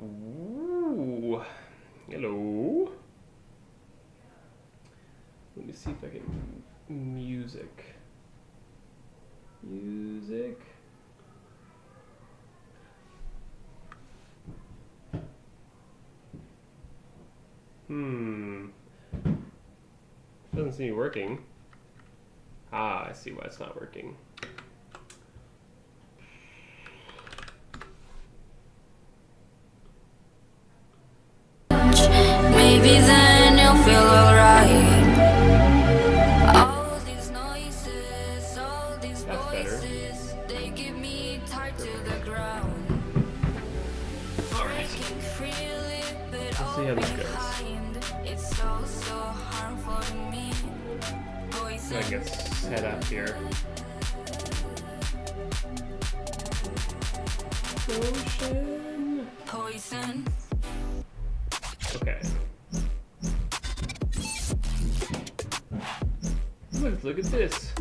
Ooh. Hello. Let me see if I can music. Music. Doesn't seem to be working. Ah, I see why it's not working. Maybe then you'll feel alright. All these noises, all these voices, they give me tied to the ground. Breaking freely, but all behind. It's so harmful to me. So I get set up here. Potion. Poison. Okay. Look at this.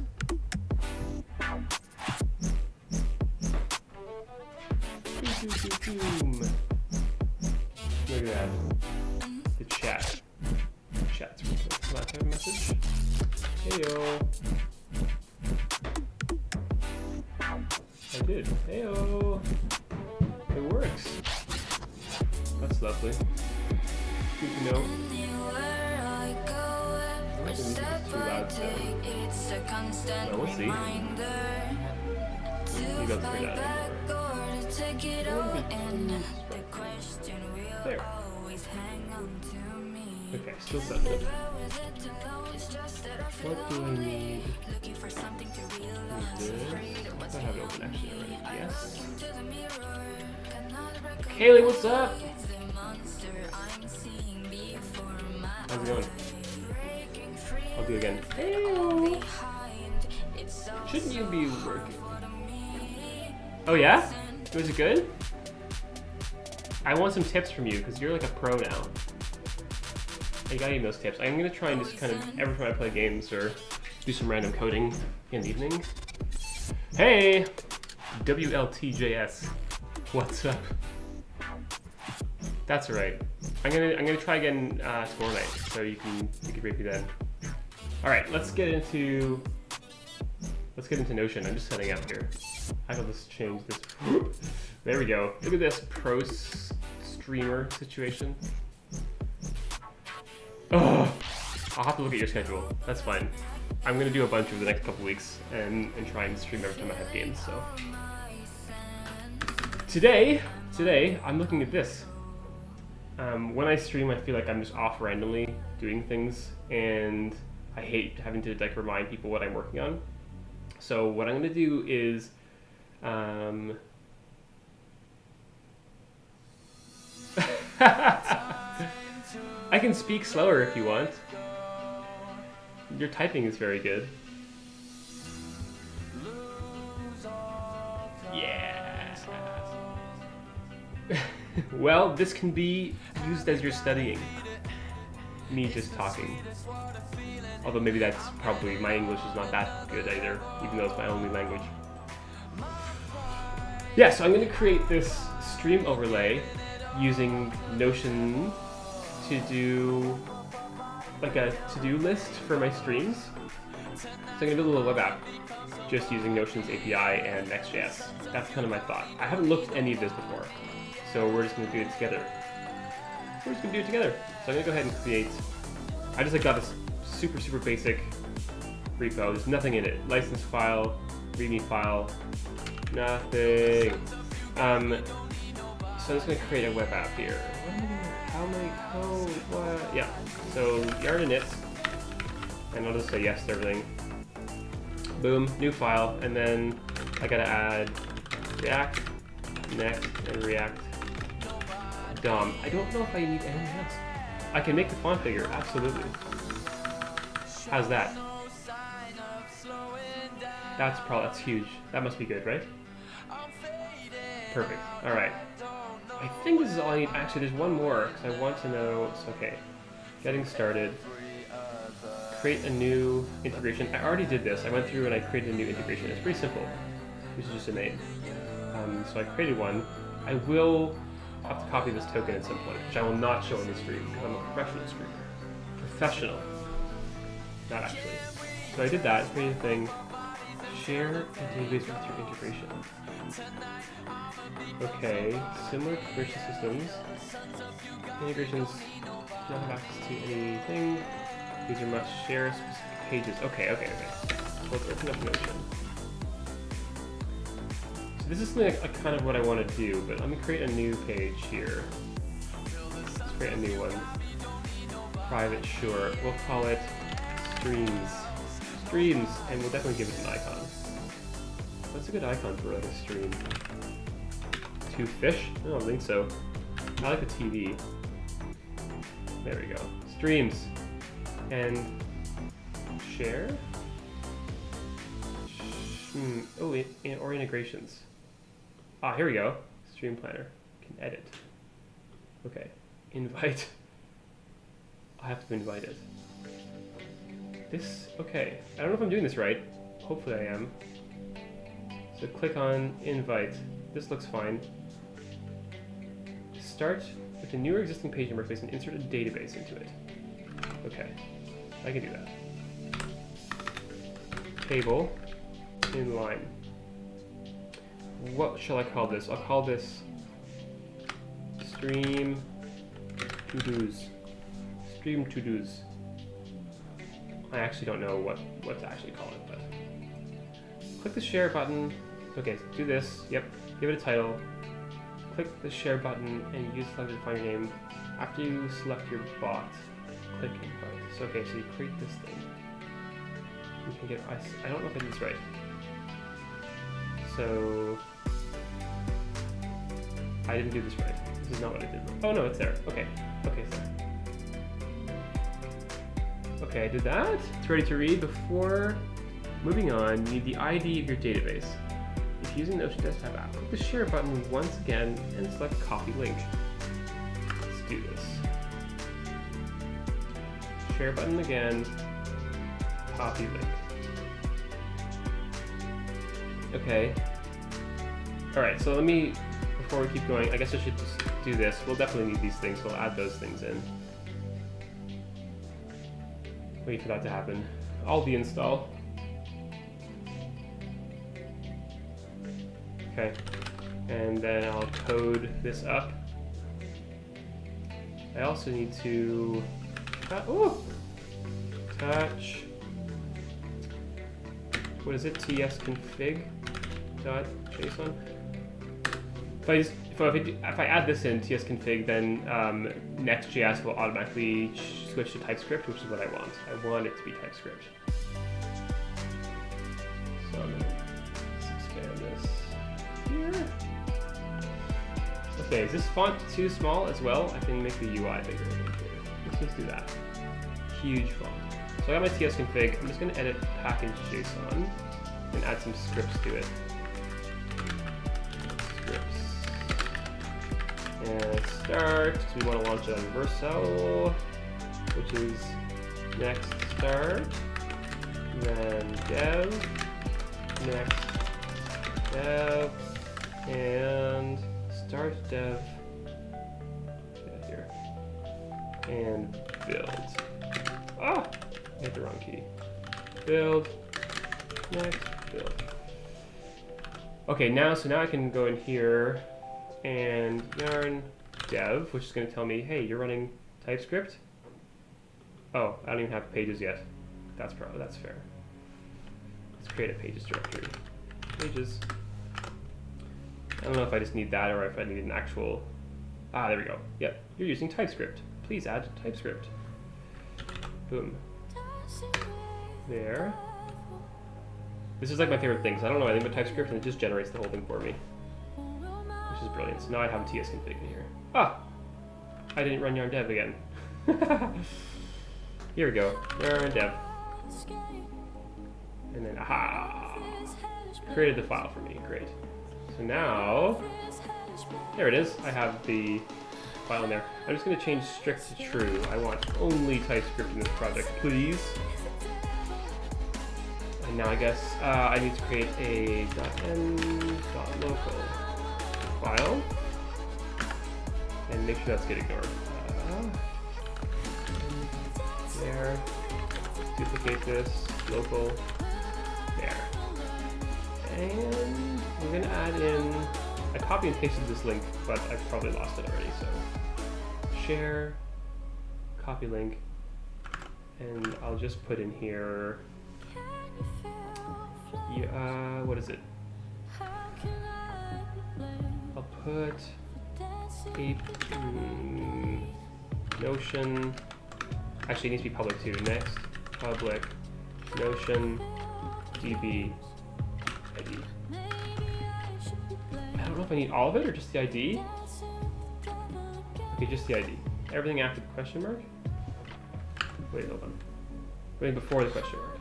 Boom. Look at that. The chat. Chat's can I type a message? Heyo. I did. Heyo. It works. That's lovely. Good to know. It's too loud, so. No, we'll see. You don't hear that anymore. There. Okay, still sensitive. What do I need? This. I have it open actually already. Yes. Kaylee, what's up? How's it going? I'll do it again. Hey. Shouldn't you be working? Oh yeah? Was it good? I want some tips from you because you're like a pro now. I gotta need those tips. I'm gonna try and just kind of every time I play games or do some random coding in the evening. Hey, WLTJS, what's up? That's right. I'm gonna try again tomorrow night, so you can rate me then. All right, let's get into Notion. I'm just setting up here. I will just change this. There we go. Look at this pro streamer situation. Oh, I'll have to look at your schedule. That's fine. I'm gonna do a bunch over the next couple weeks and try and stream every time I have games. So today I'm looking at this. When I stream, I feel like I'm just off randomly doing things, and I hate having to like remind people what I'm working on. So what I'm gonna do is, I can speak slower if you want. Your typing is very good. Yeah. Well, this can be used as you're studying. Me just talking. Although maybe that's probably, my English is not that good either, even though it's my only language. Yeah, so I'm going to create this stream overlay using Notion to do like a to-do list for my streams. So I'm going to build a little web app just using Notion's API and Next.js. That's kind of my thought. I haven't looked at any of this before, so we're just going to do it together. So I'm going to go ahead and create, I just got this super basic repo. There's nothing in it. License file, README file, nothing. So I'm just going to create a web app here. How many code? What? Yeah. So yarn init, and I'll just say yes to everything. Boom, new file, and then I gotta add React, Next, and React DOM. I don't know if I need anything else. I can make the font bigger, absolutely. How's that? That's huge. That must be good, right? Perfect. All right. I think this is all I need. Actually, there's one more because I want to know. It's okay. Getting started. Create a new integration. I already did this. I went through and I created a new integration. It's pretty simple. This is just a name. So I created one. I will have to copy this token at some point, which I will not show in the stream because I'm a professional streamer. Professional. Not actually. So I did that, created a thing. Share a database with your integration. Okay, similar to integration systems. Integrations do not have access to anything. User must share specific pages. Okay. So let's open up Notion. So this is something like kind of what I want to do, but let me create a new page here. Let's create a new one. Private, sure. We'll call it Streams. Streams, and we'll definitely give it an icon. What's a good icon for a stream? Two fish? I don't think so. I like the TV. There we go. Streams. And share? Oh, or integrations. Ah, here we go. Stream planner. Can edit. Okay. Invite. I have to invite it. This, okay. I don't know if I'm doing this right. Hopefully I am. So click on invite. This looks fine. Start with a new or existing page interface and insert a database into it. Okay, I can do that. Table, inline. What shall I call this? I'll call this stream to-dos. Stream to-dos. I actually don't know what to actually call it, but click the share button. Okay, do this. Yep, give it a title. Click the share button and use select to find your name. After you select your bot, click invite. So okay, so you create this thing. You can get. I don't know if I did this right. So I didn't do this right. This is not what I did. Oh no, it's there. Okay. Okay, it's there. Okay, I did that. It's ready to read. Before moving on, you need the ID of your database. If using Notion Desktop app, click the share button once again and select copy link. Let's do this. Share button again, copy link. Okay. Alright, so let me, before we keep going, I guess I should just do this. We'll definitely need these things, so we'll add those things in. Wait for that to happen. I'll deinstall. Okay, and then I'll code this up. I also need to touch. What is it? tsconfig.json. If I add this in tsconfig, then Next.js will automatically switch to TypeScript, which is what I want. I want it to be TypeScript. So I'm gonna expand this here. Okay, is this font too small as well? I can make the UI bigger. Let's just do that. Huge font. So I got my tsconfig. I'm just gonna edit package.json and add some scripts to it. And start, so we want to launch it on Vercel, which is next start, then dev, next dev, and start dev, here, and build. Ah, I hit the wrong key. Build, next, build. Okay, now I can go in here and yarn dev, which is going to tell me, hey, you're running TypeScript? Oh, I don't even have pages yet. That's fair. Let's create a pages directory. Pages. I don't know if I just need that or if I need an actual... Ah, there we go. Yep, you're using TypeScript. Please add TypeScript. Boom. There. This is like my favorite thing, because I don't know anything about TypeScript and it just generates the whole thing for me. Which is brilliant. So now I have a tsconfig in here. Ah! I didn't run yarn dev again. Here we go. Yarn dev. And then, aha! Created the file for me. Great. So now, there it is. I have the file in there. I'm just going to change strict to true. I want only TypeScript in this project, please. And now I guess I need to create a .n.local file. and make sure that's get ignored. There. Duplicate this. Local. There. And we're gonna add in. I copy and pasted this link, but I've probably lost it already. So share. Copy link. And I'll just put in here. What is it? I'll put Notion. Actually, it needs to be public too. Next, public Notion DB ID. I don't know if I need all of it or just the ID. Okay, just the ID. Everything after the question mark. Wait, hold on. Wait, before the question mark.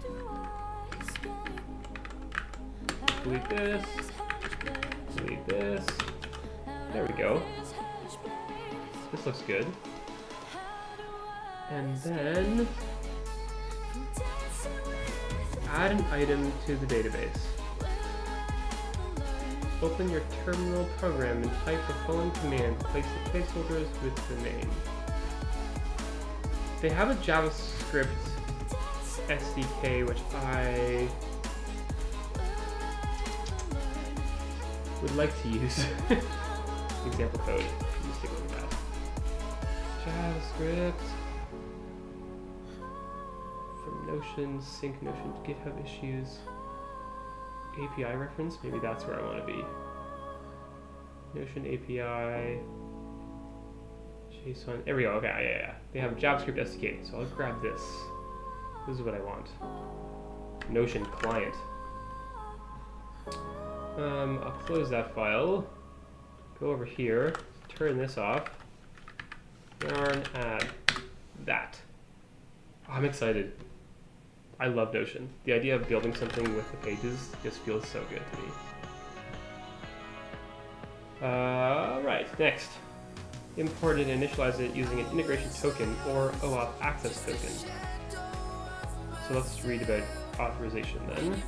Delete this. Delete this. There we go. This looks good. And then add an item to the database. Open your terminal program and type the following command. Place the placeholders with the name. They have a JavaScript SDK, which I would like to use. Example code. Just take a look at that. JavaScript from Notion, sync Notion to GitHub issues. API reference, maybe that's where I want to be. Notion API. JSON. There we go. Okay, yeah. They have JavaScript SDK, so I'll grab this. This is what I want. Notion client. I'll close that file. Go over here. Turn this off. Yarn add that. Oh, I'm excited. I love Notion. The idea of building something with the pages just feels so good to me. Right, next. Import and initialize it using an integration token or OAuth access token. So let's read about authorization then.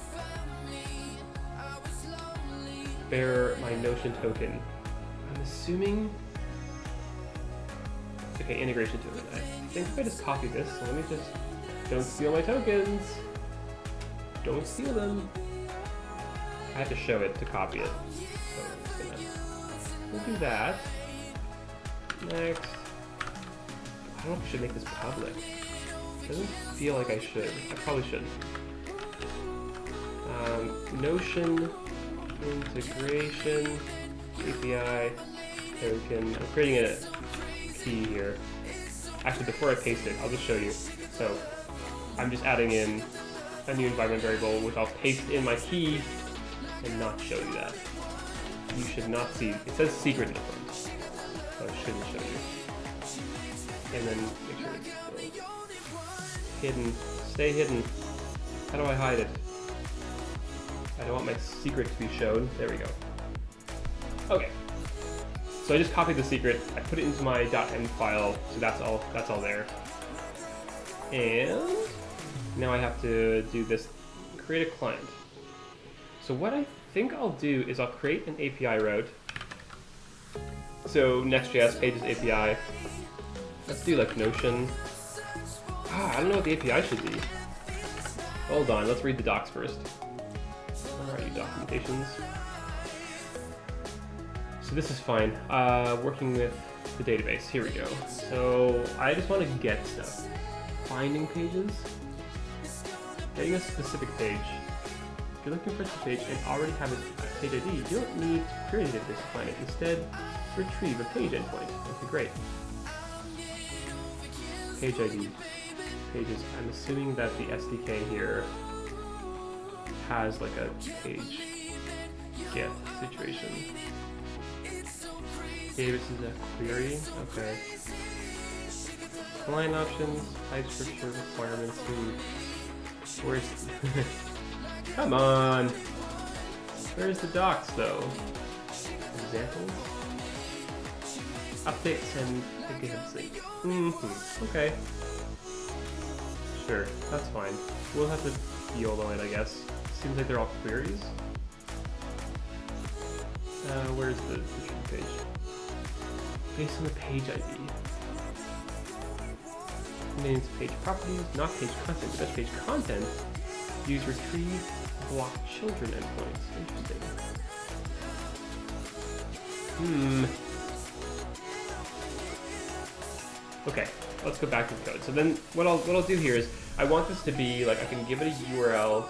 Bear my Notion token. I'm assuming. Okay, integration token. I think if I just copy this, so let me just. Don't steal my tokens. Don't steal them. I have to show it to copy it. So we'll do that. Next. I don't know if I should make this public. It doesn't feel like I should. I probably shouldn't. Notion integration API token. I'm creating a key here. Actually, before I paste it, I'll just show you. So I'm just adding in a new environment variable, which I'll paste in my key and not show you that. You should not see. It says secret in the front, so I shouldn't show you. And then make sure it's still hidden. Stay hidden. How do I hide it? I don't want my secret to be shown. There we go. Okay. So I just copied the secret. I put it into my .env file, so that's all there. And now I have to do this, create a client. So what I think I'll do is I'll create an API route. So Next.js pages API. Let's do like Notion. I don't know what the API should be. Hold on, let's read the docs first. Where are you, documentations? So this is fine. Working with the database. Here we go. So I just want to get stuff. Finding pages. Getting a specific page. If you're looking for a page and already have a page ID, you don't need to create it to find it. Instead, retrieve a page endpoint. Okay, great. Page ID. Pages. I'm assuming that the SDK here has like a page get situation. Database is a query. Okay. Line options, type structure requirements. Where's come on? Where's the docs though? Examples? Updates and the GitHub sync. Okay. Sure, that's fine. We'll have to YOLO it, I guess. Seems like they're all queries. Where's the page? based on the page ID. Names page properties, not page content. Because page content, use retrieve block children endpoints. Interesting. Okay, let's go back to the code. So then what I'll do here is I want this to be like I can give it a URL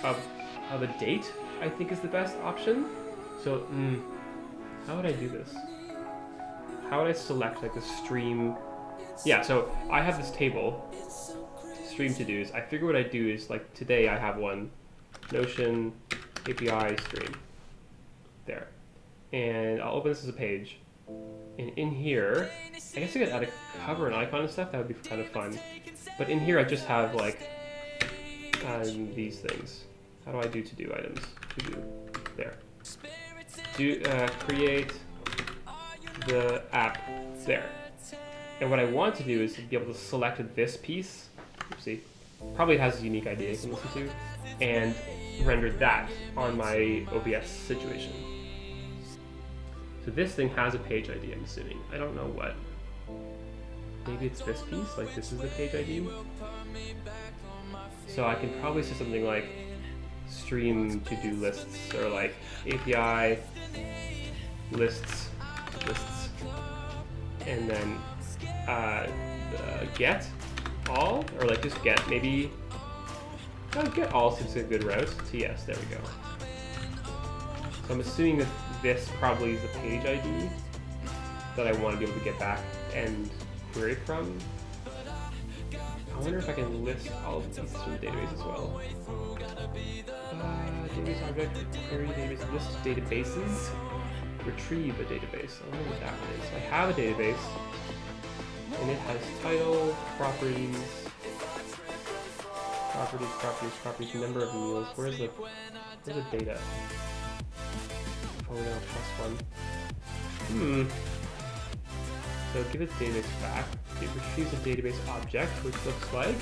of a date. I think is the best option. So how would I do this? How would I select like the stream? Yeah, so I have this table, stream to-dos. I figure what I do is like today I have one, Notion API stream, there. And I'll open this as a page. And in here, I guess I could add a cover and icon and stuff, that would be kind of fun. But in here I just have like these things. How do I do to-do items? To-do, there. Create the app, there. And what I want to do is to be able to select this piece, oopsie, probably it has a unique ID I can listen to, and render that on my OBS situation. So this thing has a page ID, I'm assuming. I don't know what. Maybe it's this piece, like this is the page ID. So I can probably say something like stream to-do lists, or like API lists, and then get all, or like just get maybe. Get all seems like a good route. So yes, there we go. So I'm assuming that this probably is the page ID that I want to be able to get back and query from. I wonder if I can list all of these from the database as well. Database object, query database, list databases, retrieve a database. I wonder what that one is. I have a database, and it has title, properties, number of meals. Where's the data? Oh no, +1. So give it the database back. It retrieves a database object, which looks like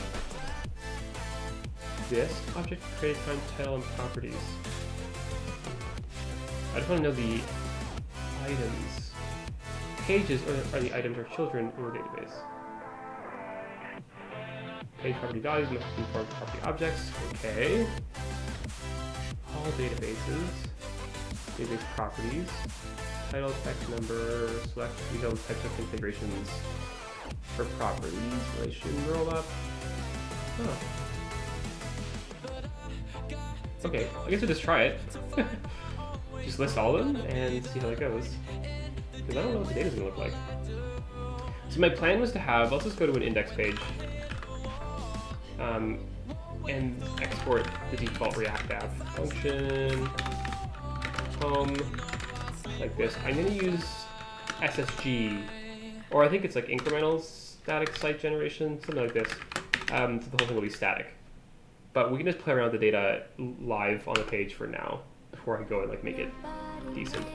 this. Object created time, title, and properties. I just want to know the items. Pages are the items or children in the database. Page property values must conform to property objects. Okay. All databases. Database properties. Title, text, number, select detailed types of configurations for properties. Relation rollup. Oh. Okay, I guess we'll just try it. Just list all of them and see how that goes. Because I don't know what the data's gonna look like. So my plan was to have, let's just go to an index page and export the default React app function, home, like this. I'm gonna use SSG, or I think it's like incremental static site generation, something like this. So the whole thing will be static. But we can just play around with the data live on the page for now, before I go and like make it decent.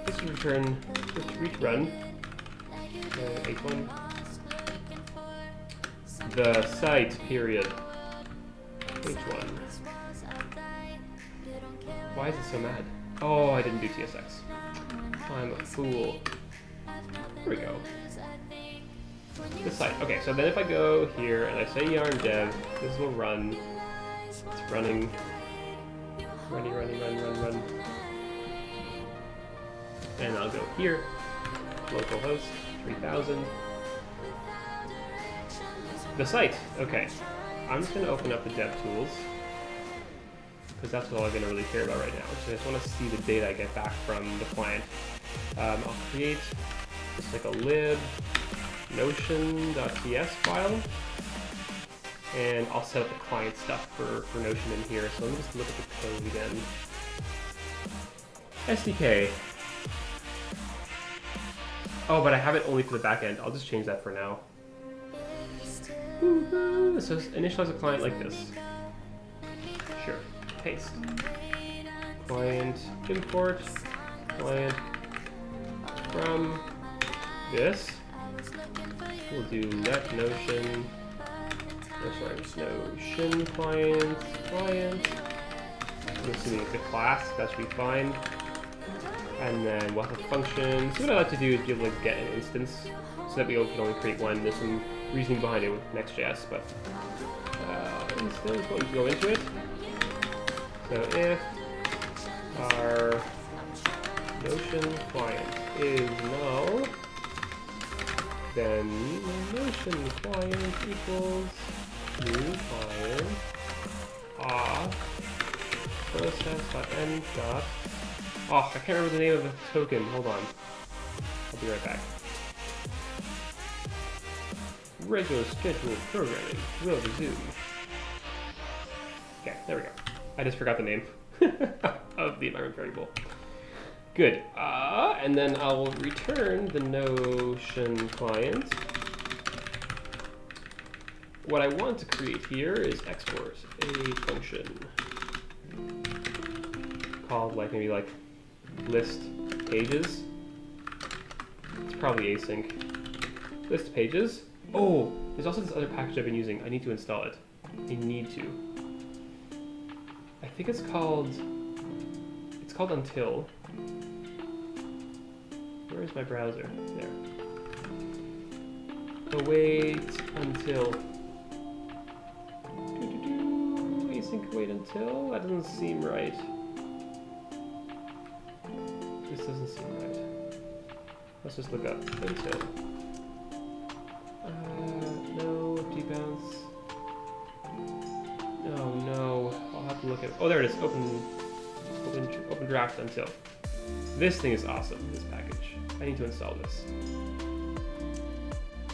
Just return, just reach run, H1. The site, period, H1. Why is it so mad? Oh, I didn't do TSX. I'm a fool. There we go. The site. Okay, so then if I go here and I say yarn dev, this will run. It's running. Run. And I'll go here. Localhost 3000. The site. Okay. I'm just going to open up the DevTools, because that's all I'm going to really care about right now. So I just want to see the data I get back from the client. I'll create just like a lib notion.ts file, and I'll set up the client stuff for Notion in here. So let me just look at the code again. SDK. Oh, but I have it only for the backend. I'll just change that for now. So initialize a client like this. Sure. Paste. Client import. Client from this. We'll do net Notion. Notion client. I'm assuming it's a class. That should be fine. And then we'll have a function. So what I like to do is be able to get an instance so that we can only create one. There's some reasoning behind it with Next.js, but instead we're going to go into it. So if our Notion client is null, then Notion client equals new client off process.end. Oh, I can't remember the name of the token. Hold on. I'll be right back. Regular scheduled programming will resume. Okay, there we go. I just forgot the name of the environment variable. Good. And then I'll return the Notion client. What I want to create here is export a function called maybe list pages. It's probably async. List pages. Oh, there's also this other package I've been using. I need to install it. I need to. I think it's called Until. Where is my browser? There. Await until. Async await until? That doesn't seem right. This doesn't seem right. Let's just look up until. No, debounce. Oh no, I'll have to look at. Oh, there it is. Open draft until. This thing is awesome. This package. I need to install this.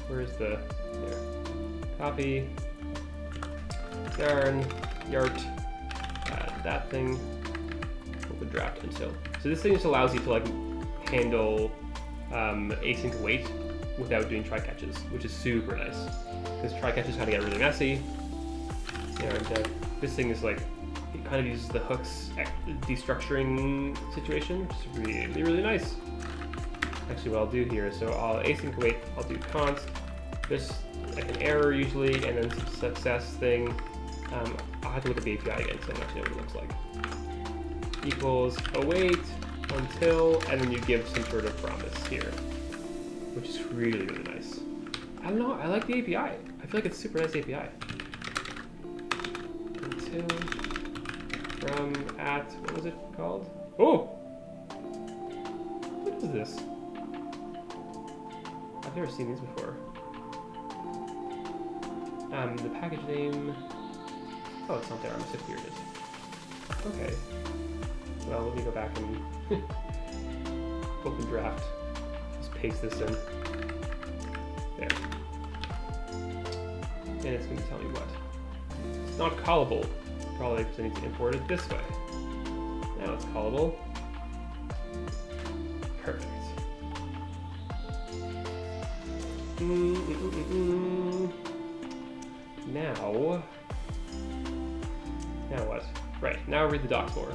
Where's the there? Copy. Yart. That thing. Open draft until. So this thing just allows you to handle async await without doing try catches, which is super nice. Because try catches kind of get really messy. And this thing is it kind of uses the hooks destructuring situation, which is really, really nice. Actually, what I'll do here is, so I'll async await, I'll do const, just an error usually, and then some success thing. I'll have to look at the API again, so I don't actually know what it looks like. Equals await until, and then you give some sort of promise here, which is really, really nice. I don't know, I like the API. I feel like it's a super nice API. Until, from, at, what was it called? Oh! What is this? I've never seen these before. The package name, oh, it's not there, I must have cleared it. Okay. Well, let me go back and open draft. Just paste this in. There. And it's going to tell me what. It's not callable. Probably because I need to import it this way. Now it's callable. Perfect. Now what? Right, now read the docs more.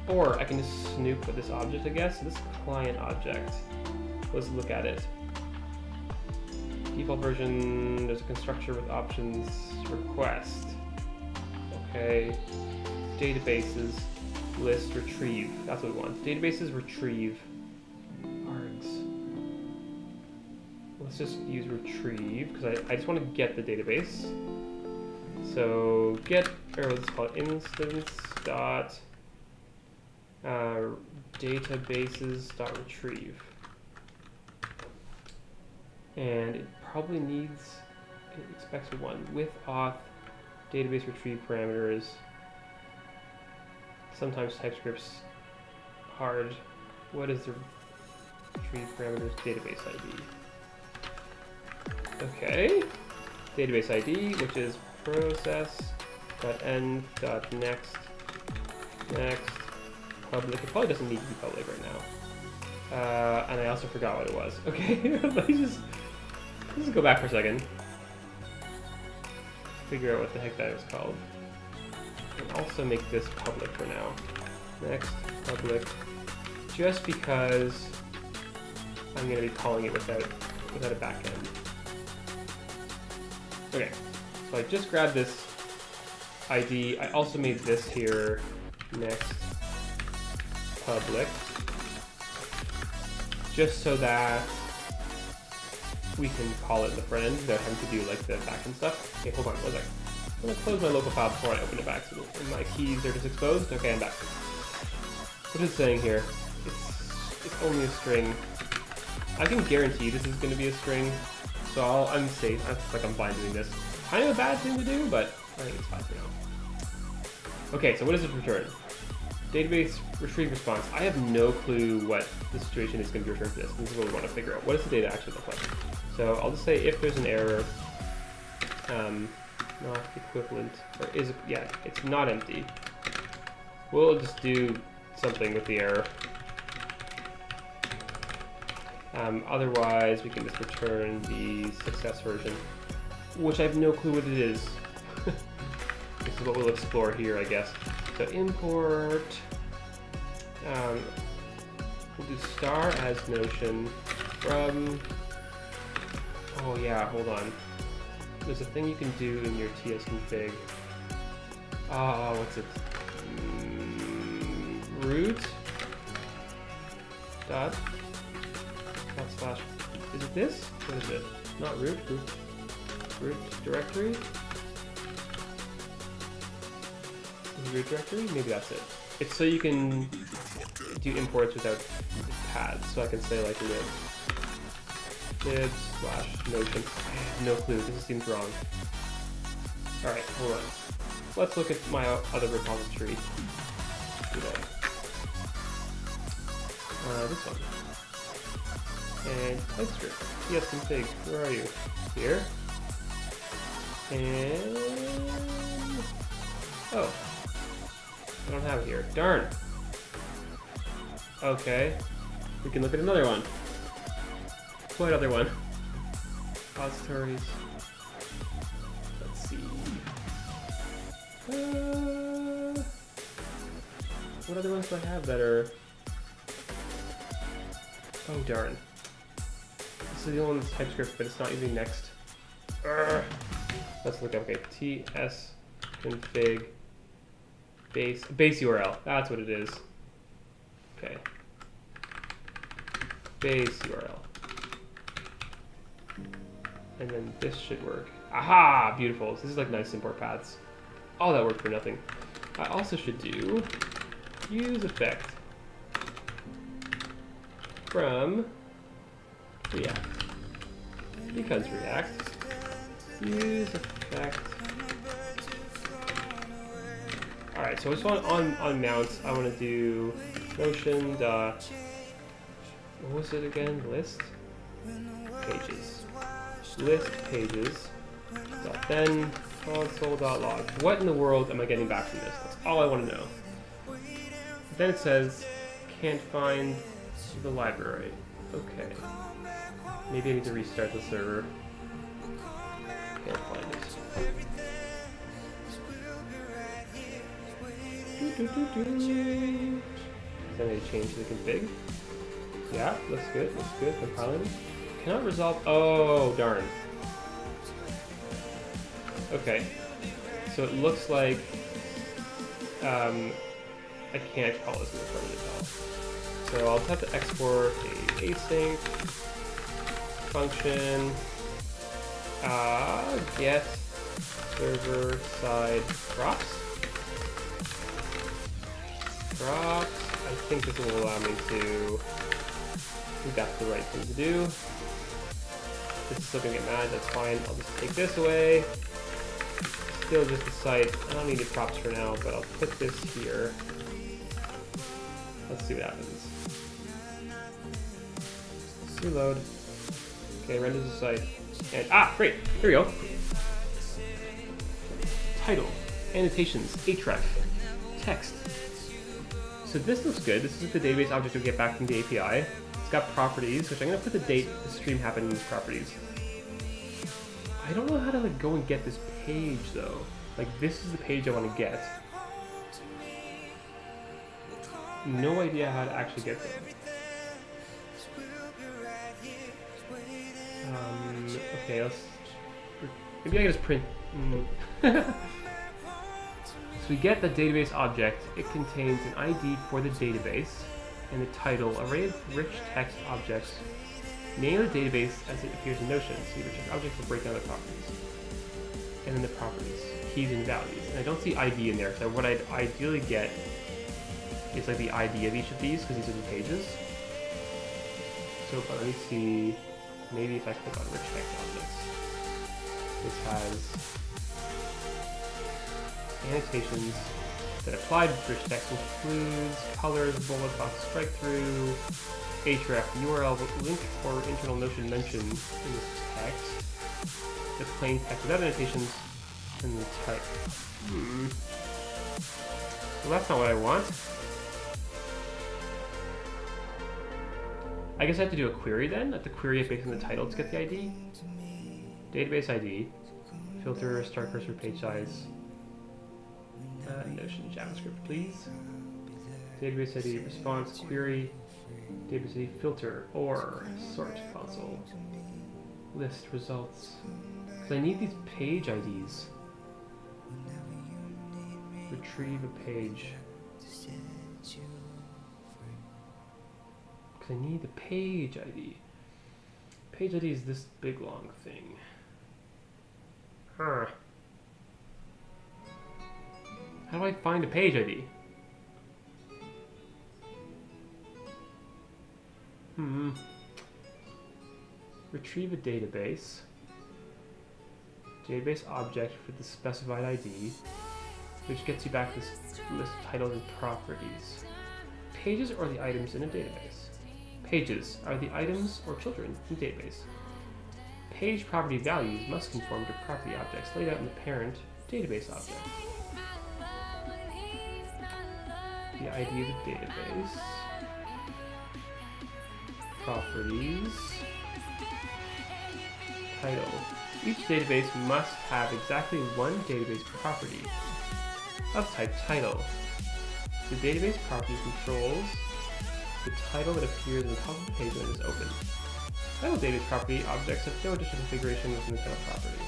Or I can just snoop with this object, I guess. So this client object. Let's look at it. Default version, there's a constructor with options, request. Okay. Databases, list, retrieve. That's what we want. Databases, retrieve. Args. Let's just use retrieve, because I just want to get the database. So get, or let's call it instance dot databases dot retrieve. And it probably needs, it expects one with auth, database retrieve parameters. Sometimes TypeScript's hard. What is the retrieve parameters? Database ID. Okay. Database ID, which is process.end.next public. It probably doesn't need to be public right now. And I also forgot what it was. Okay, let's just go back for a second. Figure out what the heck that is called. And also make this public for now. Next, public. Just because I'm going to be calling it without a backend. Okay, so I just grabbed this ID. I also made this here next public, just so that we can call it in the front end without having to do like the backend stuff. Okay, hold on, one second. I'm gonna close my local file before I open it back, so my keys are just exposed. Okay, I'm back. What is it saying here? It's only a string. I can guarantee this is going to be a string, so I'm safe. I feel like I'm fine doing this. Kind of a bad thing to do, but I think it's fine for now. Okay, so what does it return? Database retrieve response. I have no clue what the situation is going to be returned for this. This is what we want to figure out. What does the data actually look like? So I'll just say if there's an error, not equivalent, or is it, yeah, it's not empty. We'll just do something with the error. Otherwise, we can just return the success version, which I have no clue what it is. This is what we'll explore here, I guess. So import, we'll do star as Notion from, oh yeah, hold on. There's a thing you can do in your tsconfig. What's it? Root dot slash, is it this? What is it? Not root directory? Is it root directory? Maybe that's it. It's so you can do imports without paths. So I can say like lib slash Notion. I have no clue, this seems wrong. Alright, hold on. Let's look at my other repository today. This one. And TypeScript. tsconfig. Where are you? Here. And oh, I don't have it here. Darn. Okay. We can look at another one. What other one? Repositories. Let's see. What other ones do I have that are? Oh darn. This is the only one that's TypeScript, but it's not using Next. Let's look up, okay, tsconfig base URL. That's what it is. Okay. Base URL. And then this should work. Aha! Beautiful. So this is like nice import paths. Oh, that worked for nothing. I also should do use effect from React. Because React, use effect. Alright, so I just want on mounts, I want to do Notion dot, what was it again? List pages. List pages dot then console.log. What in the world am I getting back from this? That's all I want to know. Then it says can't find the library. Okay. Maybe I need to restart the server. Can't find it. Then I change the config. Yeah, looks good, looks good. Compiling. Cannot resolve. Oh, darn. Okay. So it looks like I can't call this in the front of it at all. So I'll just have to export a async function get server side props. I think this will allow me to, I think that's the right thing to do. This is still gonna get mad, that's fine. I'll just take this away. Still just the site. I don't need the props for now, but I'll put this here. Let's see what happens. Reload. Okay, renders the site. And great. Here we go. Title, annotations, href, text. So this looks good. This is the database object we get back from the API. It's got properties, which I'm gonna put the date the stream happened in these properties. I don't know how to like go and get this page though. Like this is the page I want to get. No idea how to actually get them. Okay, maybe I can just print. So we get the database object. It contains an ID for the database. and the title, array of rich text objects. Name the database as it appears in Notion. See rich text objects will break down the properties. And then the properties, keys and values. And I don't see ID in there, so what I'd ideally get is like the ID of each of these, because these are the pages. So but let me see, maybe if I click on rich text objects. This has annotations that apply to rich text includes colors, bullet box, strike through, href, URL, link, or internal Notion mention in this text. The plain text without annotations, and the type. Well, that's not what I want. I guess I have to do a query then. I have to query it based on the title to get the ID. Database ID, filter, start cursor, page size. Notion JavaScript, please. Database ID, response, query, database ID, filter, or sort console. List results. Because I need these page IDs. Retrieve a page. Because I need the page ID. Page ID is this big long thing. Huh. How do I find a page ID? Retrieve a database. Database object for the specified ID, which gets you back this list of titles and properties. Pages are the items in a database. Pages are the items or children in the database. Page property values must conform to property objects laid out in the parent database object. The ID of the database. Properties. Title. Each database must have exactly one database property of type title. The database property controls the title that appears on the top of the page when it is opened. Title database property objects have no additional configuration within the title property.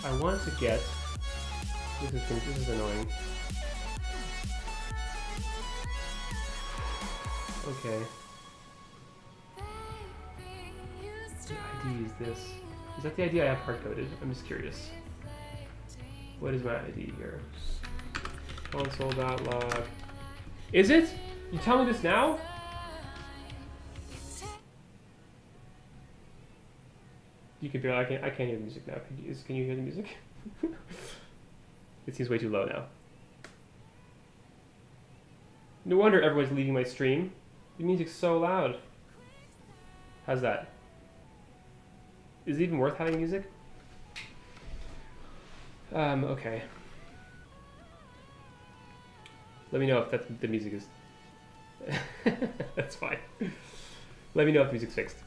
I want to get. This is annoying. Okay. The ID is this. Is that the ID I have hard-coded? I'm just curious. What is my ID here? Console.log. Is it? You tell me this now? You can feel I can't hear the music now. Can you hear the music? It seems way too low now. No wonder everyone's leaving my stream. The music's so loud. How's that? Is it even worth having music? Okay. Let me know if the music is... That's fine. Let me know if the music's fixed.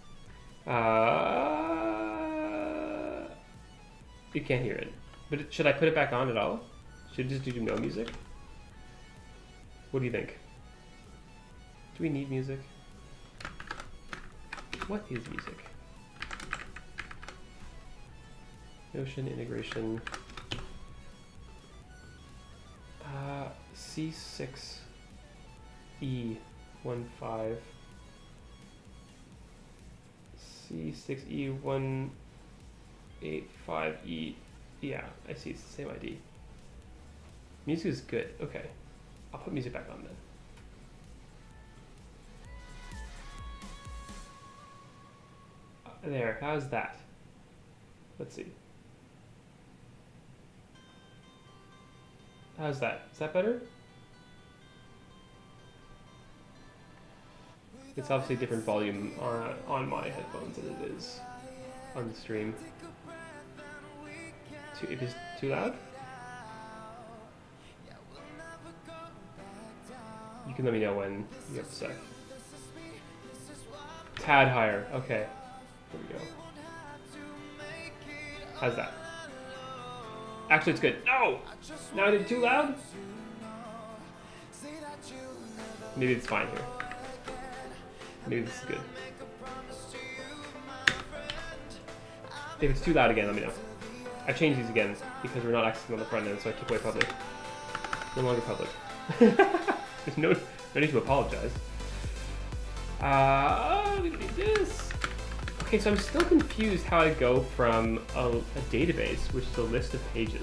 You can't hear it. But should I put it back on at all? Should I just do no music? What do you think? Do we need music? What is music? Notion integration. C6E15. C6E185E. Yeah, I see. It's the same ID. Music is good. Okay. I'll put music back on then. There. How's that? Let's see. How's that? Is that better? It's obviously a different volume on my headphones than it is on the stream. It is too loud? You can let me know when you have a sec. Tad higher. Okay. There we go. How's that? Actually, it's good. No! Now I did it too loud? Maybe it's fine here. Maybe this is good. If it's too loud again, let me know. I've changed these again because we're not accessing on the front end, so I took away public. No longer public. There's no need to apologize. We need this. Okay, so I'm still confused how I go from a database, which is a list of pages,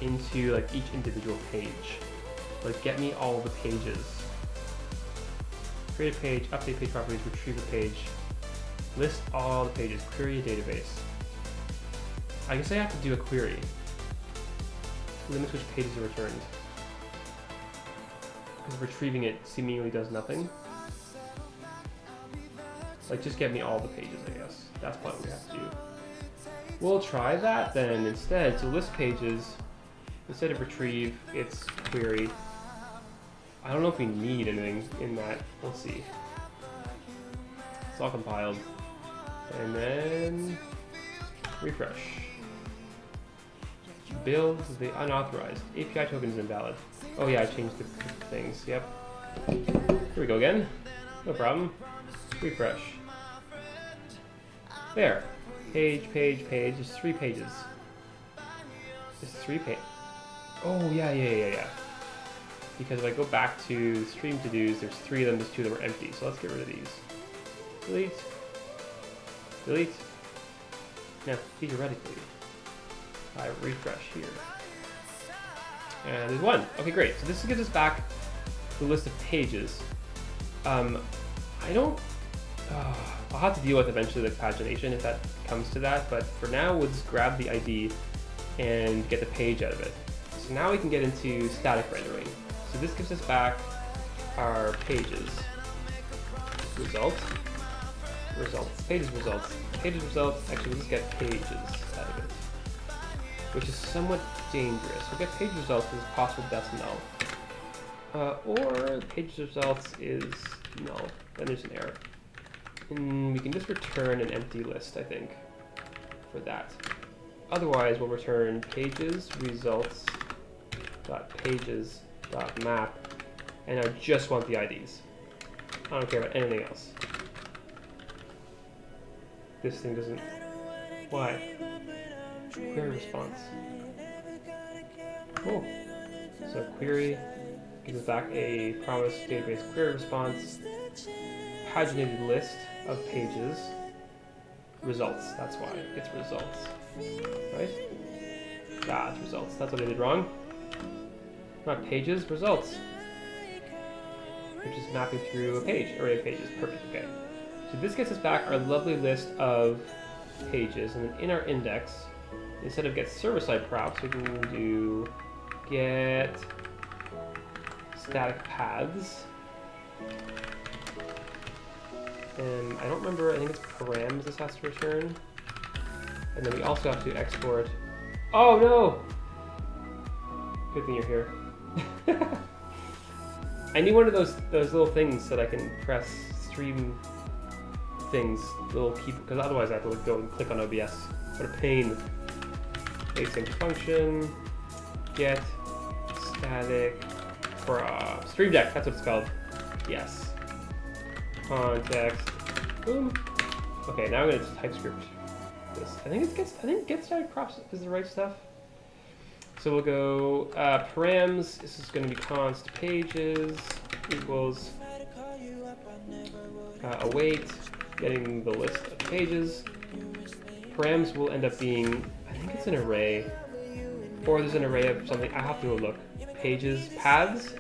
into like each individual page. Like, get me all the pages. Create a page, update page properties, retrieve a page, list all the pages, query a database. I guess I have to do a query. Limits which pages are returned. Because retrieving it seemingly does nothing. Like, just get me all the pages, I guess. That's what we have to do. We'll try that then instead. So list pages, instead of retrieve, it's query. I don't know if we need anything in that. We'll see. It's all compiled. And then refresh. Build the unauthorized. API token is invalid. Oh yeah, I changed the things. Yep. Here we go again. No problem. Refresh. There. Page, page, page. There's 3 pages. There's 3 pages. Oh yeah. Because if I go back to stream to-dos, there's 3 of them, there's 2 that were empty. So let's get rid of these. Delete. Delete. Now, theoretically, I refresh here. And there's 1. Okay, great. So this gives us back the list of pages. I don't... I'll have to deal with eventually the pagination if that comes to that, but for now we'll just grab the ID and get the page out of it. So now we can get into static rendering. So this gives us back our pages. Results. Results. Pages results. Pages results. Actually, we'll just get pages out of it, which is somewhat dangerous. We'll get page results because it's possible that's null. Or page results is null. Then there's an error. And we can just return an empty list, I think, for that. Otherwise, we'll return pages results dot pages dot map, and I just want the IDs. I don't care about anything else. This thing doesn't. Why? Query response. Cool. So query gives us back a promise database query response. Paginated list of pages. Results. That's why it's results. Right? Ah, it's results. That's what I did wrong. Not pages, results. Which is mapping through a page, array of pages. Perfect. Okay. So this gets us back our lovely list of pages, and then in our index, instead of get server-side props, we can do get static paths. And I don't remember, I think it's params this has to return. And then we also have to export. Oh no! Good thing you're here. I need one of those little things that I can press stream things, little keep, because otherwise I have to go and click on OBS. What a pain. Async function, get static prop. Stream Deck, that's what it's called. Yes. Context. Boom. Okay, now I'm gonna TypeScript this. I think get static props is the right stuff. So we'll go params. This is going to be const pages equals await getting the list of pages. Params will end up being, I think it's an array, or there's an array of something. I have to go look. Pages, paths,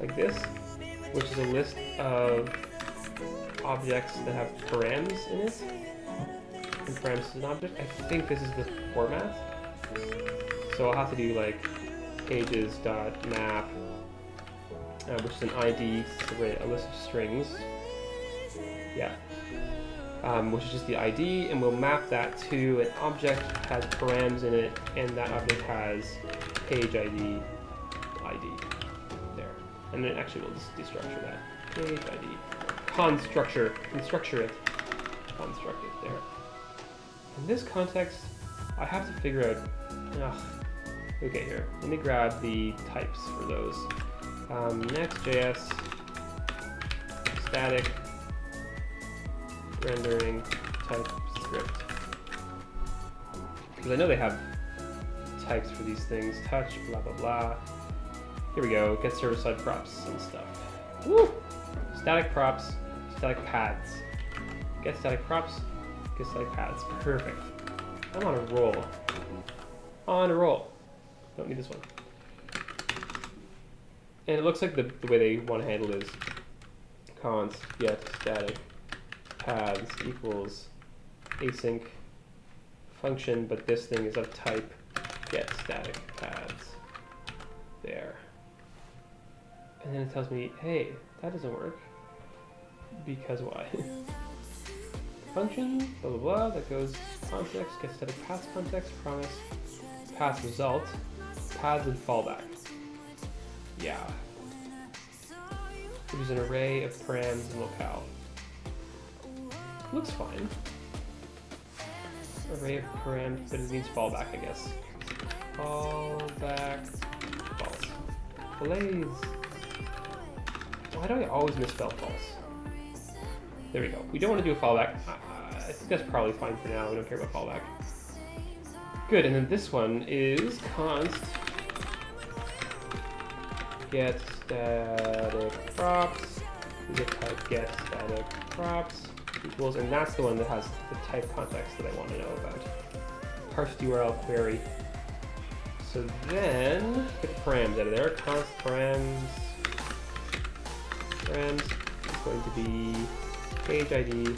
like this, which is a list of objects that have params in it. And params is an object. I think this is the format. So I'll have to do like pages.map, which is an ID, a list of strings. Yeah. Which is just the ID, and we'll map that to an object that has params in it, and that object has page ID, there. And then actually we'll just destructure that. Page ID. Construct it there. In this context, I have to figure out, okay, here, let me grab the types for those. Next.js, static, rendering type script. Because I know they have types for these things. Touch, blah, blah, blah. Here we go. Get server-side props and stuff. Woo! Static props, static pads. Get static props, get static pads. Perfect. I'm on a roll. On a roll. Don't need this one. And it looks like the way they want to handle it is const get static pads equals async function, but this thing is of type get static pads. There. And then it tells me, hey, that doesn't work. Because why? Function, blah blah blah, that goes context, get static paths context, promise, path result, paths and fallback. Yeah. Use an array of params and locale. Looks fine. Array of params, but it means fallback, I guess. Fallback, false. Blaze. Why do I always misspell false? There we go. We don't want to do a fallback. I think that's probably fine for now. We don't care about fallback. Good, and then this one is const get static props. We get type get static props equals, and that's the one that has the type context that I want to know about. Parsed URL query. So then get the params out of there. Const params. Params is going to be page ID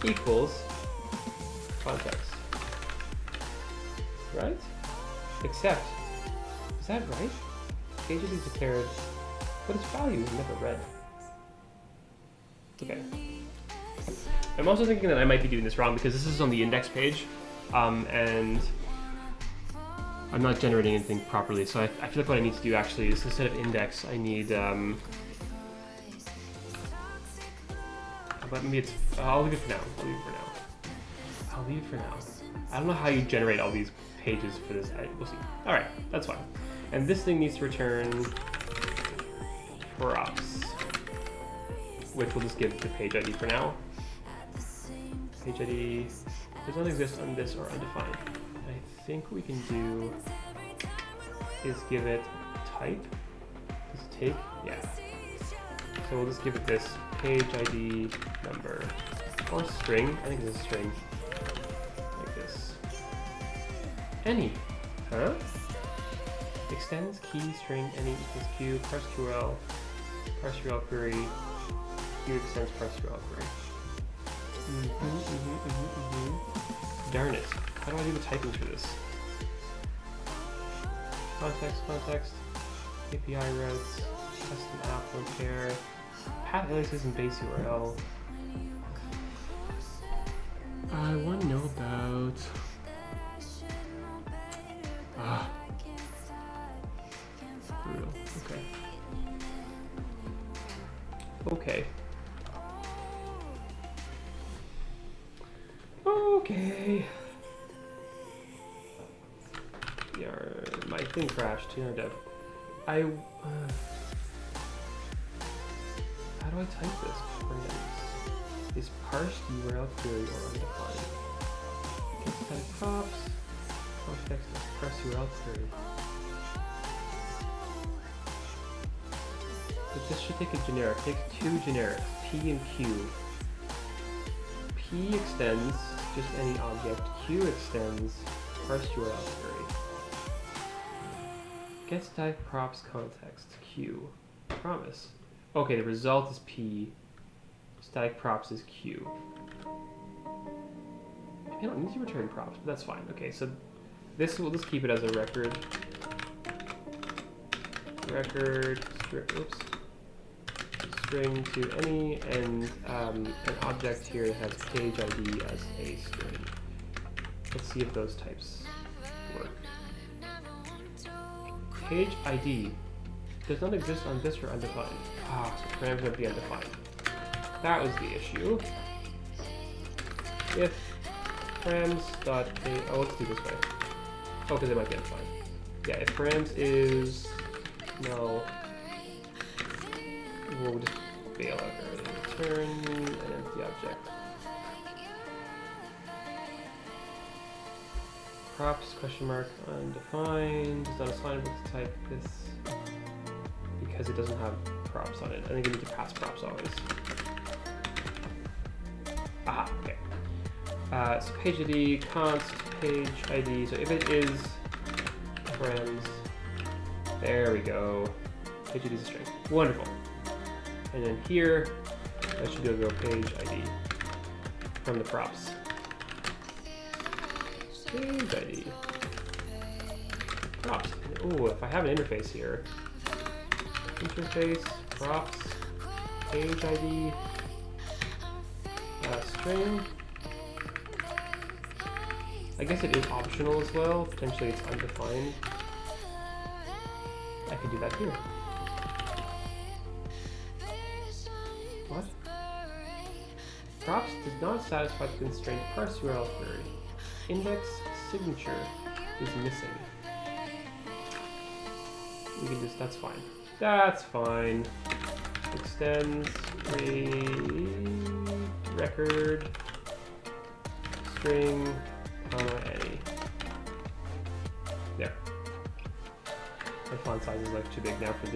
equals context. Right? Except, is that right? Page ID is declared, but its value is never read. Okay. I'm also thinking that I might be doing this wrong because this is on the index page, and I'm not generating anything properly. So I feel like what I need to do actually is instead of index, I need, but maybe it's, I'll leave it for now. I'll leave it for now. I don't know how you generate all these pages for this. We'll see. All right, that's fine. And this thing needs to return props, which we'll just give the page ID for now. Page ID does not exist on this or undefined. I think what we can do is give it type. Does it take? Yeah. So we'll just give it this page ID number or string. I think it's a string. Like this. Any. Huh? Extends key string any equals q, parse QRL, parse URL query, q extends parse URL query. Darn it. How do I do the typing for this? Context, API routes, custom app, don't care. Path aliases and base URL. I want to know about. Brutal. Okay. Okay. Okay. Yeah, my thing crashed. You know, Dev. How do I type this? Params. Is parsed URL query or undefined? Get static props. Context is parse URL query. But this should take a generic. Take two generics, P and Q. P extends just any object. Q extends parse URL query. Get static props context. Q. Promise. Okay, the result is P. Static props is Q. I don't need to return props, but that's fine. Okay, so this we'll just keep it as a record. String to any, and an object here that has page ID as a string. Let's see if those types work. Page ID does not exist on this or undefined. So params would be undefined. That was the issue. If params dot a, let's do this way. Oh, because it might be undefined. Yeah, if params is no, we'll just bail out early. return an empty object. Props, question mark, undefined, is not assignable to type this because it doesn't have props on it. I think you need to pass props always. Aha, okay. So page ID, const page ID, so if it is friends, there we go. Page ID is a string. Wonderful. And then here, I should go page ID from the props. Page ID. Props. Oh, if I have an interface here. Interface, props, page ID, string. I guess it is optional as well. Potentially it's undefined. I could do that here. What? Props does not satisfy the constraint parse URL query. Index signature is missing. We can just, that's fine. That's fine. Extends record string comma any. There. My font size is like too big now for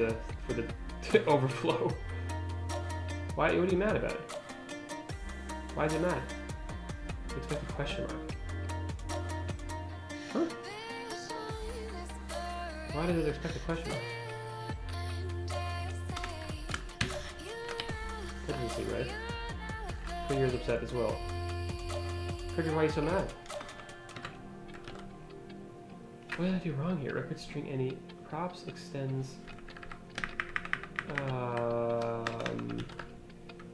the overflow. Why? What are you mad about it? Why is it mad? Expect a question mark. Huh? Why does it expect a question mark? Prejudice, right? Trigger's upset as well. Trigger, why are you so mad? What did I do wrong here? Record string any props extends.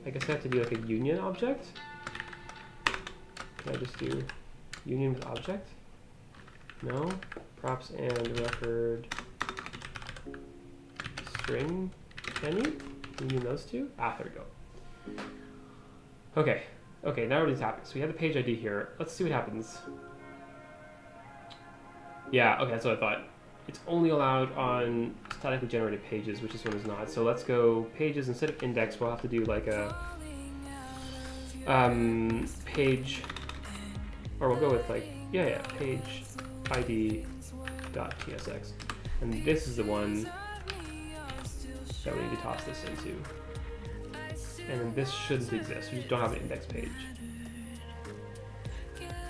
I guess I have to do like a union object. Can I just do union with object? No. Props and record string any? Union those two? Ah, there we go. Okay. Okay, now everything's happening. So we have the page ID here. Let's see what happens. Yeah, okay, that's what I thought. It's only allowed on statically generated pages, which this one is not. So let's go pages. Instead of index, we'll have to do like a page, or we'll go with like, page ID .tsx. And this is the one that we need to toss this into. And then this shouldn't exist. We just don't have an index page.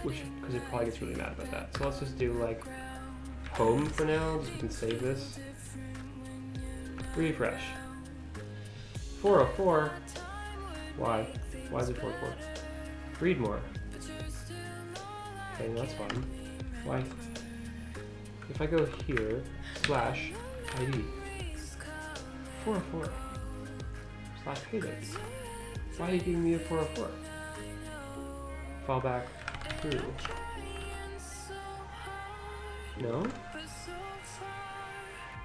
Which, because it probably gets really mad about that. So let's just do like home for now, just so we can save this. Refresh. 404. Why? Why is it 404? Read more. Okay, that's fine. Why? If I go here, slash ID. 404. Slash page ID. Why are you giving me a 404? Fall back through. No?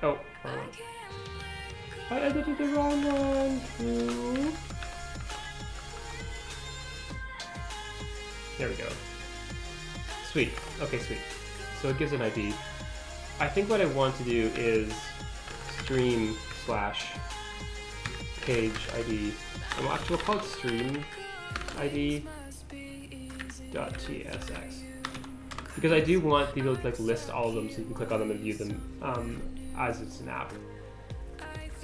Oh, wrong one. I edited the wrong one. Through. There we go. Sweet. Okay, sweet. So it gives an ID. I think what I want to do is stream slash page ID. And we'll actually call it stream ID .tsx. Because I do want people to like list all of them so you can click on them and view them as it's an app.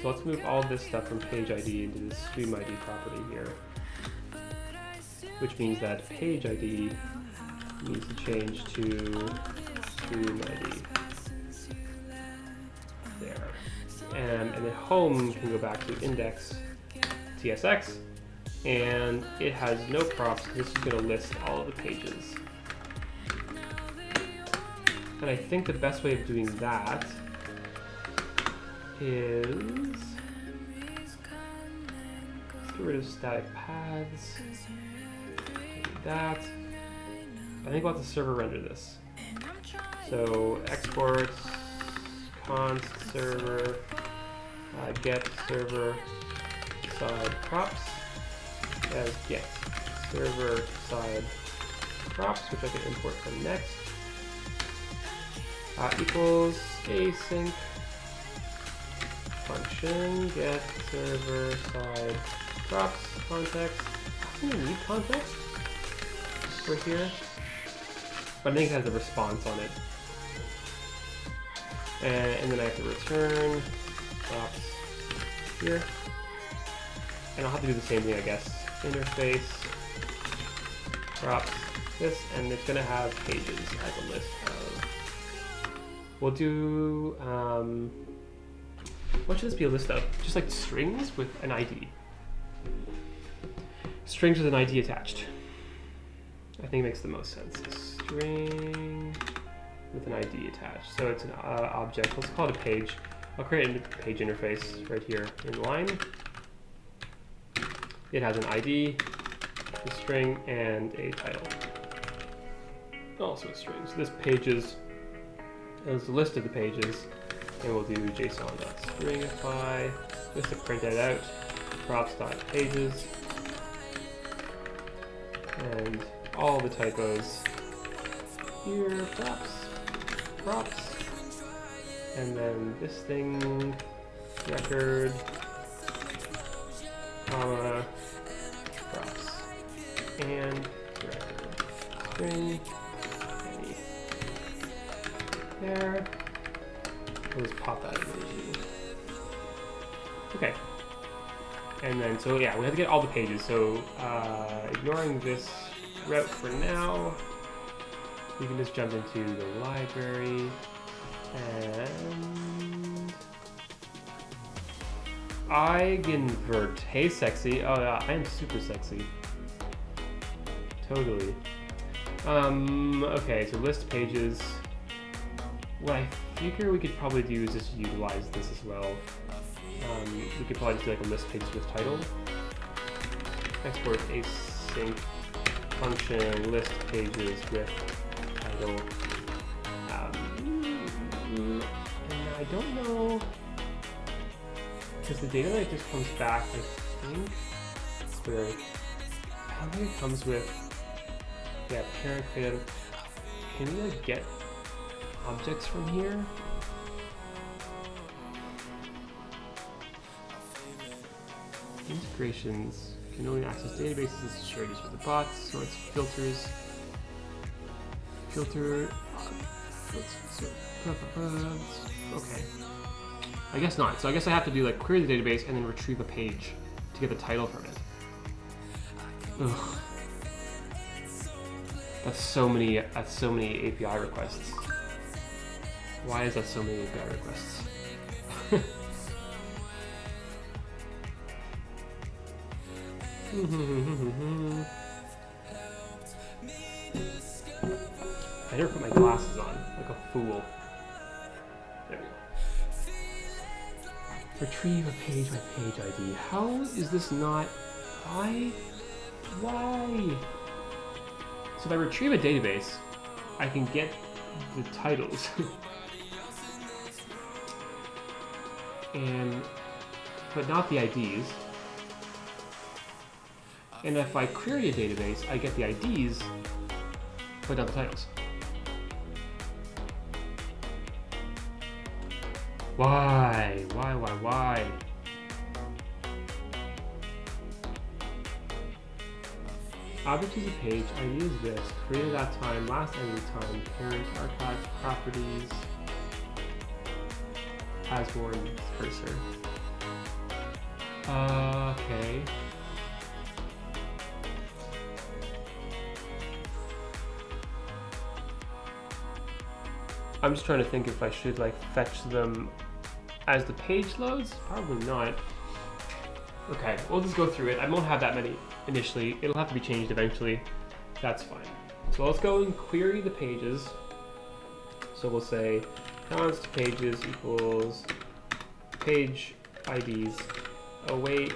So let's move all this stuff from page ID into the stream ID property here. Which means that page ID needs to change to stream ID. There. And then home can go back to index TSX. And it has no props because this is going to list all of the pages. And I think the best way of doing that is let's get rid of static paths. Like that. I think we'll have the server render this. So export const server get server side props as get server side props, which I can import from next. Equals async function get server side props, context. I don't need context for here, but I think it has a response on it. And then I have to return props here. And I'll have to do the same thing, I guess. Interface, props, this, and it's gonna have pages as a list of. We'll do, what should this be a list of? Just like strings with an ID. Strings with an ID attached. I think it makes the most sense. String with an ID attached. So it's an object. Let's call it a page. I'll create a page interface right here in line. It has an ID, a string, and a title. Also a string. So this pages is a list of the pages, and we'll do json.stringify just to print that out. Props.pages, and all the typos here. Props, and then this thing, record, comma, props, and record, string, any. There. We'll just pop that in. Okay. And then, so yeah, we have to get all the pages. So, ignoring this route for now, we can just jump into the library and Eigenvert. Hey, sexy. Oh yeah, I am super sexy. Totally. Okay, so list pages. What I figure we could probably do is just utilize this as well. We could probably just do like a list pages with title. Export async function list pages with title. And I don't know, because the data that just comes back, I think, clear. I don't think it comes with, yeah, parent creative. Can we like get objects from here? Integrations can only access databases and securities with the bots, sorts, filters, filter. Okay. I guess not. So I guess I have to do like query the database and then retrieve a page to get the title from it. Ugh. That's so many API requests. Why is that so many API requests? I never put my glasses on, like a fool. There we go. Retrieve a page by page ID. How is this not? Why? So if I retrieve a database, I can get the titles. But not the IDs. And if I query a database, I get the IDs, but not the titles. Why? Object is a page, ID is this, created at time, last ending time, parent, archive, properties, has born cursor. Okay. I'm just trying to think if I should like fetch them as the page loads. Probably not. Okay, we'll just go through it. I won't have that many initially. It'll have to be changed eventually. That's fine. So let's go and query the pages. So we'll say const pages equals page IDs await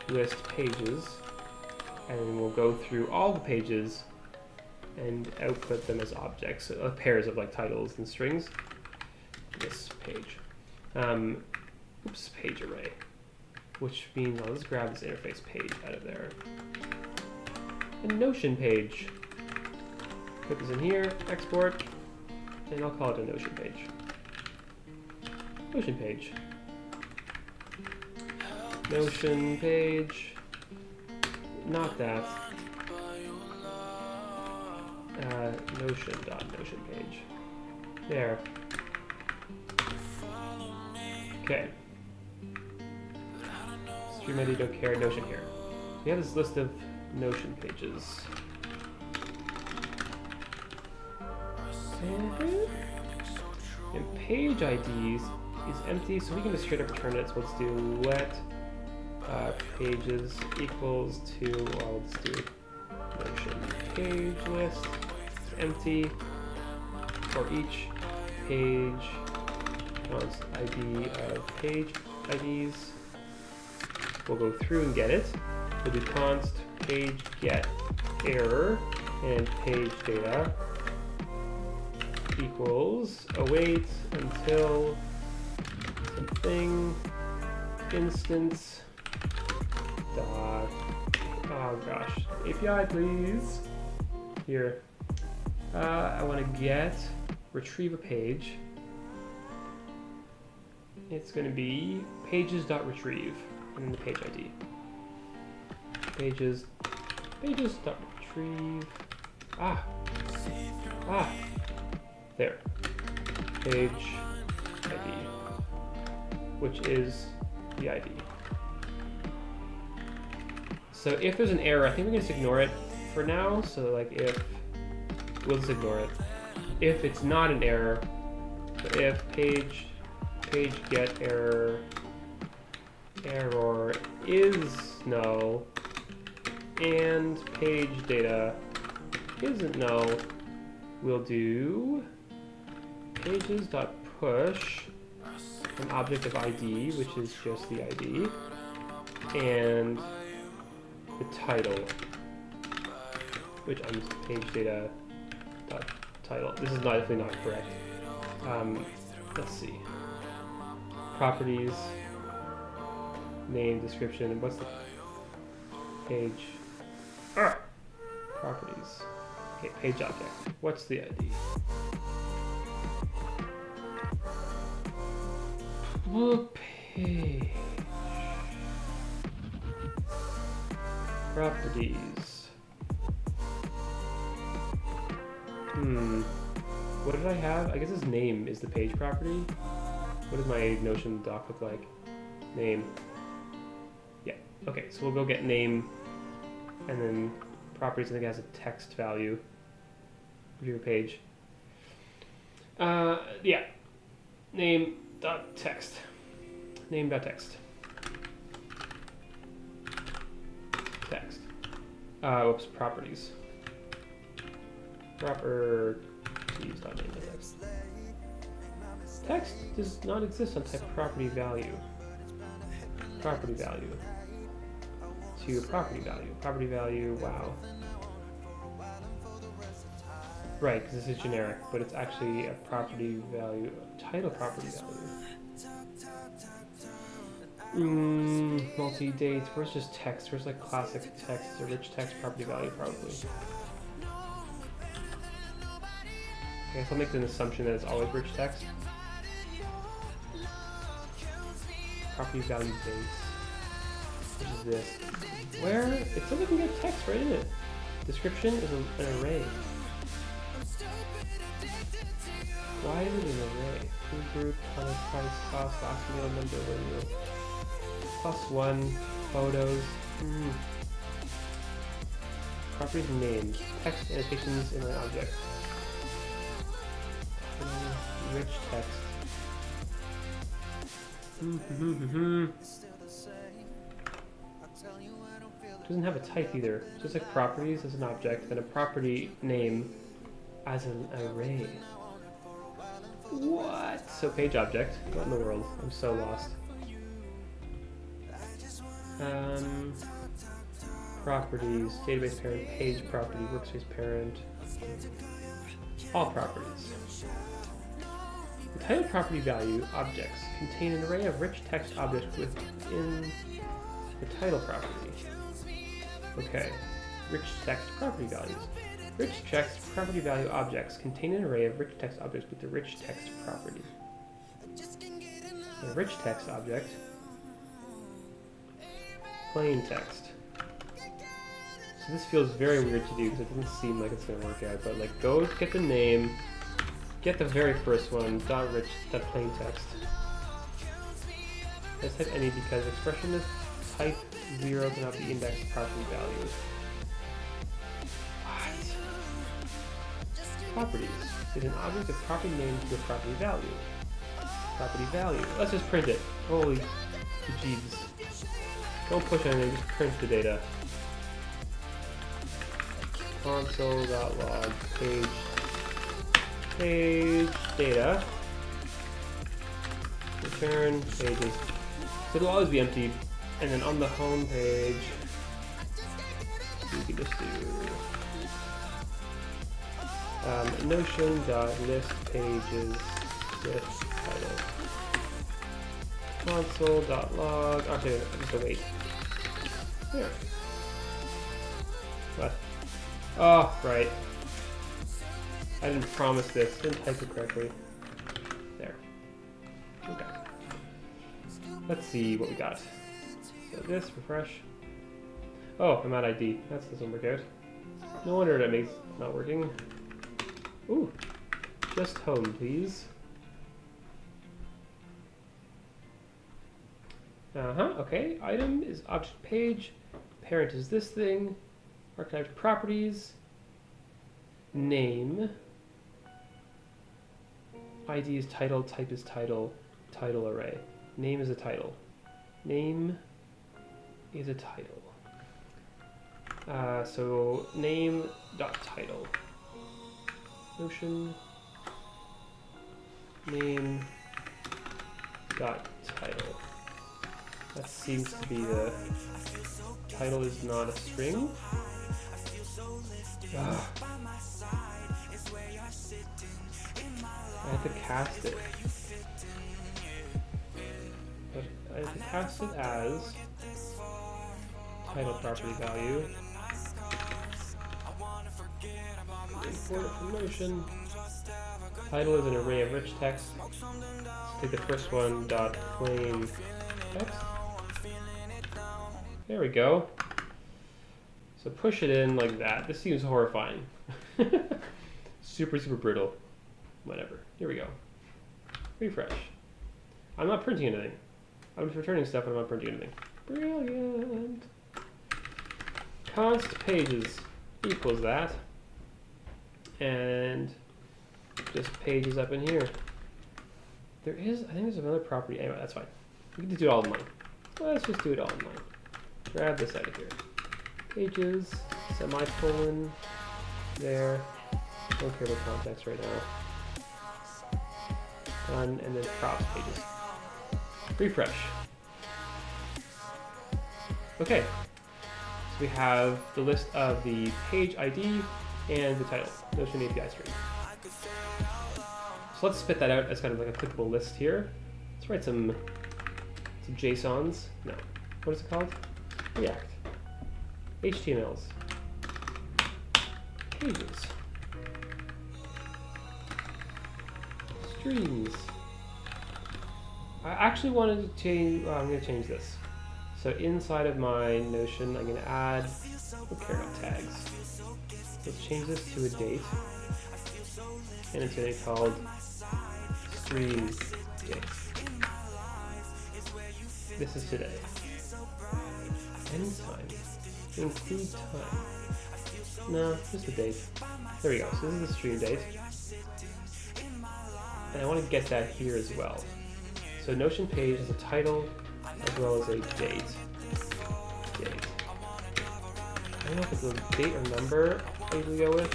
list pages, and we'll go through all the pages and output them as objects, pairs of like titles and strings. This page. Page array. Which means I'll just grab this interface page out of there. A Notion page. Put this in here, export, and I'll call it a Notion page. Notion page. Notion page. not that. Notion page. There. Okay. Stream ID, don't care, Notion here. We have this list of Notion pages. And page IDs is empty, so we can just straight up return it. So let's do let pages equals to, well, let's do Notion page list. It's empty. For each page const ID of page IDs. We'll go through and get it. We'll do const page get error and page data equals await until something instance dot, oh gosh, API please. Here, I want to get retrieve a page. It's going to be pages.retrieve and then the page ID. Pages.retrieve. There. Page ID, which is the ID. So if there's an error, I think we can just ignore it for now. So like if, we'll just ignore it. If it's not an error, so if page get error is null and page data isn't null, we'll do pages.push an object of ID, which is just the ID, and the title, which I'm just page data dot title. This is definitely not correct. Let's see. Properties, name, description, and what's the page? Properties. Okay, page object. What's the ID? Page. Properties. What did I have? I guess his name is the page property. What does my Notion doc look like? Name. Yeah, okay, so we'll go get name, and then properties, I think it has a text value. Review page. Yeah. Name.text. Name.text. Text. Whoops, properties. Properties.name.text. Text does not exist on type property value. Property value. To property value. Property value, wow. Right, because this is generic, but it's actually a property value, title property value. Multi-date, where's just text? Where's like classic text or rich text property value probably? I guess I'll make an assumption that it's always rich text. Property value base. What is this? Where? It says I can get text right in it. Description is an array. Why is it an array? Food group, color, price, cost, last meal, number, renewal. +1, photos. Properties and names. Text annotations in an object. Rich text. Doesn't have a type either. Just like properties as an object, then a property name as an array. What? So page object. What in the world? I'm so lost. Properties, database parent, page property, workspace parent. All properties. The title property value objects contain an array of rich text objects within the title property. Okay, rich text property values. Rich text property value objects contain an array of rich text objects with the rich text property. A rich text object, plain text. So this feels very weird to do because it doesn't seem like it's going to work out. But like, go get the name, get the very first one, .rich, that plain text. Let's type any because expression is type 0 cannot be indexed property value. What? Properties is an object of property name to a property value. Property value. Let's just print it. Holy jeebs. Don't push anything, just print the data. Console.log page data. Return pages. So it'll always be empty. And then on the home page, we can just do notion.list pages with title. Console.log. Actually, just a wait. There. What? Oh, right. I didn't promise this. Didn't type it correctly. There. Okay. Let's see what we got. So this, refresh. Oh, I'm at ID. That doesn't work out. No wonder that makes not working. Ooh. Just home, please. Okay. Item is object page. Parent is this thing. Archived properties. Name. ID is title. Type is title. Title array. Name is a title. Name is a title. So name dot title. Notion. Name dot title. That seems to be the title is not a string. Ugh. I have to cast it. But I have to cast it as title property value. Import it from Notion. Title is an array of rich text. Let's take the first one, dot plain text. There we go. So push it in like that. This seems horrifying. Super brutal. Whatever. Here we go. Refresh. I'm not printing anything. I'm just returning stuff and I'm not printing anything. Brilliant. Const pages equals that. And just pages up in here. I think there's another property. Anyway, that's fine. We can just do it all in line. Let's just do it all in line. Grab this out of here. Pages, semicolon, there. Don't care about context right now. Done, and then props pages. Refresh. Okay. So we have the list of the page ID and the title, Notion API string. So let's spit that out as kind of like a clickable list here. Let's write some JSONs. No. What is it called? React. HTMLs. Pages. Streams. I actually wanted to change, well, I'm going to change this. So inside of my Notion, I'm going to add tags. Let's change this to a date. And it's going to be called stream date. This is today. End time. Include time. No, just the date. There we go. So this is the stream date. And I want to get that here as well. So Notion page is a title as well as a date. I don't know if it's a date or number I usually go with.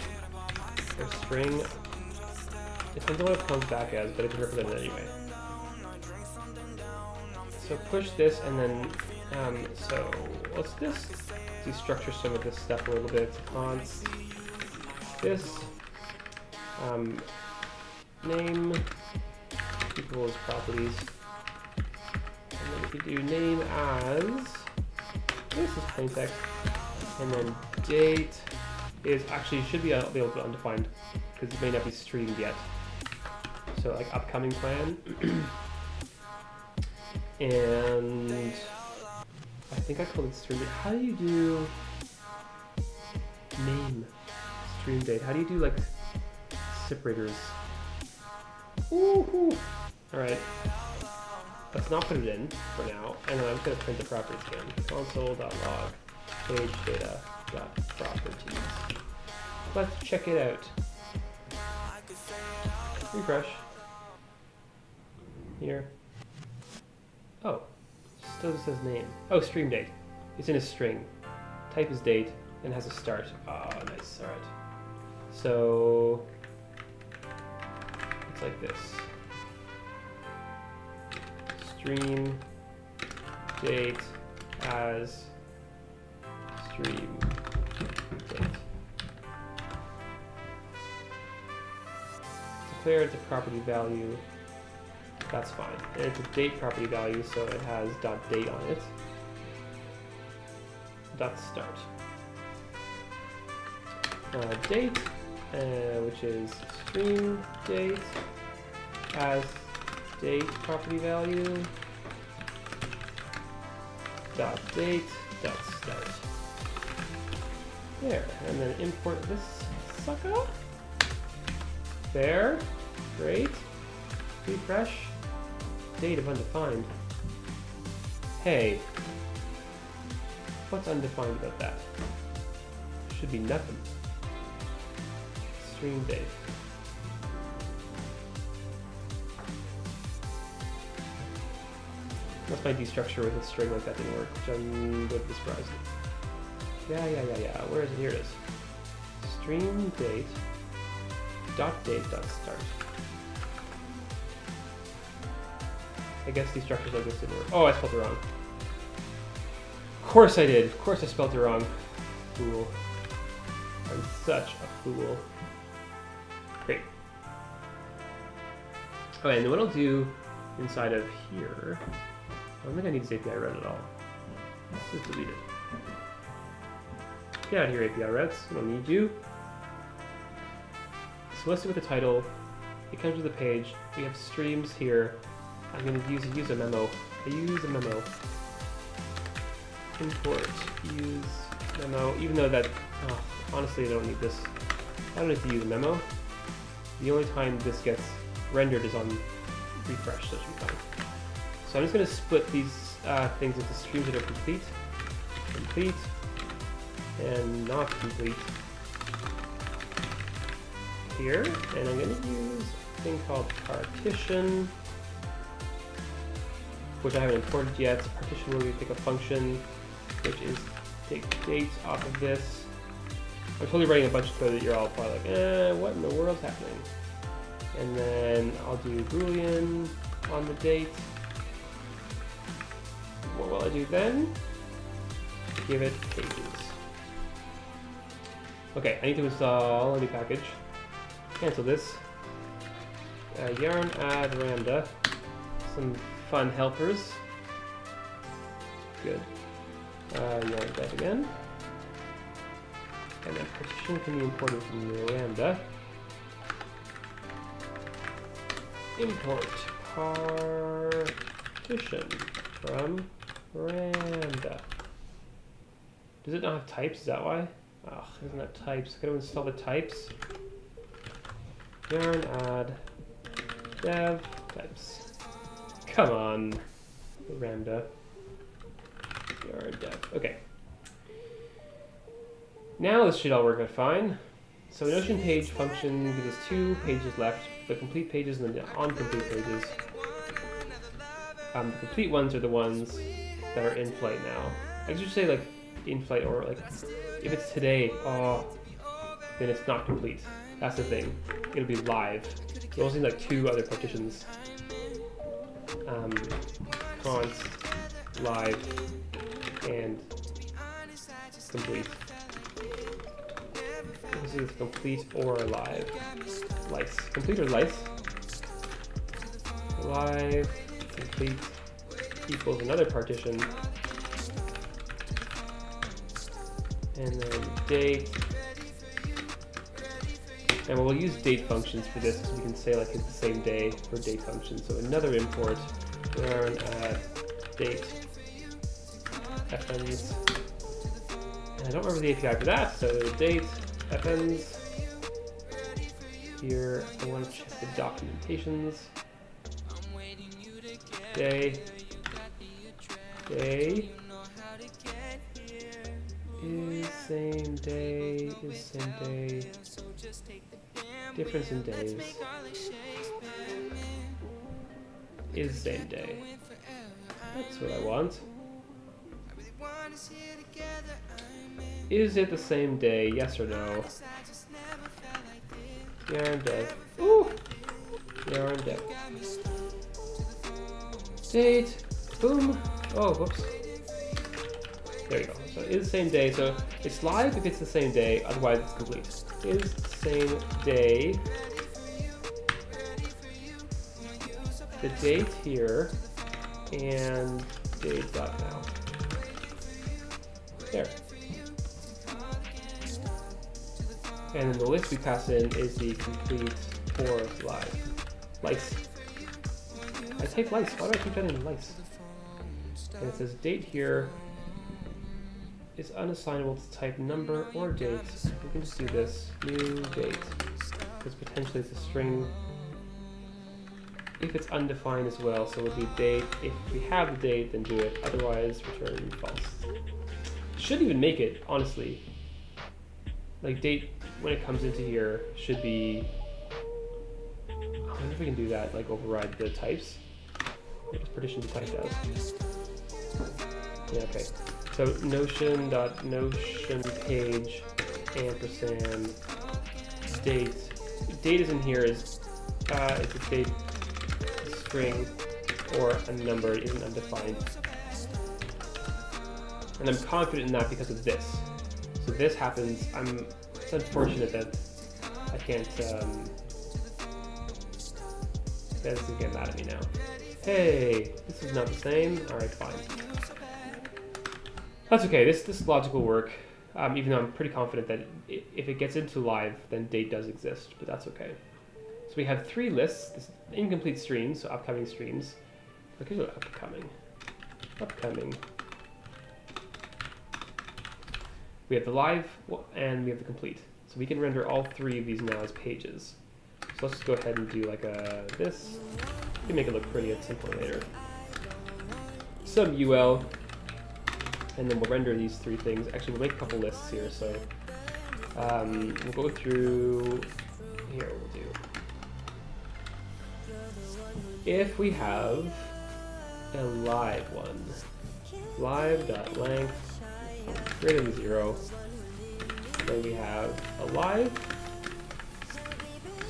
Or string. It depends on what it comes back as, but it can represent it anyway. So push this and then, so let's just destructure some of this stuff a little bit. Const this name equals properties. And then we could do name as, this is plain text, and then date is actually should be able to be undefined because it may not be streamed yet. So like upcoming plan. And I think I called it streamed. How do you do Name. Stream date. How do you do like separators? Woohoo! Alright. Let's not put it in for now. And then I'm just gonna print the properties again. Console.log page data.properties. Let's check it out. Refresh. Here. Oh. Still just says name. Oh, stream date. It's in a string. Type is date and has a start. Ah, oh, nice. Alright. So it's like this. Stream date as stream date. Declare it a property value. That's fine. And it's a date property value, so it has .date on it. .start. Date, which is stream date as date property value. .date .start. There, and then import this sucker. There, great. Refresh. Date of undefined. Hey, what's undefined about that? Should be nothing. Stream date. That's my destructure with a string like that didn't work, which would be surprising. Yeah. Where is it? Here it is. Stream date. .date .start. I guess these structures like this didn't work. Oh, I spelled it wrong. Of course I did. Of course I spelled it wrong. Fool. I'm such a fool. Great. Okay, and then what I'll do inside of here, I don't think I need this API route at all. Let's just delete it. Get out of here, API routes. I don't need you. So let's do with the title. It comes to the page. We have streams here. I'm going to use a memo. Use a memo. Import use memo. Even though that, honestly, I don't need this. I don't need to use a memo. The only time this gets rendered is on refresh, so it should be fine. So I'm just going to split these things into streams that are complete, and not complete here. And I'm going to use a thing called partition, which I haven't imported yet. Partition will take a function, which is take date off of this. I'm totally writing a bunch of code that you're all probably like, what in the world's happening? And then I'll do Boolean on the date. What will I do then? Give it pages. Okay, I need to install a new package. Cancel this. Yarn add Ramda. Some fun helpers. Good. Yarn dev again. And then partition can be imported from Lambda. Import partition from Lambda. Does it not have types? Is that why? Oh, it doesn't have types. Can I install the types? Yarn add dev types. Come on, Lambda. Yarn dev. Okay. Now this should all work out fine. So Notion page function gives us 2 pages left, the complete pages and the non-complete pages. The complete ones are the ones that are in flight now. I should say like in flight, or like if it's today, then it's not complete. That's the thing. It'll be live. You'll also need like 2 other partitions. Const, live, and complete. This is complete or live. Lice. Complete or lice? Live, complete equals another partition. And then date. And we'll use date functions for this, so we can say like it's the same day for date functions. So another import, yarn add date fns, And I don't remember the API for that, so date appends. Here, I want to check the documentations. Day. Day. Is same day. Is same day. Difference in days. Is same day. That's what I want. Is it the same day? Yes or no? Yeah, I'm dead. Ooh! Yeah, I'm dead. Date. Boom. Oh, whoops. There you go. So it is the same day. So it's live if it's the same day. Otherwise, it's complete. Is the same day. The date here and date.now. There. And then the list we pass in is the complete or live. Lice. I type lice. Why do I keep typing lice? And it says date here is unassignable to type number or date. We can just do this. New date. Because potentially it's a string. If it's undefined as well, so it would be date. If we have the date, then do it. Otherwise, return false. Shouldn't even make it, honestly. Like date, when it comes into here, should be... I wonder if we can do that, like override the types. What does partition be typed as? Yeah, okay. So notion.notion page ampersand date. Date is in here is it's a date string or a number, it isn't undefined. And I'm confident in that because of this. So this happens, it's unfortunate that I can't, This is getting mad at me now. Hey, this is not the same. Alright, fine. That's okay, this logic will work, even though I'm pretty confident that if it gets into live, then date does exist, but that's okay. So we have 3 lists, this incomplete streams, so upcoming streams. Okay, so upcoming. We have the live, and we have the complete. So we can render all 3 of these now as pages. So let's just go ahead and do like this. We can make it look pretty at some point later. Some UL. And then we'll render these 3 things. Actually, we'll make a couple lists here. So we'll go through here. We'll do if we have a live one, live.length greater than 0. Then we have a live.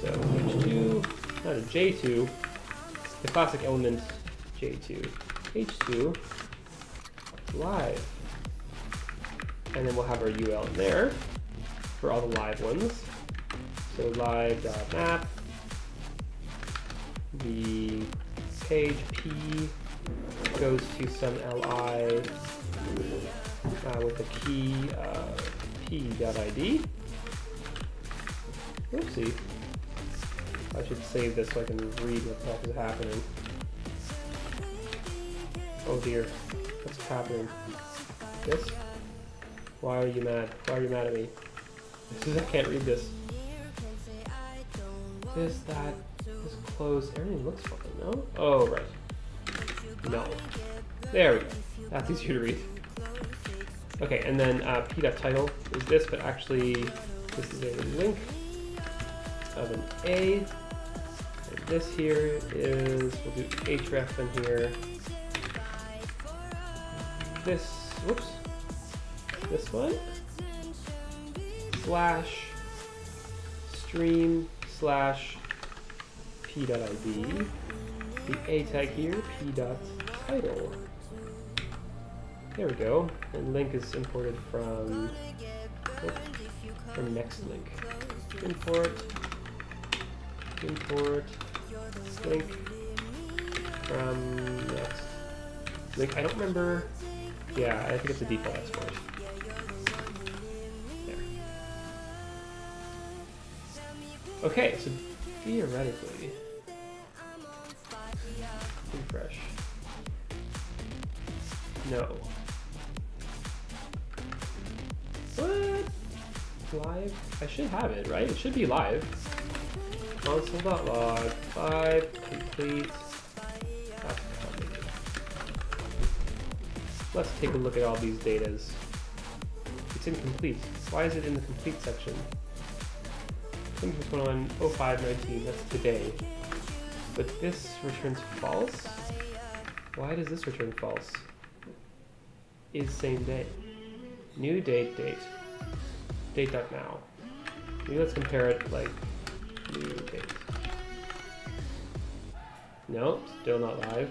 So h2, not a j2, the classic element j2, h2 live. And then we'll have our UL in there for all the live ones. So live.map, the page P goes to some li with the key p.id. Oopsie. I should save this so I can read what the heck is happening. Oh dear, what's happening? This? Why are you mad? Why are you mad at me? I can't read this. This, that, this close, everything looks fine, no? Oh, right. No. There we go. That's easier to read. Okay, and then p.title is this, but actually this is a link of an A. And this here is, we'll do href in here. This, whoops, this one, slash stream slash p.id. The A tag here, p.title. There we go. And link is imported from next link. Import link from next link. I don't remember. Yeah, I think it's a default export. There. Okay, so theoretically, refresh. What? Live? I should have it, right? It should be live. Console.log 5 complete. That's coming. Let's take a look at all these datas. It's incomplete. Why is it in the complete section? 21/05/19, that's today. But this returns false? Why does this return false? Is same day. New date, date. Date.now. Maybe let's compare it like new date. No, still not live.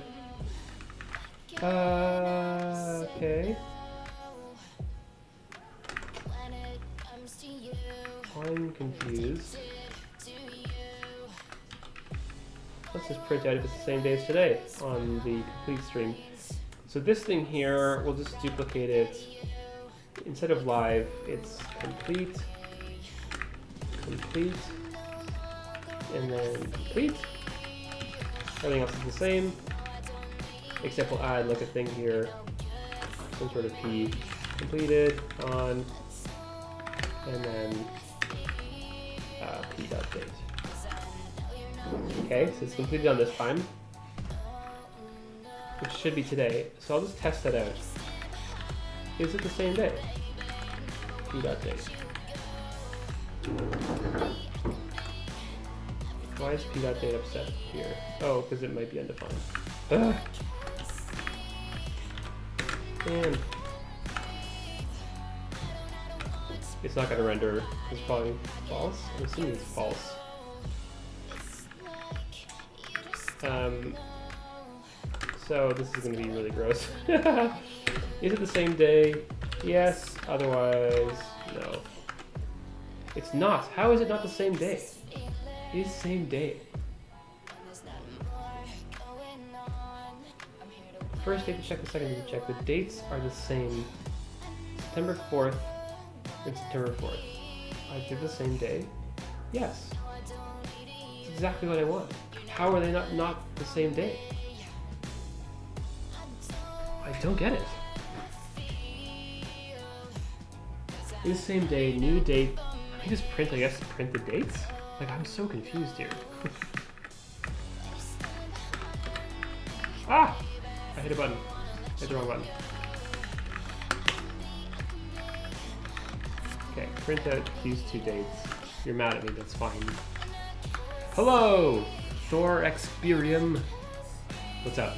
Okay. I'm confused. Let's just print out if it's the same day as today on the complete stream. So this thing here, we'll just duplicate it. Instead of live, it's complete, complete, and then complete. Everything else is the same, except we'll add like a thing here, some sort of P, completed, on, and then P.date. Okay, so it's completed on this time, which should be today. So I'll just test that out. Is it the same day? P.date. Why is P.date upset here? Oh, because it might be undefined. Ugh. And it's not going to render. It's probably false. I'm assuming it's false. So this is going to be really gross. Is it the same day? Yes. Otherwise, no. It's not. How is it not the same day? It is the same day. First date to check, the second date to check. The dates are the same. September 4th and September 4th. I did the same day? Yes. It's exactly what I want. How are they not the same day? I don't get it. It's the same day, new date. I just print, I guess, print the dates? Like, I'm so confused here. Ah! I hit a button. I hit the wrong button. Okay, print out these two dates. You're mad at me, that's fine. Hello! Thor Experium. What's up?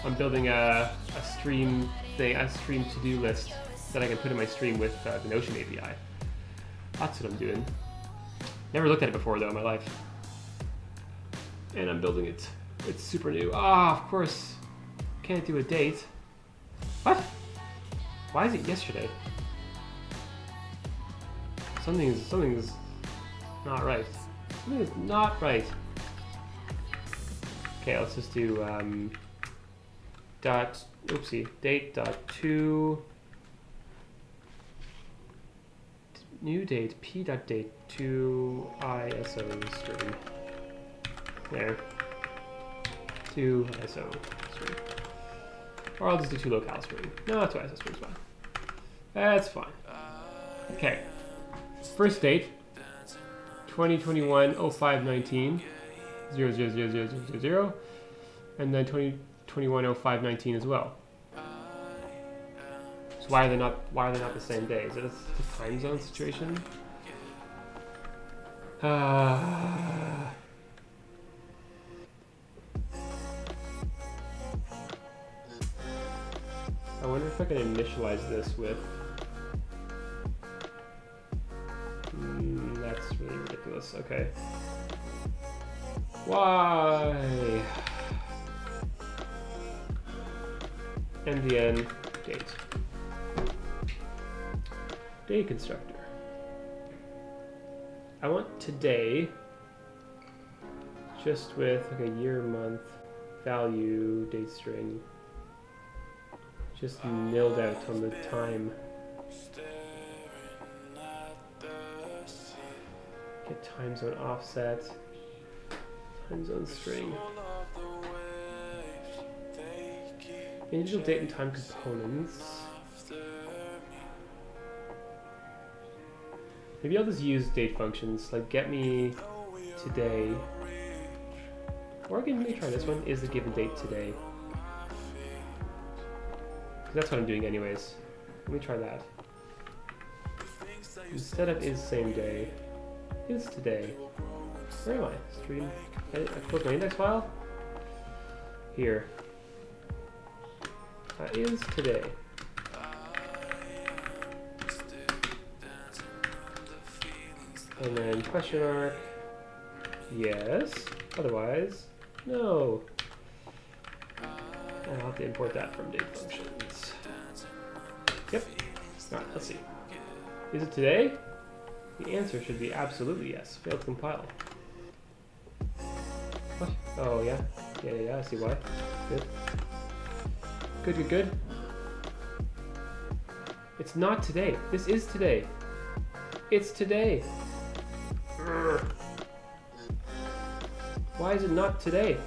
I'm building a stream thing, a stream to-do list that I can put in my stream with the Notion API. That's what I'm doing. Never looked at it before though in my life. And I'm building it. It's super new. Ah, of course. Can't do a date. What? Why is it yesterday? Something's not right. Something is not right. Okay, let's just do date dot to new date p.date to ISO string. There. To ISO string. Or I'll just do to locale string. No, that's why ISO string's fine. That's fine. Okay. First date 2021-05-19 0000000, and then 2021-05-19 as well. So why are they not the same day? Is it a time zone situation? I wonder if I can initialize this with. That's really ridiculous. Okay. Why? MDN date. Day constructor. I want today just with like a year, month, value, date string. Just nilled out on the time. Get time zone offset. Time zone string. Individual date and time components. Maybe I'll just use date functions, like get me today. Or I can maybe try this one, is the given date today. Because that's what I'm doing anyways. Let me try that. Instead of is same day, is today. Where am I? Stream, edit, I close my index file. Here. Is today. And then question mark. Yes. Otherwise, no. And I'll have to import that from date functions. Yep. Alright, let's see. Is it today? The answer should be absolutely yes. Failed to compile. What? Oh, yeah. Yeah, I see why. Good. Good. It's not today. This is today. It's today. Urgh. Why is it not today?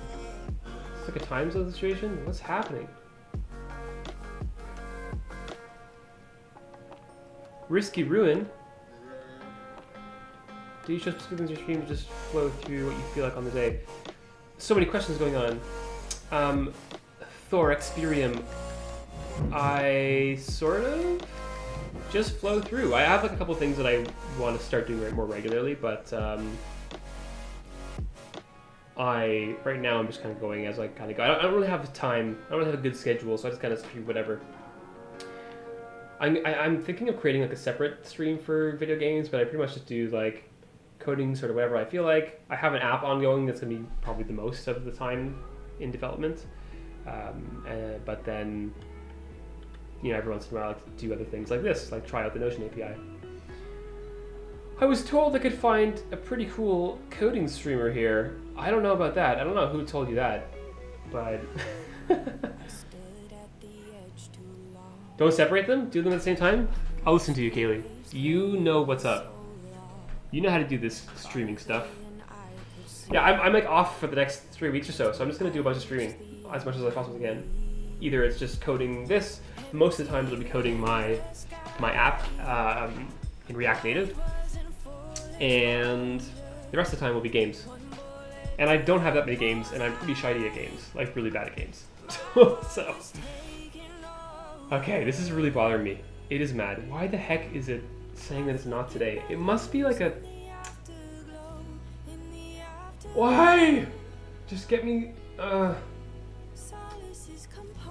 It's like a time zone situation? What's happening? Risky Ruin. Do you show specific things in your stream to just flow through what you feel like on the day? So many questions going on. Thor Experium. I sort of just flow through. I have like a couple things that I want to start doing more regularly, but right now I'm just kind of going as I kind of go. I don't really have the time. I don't really have a good schedule, so I just kind of do whatever. I'm thinking of creating like a separate stream for video games, but I pretty much just do like coding sort of whatever I feel like. I have an app ongoing that's gonna be probably the most of the time in development, but then every once in a while I like to do other things like this, like try out the Notion API. I was told I could find a pretty cool coding streamer here. I don't know about that. I don't know who told you that, but don't separate them? Do them at the same time? I'll listen to you, Kaylee. You know what's up. You know how to do this streaming stuff. Yeah, I'm like off for the next 3 weeks or so I'm just gonna do a bunch of streaming as much as I possibly can. Either it's just coding this, most of the time it'll be coding my app in React Native, and the rest of the time will be games. And I don't have that many games, and I'm pretty shiny at games, like really bad at games. So, okay, this is really bothering me. It is mad. Why the heck is it saying that it's not today? It must be like a... Why? Just get me...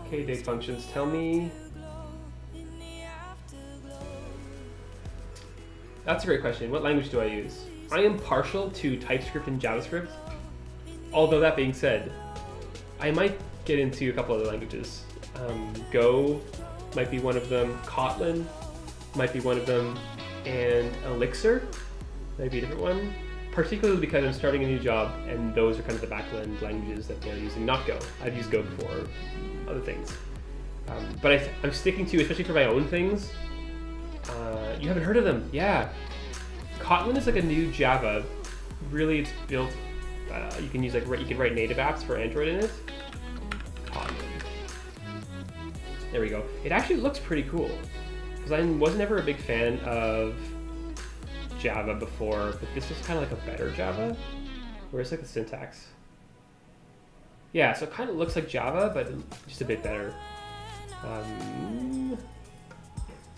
Okay, date functions, tell me... That's a great question. What language do I use? I am partial to TypeScript and JavaScript. Although that being said, I might get into a couple other languages. Go might be one of them. Kotlin might be one of them. And Elixir might be a different one. Particularly because I'm starting a new job and those are kind of the backend languages that they're using, not Go. I've used Go before, other things. But I'm sticking to, especially for my own things, you haven't heard of them? Yeah. Kotlin is like a new Java. Really, it's built, you can use like, you can write native apps for Android in it. Kotlin. There we go. It actually looks pretty cool. Because I wasn't ever a big fan of Java before, but this is kind of like a better Java. Where's like the syntax? Yeah, so it kind of looks like Java, but just a bit better.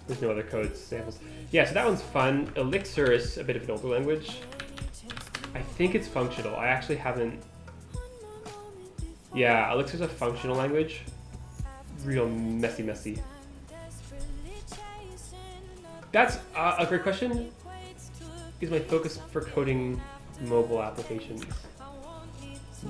There's no other code samples. Yeah, so that one's fun. Elixir is a bit of an older language. I think it's functional. I actually haven't... Yeah, Elixir's a functional language. Real messy. That's a great question. Is my focus for coding mobile applications?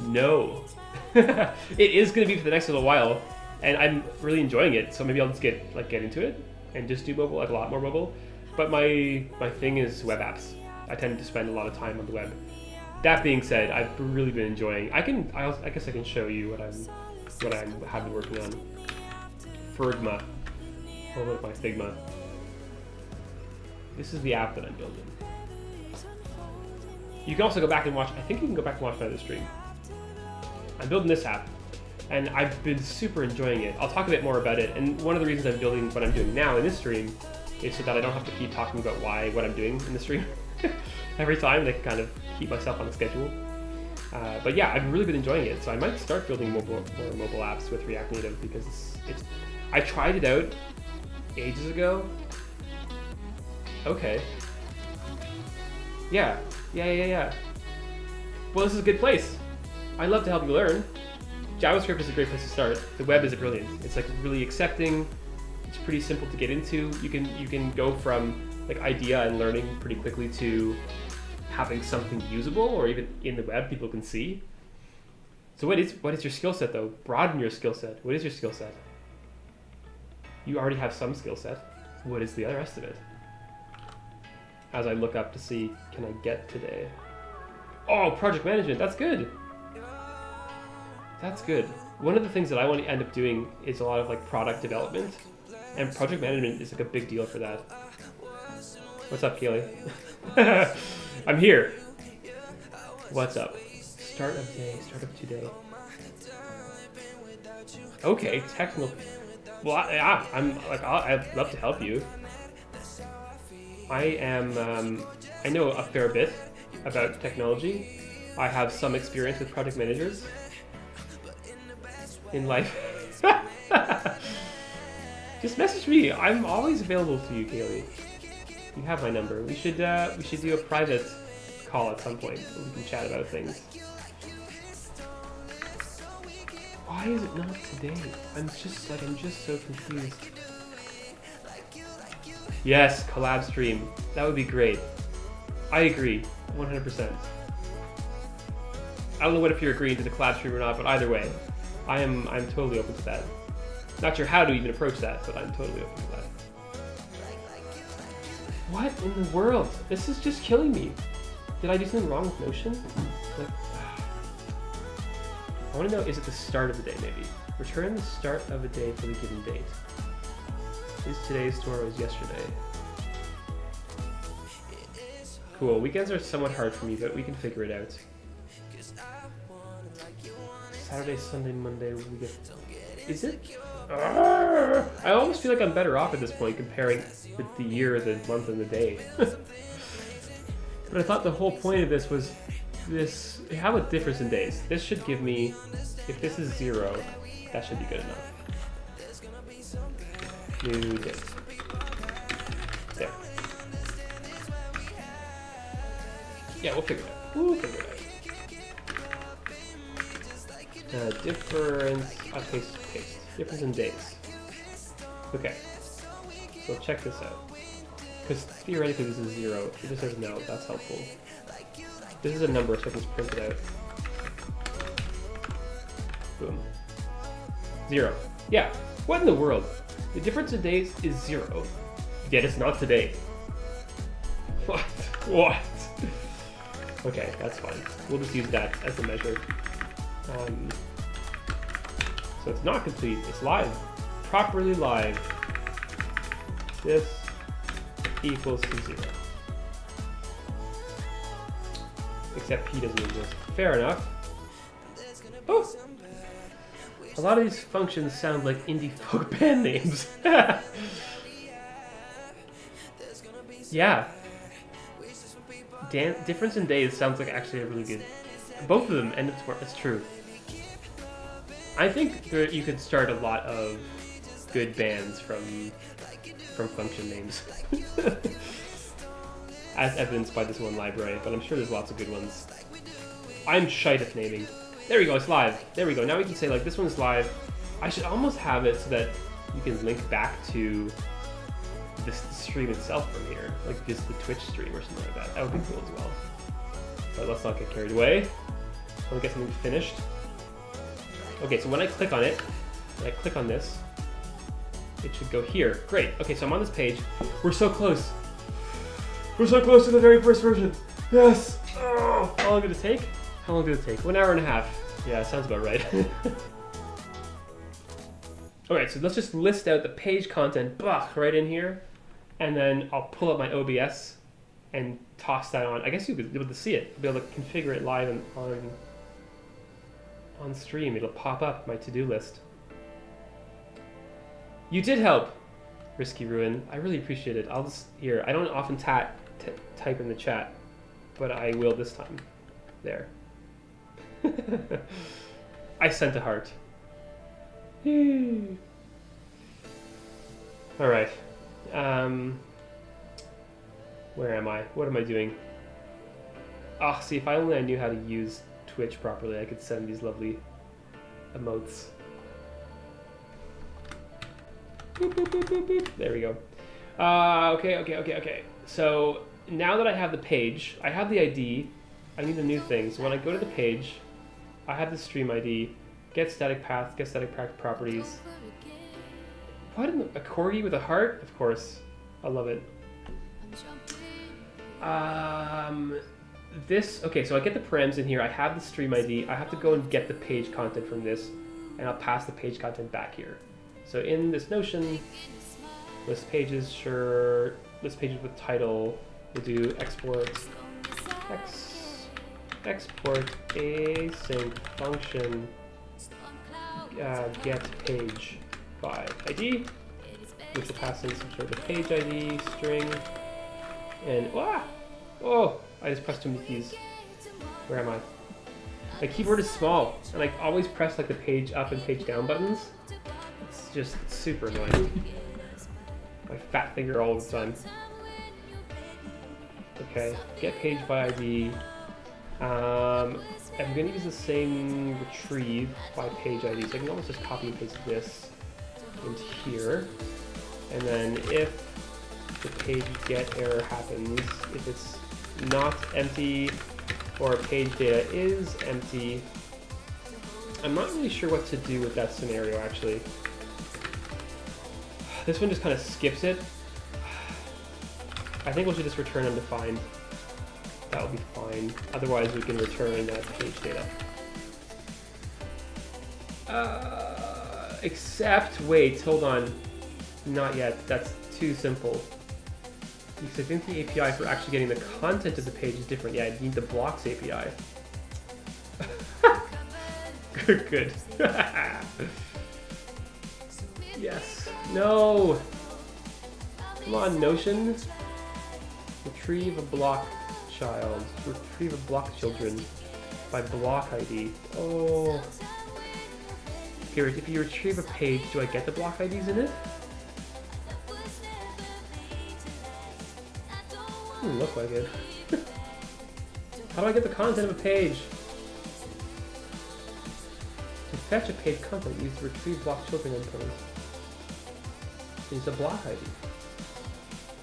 No. It is going to be for the next little while, and I'm really enjoying it. So maybe I'll just get into it and just do mobile, like a lot more mobile. But my thing is web apps. I tend to spend a lot of time on the web. That being said, I've really been enjoying. I guess I can show you what I have been working on. Figma. Hold up, my Figma. This is the app that I'm building. You can also go back and watch. I think you can go back and watch my other stream. I'm building this app, and I've been super enjoying it. I'll talk a bit more about it. And one of the reasons I'm building what I'm doing now in this stream is so that I don't have to keep talking about what I'm doing in the stream every time. I can kind of keep myself on the schedule. But yeah, I've really been enjoying it, so I might start building more mobile apps with React Native because I tried it out ages ago. Okay. Yeah. Well, this is a good place. I'd love to help you learn. JavaScript is a great place to start. The web is brilliant. It's like really accepting. It's pretty simple to get into. You can go from like idea and learning pretty quickly to having something usable, or even in the web people can see. So what is your skill set though? Broaden your skill set. What is your skill set? You already have some skill set. What is the rest of it? As I look up to see, can I get today? Oh, project management, that's good. That's good. One of the things that I want to end up doing is a lot of like product development, and project management is like a big deal for that. What's up, Kaylee? I'm here. What's up? Start of day, start of today. Okay, technical. Well, yeah, I'd love to help you. I know a fair bit about technology. I have some experience with project managers in life. Just message me. I'm always available to you, Kaylee. You have my number. We should do a private call at some point where we can chat about things. Why is it not today? I'm just so confused. Yes, collab stream. That would be great. I agree, 100%. I don't know if you're agreeing to the collab stream or not, but either way, I'm totally open to that. Not sure how to even approach that, but I'm totally open to that. What in the world? This is just killing me. Did I do something wrong with Notion? Like, I want to know, is it the start of the day maybe? Return the start of a day for the given date. Is today's, tomorrow's, yesterday. Cool, weekends are somewhat hard for me, but we can figure it out. Saturday, Sunday, Monday, we get... Is it? I almost feel like I'm better off at this point comparing the year, the month, and the day. But I thought the whole point of this was this, how about difference in days? This should give me, if this is 0, that should be good enough. New day. There. Yeah, we'll figure it out. We'll figure it out. Difference, paste. Difference in days. Okay. So check this out. Because theoretically this is 0. If it just says no, that's helpful. This is a number, so I can just print it out. Boom. 0. Yeah. What in the world? The difference in days is 0. Yet it's not today. What? What? Okay, that's fine. We'll just use that as a measure. So it's not complete, it's live. Properly live. This equals to 0. Except P doesn't exist. Fair enough. Oh! A lot of these functions sound like indie folk band names. Yeah. Difference in days sounds like actually a really good... Both of them, and it's true. I think you could start a lot of good bands from function names. As evidenced by this one library, but I'm sure there's lots of good ones. I'm shite at naming. There we go, it's live. There we go. Now we can say like this one's live. I should almost have it so that you can link back to this stream itself from here, like just the Twitch stream or something like that. That would be cool as well. But let's not get carried away. I want to get something finished. Okay, so when I click on it, when I click on this, it should go here. Great. Okay, so I'm on this page. We're so close. We're so close to the very first version. Yes. Oh, how long did it take? How long did it take? 1 hour and a half. Yeah, sounds about right. Alright, so let's just list out the page content right in here, and then I'll pull up my OBS and toss that on. I guess you'll be able to see it. You'll be able to configure it live on stream. It'll pop up my to-do list. You did help. Risky Ruin. I really appreciate it. I'll just here. I don't often type in the chat, but I will this time. There. I sent a heart. All right. Where am I? What am I doing? Ah, see, if I only I knew how to use Twitch properly, I could send these lovely emotes. Boop, boop, boop, boop, boop. There we go. Okay. So now that I have the page, I have the ID. I need a new thing. So when I go to the page, I have the stream ID. Get static path. Get static path properties. What in a corgi with a heart? Of course, I love it. Okay, so I get the params in here. I have the stream ID. I have to go and get the page content from this, and I'll pass the page content back here. So in this Notion, list pages, sure, list pages with title. We'll do export async function get page by ID, which will pass in some sort of page ID string. And oh, I just pressed too many keys. Where am I? My keyboard is small, and I always press like the page up and page down buttons. It's just super annoying. My fat finger all the time. Okay, get page by ID. I'm going to use the same retrieve by page ID, so I can almost just copy and paste this into here. And then if the page get error happens, if it's not empty or page data is empty, I'm not really sure what to do with that scenario actually. This one just kind of skips it. I think we should just return undefined. That will be fine. Otherwise, we can return that page data. Except, wait, hold on. Not yet. That's too simple. Because I think the API for actually getting the content of the page is different. Yeah, I need the blocks API. Good. Yes. No. Come on, Notion. Retrieve a block child. Retrieve a block children by block ID. Oh. Here, if you retrieve a page, do I get the block IDs in it? Doesn't look like it. How do I get the content of a page? To fetch a page content, use the retrieve block children endpoint. Use a block ID.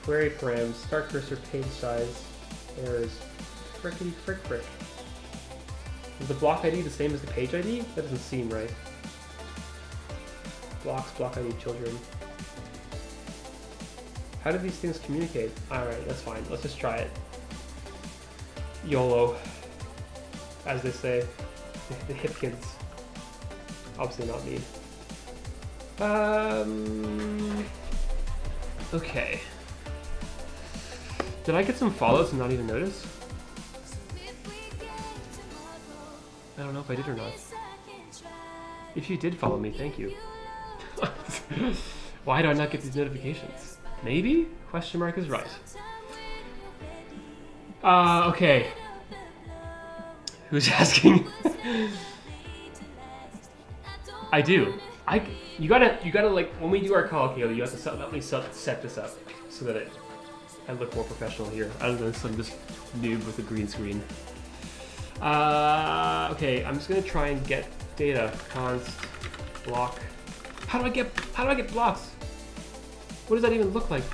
Query params, start cursor, page size, errors, frickety frick. Is the block ID the same as the page ID? That doesn't seem right. Blocks, block ID, children. How do these things communicate? Alright, that's fine. Let's just try it. YOLO, as they say. The hip kids. Obviously not me. Okay. Did I get some follows and not even notice? I don't know if I did or not. If you did follow me, thank you. Why do I not get these notifications? Maybe? Question mark is right. Okay. Who's asking? I do. You gotta like, when we do our call, Kayla, you have to let me set this up so that I look more professional here, other than some just noob with a green screen. Okay, I'm just gonna try and get data. Const block. How do I get blocks? What does that even look like?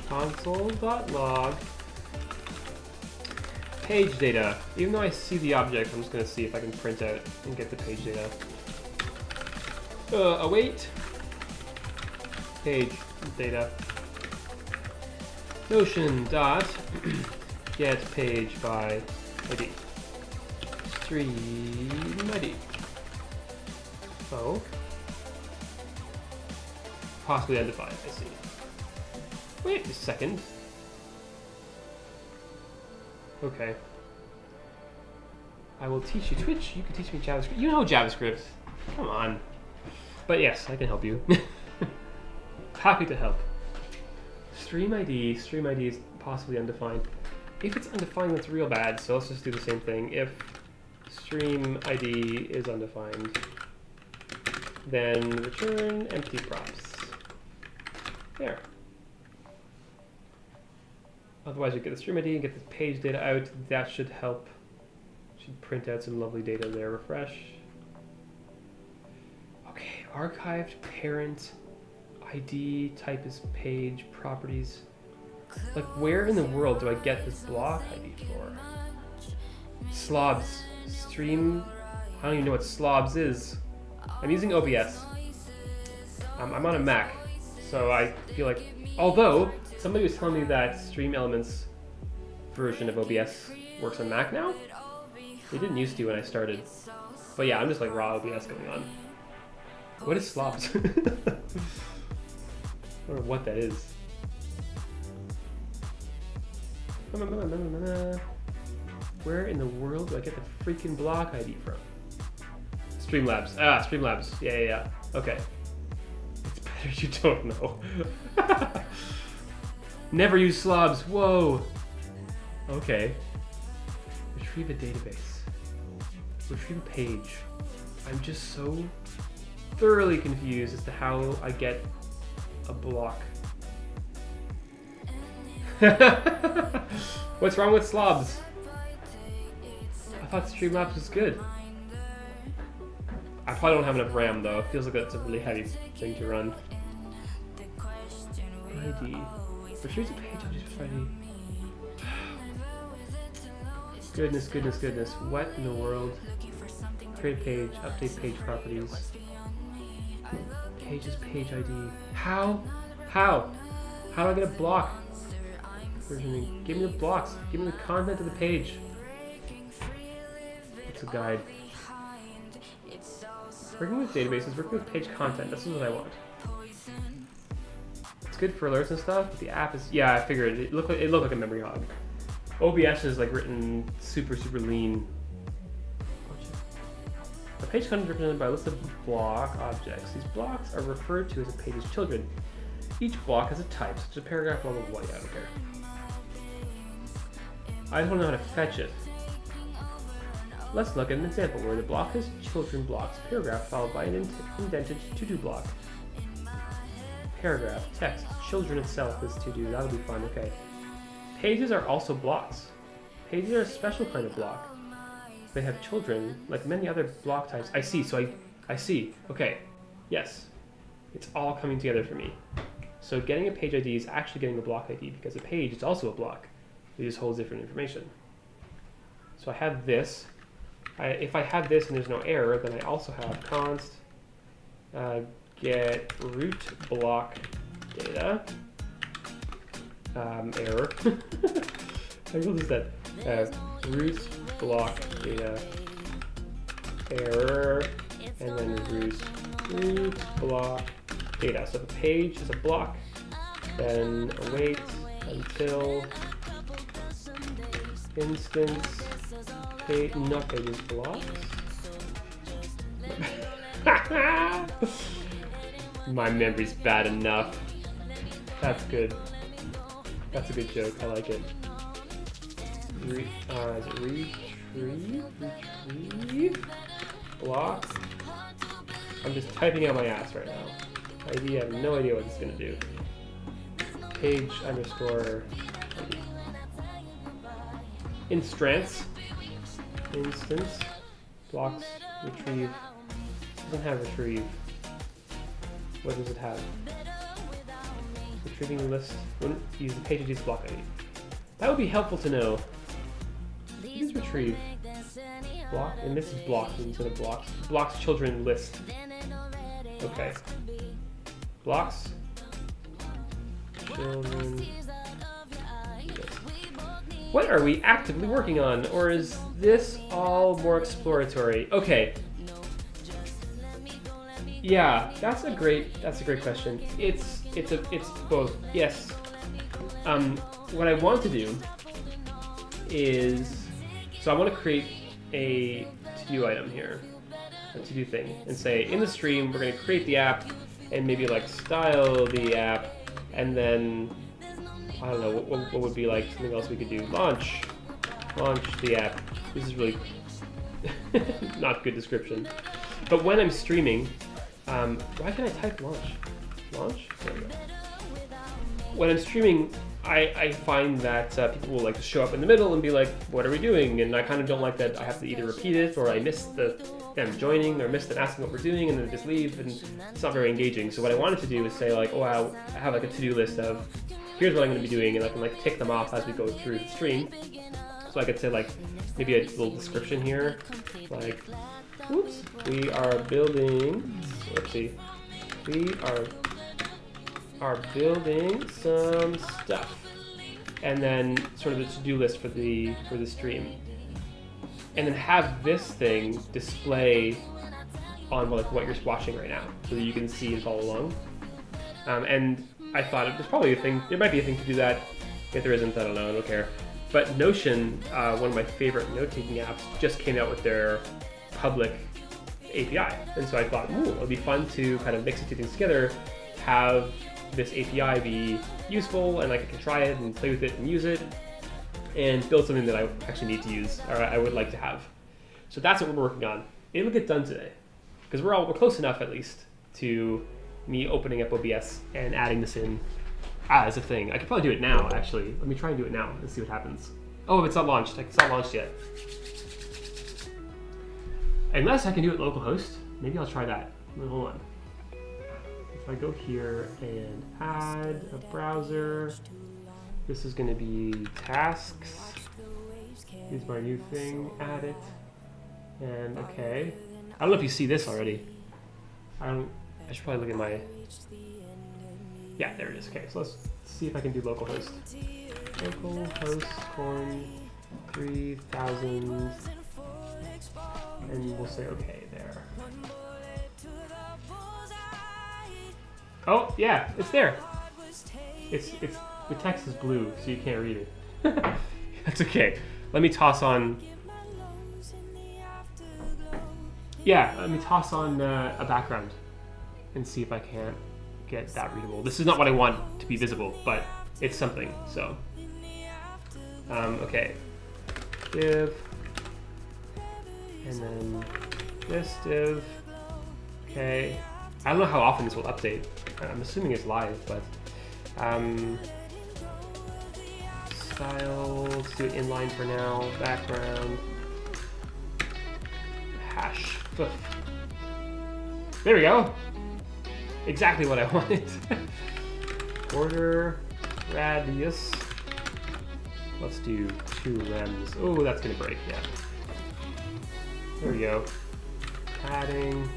Console.log page data. Even though I see the object, I'm just gonna see if I can print out and get the page data. Await page data. Notion dot get page by ID. Stream ID. Oh. Possibly undefined, I see. Wait a second. Okay. I will teach you Twitch. You can teach me JavaScript. You know JavaScript. Come on. But yes, I can help you. Happy to help. Stream ID is possibly undefined. If it's undefined, that's real bad, so let's just do the same thing. If stream ID is undefined, then return empty props. There. Otherwise you get the stream ID and get the page data out. That should help. Should print out some lovely data there. Refresh. Okay, archived parent ID, type is page, properties. Like, where in the world do I get this block ID for? Slobs. Stream. I don't even know what Slobs is. I'm using OBS. I'm on a Mac, so I feel like, although somebody was telling me that Stream Elements version of OBS works on Mac now. It didn't used to when I started. But yeah, I'm just like raw OBS going on. What is Slobs? I don't know what that is. Where in the world do I get the freaking block ID from? Streamlabs. Ah, Streamlabs. Yeah. Okay. It's better you don't know. Never use slobs. Whoa. Okay. Retrieve a database. Retrieve a page. I'm just so thoroughly confused as to how I get a block. What's wrong with slobs? I thought Streamlabs was good. I probably don't have enough RAM though. It feels like that's a really heavy thing to run. ID. Retrieve a page of just ID. Goodness. What in the world? Create page, update page properties. Pages, page ID. How? How do I get a block? Versioning. Give me the blocks. Give me the content of the page. It's a guide. Working with databases, working with page content. This is what I want. It's good for alerts and stuff, but the app is... Yeah, I figured. It looked like a memory hog. OBS is like written super lean. A page content is represented by a list of block objects. These blocks are referred to as a page's children. Each block has a type, such as a paragraph, blah, blah, blah. Yeah, I don't care. I just want to know how to fetch it. Let's look at an example where the block has children blocks, paragraph followed by an indented to-do block. Paragraph, text, children itself is to-do. That'll be fun, okay. Pages are also blocks. Pages are a special kind of block. They have children, like many other block types. I see, so I see. Okay, yes. It's all coming together for me. So getting a page ID is actually getting a block ID because a page is also a block. It just holds different information. So I have this. If I have this and there's no error, then I also have const get root block data. Error. I will use that. Root block data error, and then root block data. So if a page is a block, then await until instance page, not pages blocks. My memory's bad enough. That's good. That's a good joke. I like it. Is it retrieve block? I'm just typing out my ass right now. ID, I have no idea what it's gonna do. Page underscore ID. Instance blocks retrieve. It doesn't have retrieve. What does it have? Retrieving the list. Wouldn't use the page ID's block ID. That would be helpful to know. What is retrieve? Block? And this is blocks instead of blocks. Blocks children list. Okay. Blocks. Children list. What are we actively working on? Or is this all more exploratory? Okay. Yeah, that's a great question. It's both. Yes. What I want to do is, so I want to create a to-do item here, a to-do thing, and say in the stream we're going to create the app and maybe like style the app, and then I don't know what would be like something else we could do. Launch the app. This is really not good description. But when I'm streaming, why can't I type launch? Launch? There we go. When I'm streaming, I find that people will like show up in the middle and be like, what are we doing? And I kind of don't like that I have to either repeat it, or I miss them joining, or miss them asking what we're doing, and then just leave, and it's not very engaging. So what I wanted to do is say like, oh, I have like a to-do list of, here's what I'm going to be doing, and I can like tick them off as we go through the stream. So I could say like, maybe a little description here, like, whoops, we are building, whoopsie, we are building some stuff, and then sort of the to-do list for the stream, and then have this thing display on like what you're watching right now, so that you can see and follow along. And I thought there's probably a thing, there might be a thing to do that. If there isn't, I don't know, I don't care. But Notion, one of my favorite note-taking apps, just came out with their public API, and so I thought, ooh, it would be fun to kind of mix the two things together, have this API be useful, and like I can try it and play with it and use it, and build something that I actually need to use, or I would like to have. So that's what we're working on. It'll get done today, because we're close enough at least to me opening up OBS and adding this in as a thing. I could probably do it now, actually. Let me try and do it now and see what happens. Oh, it's not launched. It's not launched yet. Unless I can do it localhost. Maybe I'll try that. Hold on. If I go here and add a browser, this is going to be tasks. Here's my new thing. Add it. And okay. I don't know if you see this already. I should probably look at my... Yeah, there it is. Okay, so let's see if I can do localhost. Localhost corn 3000, and we'll say okay there. Oh yeah, it's there. It's the text is blue, so you can't read it. That's okay. Let me toss on. Yeah, let me toss on a background and see if I can't get that readable. This is not what I want to be visible, but it's something, so. Okay, div, and then this div, okay. I don't know how often this will update. I'm assuming it's live, but style, let's do it inline for now, background, hash, there we go. Exactly what I wanted. Border radius. Let's do 2 rems. Oh, that's gonna break, yeah. There we go. Padding.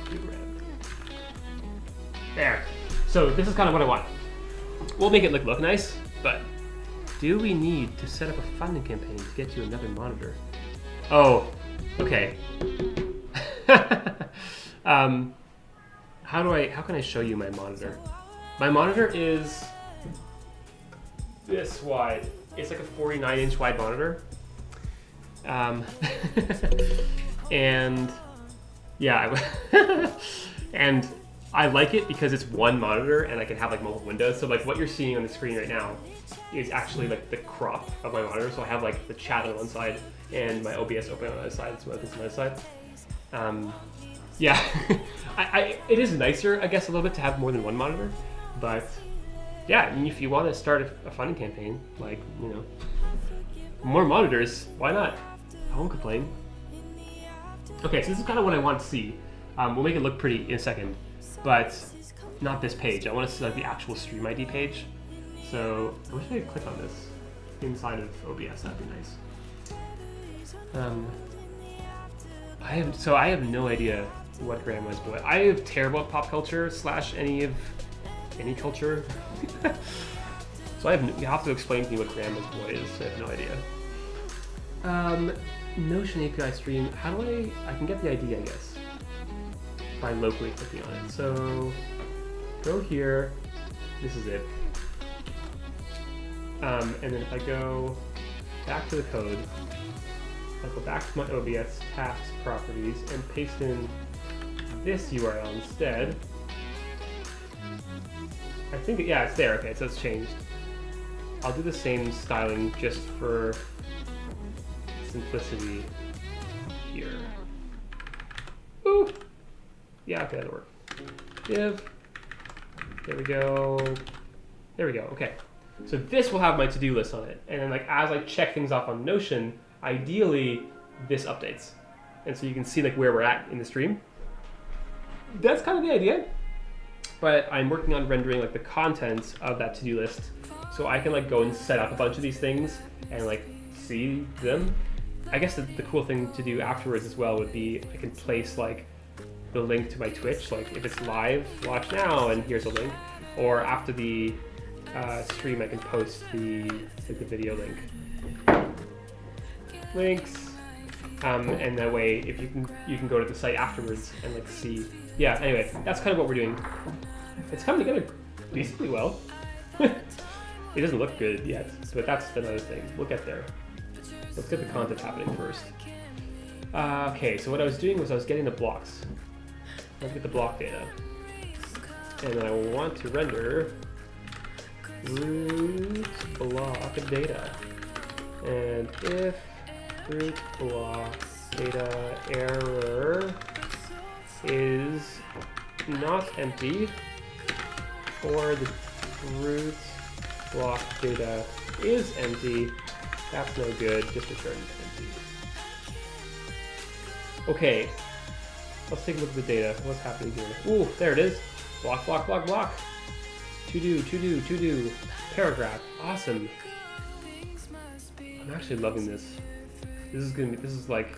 2 rem. There. So this is kind of what I want. We'll make it look nice, but do we need to set up a funding campaign to get you another monitor? Oh, okay. How can I show you my monitor? My monitor is this wide. It's like a 49-inch wide monitor. And yeah, and I like it because it's one monitor and I can have like multiple windows. So like what you're seeing on the screen right now is actually like the crop of my monitor. So I have like the chat on one side and my OBS open on the other side, so this on the other side. Yeah, it is nicer, I guess, a little bit to have more than one monitor, but yeah, I mean, if you want to start a funding campaign, like, you know, more monitors, why not? I won't complain. Okay, so this is kind of what I want to see. We'll make it look pretty in a second, but not this page. I want to see like the actual Stream ID page. So I wish I could click on this inside of OBS. That'd be nice. I have no idea what Graham was, but I am terrible at pop culture / any culture. So you have to explain to me what Graham is boy is. I have no idea. Notion API stream. How do I can get the ID, I guess, by locally clicking on it. So go here. This is it. And then if I go back to the code, I go back to my OBS tasks properties and paste in this URL instead. I think, yeah, it's there. Okay, so it's changed. I'll do the same styling just for simplicity here. Ooh! Yeah, okay, that'll work. Div. There we go. There we go, okay. So this will have my to-do list on it. And then like as I check things off on Notion, ideally this updates. And so you can see like where we're at in the stream. That's kind of the idea. But I'm working on rendering like the contents of that to-do list. So I can like go and set up a bunch of these things and like see them. I guess the cool thing to do afterwards as well would be I can place like the link to my Twitch, like if it's live, watch now, and here's a link. Or after the stream, I can post the video link. Links, and that way, if you can go to the site afterwards and like see. Yeah. Anyway, that's kind of what we're doing. It's coming together decently well. It doesn't look good yet, but that's another thing. We'll get there. Let's get the content happening first. Okay, so what I was doing was I was getting the blocks. Let's get the block data. And then I want to render root block data. And if root block data error is not empty, or the root block data is empty, that's no good, just return empty. Okay, let's take a look at the data. What's happening here? Ooh, there it is. Block, block, block, block. To do. Paragraph. Awesome. I'm actually loving this. This is like,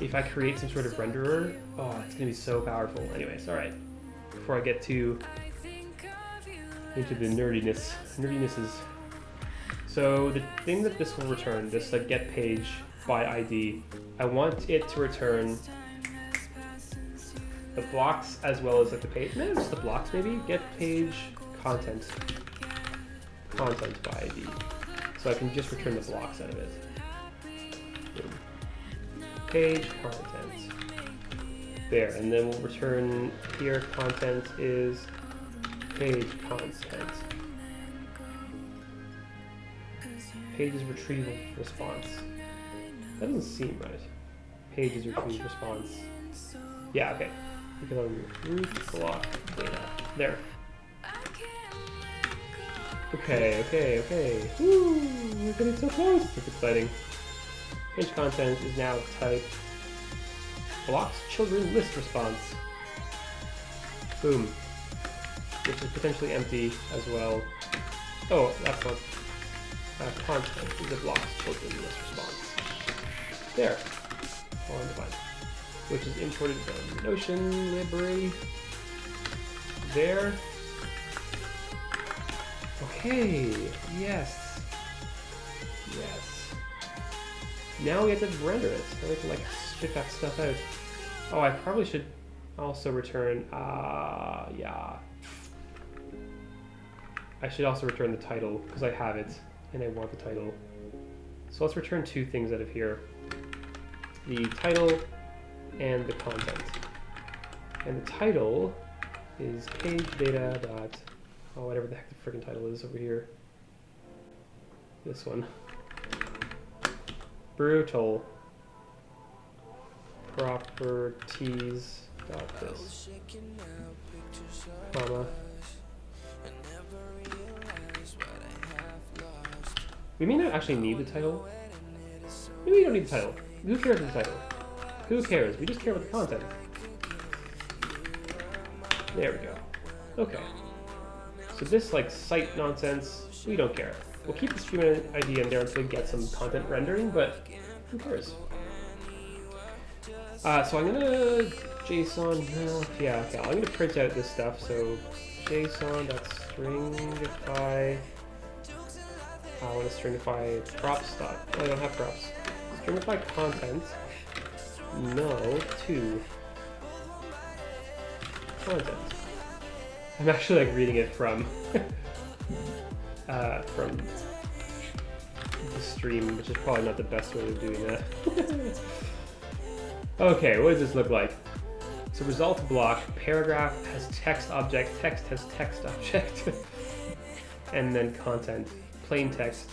if I create some sort of renderer, oh, it's gonna be so powerful. Anyways, all right. Before I get into the nerdinesses. So the thing that this will return, this like get page by ID, I want it to return the blocks as well as like the page. Maybe just the blocks, maybe get page content by ID. So I can just return the blocks out of it. Boom. Page content. There, and then we'll return here content is page content. Pages retrieval response. That doesn't seem right. Pages retrieval response. Yeah, okay. Because I'm root block data. There. Okay. Woo! We're getting so close. That's exciting. Page content is now type blocks children list response. Boom. Which is potentially empty as well. Oh, that's not content. Is a blocks children list response. There. All undefined. Which is imported from Notion library. There. Okay. Yes. Now we have to render it. Now we have to like spit that stuff out. Oh, I probably should also return. Yeah. I should also return the title because I have it and I want the title. So let's return two things out of here. The title and the content. And the title is page data dot, oh, whatever the heck the freaking title is over here. This one. Brutal properties dot this, comma. We may not actually need the title. Maybe we don't need the title. Who cares about the title? Who cares? We just care about the content. There we go. Okay. So this like site nonsense, we don't care. We'll keep the stream ID in there until we get some content rendering, but who cares? So I'm gonna JSON. Yeah, okay. I'm gonna print out this stuff. So JSON.stringify. I want to stringify props dot. Oh, I don't have props. Stringify content. No to content. I'm actually like reading it from the stream, which is probably not the best way of doing that. Okay, what does this look like? So result block, paragraph has text object, text has text object, and then content, plain text,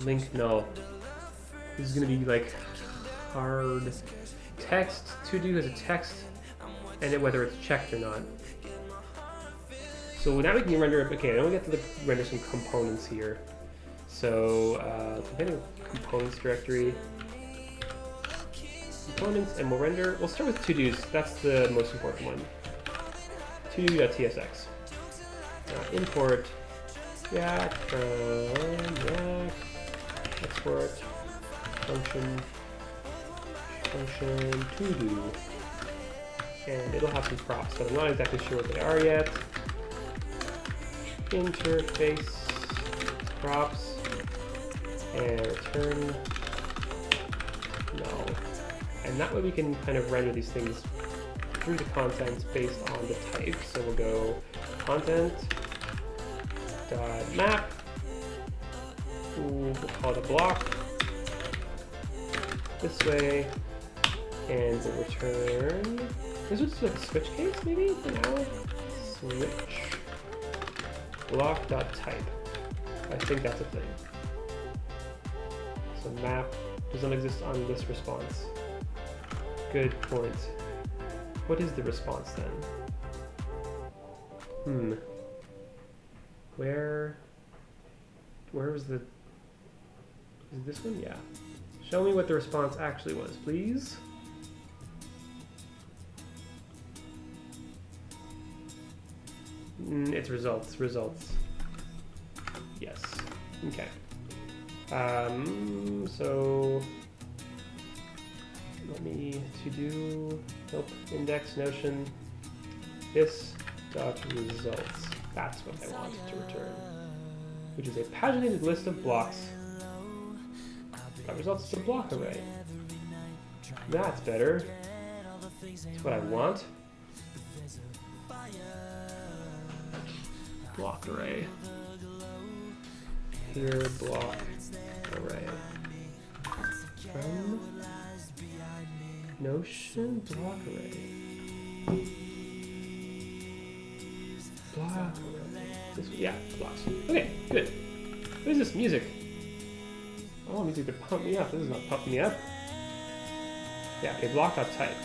link null. This is gonna be like hard. Text, to do has a text, and then whether it's checked or not. So now we can render, okay, now we get to render some components here. So, components directory, components, and we'll start with to-dos. That's the most important one. to-do.tsx. Import React from React, export function to-do, and it'll have some props, but I'm not exactly sure what they are yet. Interface props and return null. And that way we can kind of render these things through the contents based on the type. So we'll go content dot map. We'll call it a block this way, and we'll return. This was like a switch case maybe for now. Switch block dot type. I think that's a thing. So map doesn't exist on this response. Good point. What is the response then? Where was the... Is it this one? Yeah. Show me what the response actually was, please. It's results. Yes. Okay. So let me to-do, nope, index notion, this dot results. That's what I wanted to return, which is a paginated list of blocks. That results in a block array. That's better. That's what I want. Block array. Here, block array. From Notion block array. Block array. Yeah, blocks. Okay, good. What is this music? I want music to pump me up. This is not pumping me up. Yeah, okay, block.type.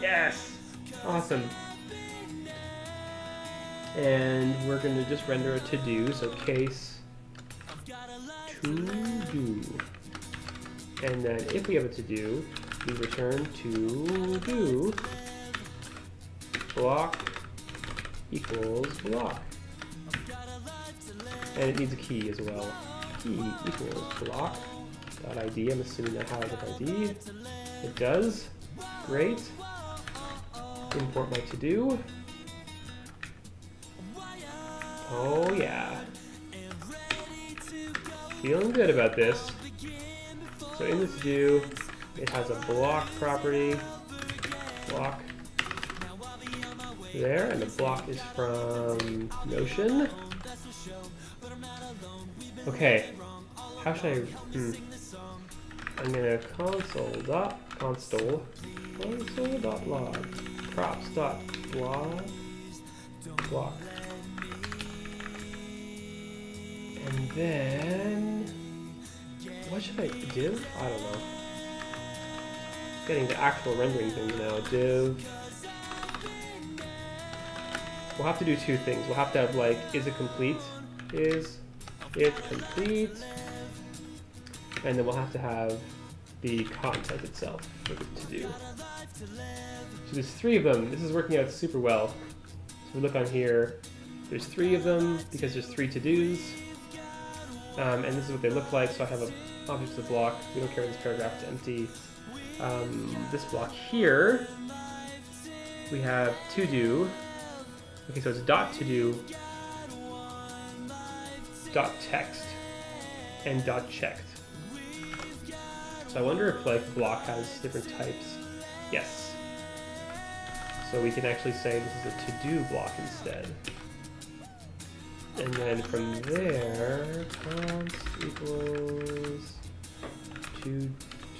Yes! Awesome. And we're going to just render a to-do, so case to-do. And then if we have a to-do, we return to-do block equals block. And it needs a key as well. Key equals block.id. I'm assuming that has an ID. It does. Great. Import my to-do. Oh yeah. Feeling good about this. So in the to-do, it has a block property. Block. There, and the block is from Notion. Okay. How should I... I'm gonna console.log props.log block. And then what should I div? I don't know. Getting the actual rendering thing now. Div. We'll have to do two things. We'll have to have like, is it complete? Is it complete? And then we'll have to have the content itself for the to-do. So there's three of them. This is working out super well. So we look on here. There's three of them because there's three to-dos. And this is what they look like. So I have a object of the block. We don't care if this paragraph is empty. This block here, we have to-do. Okay, so it's dot to-do, dot text, and dot checked. So I wonder if like block has different types. Yes. So we can actually say this is a to-do block instead. And then from there, const equals to-do,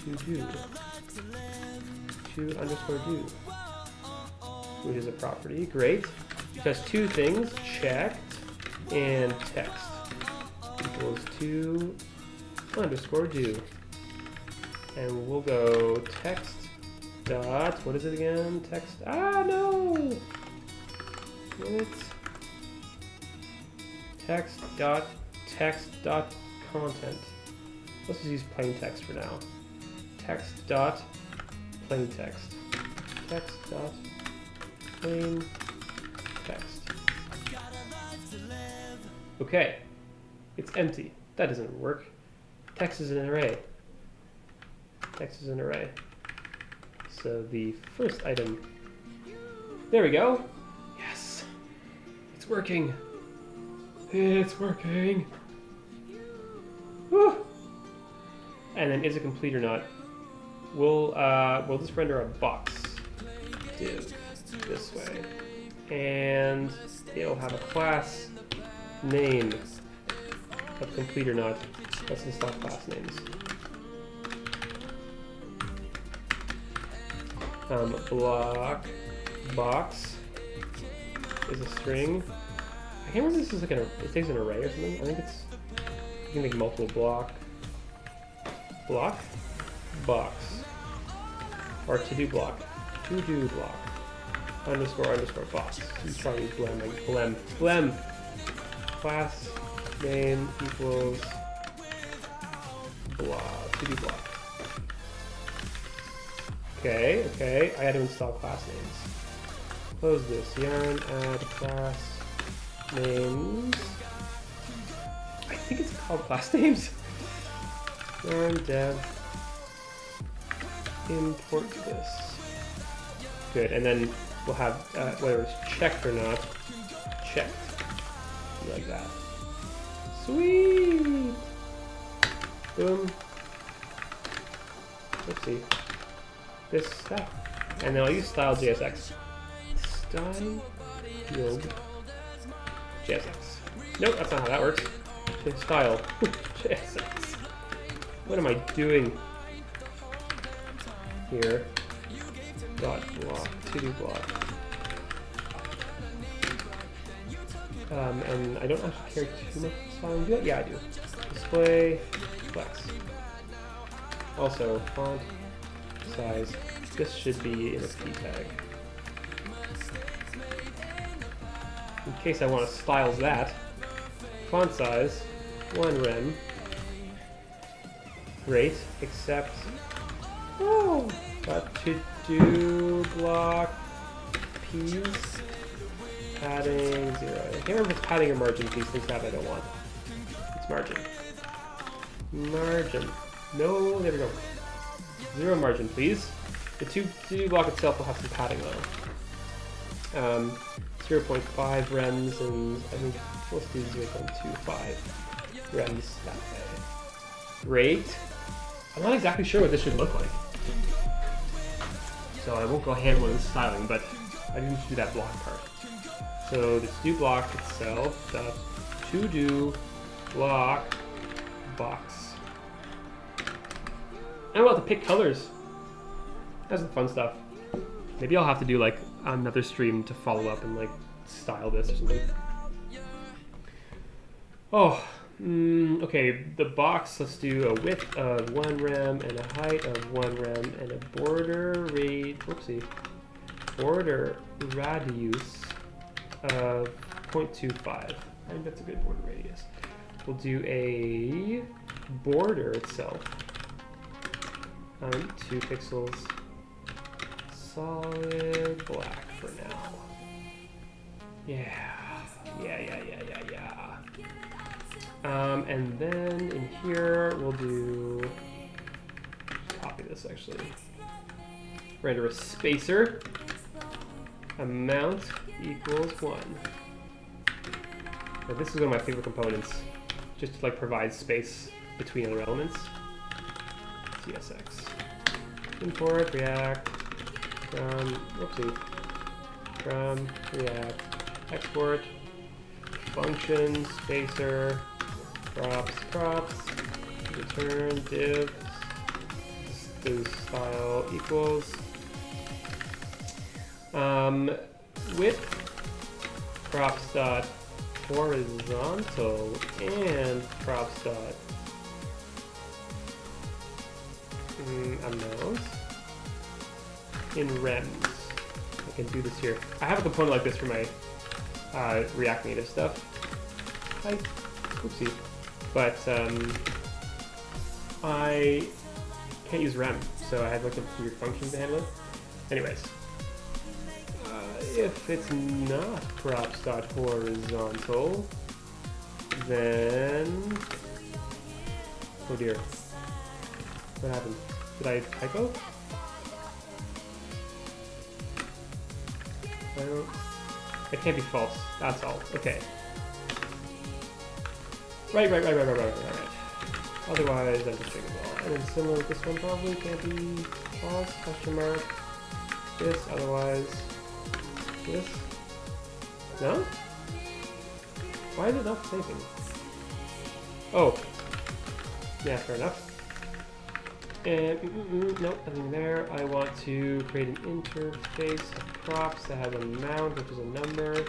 to_do. which is a property. Great. Just two things, checked and text equals to underscore do. And we'll go text dot, what is it again? Text, no! It's text dot content. Let's just use plain text for now. Text dot plain text. Text dot plain text. Okay, it's empty. That doesn't work. Text is an array. Text is an array. So the first item. There we go. Yes, it's working. It's working. Woo. And then is it complete or not? We'll just render a box div this way, and it'll have a class name of complete or not. Let's install class names. Block box is a string. I can't remember if this is like it takes an array or something. I think it's, you can make multiple block box, or to do block underscore box. Let's try to use blem. Class name equals block, to do block. Okay, I had to install class names. Close this, yarn add class names. I think it's called class names. Yarn dev import this. Good, and then we'll have whether it's checked or not, checked. Like that. Sweet! Boom. Oopsie. This stuff. And then I'll use style JSX. Style field JSX. Nope, that's not how that works. Style JSX. What am I doing here? Dot block, to do block. And I don't actually care too much style. Do it? Yeah, I do. Display flex. Also, font size. This should be in a p tag. In case I want to styles that. Font size 1 rem. Great, except but to do block P's. Padding 0. I can't remember if it's padding or margin. These things have I don't want. It's margin. Margin. No, there we go. 0 margin, please. The to-do block itself will have some padding though. 0.5 rems, and I think let's do 0.25 rems that way. Great. I'm not exactly sure what this should look like, so I won't go handle the styling, but I need to do that block part. So the to-do block itself, the to-do block box. I'm about to pick colors. That's some fun stuff. Maybe I'll have to do like another stream to follow up and like style this or something. Oh, okay. The box. Let's do a width of 1 rem and a height of 1 rem and a border border radius of 0.25. I think that's a good border radius. We'll do a border itself. 2 pixels. Solid black for now. Yeah. And then in here we'll do. Copy this actually. Render a spacer. Amount equals 1. Now, this is one of my favorite components, just to like provide space between other elements. CSX. Import React from React. Export function spacer props return div style equals width, props dot horizontal, and props dot amounts in rems. I can do this here. I have a component like this for my React Native stuff. Oopsie. But I can't use rem, so I had like a weird function to handle it. Anyways, if it's not props.horizontal, then oh dear, what happened? Did I typo? It can't be false. That's all. Okay. Right. Otherwise, I'm just thinking well. And then similar with this one probably can't be false. Question mark. This. Otherwise, this. No? Why is it not saving? Oh. Yeah, fair enough. And nope, nothing there. I want to create an interface of props that has a mount, which is a number,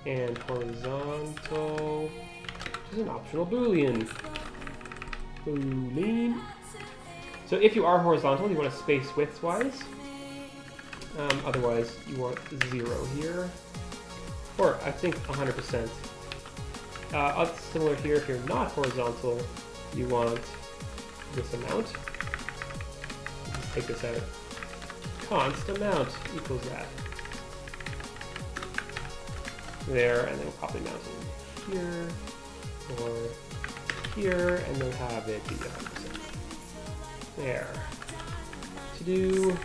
and horizontal, which is an optional boolean. So if you are horizontal, you want a space width-wise. Otherwise, you want 0 here, or I think 100%. Similar here, if you're not horizontal, you want this amount. Let's take this out. Const amount equals that. There, and then we'll probably mount it here, or here, and then have it be 100%. There. To do,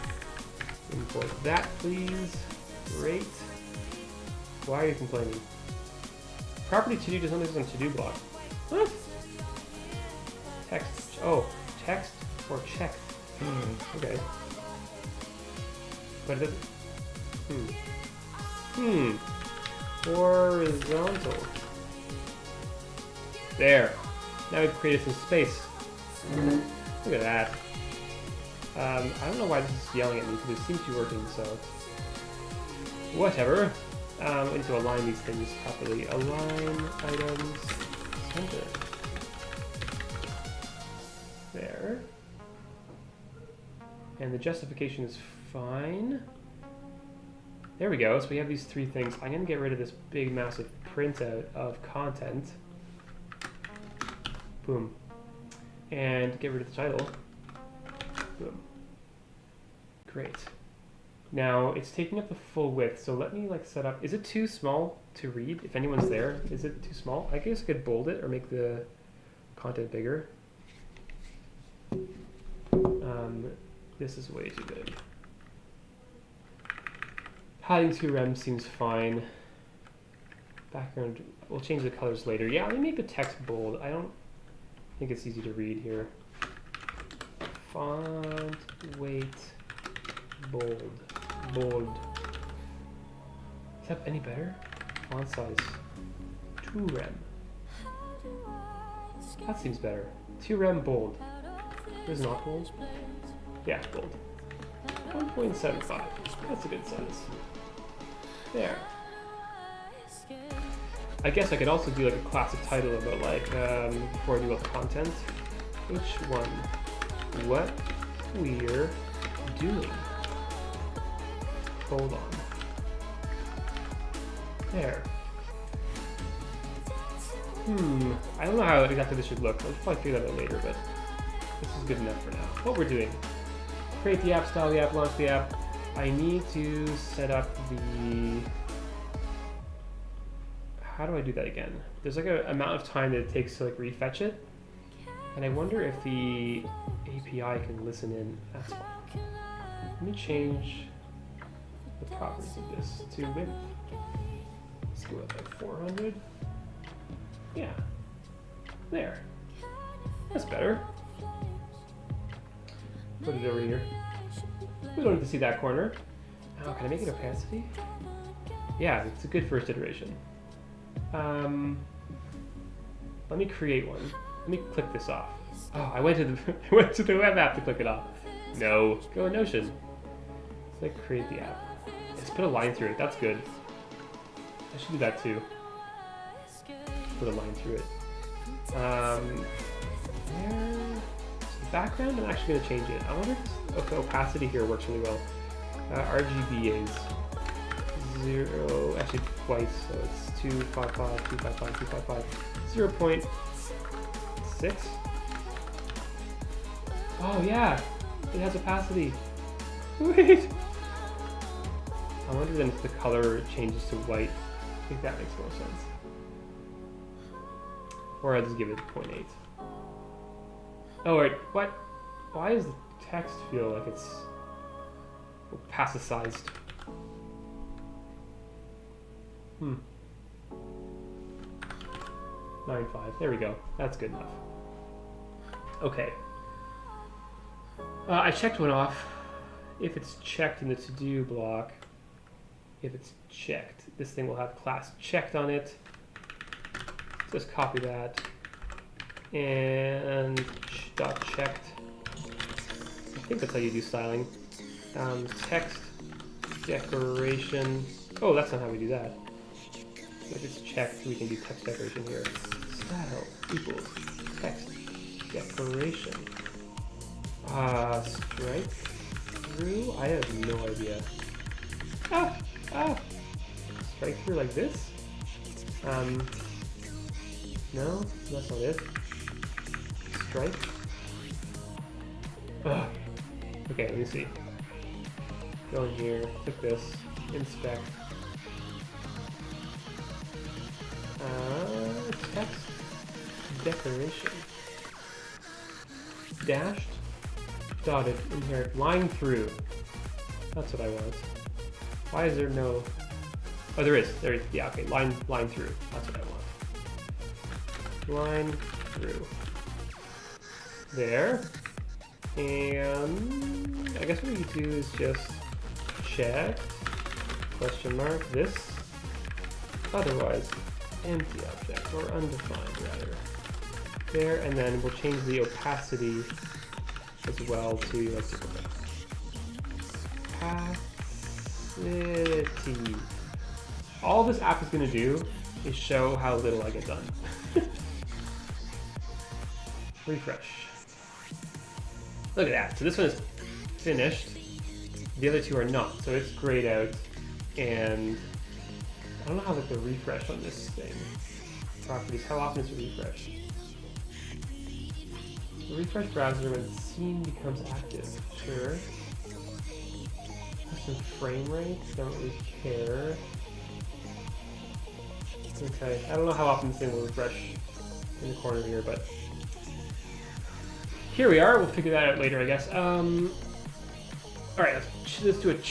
import that please. Great. Why are you complaining? Property to do does not exist on to-do block. What? Text. Oh, text or checked. Okay. But it doesn't. Horizontal. There. Now we've created some space. Look at that. I don't know why this is yelling at me because it seems to be working, so whatever. I need to align these things properly. Align items center. There. And the justification is fine. There we go. So we have these 3 things. I'm going to get rid of this big massive printout of content. Boom. And get rid of the title. Boom. Great. Now it's taking up the full width, so let me like set up. Is it too small to read? If anyone's there, is it too small? I guess I could bold it or make the content bigger. This is way too big. Hiding 2 rem seems fine. Background, we'll change the colors later. Yeah, let me make the text bold. I don't think it's easy to read here. Font weight bold. Bold. Is that any better? Font size 2 rem. That seems better. 2 rem bold. Is not bold? Yeah, bold. 1.75. That's a good size. There. I guess I could also do like a classic title about like before I do all the content. H1. What we're doing. Hold on. There. I don't know how exactly this should look. I'll probably figure that out later, but this is good enough for now. What we're doing. Create the app, style the app, launch the app. I need to set up the... How do I do that again? There's like an amount of time that it takes to like refetch it. And I wonder if the API can listen in. That's fine. Let me change the properties of this to width. Let's go with like 400. Yeah. There. That's better. Put it over here. We don't need to see that corner. Oh, can I make it opacity? Yeah, it's a good first iteration. Let me create one. Let me click this off. Oh, I went to the web app to click it off. No, go in Notion. Let's create the app. It's put a line through it. That's good. I should do that too. Put a line through it. The background, I'm actually going to change it. I wonder if the opacity here works really well. RGB is 0, actually twice, so it's 255, 255, 255, 0.6. Oh yeah, it has opacity. Wait. I wonder then if the color changes to white. I think that makes more sense. Or I'll just give it 0.8. Oh wait, what? Why does the text feel like it's opacicized? 9.5. There we go. That's good enough. Okay. I checked one off. If it's checked in the to-do block, if it's checked, this thing will have class checked on it. Just copy that. And dot checked. I think that's how you do styling. Text decoration. Oh, that's not how we do that. If it's checked, we can do text decoration here. Style equals text decoration. Strike through? I have no idea. Strike through like this? No, that's not it. Strike. Okay, let me see. Go in here, click this, inspect. Text decoration. Dashed, dotted, inherit, line through. That's what I want. Why is there no? Oh, there is. There is. Yeah. Okay. Line through. That's what I want. Line through. There. And I guess what we do is just check question mark this. Otherwise, empty object or undefined rather. There, and then we'll change the opacity as well to like opacity. All this app is going to do is show how little I get done. Refresh. Look at that. So this one is finished. The other two are not. So it's grayed out, and I don't know how to the refresh on this thing. Properties. How often is the refresh? The refresh browser when scene becomes active. Sure. Some frame rates. Don't really care. Okay. I don't know how often this thing will refresh in the corner here, but here we are. We'll figure that out later, I guess. All right. Let's do like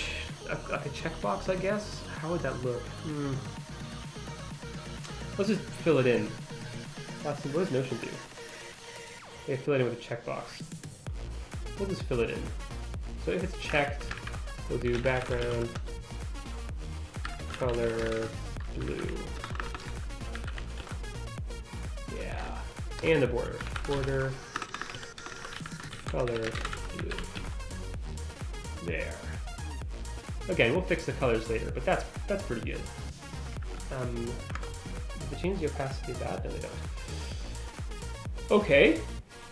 a checkbox, I guess. How would that look? Let's just fill it in. What does Notion do? Okay, fill it in with a checkbox. We'll just fill it in. So if it's checked, we'll do background color blue. Yeah, and the border. Border color blue. There. Again, we'll fix the colors later, but that's pretty good. Did they change the opacity of that? No, they don't. Okay.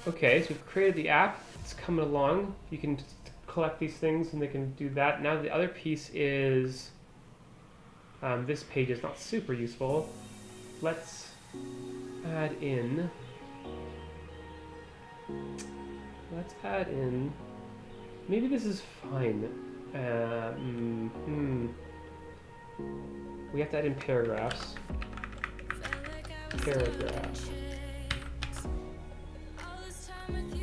Okay, so we've created the app. It's coming along. You can collect these things and they can do that. Now the other piece is this page is not super useful. Let's add in. Maybe this is fine. We have to add in paragraphs. Paragraph.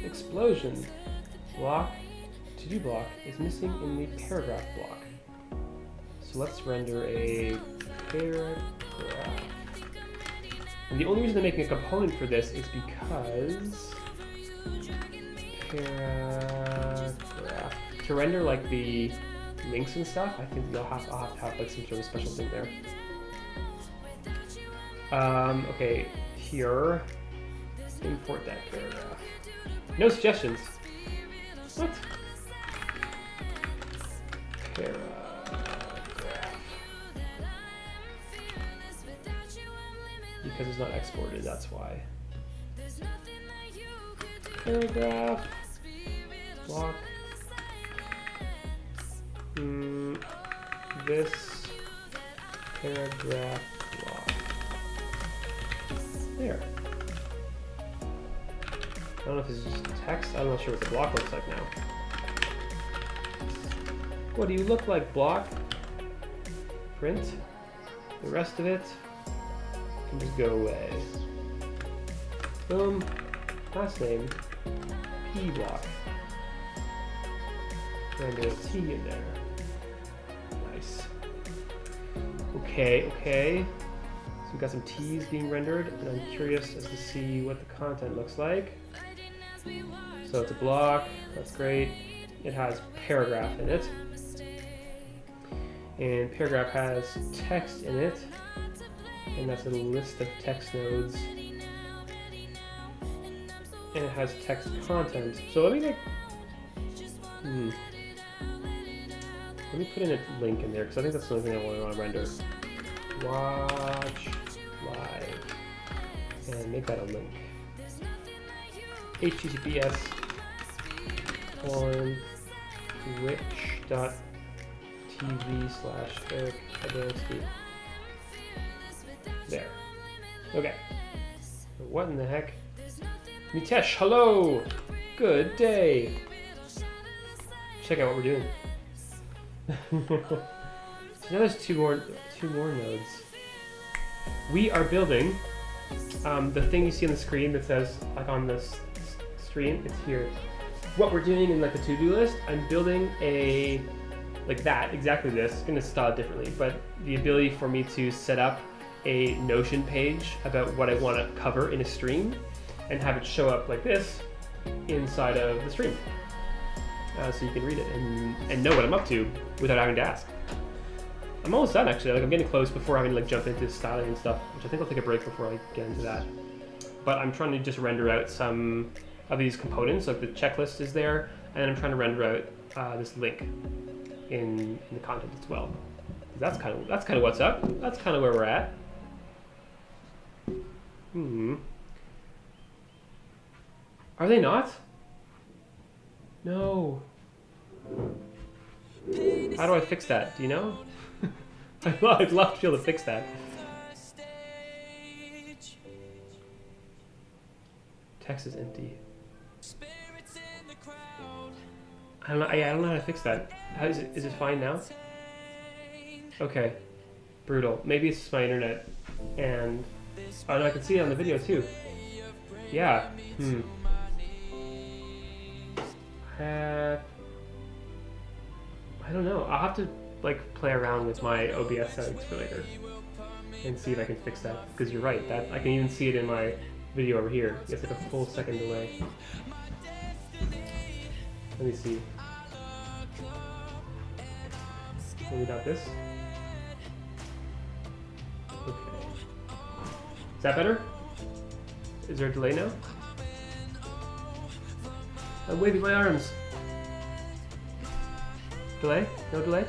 Explosion block, to-do block is missing in the paragraph block. So let's render a paragraph. And the only reason I'm making a component for this is because paragraph, to render like the links and stuff, I think I'll have to have like some sort of special thing there. Okay, here, import that paragraph. No suggestions. What? Paragraph. because it's not exported, that's why. Paragraph. Block. This paragraph block. There. I don't know if this is just text. I'm not sure what the block looks like now. What do you look like, block? Print. The rest of it can just go away. Boom. Last name. P block. Render a T in there. Nice. Okay. So we've got some T's being rendered, and I'm curious as to see what the content looks like. So it's a block, that's great. It has paragraph in it. And paragraph has text in it. And that's a list of text nodes. And it has text content. So let me let me put in a link in there, because I think that's the only thing I want to render. Watch live. And make that a link. https on twitch.tv/Eric Adamski. There. Okay. What in the heck? Mitesh, hello! Good day! Check out what we're doing. So now there's two more nodes. We are building the thing you see on the screen that says, like on this stream, it's here. What we're doing in like the to-do list, I'm building a, like that, exactly this, I'm gonna style it differently, but the ability for me to set up a Notion page about what I want to cover in a stream and have it show up like this inside of the stream. So you can read it and know what I'm up to without having to ask. I'm almost done actually, like I'm getting close before having to like jump into styling and stuff, which I think I'll take a break before I get into that. But I'm trying to just render out some of these components, like the checklist is there, and then I'm trying to render out this link in the content as well. That's kind of what's up. That's kind of where we're at. Are they not? No. How do I fix that? Do you know? I'd love to be able to fix that. Text is empty. I don't know how to fix that. Is it fine now? Okay. Brutal. Maybe it's just my internet. And oh no, I can see it on the video too. Yeah. I don't know. I'll have to like play around with my OBS settings for later and see if I can fix that. Because you're right, that I can even see it in my video over here. It's like a full second delay. Let me see. Maybe not this. Okay. Is that better? Is there a delay now? I'm waving my arms. Delay? No delay?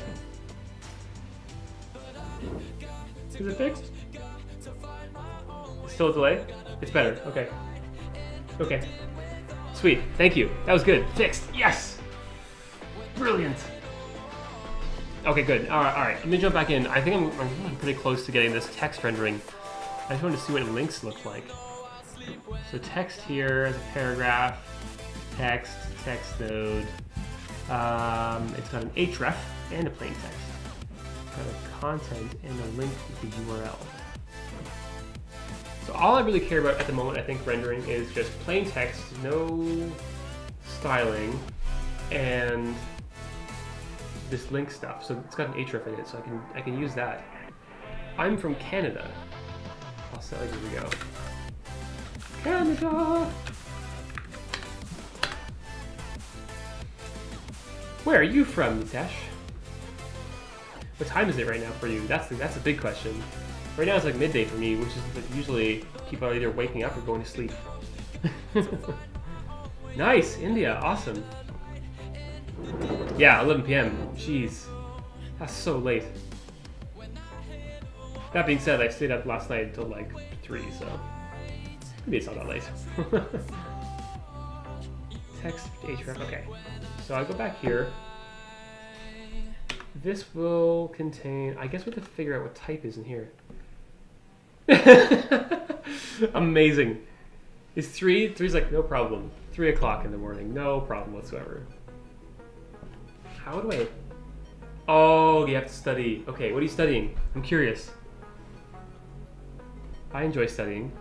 Is it fixed? Still a delay? It's better. Okay. Okay. Sweet. Thank you. That was good. Fixed. Yes! Brilliant. Okay, good. All right. Let me jump back in. I think I'm pretty close to getting this text rendering. I just wanted to see what links look like. So text here as a paragraph. Text node. It's got an href and a plain text. It's got a content and a link with the URL. So all I really care about at the moment, I think, rendering is just plain text, no styling, and this link stuff. So it's got an href in it, so I can use that. I'm from Canada. I'll say, here we go. Canada. Where are you from, Mitesh? What time is it right now for you? That's a big question. Right now it's like midday for me, which is like usually people are either waking up or going to sleep. Nice, India, awesome. Yeah, 11 p.m. Jeez, that's so late. That being said, I stayed up last night until like 3, so maybe it's not that late. Text href, okay. So I go back here. This will contain, I guess we have to figure out what type is in here. Amazing. Is 3? 3's like, no problem. 3 o'clock in the morning, no problem whatsoever. How do I... Oh, you have to study. Okay, what are you studying? I'm curious. I enjoy studying.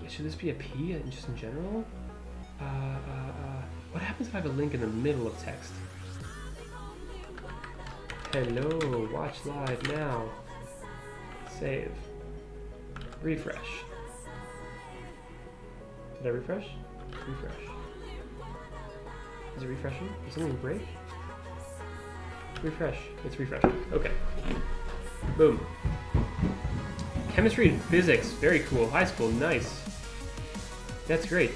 Should this be a P just in general? What happens if I have a link in the middle of text? Hello, watch live now. Save. Refresh. Did I refresh? Refresh. Is it refreshing? Is something break? Refresh. It's refreshing. Okay. Boom. Chemistry and physics. Very cool. High school. Nice. That's great.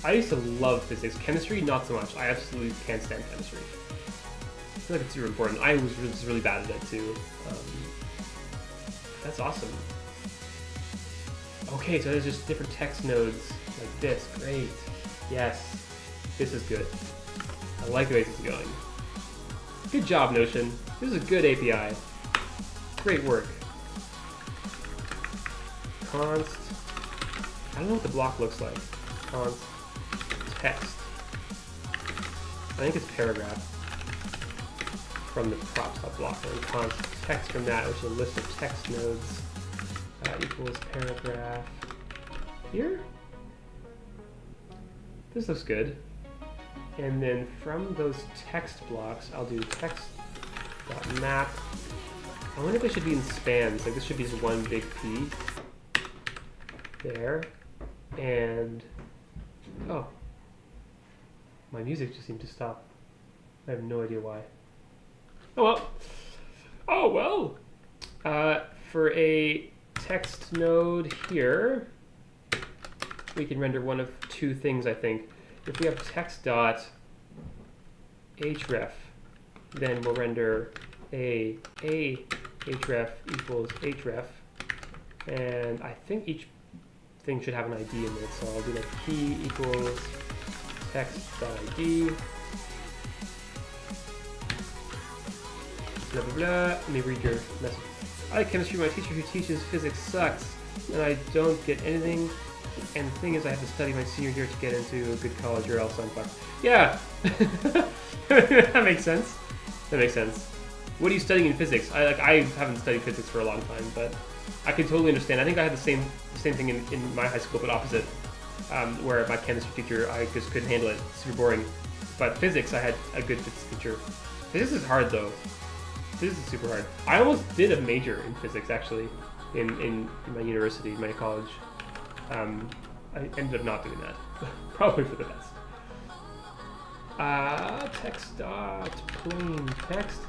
I used to love physics. Chemistry, not so much. I absolutely can't stand chemistry. I feel like it's super important. I was just really bad at it too. That's awesome. Okay, so there's just different text nodes like this. Great. Yes. This is good. I like the way this is going. Good job, Notion. This is a good API. Great work. Const. I don't know what the block looks like. Const text. I think it's paragraph from the props.block, and const text from that, which is a list of text nodes, equals paragraph here. This looks good. And then from those text blocks, I'll do text.map. I wonder if they should be in spans. Like this should be just one big P. There. And oh. My music just seemed to stop. I have no idea why. Oh well. Oh well. For a text node here, we can render one of two things, I think. If we have text.href, then we'll render a href equals href, and I think each thing should have an ID in it. So I'll do like key equals text.id. Blah blah blah. Let me read your message. I like chemistry. My teacher who teaches physics sucks, and I don't get anything. And the thing is, I have to study my senior year to get into a good college, or else I'm fucked. Yeah, that makes sense. That makes sense. What are you studying in physics? I haven't studied physics for a long time, but I can totally understand. I think I had the same thing in my high school, but opposite, where my chemistry teacher, I just couldn't handle it. Super boring. But physics, I had a good physics teacher. Physics is hard though. Physics is super hard. I almost did a major in physics actually, in my university, my college. I ended up not doing that. Probably for the best. Text.plain text.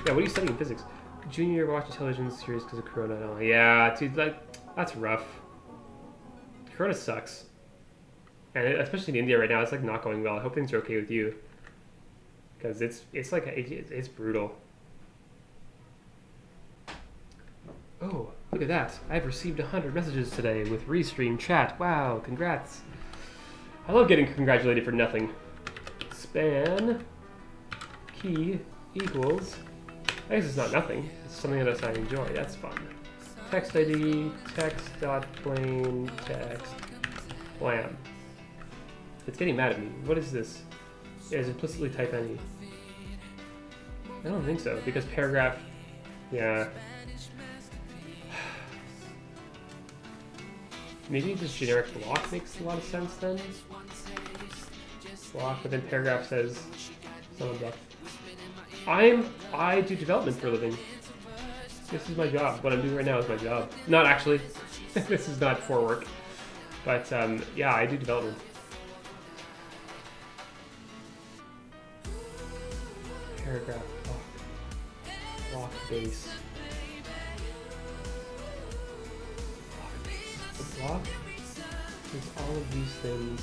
Yeah, what are you studying in physics? Junior year watching television series because of Corona. Oh, yeah, dude, like, that's rough. Corona sucks. And especially in India right now, it's like not going well. I hope things are okay with you. Because it's like, it's brutal. Oh, look at that. I've received 100 messages today with Restream chat. Wow, congrats. I love getting congratulated for nothing. Span key equals, I guess it's not nothing. It's something that I enjoy. That's fun. Text ID, text.plain text, blam. It's getting mad at me. What is this? Is implicitly type any? I don't think so, because paragraph, yeah. Maybe this generic block makes a lot of sense then. Block, but then paragraph says some block. I do development for a living. This is my job. What I'm doing right now is my job. Not actually. This is not for work. But yeah, I do development. Paragraph block. Block base. The block is all of these things.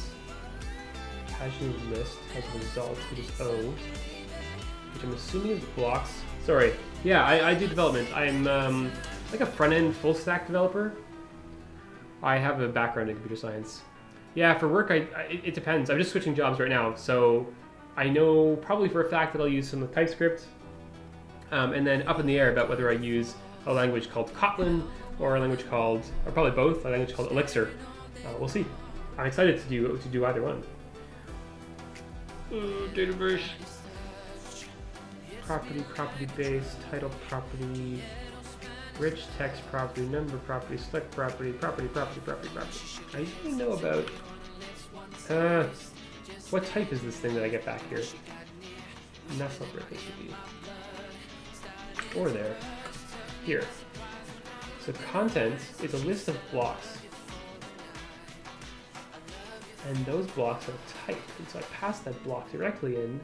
Paginated list has a result, which is O, which I'm assuming is blocks. Sorry, Yeah, I do development. I'm like a front-end full-stack developer. I have a background in computer science. Yeah, for work, it depends. I'm just switching jobs right now, so I know probably for a fact that I'll use some TypeScript, and then up in the air about whether I use a language called Kotlin or a language called, or probably both, a language called Elixir. We'll see. I'm excited to do either one. Database. Property base, title property, rich text property, number property, select property. I usually know about, what type is this thing that I get back here? And that's not where it should be. Or there. Here. So content is a list of blocks. And those blocks are typed. And so I pass that block directly in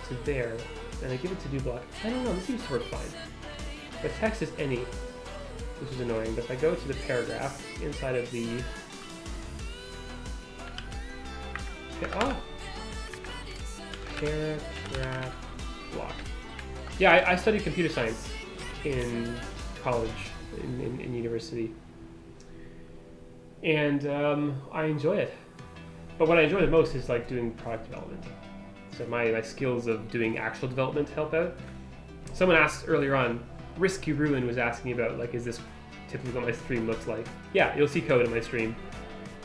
to there. And I give it to do block. I don't know, this seems to work fine. But text is any, which is annoying. But if I go to the paragraph inside of the paragraph block. Yeah, I studied computer science in college, in university. And I enjoy it. But what I enjoy the most is like doing product development. So my skills of doing actual development help out. Someone asked earlier on, Risky Ruin was asking about like, is this typically what my stream looks like? Yeah, you'll see code in my stream.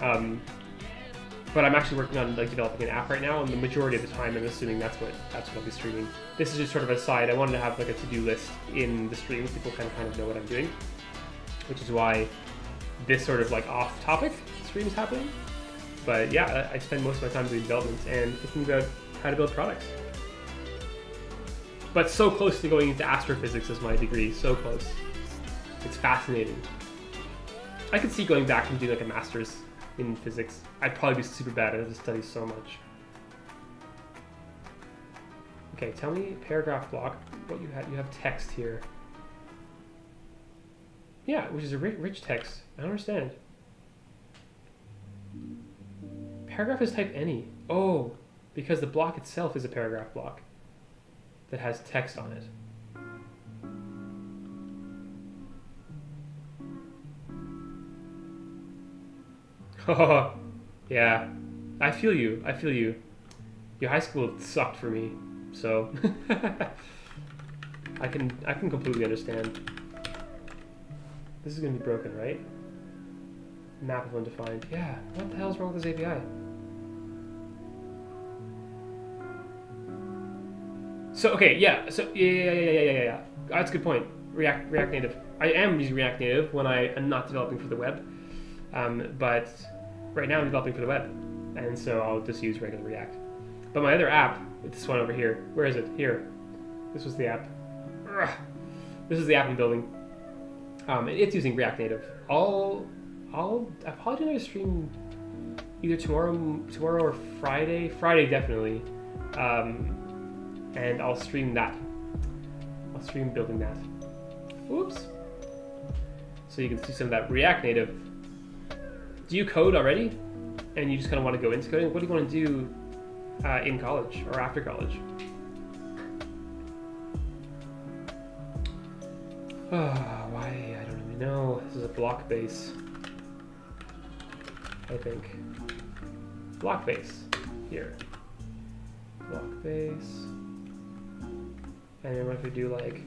But I'm actually working on like developing an app right now, and the majority of the time I'm assuming that's what I'll be streaming. This is just sort of a side. I wanted to have like a to-do list in the stream so people kind of know what I'm doing, which is why this sort of like off-topic stream is happening. But yeah, I spend most of my time doing development and thinking about how to build products. But so close to going into astrophysics as my degree, so close. It's fascinating. I could see going back and doing like a master's in physics. I'd probably be super bad at it to study so much. Okay, tell me paragraph block, what you have. You have text here. Yeah, which is a rich text. I don't understand. Paragraph is type any. Oh, because the block itself is a paragraph block that has text on it. Oh, yeah. I feel you. Your high school sucked for me, so I can completely understand. This is gonna be broken, right? Map of undefined. Yeah. What the hell's wrong with this API? So okay, yeah. So yeah. That's a good point. React Native. I am using React Native when I am not developing for the web, but right now I'm developing for the web, and so I'll just use regular React. But my other app, this one over here, where is it? Here. This was the app. This is the app I'm building. It's using React Native. I'll probably do another stream either tomorrow or Friday. Friday definitely. And I'll stream that. I'll stream building that. Oops. So you can see some of that React Native. Do you code already? And you just kind of want to go into coding? What do you want to do in college or after college? Why? I don't even know. This is a block base. I think. Block base. Here. Block base. And then what if we do like...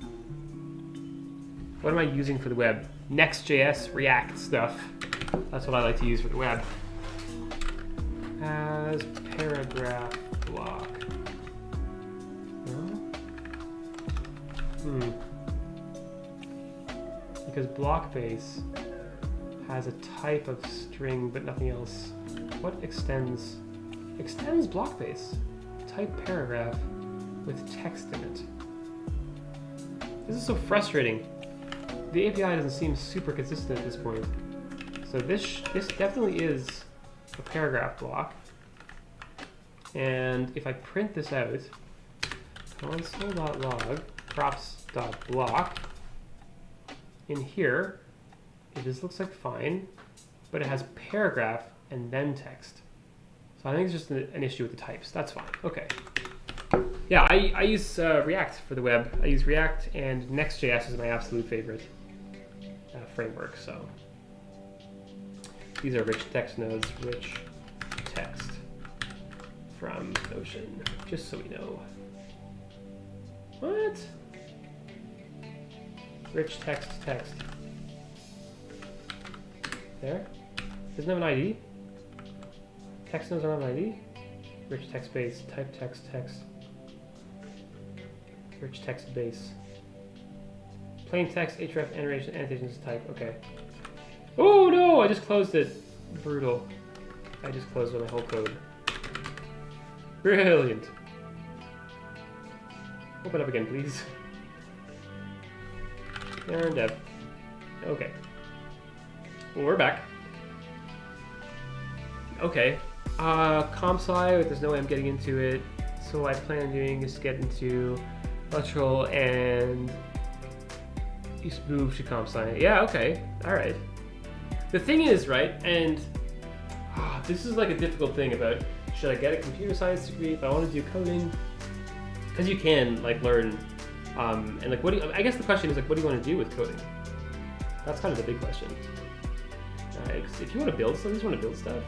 What am I using for the web? Next.js React stuff. That's what I like to use for the web. As paragraph block. Because block base has a type of string but nothing else. What extends block base? Type paragraph with text in it. This is so frustrating. The API doesn't seem super consistent at this point. So this definitely is a paragraph block. And if I print this out, console.log props.block, in here, it just looks like fine, but it has paragraph and then text. So I think it's just an issue with the types. That's fine. Okay. Yeah, I use React for the web. I use React, and Next.js is my absolute favorite framework. So these are rich text nodes, rich text from Notion, just so we know. What? Rich text. There? Doesn't have an ID? Text nodes don't have an ID? Rich text base, type text. Rich text base. Plain text, href, annotations type. Okay. Oh no! I just closed it. Brutal. I just closed my whole code. Brilliant. Open up again, please. Yarn dev. Okay. Well, we're back. Okay. ComSci, there's no way I'm getting into it. So what I plan on doing is get into electrical and just move to ComSci. Yeah, okay. Alright. The thing is, right, and this is like a difficult thing about should I get a computer science degree if I want to do coding? Because you can like learn, and like what do you, I guess the question is like what do you want to do with coding? That's kind of the big question. If you want to build stuff, you just want to build stuff.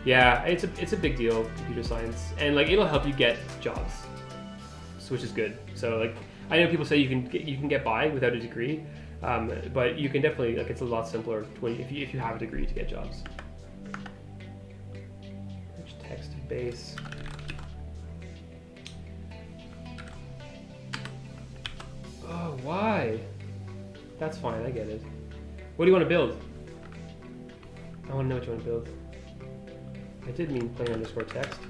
Yeah, it's a big deal, computer science, and like it'll help you get jobs, so, which is good. So like I know people say you can get by without a degree, but you can definitely like it's a lot simpler if you have a degree to get jobs. Rich text base. Oh, why? That's fine, I get it. What do you want to build? I want to know what you want to build. I did mean plain underscore text.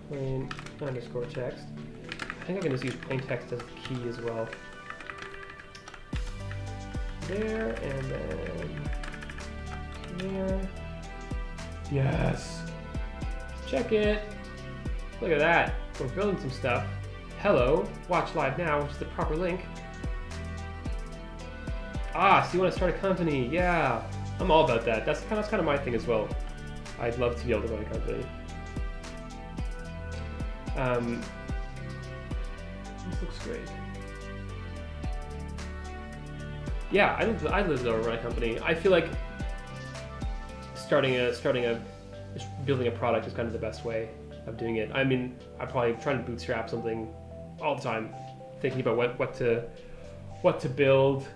Plain underscore text. I think I can just use plain text as a key as well. There, and then there. Yes! Check it! Look at that. We're building some stuff. Hello, watch live now, which is the proper link. So you want to start a company? Yeah, I'm all about that. That's kind of my thing as well. I'd love to be able to run a company. This looks great. Yeah, I'd love to run a company. I feel like building a product is kind of the best way of doing it. I mean, I'm probably trying to bootstrap something all the time, thinking about what to build.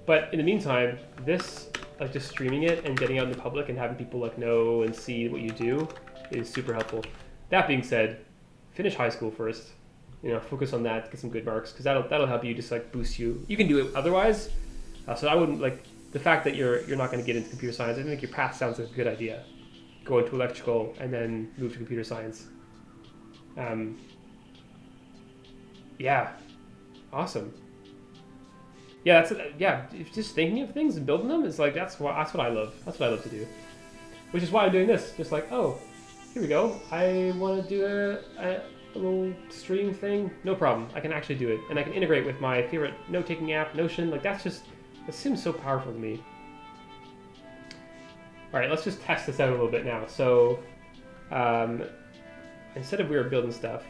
But in the meantime, this like just streaming it and getting out in the public and having people like know and see what you do is super helpful. That being said, finish high school first. You know, focus on that, get some good marks, because that'll help you just like boost you. You can do it otherwise. So I wouldn't like the fact that you're not going to get into computer science. I think your path sounds like a good idea. Go into electrical and then move to computer science. Yeah, awesome. Yeah, just thinking of things and building them is like that's what I love. That's what I love to do. Which is why I'm doing this. Just like, oh, here we go. I want to do a little stream thing. No problem. I can actually do it, and I can integrate with my favorite note-taking app, Notion. Like that seems so powerful to me. All right, let's just test this out a little bit now. So instead of we were building stuff,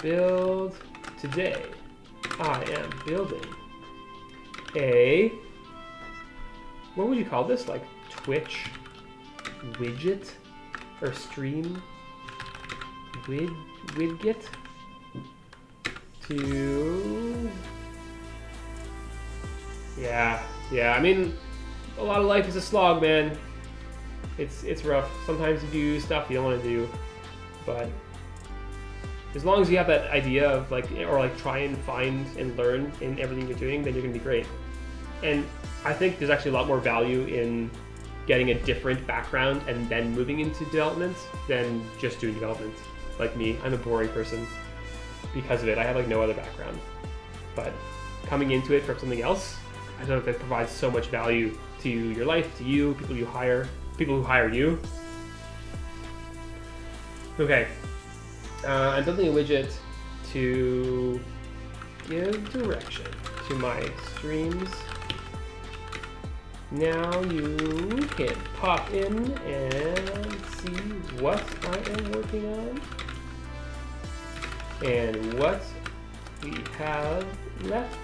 build today. I am building what would you call this? Like Twitch widget or stream widget to yeah. I mean, a lot of life is a slog, man. It's rough. Sometimes you do stuff you don't want to do, but as long as you have that idea of like, or like try and find and learn in everything you're doing, then you're gonna be great. And I think there's actually a lot more value in getting a different background and then moving into development than just doing development. Like me, I'm a boring person because of it. I have like no other background. But coming into it from something else, I don't know if it provides so much value to your life, to you, people who hire you. Okay. I'm building a widget to give direction to my streams Now you can pop in and see what I am working on and what we have left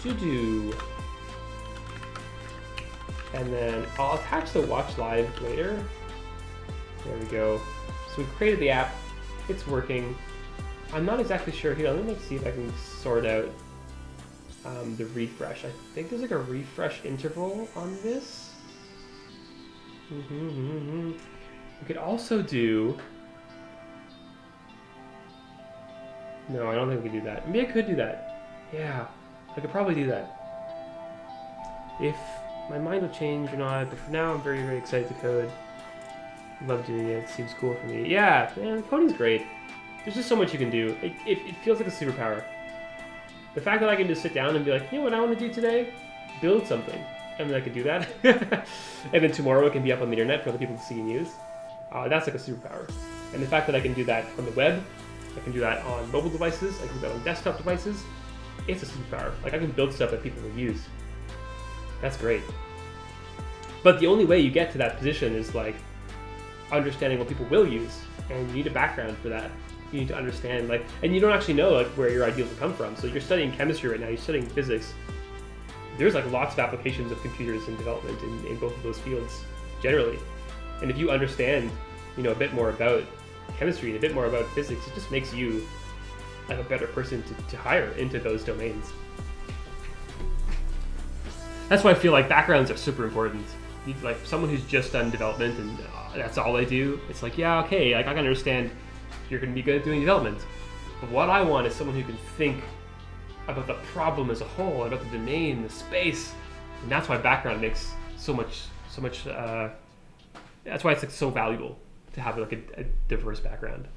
to do. And then I'll attach the watch live later. There we go. So we've created the app. It's working. I'm not exactly sure here. Let me see if I can sort out the refresh. I think there's like a refresh interval on this. We could also do... No, I don't think we could do that. Maybe I could do that. Yeah, I could probably do that. If my mind will change or not, but for now I'm very, very excited to code. Love doing it. It seems cool for me. Yeah, man, coding's great. There's just so much you can do. It feels like a superpower. The fact that I can just sit down and be like, you know what I want to do today? Build something. And then I can do that. And then tomorrow it can be up on the internet for other people to see and use. That's like a superpower. And the fact that I can do that on the web, I can do that on mobile devices, I can do that on desktop devices, it's a superpower. Like I can build stuff that people will use. That's great. But the only way you get to that position is like understanding what people will use. And you need a background for that. You need to understand, like, and you don't actually know like where your ideas will come from. So you're studying chemistry right now, you're studying physics. There's like lots of applications of computers and development in both of those fields, generally. And if you understand, you know, a bit more about chemistry and a bit more about physics, it just makes you like a better person to hire into those domains. That's why I feel like backgrounds are super important. Like someone who's just done development and that's all they do, it's like, yeah, okay, like I can understand you're going to be good at doing development. But what I want is someone who can think about the problem as a whole, about the domain, the space. And that's why background makes so much, that's why it's like so valuable to have like a diverse background.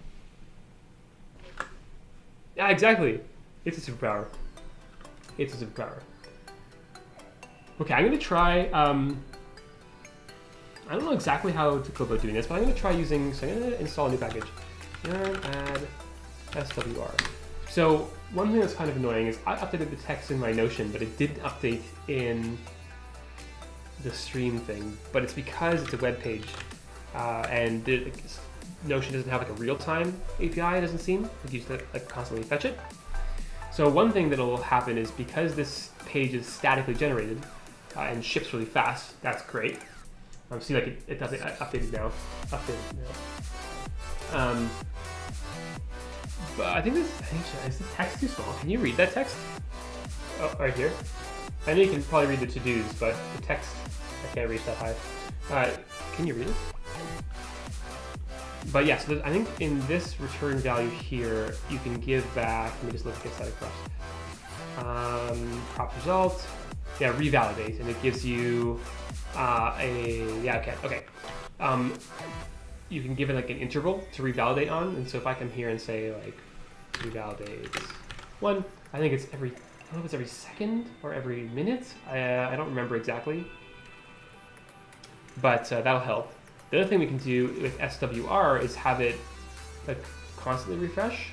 Yeah, exactly. It's a superpower. It's a superpower. Okay, I'm going to try, I don't know exactly how to go about doing this, but I'm going to try using, so I'm going to install a new package. And add SWR. So one thing that's kind of annoying is I updated the text in my Notion, but it didn't update in the stream thing. But it's because it's a web page, and Notion doesn't have like a real-time API. It doesn't seem like you have to like constantly fetch it. So one thing that will happen is because this page is statically generated and ships really fast. That's great. See, like it does it updated now. But I think is the text too small? Can you read that text? Oh, right here. I know you can probably read the to-dos, but the text, I can't reach that high. Can you read it? But yeah, so I think in this return value here, you can give back, let me just look at static props. Prop result, yeah, revalidate, and it gives you okay. You can give it like an interval to revalidate on, and so if I come here and say like revalidate 1, I think it's every, I don't know if it's every second or every minute. I don't remember exactly, but that'll help. The other thing we can do with SWR is have it like constantly refresh.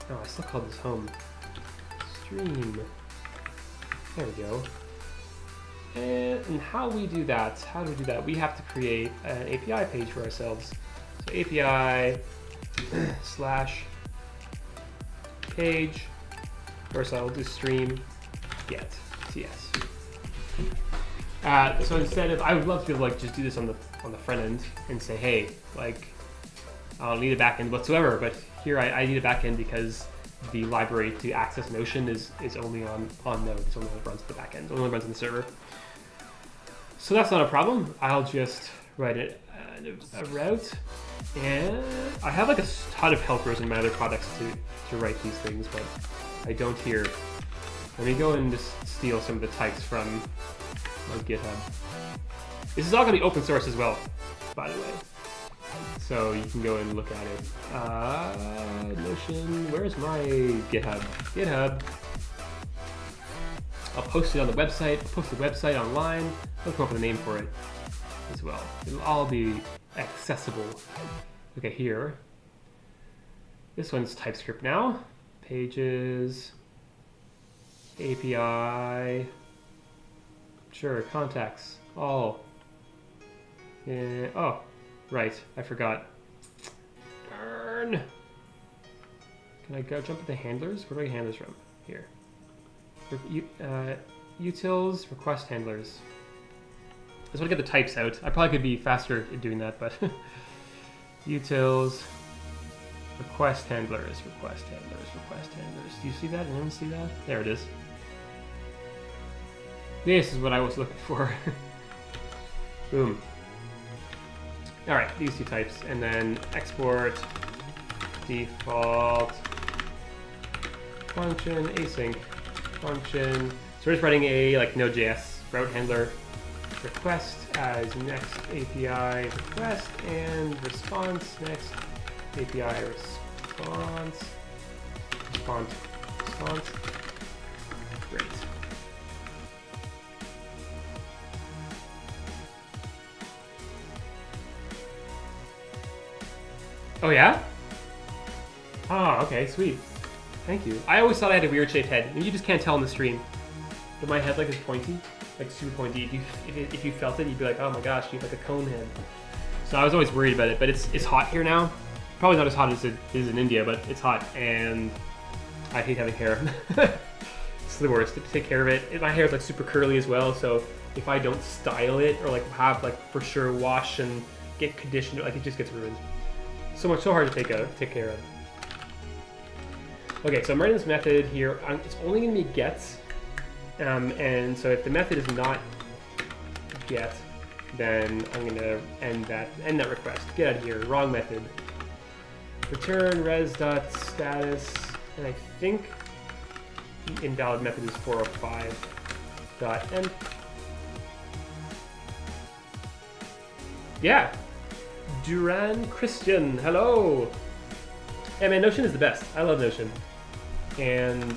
Oh, I still call this home. Stream. There we go. And how we do that? How do we do that? We have to create an API page for ourselves. So API / page. First I will do stream get TS. So instead of, I would love to be able to like just do this on the front end and say, hey, like I don't need a backend whatsoever, but here I need a backend because the library to access Notion is only on Node. It only runs the backend. It only runs on the server. So that's not a problem. I'll just write a route, and I have like a ton of helpers in my other products to write these things, but I don't here. Let me go and just steal some of the types from my GitHub. This is all going to be open source as well, by the way. So you can go and look at it. Notion, where's my GitHub? GitHub. I'll post it on the website. I'll post the website online. I'll come up with a name for it as well. It'll all be accessible. Okay, here. This one's TypeScript now. Pages, API. Sure, contacts. All. Oh, right. I forgot. Darn. Can I go jump at the handlers? Where do I get handlers from? Here. Utils, request handlers. I just want to get the types out. I probably could be faster at doing that, but utils, request handlers, request handlers, request handlers. Do you see that? Anyone see that? There it is. This is what I was looking for. Boom. All right, these two types, and then export, default, function, async, function. So we're just writing a like Node.js route handler request as next API request and response next API response. Great. Oh yeah? Oh, okay, sweet. Thank you. I always thought I had a weird shaped head, and you just can't tell in the stream. But my head like is pointy, like super pointy. If you felt it, you'd be like, oh my gosh, you have like a cone head. So I was always worried about it, but it's hot here now. Probably not as hot as it is in India, but it's hot, and I hate having hair. It's the worst to take care of it. My hair is like super curly as well, so if I don't style it or like have like for sure wash and get conditioned, like it just gets ruined. So hard to take care of. Okay, so I'm writing this method here. It's only going to be get, and so if the method is not get, then I'm going to end that request. Get out of here. Wrong method. Return res.status, and I think the invalid method is 405.end. Yeah. Duran Christian, hello! Yeah, man, Notion is the best. I love Notion. And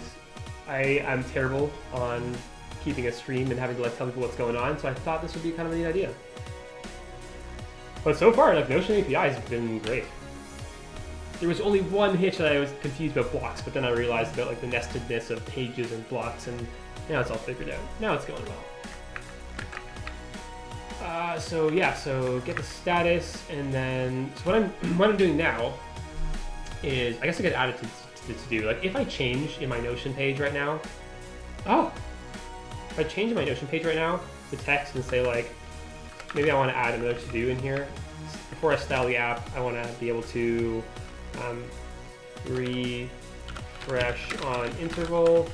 I'm terrible on keeping a stream and having to like tell people what's going on, so I thought this would be kind of a neat idea. But so far, like Notion API has been great. There was only one hitch that I was confused about blocks, but then I realized about like the nestedness of pages and blocks, and now it's all figured out. Now it's going well. So get the status, and then so what I'm doing now is I guess I could add it to do. Like if I change in my Notion page right now, if I change in my Notion page right now the text and say like maybe I want to add another to do in here before I style the app, I want to be able to refresh on interval,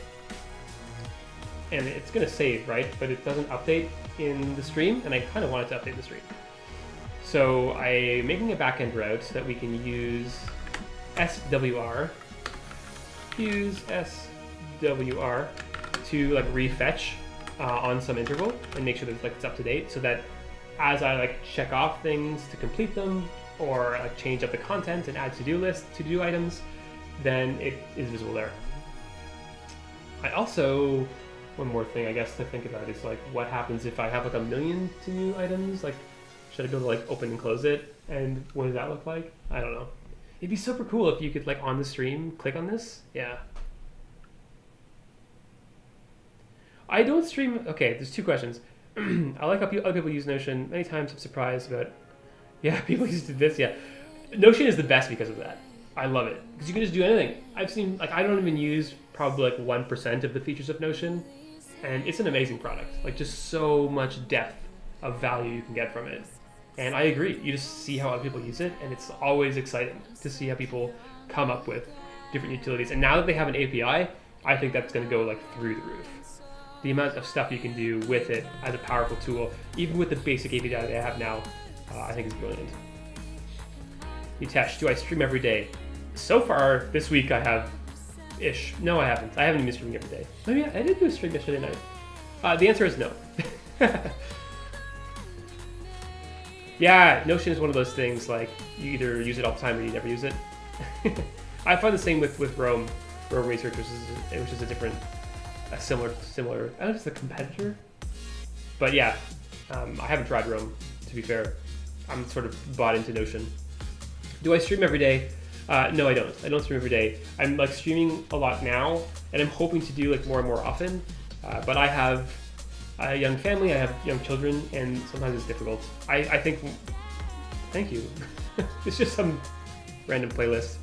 and it's going to save, right? But it doesn't update in the stream, and I kind of want it to update the stream. So I'm making a backend route so that we can use SWR. Use SWR to like refetch on some interval and make sure that it's up to date, so that as I like check off things to complete them or like change up the content and add to-do items, then it is visible there. I also, one more thing I guess to think about is like what happens if I have like 1 million to-do items? Like should I be able to like open and close it, and what does that look like? I don't know. It'd be super cool if you could like on the stream click on this. Yeah. I don't stream. Okay, there's 2 questions. I like how other people use Notion. Many times I'm surprised about. Yeah, people used to do this. Yeah, Notion is the best because of that. I love it because you can just do anything. I've seen like I don't even use probably like 1% of the features of Notion, and it's an amazing product. Like just so much depth of value you can get from it. And I agree. You just see how other people use it, and it's always exciting to see how people come up with different utilities. And now that they have an API, I think that's going to go like through the roof. The amount of stuff you can do with it as a powerful tool, even with the basic API that I have now, I think is brilliant. Nitesh, do I stream every day? So far this week I have ish. No, I haven't. I haven't been streaming every day. Maybe I did do a stream yesterday night. The answer is no. Yeah, Notion is one of those things like you either use it all the time or you never use it. I find the same with Roam Research, which is a similar. I don't know if it's a competitor, but yeah, I haven't tried Roam. To be fair, I'm sort of bought into Notion. Do I stream every day? No, I don't. I don't stream every day. I'm like streaming a lot now, and I'm hoping to do like more and more often. But I have a young family, I have young children, and sometimes it's difficult. I think, thank you. It's just some random playlist.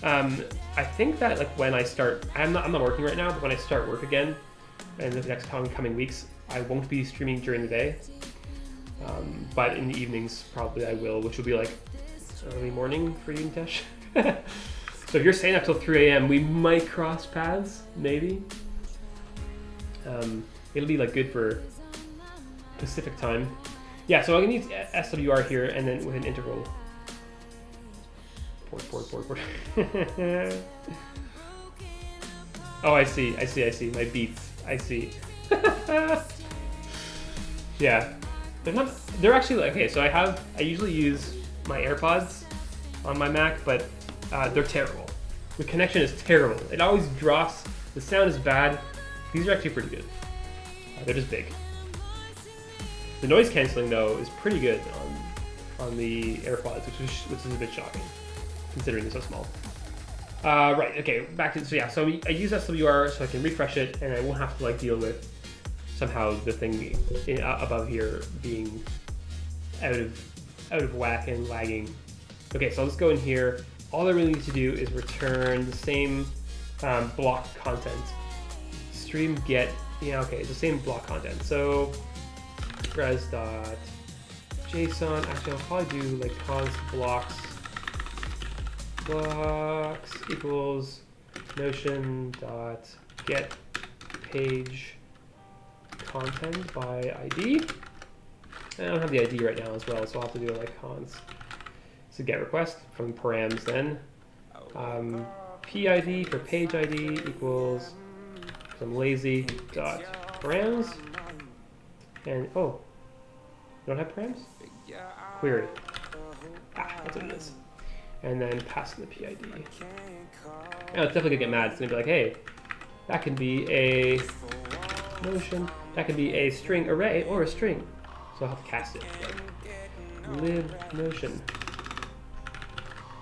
I think that like when I start, I'm not working right now, but when I start work again, in the next coming weeks, I won't be streaming during the day. But in the evenings, probably I will, which will be like early morning for you, Nitesh. So if you're staying up till 3 a.m., we might cross paths, maybe. It'll be like good for Pacific time. Yeah, so I'm gonna need SWR here, and then with an integral. Port. Oh, I see. My beats. I see. Yeah. They're actually, okay, so I usually use my AirPods on my Mac, but they're terrible. The connection is terrible. It always drops. The sound is bad. These are actually pretty good. They're just big. The noise canceling though is pretty good on the AirPods, which is a bit shocking, considering they're so small. Right, okay, back to, so yeah, so I use SWR so I can refresh it, and I won't have to like deal with somehow the thing above here being out of whack and lagging. Okay, so let's go in here. All I really need to do is return the same block content. Stream get, yeah, okay, it's the same block content. So res.json, actually I'll probably do like const blocks equals notion dot get page content by ID. I don't have the ID right now as well, so I'll have to do it like const. So get request from params then. PID for page ID equals some lazy dot params. And oh, you don't have params? Query. That's what it is. And then pass in the PID. Now it's definitely gonna get mad. It's gonna be like, hey, that can be a notion, that can be a string array or a string. So I'll have to cast it. Like, lib notion.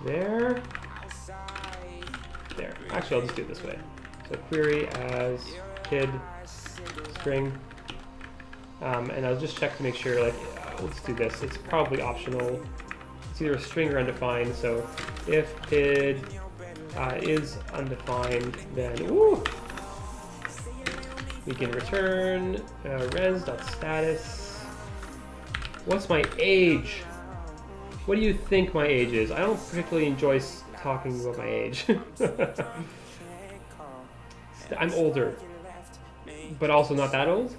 There. Actually, I'll just do it this way. So query as kid string. And I'll just check to make sure, like, let's do this. It's probably optional. It's either a string or undefined. So if kid is undefined, then we can return res.status. What's my age? What do you think my age is? I don't particularly enjoy talking about my age. I'm older, but also not that old.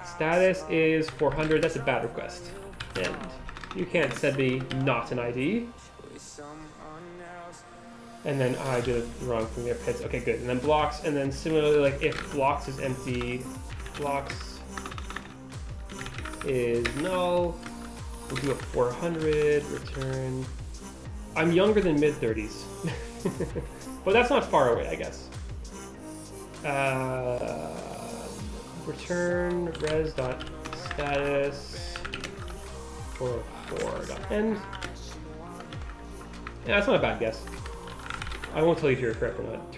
Status is 400. That's a bad request, and you can't set me not an ID. And then I did it wrong from there. Pits. Okay, good. And then blocks, and then similarly, like if blocks is empty, blocks is null. We'll do a 400 return. I'm younger than mid-30s, but that's not far away, I guess. Return res.status for 4.end. Yeah, that's not a bad guess. I won't tell you if you're correct or not.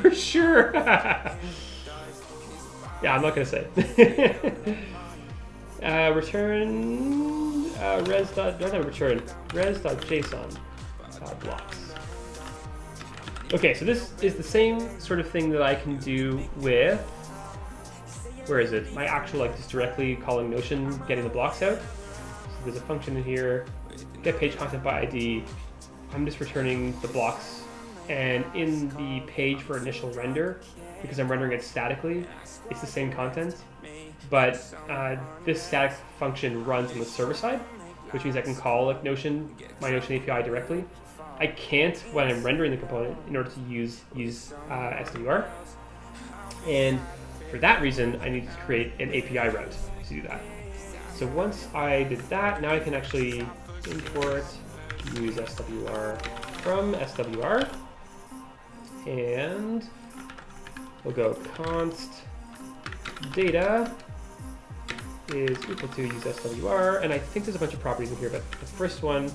For sure. Yeah, I'm not gonna say. Return don't have a return. Res.json blocks. Okay, so this is the same sort of thing that I can do with, where is it? My actual, like, just directly calling Notion, getting the blocks out. So there's a function in here, get page content by ID. I'm just returning the blocks, and in the page for initial render, because I'm rendering it statically, it's the same content, but this static function runs on the server side, which means I can call like Notion, my Notion API directly. I can't when I'm rendering the component in order to use SWR, and for that reason, I need to create an API route to do that. So once I did that, now I can actually import, use SWR from SWR, and we'll go const data is equal to use SWR, and I think there's a bunch of properties in here, but the first one,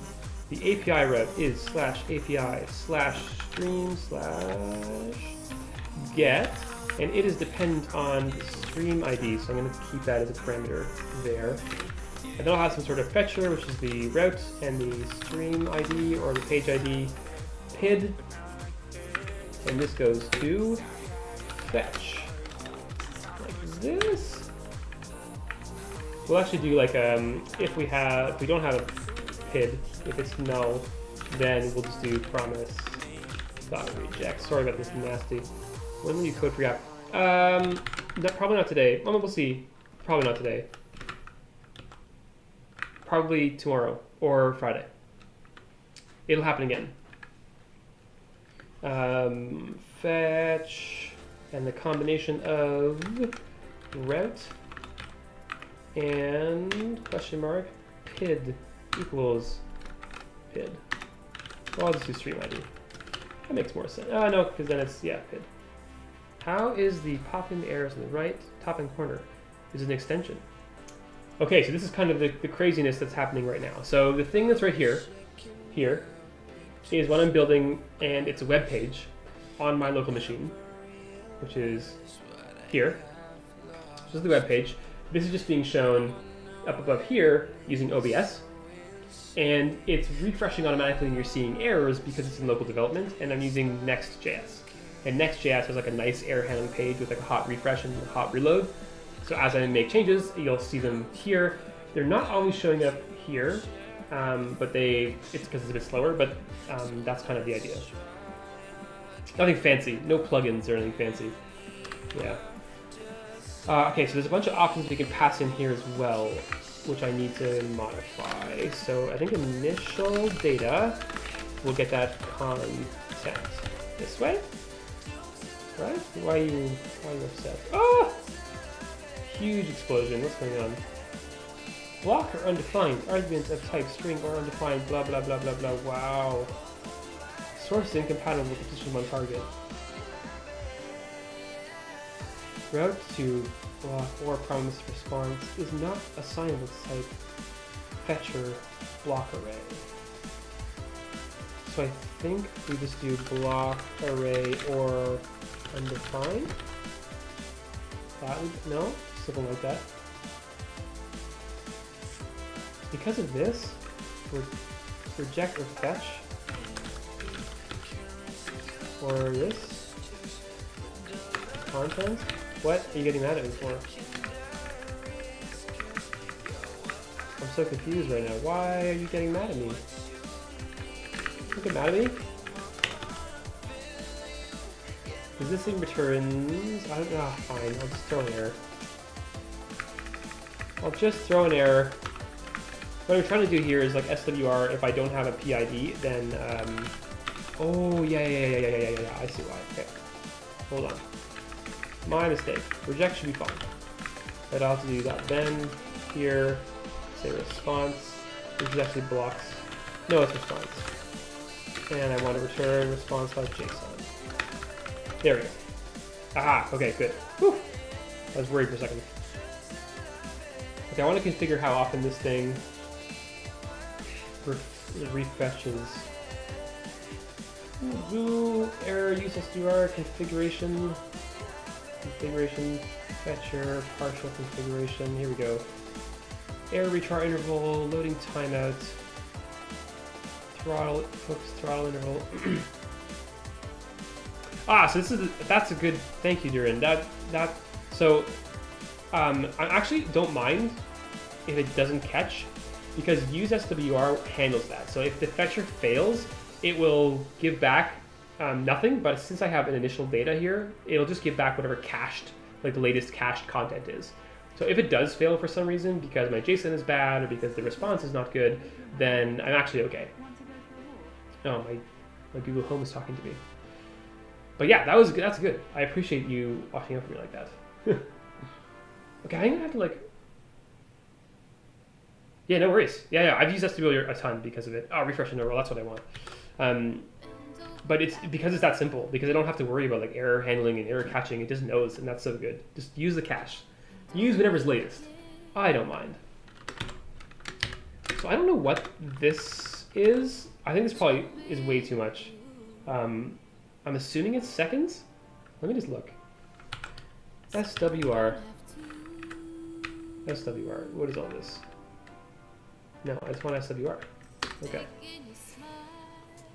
the API route is /API/stream/get And it is dependent on the stream ID, so I'm going to keep that as a parameter there. And then I'll have some sort of fetcher, which is the route and the stream ID or the page ID PID. And this goes to fetch. Like this. We'll actually do like if we don't have a PID, if it's null, then we'll just do promise dot reject. Sorry about this nasty. When will you code for your app? Probably not today. Well, we'll see. Probably not today. Probably tomorrow or Friday. It'll happen again. Fetch and the combination of route and question mark PID equals PID. Well, I'll just do stream ID. That makes more sense. Oh no, because then it's PID. How is the popping errors on the right top and corner? Is it an extension? Okay, so this is kind of the craziness that's happening right now. So the thing that's right here is what I'm building, and it's a web page on my local machine, which is here. This is the web page. This is just being shown up above here using OBS, and it's refreshing automatically and you're seeing errors because it's in local development, and I'm using Next.js. And Next.js has like a nice error handling page with like a hot refresh and a hot reload. So as I make changes, you'll see them here. They're not always showing up here, but it's because it's a bit slower, but that's kind of the idea. Nothing fancy, no plugins or anything fancy. Yeah. Okay, so there's a bunch of options we can pass in here as well, which I need to modify. So I think initial data, we'll get that content this way, right? Why are you upset? Ah! Huge explosion. What's going on? Block or undefined. Arguments of type string or undefined. Blah blah blah blah blah. Wow. Source incompatible with position one target. Route to block or promised response is not assignable to type fetcher block array. So I think we just do block array or undefined. That would no. Something like that. Because of this, reject or fetch, or this content. What are you getting mad at me for? I'm so confused right now. Why are you getting mad at me? Don't get mad at me. Because this thing returns. I don't know. Fine. I'll just throw an error. I'll just throw an error. What I'm trying to do here is like SWR, if I don't have a PID, then, oh, yeah, I see why. Okay, hold on. My mistake. Reject should be fine. But I'll have to do that. Then here, say response, which is actually blocks. No, it's response. And I want to return response.json. There we go. Aha, okay, good. Whew. I was worried for a second. Okay, I want to configure how often this thing refetches. Ooh, error, use SDR, configuration, fetcher, partial configuration. Here we go. Error retry interval, loading timeout, throttle, focus throttle interval. So that's a good, thank you, Durin. So I actually don't mind if it doesn't catch, because use SWR handles that. So if the fetcher fails, it will give back nothing, but since I have an initial data here, it'll just give back whatever cached, like the latest cached content is. So if it does fail for some reason, because my JSON is bad or because the response is not good, then I'm actually okay. Oh, my Google Home is talking to me. But yeah, that's good. I appreciate you watching out for me like that. Okay, I'm gonna have to like... Yeah, no worries. Yeah, I've used SWR a ton because of it. Oh, refresh interval, that's what I want. But it's because it's that simple, because I don't have to worry about like error handling and error catching. It just knows, and that's so good. Just use the cache. Use whatever's latest. I don't mind. So I don't know what this is. I think this probably is way too much. I'm assuming it's seconds. Let me just look. SWR. SWR. What is all this? No, I just want SWR. Okay.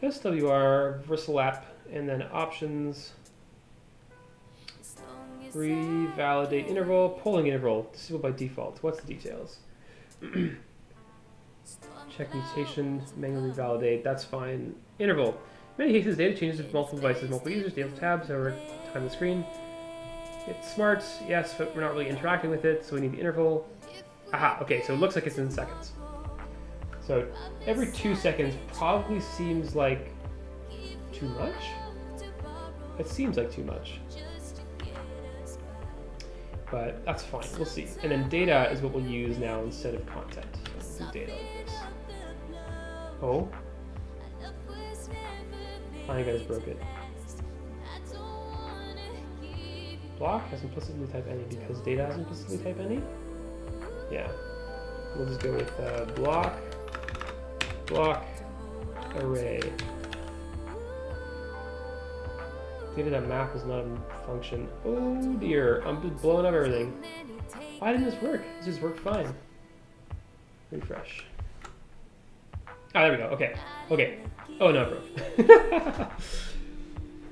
SWR, Versalap, and then options. Revalidate interval, polling interval, disabled by default. What's the details? Check mutation, manually validate, that's fine. Interval. In many cases, data changes with multiple devices, multiple users, data tabs over time on the screen. It's smart, yes, but we're not really interacting with it, so we need the interval. Aha, okay, so it looks like it's in seconds. So every 2 seconds probably seems like too much? It seems like too much. But that's fine, we'll see. And then data is what we'll use now instead of content. So we'll do data like this. Oh. I think I just broke it. Block has implicitly type any because data has implicitly type any? Yeah. We'll just go with block, array. Data.map is not a function. Oh dear, I'm just blowing up everything. Why didn't this work? This just worked fine. Refresh. Ah, there we go. Okay. Okay. Oh no, it broke.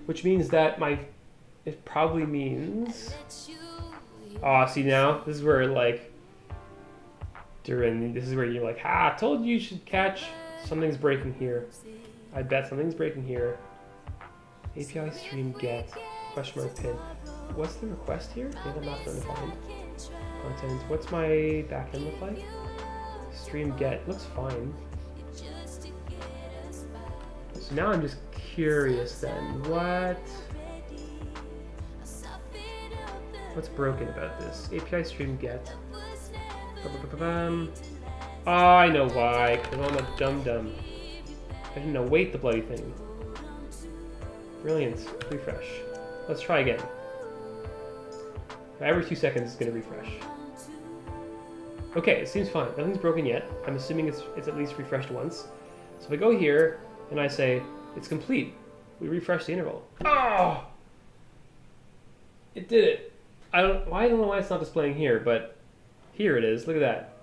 Which means that it probably means. Oh, see now? This is where like this is where you're like, I told you should catch. Something's breaking here. I bet something's breaking here. API stream get question mark pin. What's the request here? Data map undefined. Content. What's my backend look like? Stream get looks fine. So now I'm just curious then. What's broken about this? API stream get. Oh, I know why. Because I'm a dum-dum. I didn't await the bloody thing. Brilliant. Refresh. Let's try again. Every 2 seconds it's going to refresh. Okay, it seems fine. Nothing's broken yet. I'm assuming it's at least refreshed once. So if I go here and I say it's complete, we refresh the interval. Oh! It did it. I don't know why it's not displaying here, but here it is. Look at that.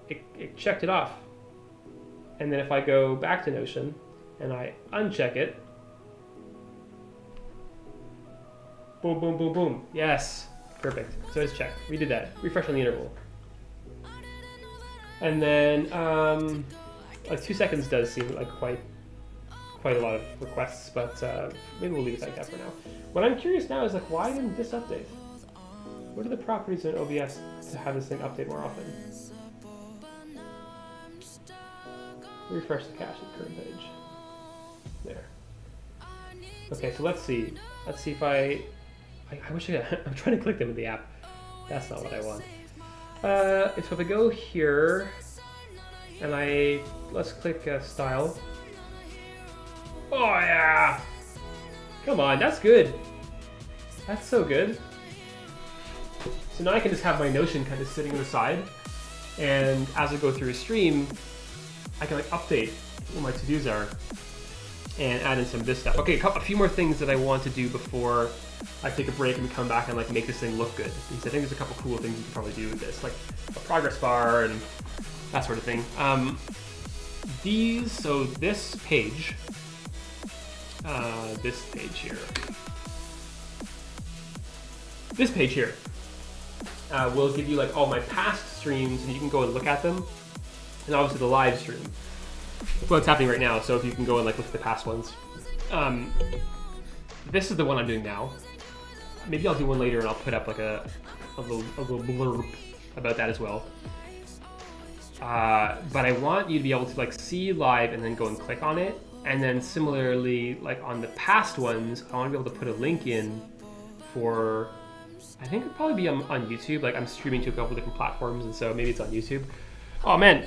It checked it off. And then if I go back to Notion and I uncheck it, boom, boom, boom, boom. Yes. Perfect. So it's checked. We did that. Refresh on the interval. And then, like 2 seconds does seem like quite a lot of requests, but maybe we'll leave it like that for now. What I'm curious now is like, why didn't this update? What are the properties in OBS to have this thing update more often? Refresh the cache at the current page. There. Okay, so let's see. Let's see if I wish I'm trying to click them in the app. That's not what I want. So if I go here and let's click style. Oh yeah! Come on, that's good. That's so good. So now I can just have my Notion kind of sitting on the side, and as I go through a stream, I can like update what my to-dos are and add in some of this stuff. Okay, a few more things that I want to do before I take a break and we come back and like make this thing look good. Because I think there's a couple cool things you can probably do with this, like a progress bar and that sort of thing. So this page here will give you like all my past streams, and you can go and look at them, and obviously the live stream. That's what's happening right now. So if you can go and like look at the past ones. This is the one I'm doing now. Maybe I'll do one later and I'll put up like a little blurb about that as well. But I want you to be able to like see live and then go and click on it. And then similarly, like on the past ones, I want to be able to put a link in for, I think it'd probably be on YouTube. Like I'm streaming to a couple different platforms, and so maybe it's on YouTube. Oh man,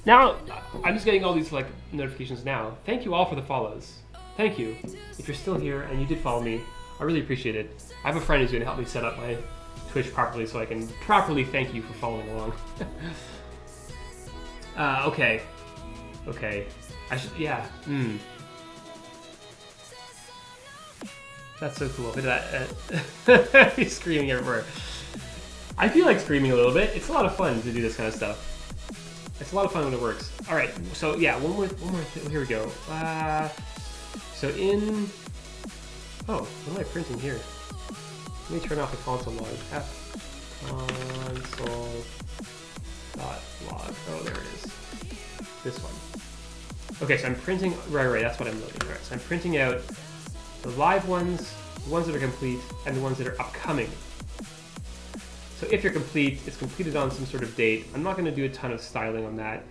now I'm just getting all these like notifications now. Thank you all for the follows. Thank you. If you're still here and you did follow me, I really appreciate it. I have a friend who's going to help me set up my Twitch properly so I can properly thank you for following along. Okay. Okay. I should, yeah. That's so cool. Look at that. He's screaming everywhere. I feel like screaming a little bit. It's a lot of fun to do this kind of stuff. It's a lot of fun when it works. All right, so yeah, one more thing. Here we go. So in, oh, what am I printing here? Let me turn off the console log. Console.log. Oh, there it is. This one. Okay, so I'm printing, right, that's what I'm loading. All right, so I'm printing out the live ones, the ones that are complete, and the ones that are upcoming. So if you're complete, it's completed on some sort of date. I'm not going to do a ton of styling on that.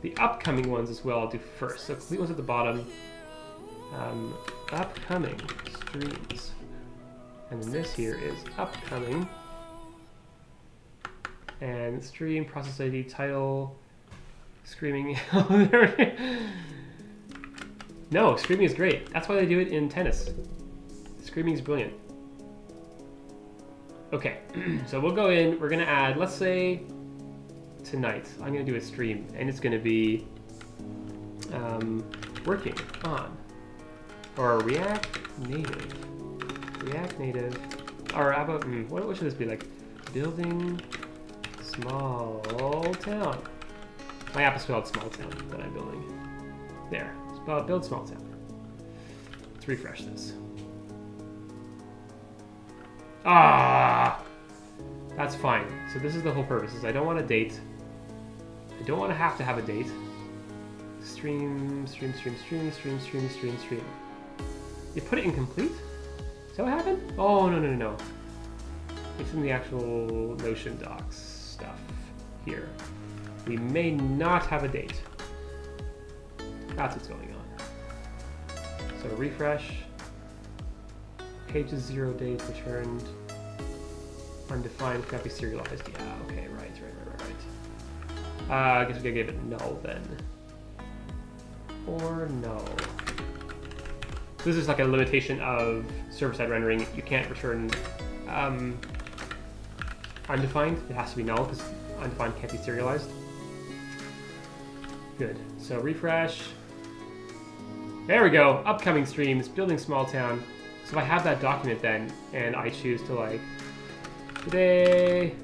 The upcoming ones as well I'll do first. So complete ones at the bottom. Upcoming streams. And then this here is upcoming. And stream, process ID, title, screaming. No, screaming is great. That's why they do it in tennis. Screaming is brilliant. Okay, so we'll go in, we're gonna add, let's say, tonight, I'm gonna do a stream, and it's gonna be working on, or React Native, or how about, what should this be, like, building small town. My app is called Small Town that I'm building. There, build small town. Let's refresh this. Ah, that's fine. So this is the whole purpose, is I don't want a date. I don't want to have a date. Stream. You put it in complete? Is that what happened? Oh, no. It's in the actual Notion docs stuff here. We may not have a date. That's what's going on. So refresh. Pages 0 date returned. Undefined, cannot be serialized. Yeah, okay, right. I guess we gotta give it null then. Or no. This is like a limitation of server-side rendering. You can't return undefined. It has to be null because undefined can't be serialized. Good. So refresh. There we go. Upcoming streams, building small town. So if I have that document then, and I choose to like, today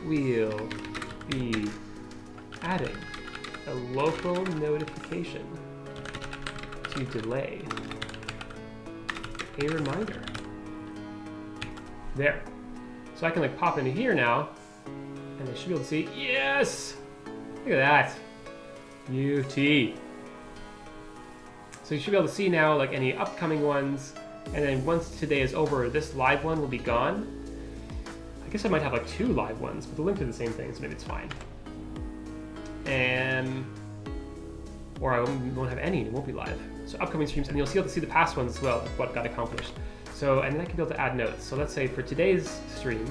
we'll be adding a local notification to delay a reminder. There. So I can like pop into here now, and I should be able to see, yes! Look at that. UT. So you should be able to see now like any upcoming ones, and then once today is over, this live one will be gone. I guess I might have like 2 live ones, but the links are the same thing, so maybe it's fine. And or I won't have any, it won't be live. So upcoming streams, and you'll be able to see the past ones as well, what got accomplished. So, and then I can be able to add notes. So let's say for today's stream,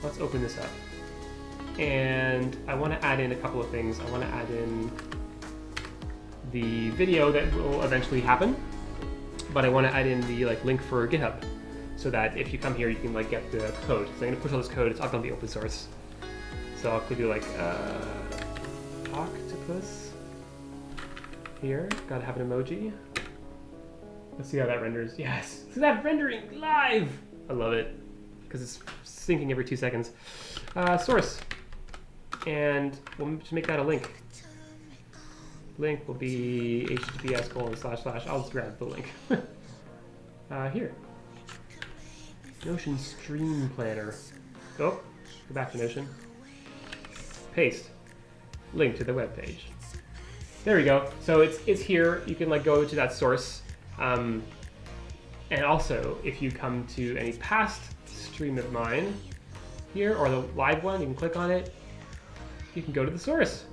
let's open this up. And I want to add in a couple of things. I want to add in the video that will eventually happen, but I want to add in the like link for GitHub, so that if you come here, you can like get the code. So I'm going to push all this code. It's all going to be open source. So I'll do like octopus here. Got to have an emoji. Let's see how that renders. Yes, so that rendering live. I love it because it's syncing every 2 seconds. Source, and we'll just make that a link. Link will be https:// I'll just grab the link. Here. Notion Stream Planner. Oh, go back to Notion. Paste. Link to the web page. There we go. So it's here. You can like go to that source. And also, if you come to any past stream of mine here, or the live one, you can click on it. You can go to the source.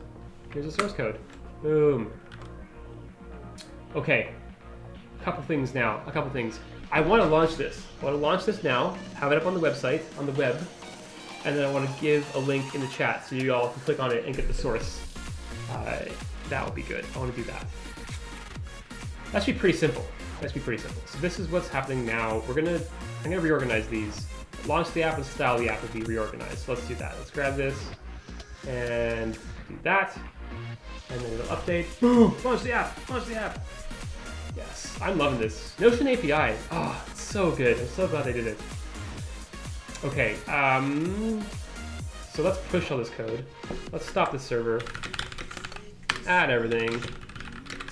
Here's the source code. Boom. Okay, a couple things. I want to launch this. I want to launch this now, have it up on the website, on the web, and then I want to give a link in the chat so you all can click on it and get the source. That would be good. I want to do that. That should be pretty simple. So this is what's happening now. I'm gonna reorganize these. Launch the app and style the app will be reorganized. So let's do that. Let's grab this and do that. And then it'll update. Boom! Launch the app! Yes, I'm loving this. Notion API. Oh, it's so good. I'm so glad they did it. Okay, so let's push all this code. Let's stop the server. Add everything.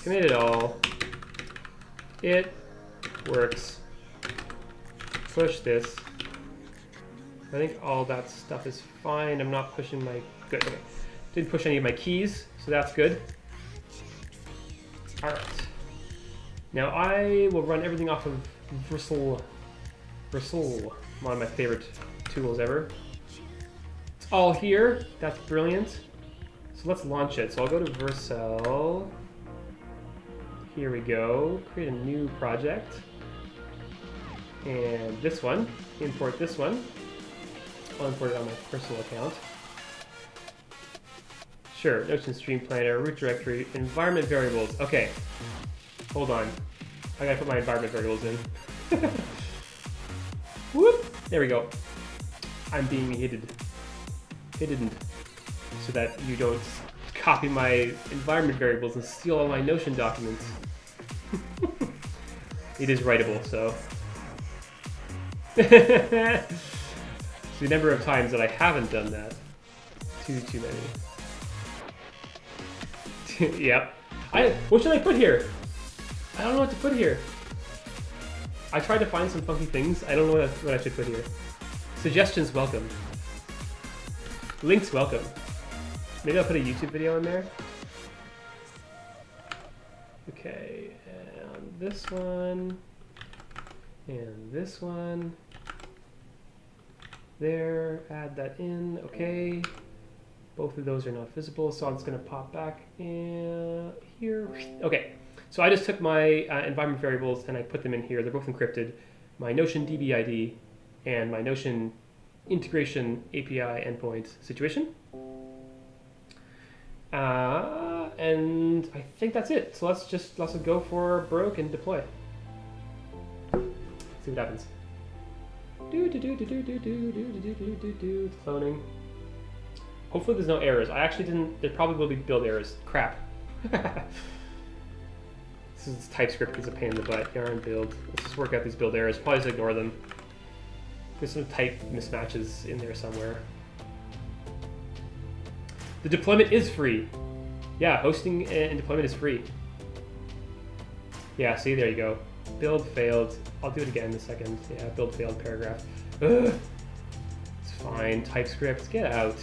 Commit it all. It works. Push this. I think all that stuff is fine. I'm not pushing my... Good, okay. Didn't push any of my keys, so that's good. All right. Now I will run everything off of Vercel. Vercel, one of my favorite tools ever. It's all here. That's brilliant. So let's launch it. So I'll go to Vercel. Here we go. Create a new project. And this one. Import this one. I'll import it on my personal account. Sure, Notion Stream Planner, root directory, environment variables. Okay, hold on. I gotta put my environment variables in. Whoop! There we go. I'm being hidden. So that you don't copy my environment variables and steal all my Notion documents. It is writable, so. The number of times that I haven't done that. Too many. Yep. What should I put here? I don't know what to put here. I tried to find some funky things. I don't know what I should put here. Suggestions welcome. Links welcome. Maybe I'll put a YouTube video in there. Okay, and this one. And this one. There, add that in, okay. Both of those are not visible, so I'm just gonna pop back in here. Okay, so I just took my environment variables and I put them in here. They're both encrypted. My Notion DB ID and my Notion integration API endpoint situation. And I think that's it. So let's go for broke and deploy. See what happens. It's cloning. Hopefully there's no errors. I actually didn't. There probably will be build errors. Crap. This is TypeScript is a pain in the butt. Yarn build. Let's just work out these build errors. Probably just ignore them. There's some type mismatches in there somewhere. The deployment is free. Yeah, hosting and deployment is free. Yeah, see, there you go. Build failed. I'll do it again in a second. Yeah, build failed paragraph. Ugh. It's fine. TypeScript, get out.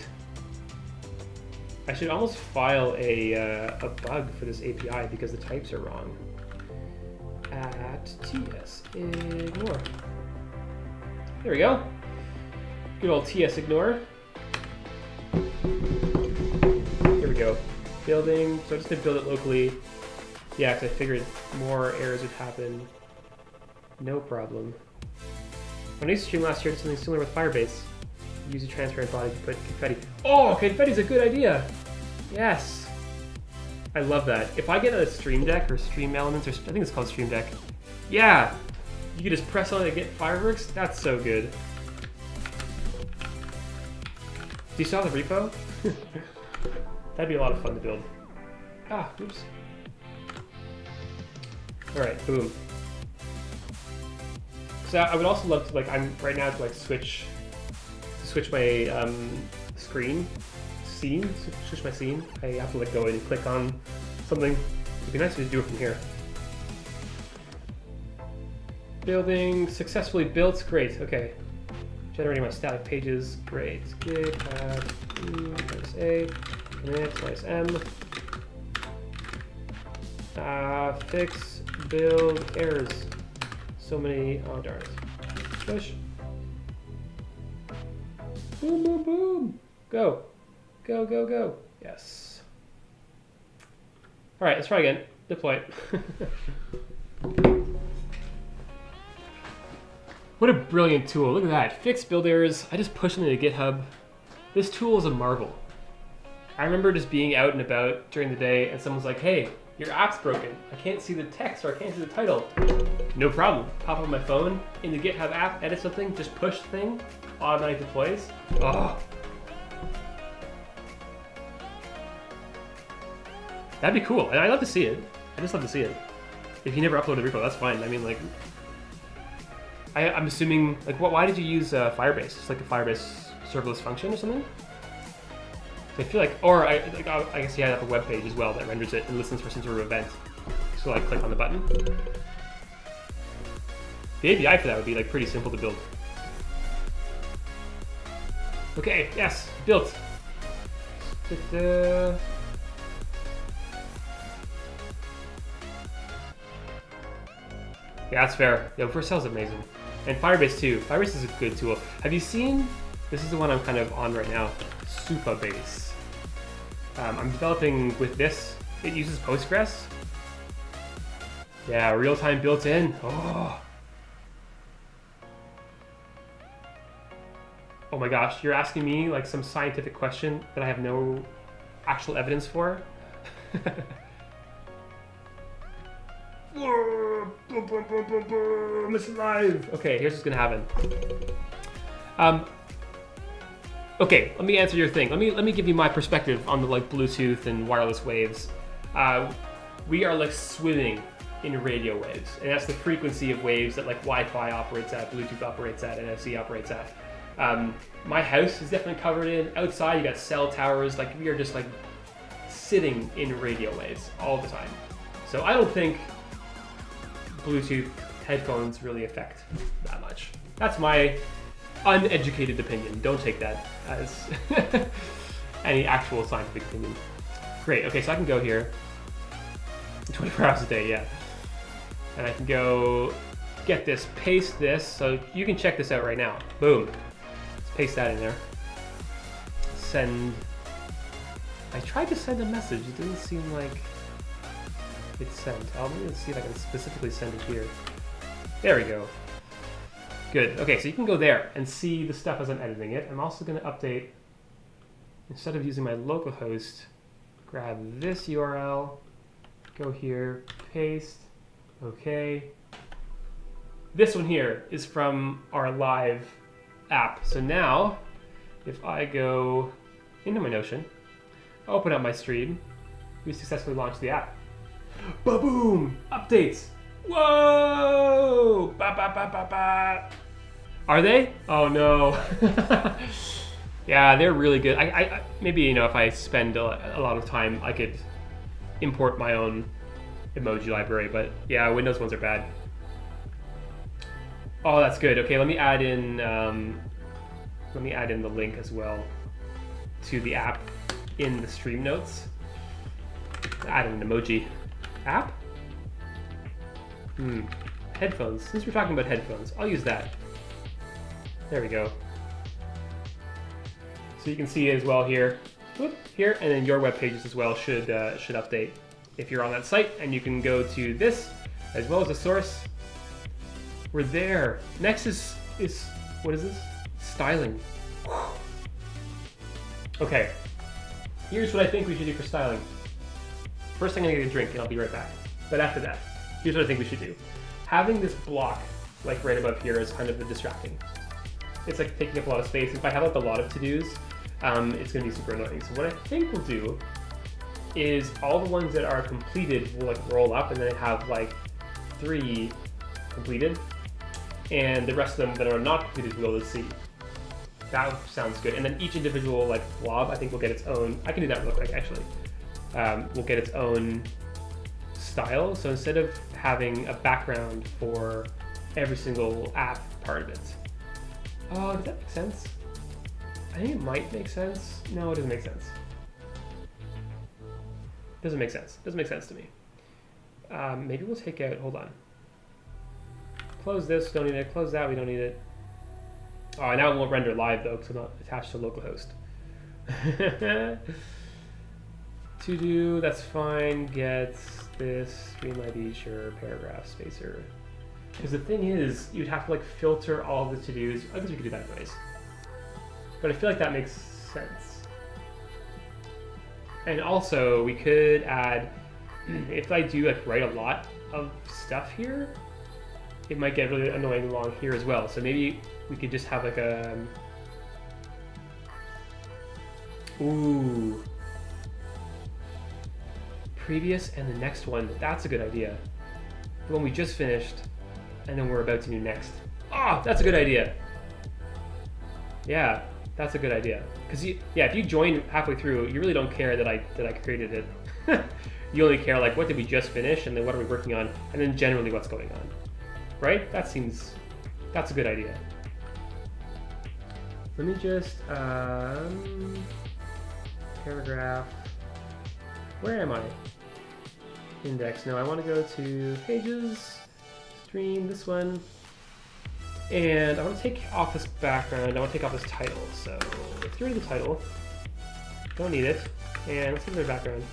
I should almost file a bug for this API because the types are wrong. At TS ignore. There we go. Good old TS ignore. Here we go. Building. So I'm just gonna build it locally. Yeah, because I figured more errors would happen. No problem. When I used to stream last year, I did something similar with Firebase. Use a transparent body to put confetti. Oh, confetti's a good idea! Yes! I love that. If I get a Stream Deck or Stream Elements, or I think it's called Stream Deck. Yeah! You can just press on it and get fireworks? That's so good. Do you still have the repo? That'd be a lot of fun to build. Ah, oops. Alright, boom. So I would also love to, like, I'm right now to like switch my scene. Switch my scene. I have to like go in and click on something. It'd be nice to do it from here. Building successfully built. Great. Okay. Generating my static pages. Great. Git add -a commit -m. Fix build errors. So many. Oh darn it. Push. Boom, boom, boom. Go. Go, go, go. Yes. All right, let's try again. Deploy. What a brilliant tool. Look at that. Fix build errors. I just pushed them into GitHub. This tool is a marvel. I remember just being out and about during the day and someone's like, hey, your app's broken. I can't see the text or I can't see the title. No problem. Pop on my phone, in the GitHub app, edit something, just push the thing, automatic deploys. Oh. That'd be cool. And I'd love to see it. I just love to see it. If you never uploaded a repo, that's fine. I mean, like, I'm assuming, like, why did you use Firebase? It's like a Firebase serverless function or something? I feel like, or I guess you have a web page as well that renders it and listens for some sort of event. So like click on the button. The API for that would be like pretty simple to build. Okay, yes, built. Yeah, that's fair. Yeah, Vercel is amazing. And Firebase too. Firebase is a good tool. Have you seen, this is the one I'm kind of on right now, Supabase. I'm developing with this. It uses Postgres. Yeah, real-time built in. Oh my gosh, you're asking me like some scientific question that I have no actual evidence for? It's alive! Okay, here's what's gonna happen. Okay, let me answer your thing. Let me give you my perspective on the like Bluetooth and wireless waves. We are like swimming in radio waves, and that's the frequency of waves that like Wi-Fi operates at, Bluetooth operates at, NFC operates at. My house is definitely covered in. Outside, you got cell towers. Like we are just like sitting in radio waves all the time. So I don't think Bluetooth headphones really affect that much. That's my uneducated opinion. Don't take that as any actual scientific opinion. Great, okay, so I can go here 24 hours a day, yeah. And I can go get this, paste this, so you can check this out right now. Boom. Let's paste that in there. Send. I tried to send a message, it didn't seem like it's sent. Let me see if I can specifically send it here. There we go. Good. Okay, so you can go there and see the stuff as I'm editing it. I'm also going to update, instead of using my localhost, grab this URL, go here, paste, okay. This one here is from our live app. So now, if I go into my Notion, open up my stream, we successfully launched the app. Ba-boom! Updates! Whoa! Ba ba ba ba ba. Are they? Oh no. Yeah, they're really good. I maybe, you know, if I spend a lot of time, I could import my own emoji library, but yeah, Windows ones are bad. Oh, that's good. Okay, let me add in the link as well to the app in the stream notes. Add an emoji app. Headphones. Since we're talking about headphones, I'll use that. There we go. So you can see as well here, whoop, here, and then your web pages as well should update if you're on that site, and you can go to this as well as the source. We're there. Next is what is this? Styling. Okay. Here's what I think we should do for styling. First thing I'm gonna get a drink, and I'll be right back. But after that, here's what I think we should do. Having this block, like right above here, is kind of the distracting. It's like taking up a lot of space. If I have like a lot of to-dos, it's gonna be super annoying. So what I think we'll do is all the ones that are completed will like roll up, and then have like 3 completed, and the rest of them that are not completed we'll see. That sounds good. And then each individual like blob, I think will get its own. I can do that real quick actually. Will get its own style. So instead of having a background for every single app part of it. Oh, does that make sense? I think it might make sense. No, it doesn't make sense. Doesn't make sense. Doesn't make sense to me. Maybe we'll take out, hold on. Close this, don't need it. Close that, we don't need it. Oh, now it won't render live though, because I'm not attached to localhost. To do, that's fine. Get this, stream ID, sure, paragraph, spacer. Because the thing is, you'd have to like filter all the to-dos. I guess we could do that anyways. But I feel like that makes sense. And also, we could add, if I do like write a lot of stuff here, it might get really annoying along here as well. So maybe we could just have like a, ooh, previous and the next one. That's a good idea. the one we just finished, and then we're about to do next. Ah, that's a good idea. Yeah, that's a good idea. Because if you join halfway through, you really don't care that I created it. You only care like what did we just finish, and then what are we working on, and then generally what's going on, right? That's a good idea. Let me just paragraph. Where am I? Index. No, I want to go to pages, stream, this one. And I want to take off this background. I want to take off this title. So let's get rid of the title. Don't need it. And let's get rid of the background.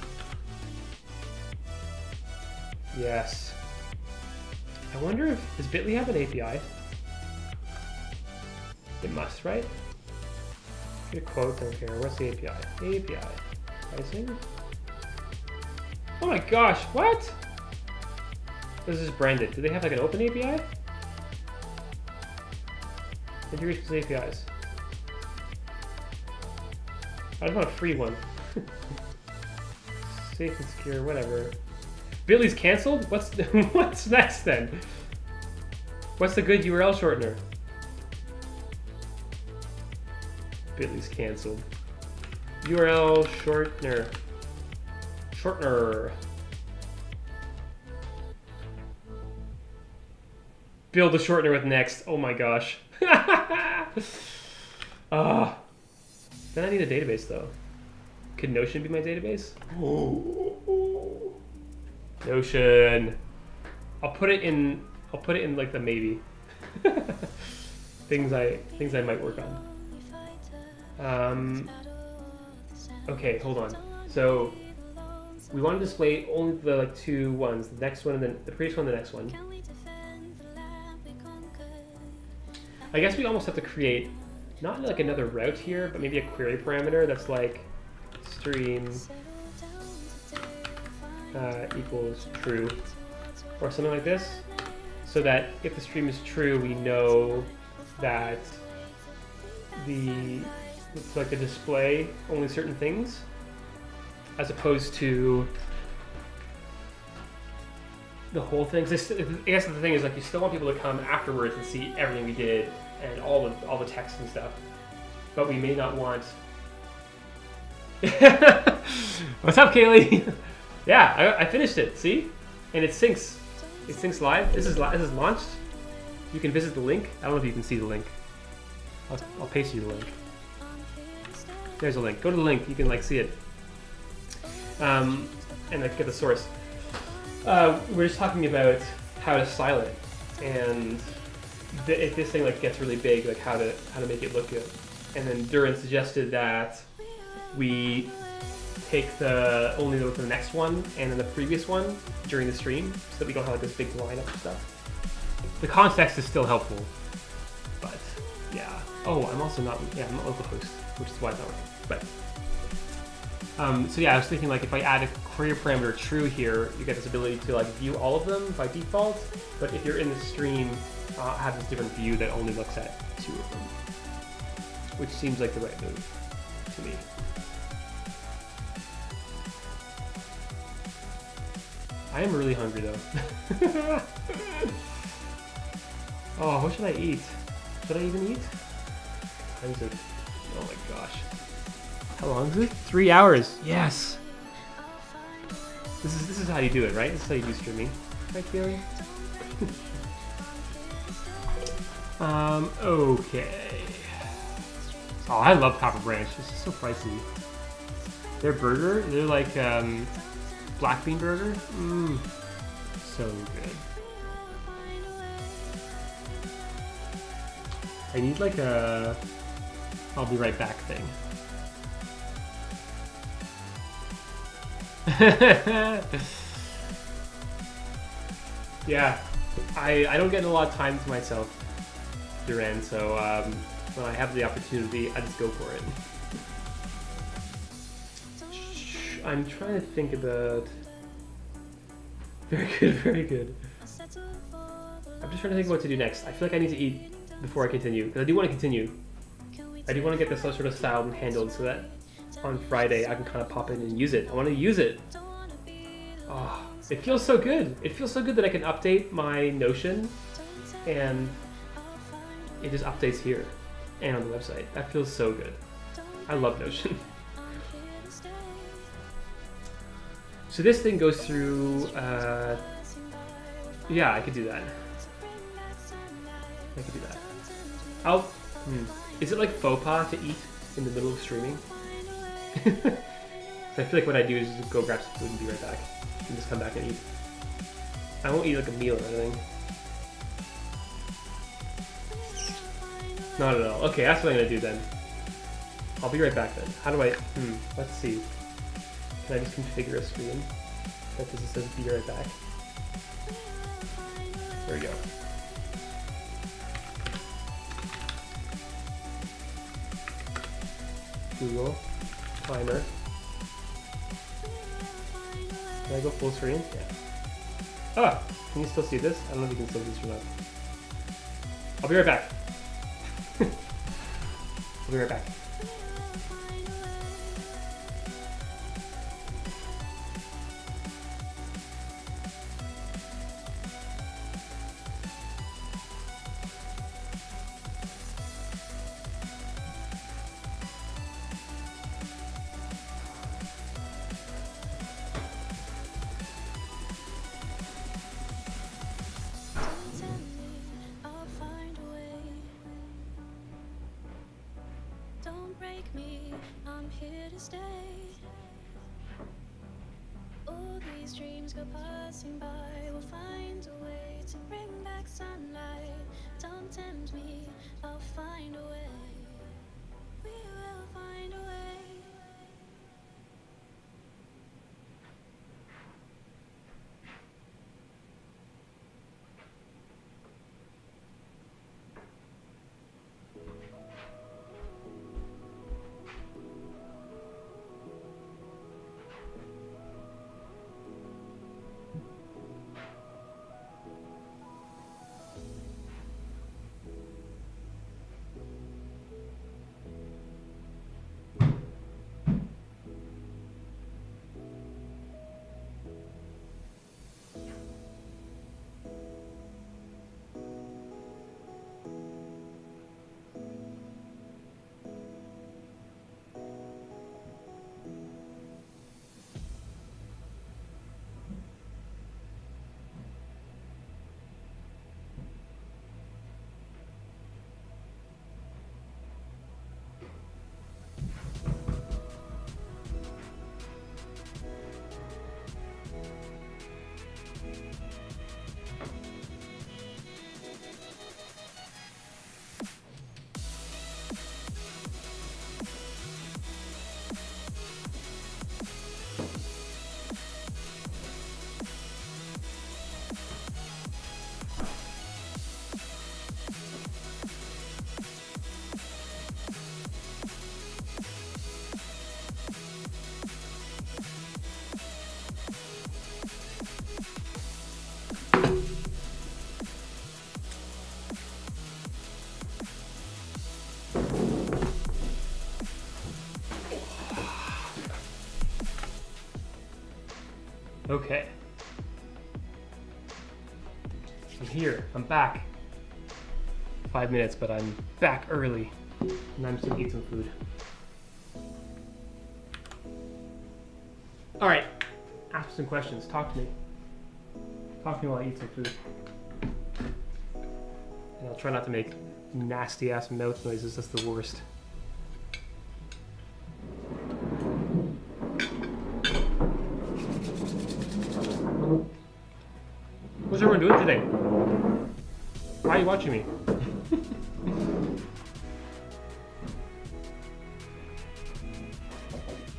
Yes. I wonder if, does Bitly have an API? It must, right? Get a quote, don't care. What's the API? API. Pricing? Oh my gosh, what? This is branded. Do they have like an open API? Integrations APIs. I just want a free one. Safe and secure, whatever. Bitly's canceled? What's next then? What's the good URL shortener? Bitly's canceled. URL shortener. Shortener. Build a shortener with next. Oh my gosh. Then I need a database though. Could Notion be my database? Oh. Notion. I'll put it in like the maybe. things I might work on. Okay, hold on. So we want to display only the like two ones, the next one and then the previous one, the next one. I guess we almost have to create not like another route here, but maybe a query parameter that's like stream equals true or something like this, so that if the stream is true, we know that it's like the display only certain things, as opposed to the whole thing. I guess the thing is like you still want people to come afterwards and see everything we did and all the text and stuff, but we may not want. What's up, Kaylee? Yeah, I finished it. See, and it syncs. It syncs live. This is launched. You can visit the link. I don't know if you can see the link. I'll paste you the link. There's a link. Go to the link. You can like see it, and like get the source. We're just talking about how to style it, and if this thing like gets really big, like how to make it look good. And then Duran suggested that we take only the next one and then the previous one during the stream, so that we don't have like this big lineup of stuff. The context is still helpful, but yeah. Oh, I'm also not. Yeah, I'm not localhost, which is why it's not working. But so yeah, I was thinking like if I add a query parameter true here, you get this ability to like view all of them by default. But if you're in the stream, have this different view that only looks at two of them, which seems like the right move to me. I am really hungry though. Oh, what should I eat? Should I even eat? Oh my gosh. How long is it? 3 hours. Yes. This is how you do it, right? This is how you do streaming. Right, Kaylee? Okay. Oh, I love Copper Branch. This is so pricey. Their burger, they're like black bean burger. So good. I need like a I'll be right back thing. Yeah, I don't get a lot of time to myself, Duran, so when I have the opportunity, I just go for it. I'm trying to think about... Very good, very good. I'm just trying to think what to do next. I feel like I need to eat before I continue, because I do want to continue. I do want to get this sort of styled and handled so that on Friday I can kind of pop in and use it. I want to use it. Oh, It feels so good. It feels so good that I can update my Notion and it just updates here and on the website. That feels so good. I love Notion. So this thing goes through, yeah, I could do that. I could do that. Is it like faux pas to eat in the middle of streaming? I feel like what I do is just go grab some food and be right back. And just come back and eat. I won't eat like a meal or anything. Not at all. Okay, that's what I'm gonna do then. I'll be right back then. How do I, let's see. Can I just configure a screen that just says be right back? There we go. Google, timer. Can I go full screen? Yeah. Ah, can you still see this? I don't know if you can still see this or not. I'll be right back. I'll be right back. Okay. I'm here. I'm back. 5 minutes, but I'm back early. And I'm just gonna eat some food. Alright. Ask some questions. Talk to me. Talk to me while I eat some food. And I'll try not to make nasty ass mouth noises. That's the worst. What's everyone doing today? Why are you watching me?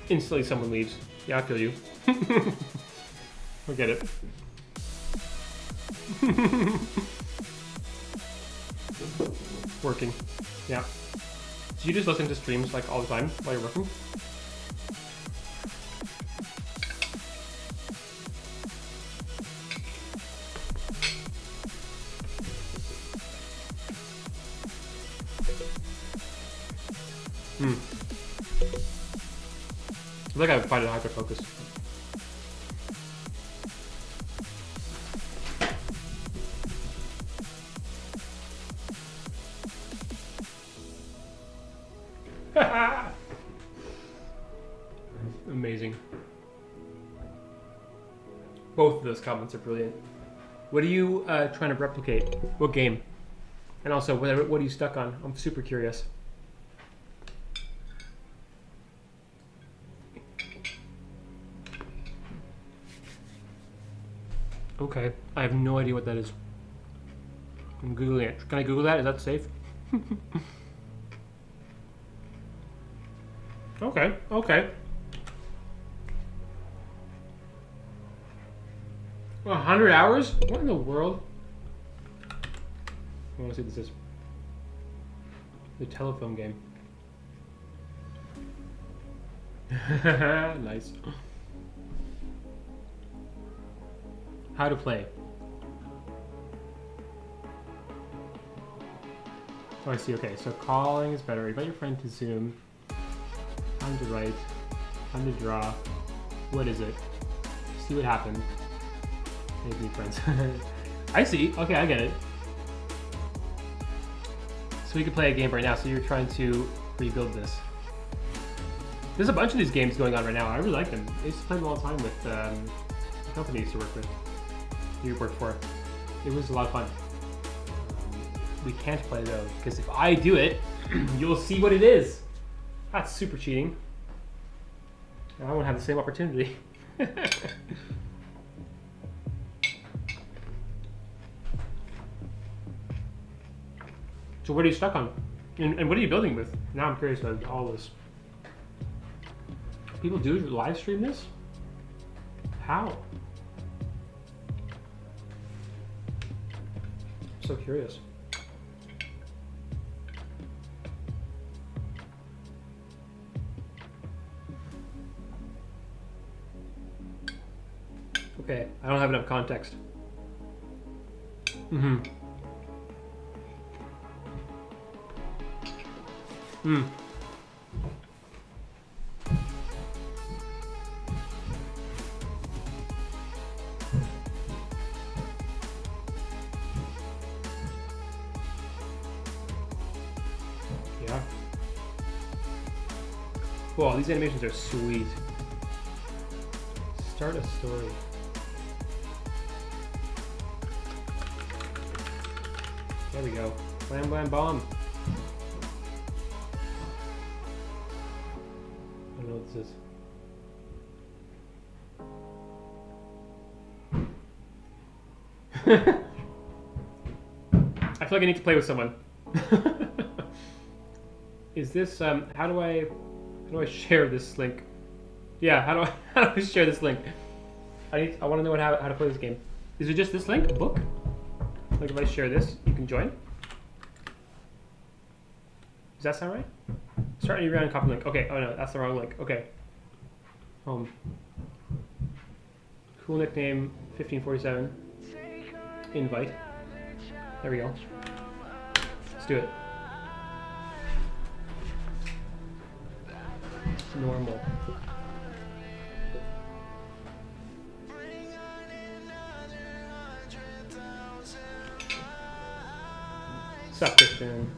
Instantly someone leaves. Yeah, I'll kill you. Forget it. Working. Yeah. Do you just listen to streams like all the time while you're working? I feel like I find it hard to focus. Both of those comments are brilliant. What are you trying to replicate? What game? And also, what are you stuck on? I'm super curious. Okay, I have no idea what that is. I'm Googling it. Can I Google that? Is that safe? Okay, okay. 100 hours? What in the world? I want to see what this is. The telephone game. Nice. How to play. Oh, I see. Okay, so calling is better. Invite your friend to Zoom. Time to write. Time to draw. What is it? See what happened. Make new friends. I see. Okay, I get it. So we can play a game right now. So you're trying to rebuild this. There's a bunch of these games going on right now. I really like them. I used to play them all the time with the company I used to work with. You worked for. It was a lot of fun. We can't play though, because if I do it, you'll see what it is. That's super cheating. I won't have the same opportunity. So what are you stuck on? And what are you building with? Now I'm curious about all this. People do live stream this? How? I'm so curious. Okay, I don't have enough context. Mm-hmm. Hmm. Yeah. Wow, these animations are sweet. Start a story. There we go. Blam blam bomb. I don't know what this is. I feel like I need to play with someone. Is this how do I share this link? Yeah, how do I share this link? I want to know how to play this game. Is it just this link? A book? Like if I share this, you can join? Does that sound right? Start any round, copy link. Okay, oh no, that's the wrong link. Okay. Home. Cool nickname, 1547. Invite. There we go. Let's do it. Normal. Sup, Christian?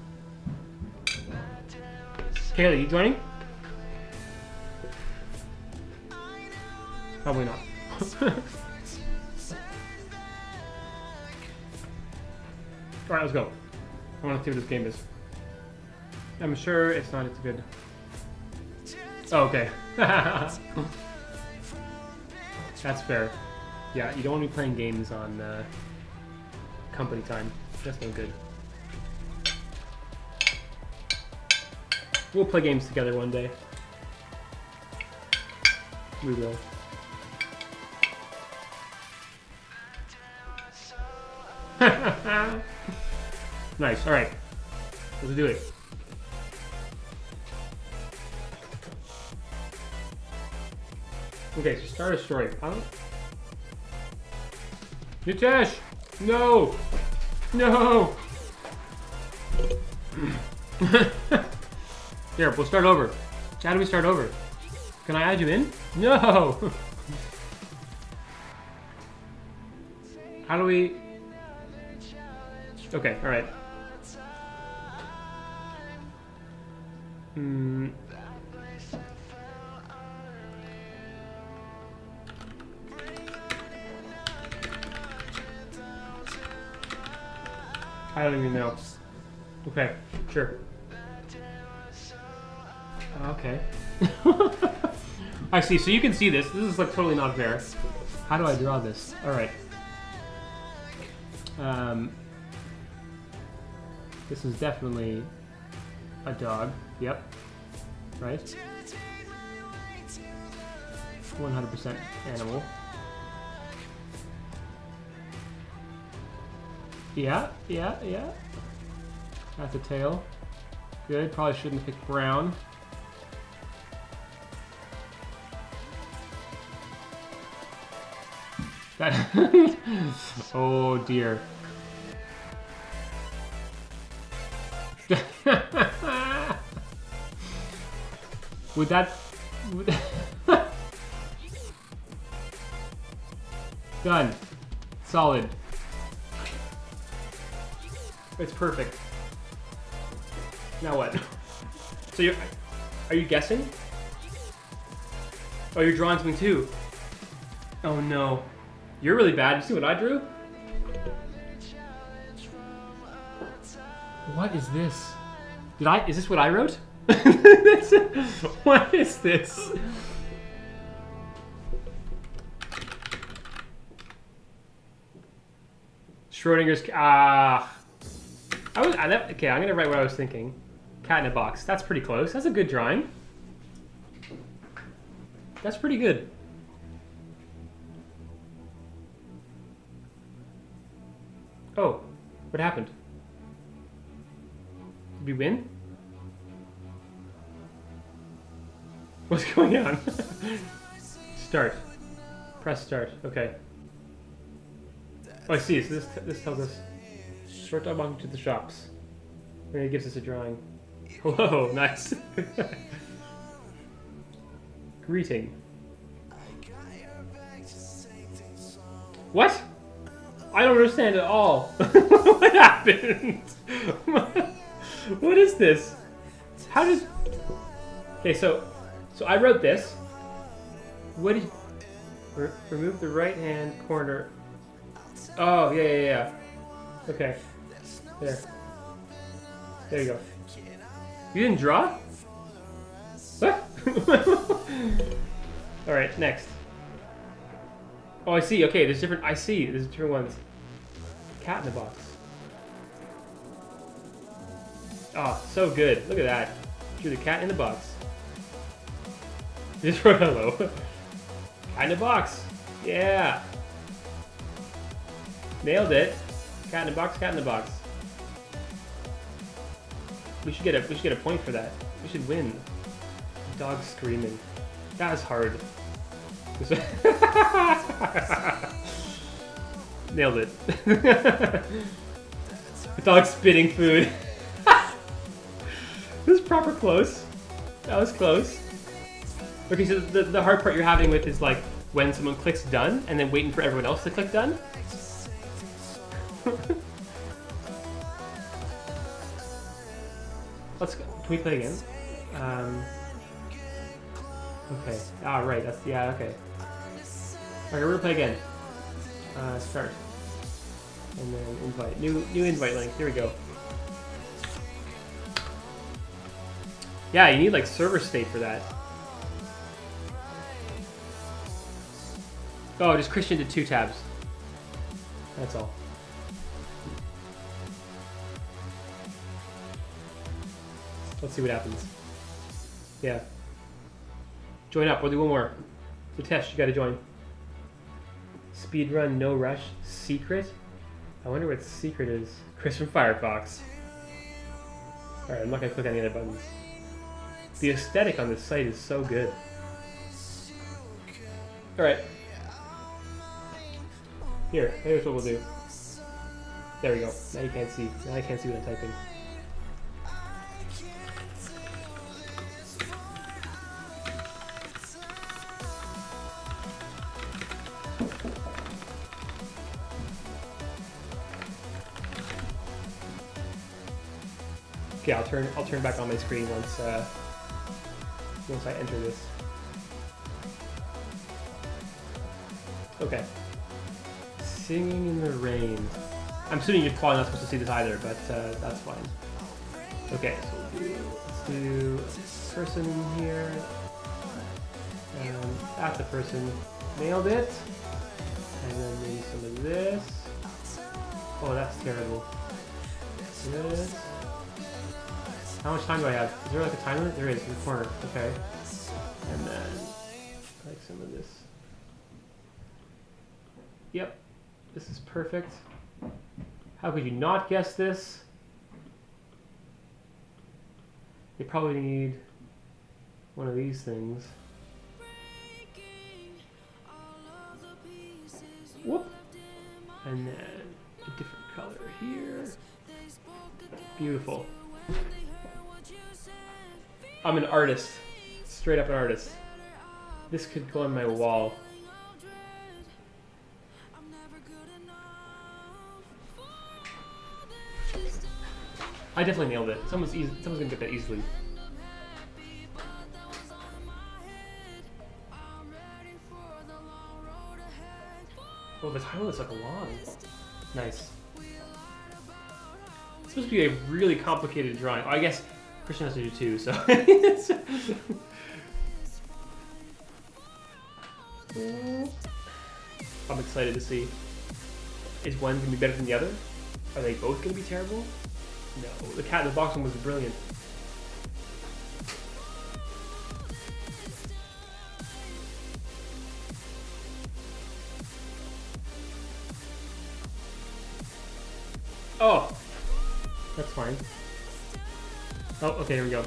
Kaylee, you joining? Probably not. Alright, let's go. I want to see what this game is. I'm sure it's not as good. Oh, okay. That's fair. Yeah, you don't want to be playing games on company time. That's no good. We'll play games together one day. We will. Nice, alright. Let's do it. Okay, so start a story. Nitesh! No! No! Here, we'll start over. How do we start over? Can I add you in? No! How do we... Okay, alright. Piling me now. Okay, sure. Okay. I see. So you can see this. This is like totally not fair. How do I draw this? All right. This is definitely a dog. Yep. Right. 100% animal. Yeah. That's a tail. Good. Probably shouldn't pick brown. That. Oh dear. Would that? Done. Solid. It's perfect. Now what? So are you guessing? Oh, you're drawing something too. Oh no. You're really bad. You see what I drew? What is this? Is this what I wrote? What is this? Schrodinger's, okay, I'm gonna write what I was thinking. Cat in a box. That's pretty close. That's a good drawing. That's pretty good. Oh, what happened? Did we win? What's going on? Start. Press start. Okay. Oh, I see. So this tells us short dog walking to the shops. And it gives us a drawing. Whoa, nice. Greeting. What? I don't understand at all. What happened? What is this? How does? Okay, so I wrote this. What did? Remove the right hand corner. Oh yeah. Okay. There you go. You didn't draw? What? All right, next. Oh, I see. Okay, there's different. I see. There's different ones. Cat in the box. Oh, so good. Look at that. Drew the cat in the box. Just wrote hello. Cat in the box. Yeah. Nailed it. Cat in the box. Cat in the box. We should get a point for that. We should win. Dog screaming. That was hard. Nailed it. The dog spitting food. This is proper close. That was close. Okay, so the hard part you're having with is like when someone clicks done and then waiting for everyone else to click done. Let's go. Can we play again? Okay. Ah, right. That's yeah. Okay. Okay, we're gonna play again. Start. And then invite. New invite link. Here we go. Yeah, you need like server state for that. Oh, just Christian did 2 tabs. That's all. Let's see what happens. Yeah. Join up. We'll do one more. Ritesh, you gotta join. Speedrun, no rush, secret? I wonder what secret is. Chris from Firefox. Alright, I'm not gonna click any other buttons. The aesthetic on this site is so good. Alright. Here's what we'll do. There we go. Now you can't see. Now I can't see what I'm typing. Okay, I'll turn back on my screen once I enter this. Okay. Singing in the rain. I'm assuming you're probably not supposed to see this either, but that's fine. Okay, so let's do a person in here. And that's a person. Nailed it. And then maybe some of this. Oh, that's terrible. This. How much time do I have? Is there like a time limit? There is, in the corner. Okay. And then, like some of this. Yep. This is perfect. How could you not guess this? You probably need one of these things. Whoop. And then a different color here. Beautiful. I'm an artist. Straight up an artist. This could go on my wall. I definitely nailed it. Someone's gonna get that easily. Oh, the title is like long. Nice. It's supposed to be a really complicated drawing. Oh, I guess Christian has to do too, so. I'm excited to see. Is one going to be better than the other? Are they both going to be terrible? No. The cat in the box one was brilliant. Oh! That's fine. Oh, okay, here we go.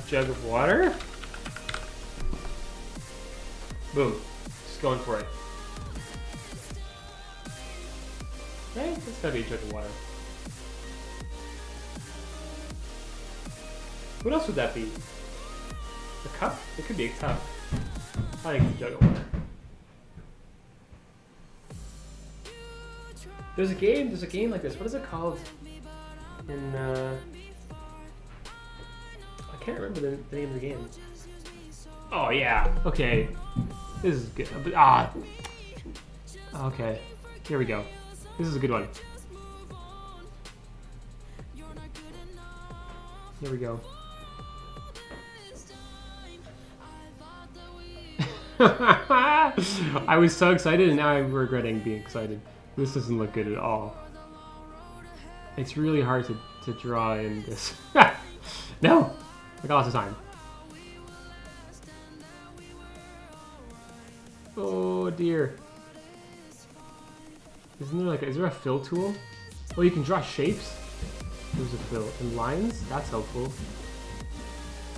Jug of water? Boom. Just going for it. Right? It's gotta be a jug of water. What else would that be? A cup? It could be a cup. I think it's a jug of water. There's a game like this. What is it called? In I can't remember the name of the game. Oh yeah. Okay. This is good. Okay. Here we go. This is a good one. Here we go. I was so excited and now I'm regretting being excited. This doesn't look good at all. It's really hard to draw in this. No! I got lots of time. Oh dear. Isn't there is there a fill tool? Oh, you can draw shapes? There's a fill. And lines? That's helpful.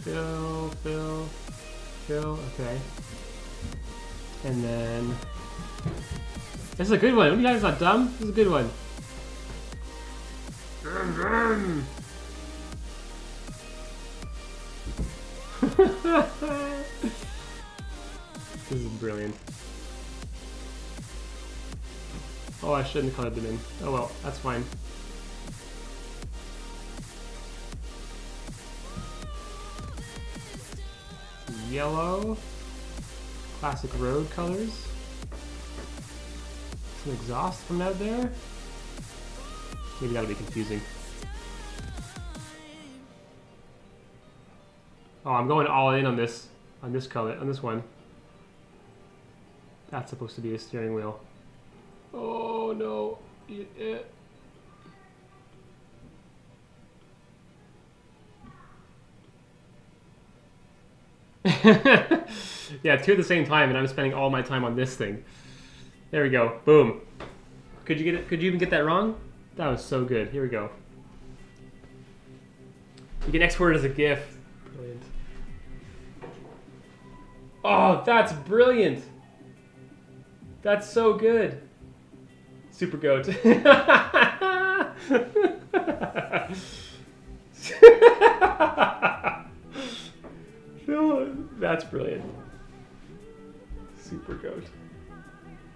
Fill, fill, fill, okay. And then... This is a good one. What do you guys not dumb? This is a good one. This is brilliant. Oh, I shouldn't have colored them in. Oh well, that's fine. Yellow. Classic road colors. Some exhaust coming out there. Maybe that'll be confusing. Oh, I'm going all in on this color, on this one. That's supposed to be a steering wheel. Oh no. Yeah. Yeah, two at the same time, and I'm spending all my time on this thing. There we go. Boom. Could you get it? Could you even get that wrong? That was so good. Here we go. You can export it as a GIF. Brilliant. Oh, that's brilliant. That's so good. Super goat. That's brilliant. Super goat.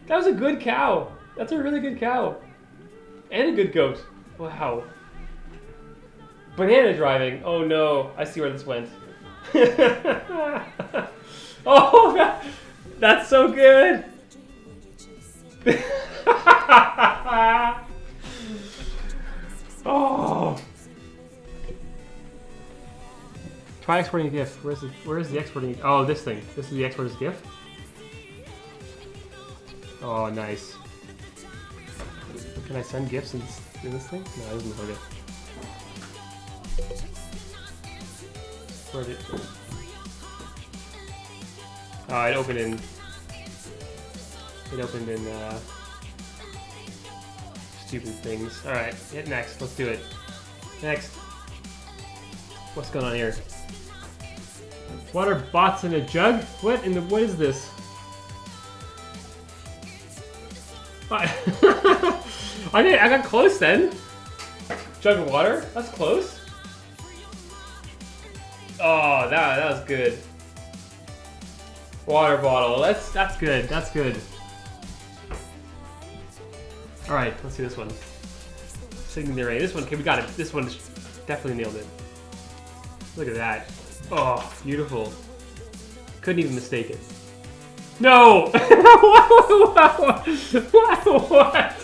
That was a good cow. That's a really good cow. And a good goat. Wow. Banana driving. Oh no. I see where this went. Oh, that's so good. Oh. Try exporting a GIF. Where is the exporting? Oh, this thing. This is the export as GIF. Oh, nice. Can I send GIFs in this thing? No, it doesn't hold it. Where did it? Oh, it opened in. Stupid things. All right, hit next. Let's do it. Next. What's going on here? Water bots in a jug? What in the? What is this? I got close then. Jug of water? That's close. Oh, that was good. Water bottle. That's good. That's good. All right, let's see this one. Singing the rain. This one, okay, we got it. This one definitely nailed it. Look at that. Oh, beautiful. Couldn't even mistake it. No! What?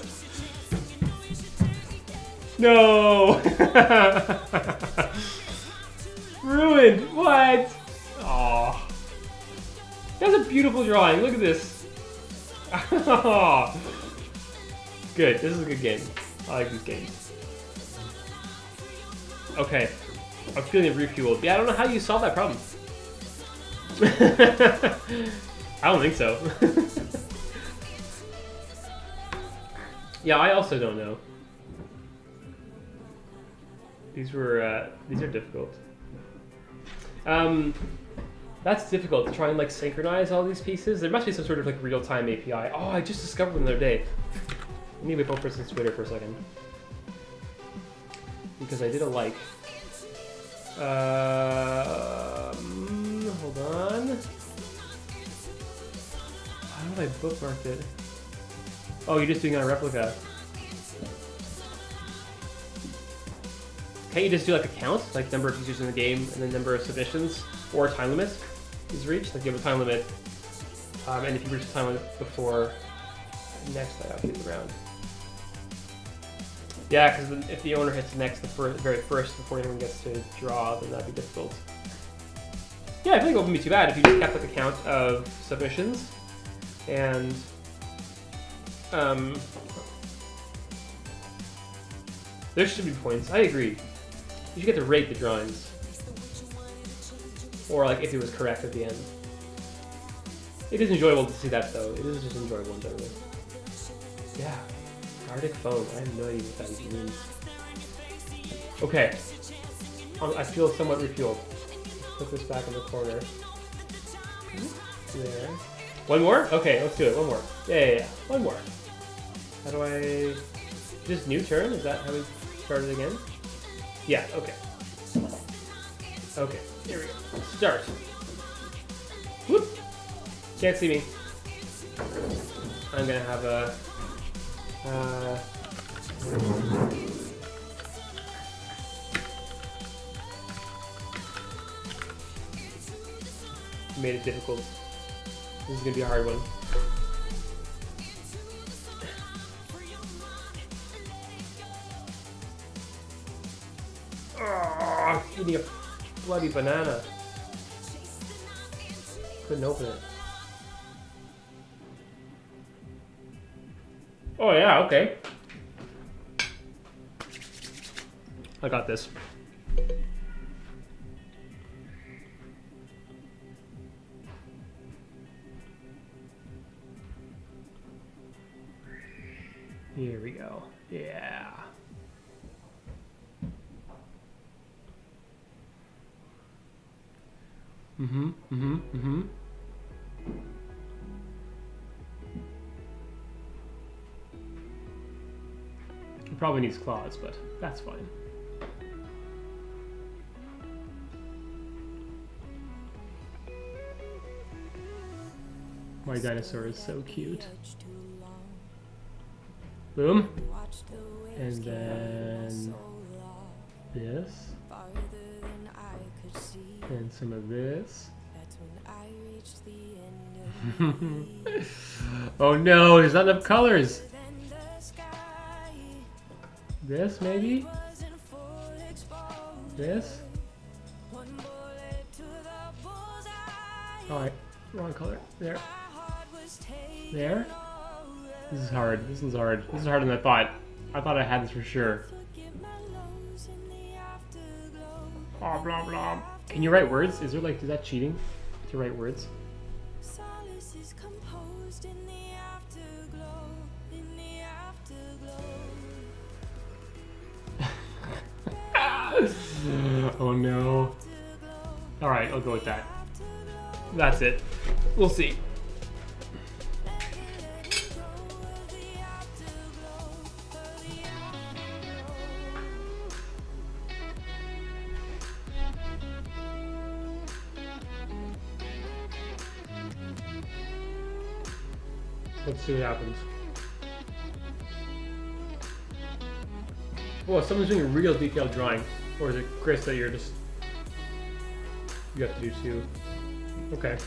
No! Ruined. What? Oh. That's a beautiful drawing. Look at this. Oh. Good. This is a good game. I like these games. Okay. I'm feeling refueled. Yeah, I don't know how you solve that problem. I don't think so. Yeah, I also don't know. These are difficult. That's difficult to try and like synchronize all these pieces. There must be some sort of like real-time API. Oh, I just discovered one the other day. Let me wait for person's Twitter for a second. Because I did a like. Hold on. How did I bookmark it? Oh, you're just doing it on a replica. Can't you just do like a count? Like number of users in the game and then number of submissions? Or time limit is reached? Like you have a time limit. And if you reach the time limit before next, I update the round. Yeah, because if the owner hits next the very first before anyone gets to draw, then that'd be difficult. Yeah, I think it wouldn't be too bad if you just kept like a count of submissions and there should be points. I agree. You should get to rate the drawings, or like if it was correct at the end. It is enjoyable to see that though. It is just enjoyable in general. Yeah. Arctic foam. I have no idea what that even means. Okay. I feel somewhat refueled. Put this back in the corner. There. One more? Okay, let's do it. One more. Yeah. One more. How do I... Just new turn? Is that how we start it again? Yeah, okay. Okay, here we go. Start. Whoop! Can't see me. I'm gonna have a... made it difficult. This is gonna be a hard one. Oh, eating a bloody banana. Couldn't open it. Oh yeah, okay. I got this. Here we go. Yeah. It probably needs claws, but that's fine. My dinosaur is so cute. Boom. And then this. And some of this. Oh no, there's not enough colors. This maybe? This? Alright, wrong color. There. There? This is hard. This one's hard. This is harder than I thought. I thought I had this for sure. Oh, blah, blah. Can you write words? Is that cheating to write words? Oh no. Alright, I'll go with that. That's it. We'll see. Let's see what happens. Whoa, someone's doing a real detailed drawing. Or is it Chris that you have to do too? Okay.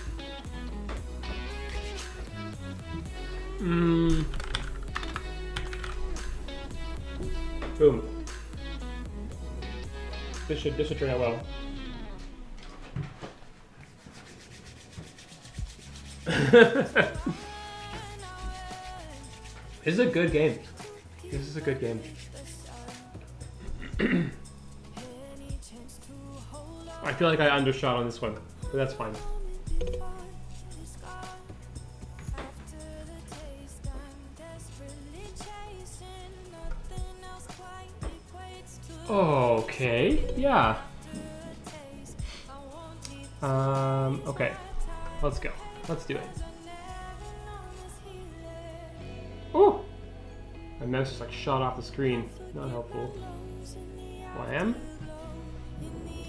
Boom. This should turn out well. This is a good game. This is a good game. I feel like I undershot on this one, but that's fine. Okay, yeah. Okay. Let's go. Let's do it. Oh! My mouse just like shot off the screen. Not helpful. Wham.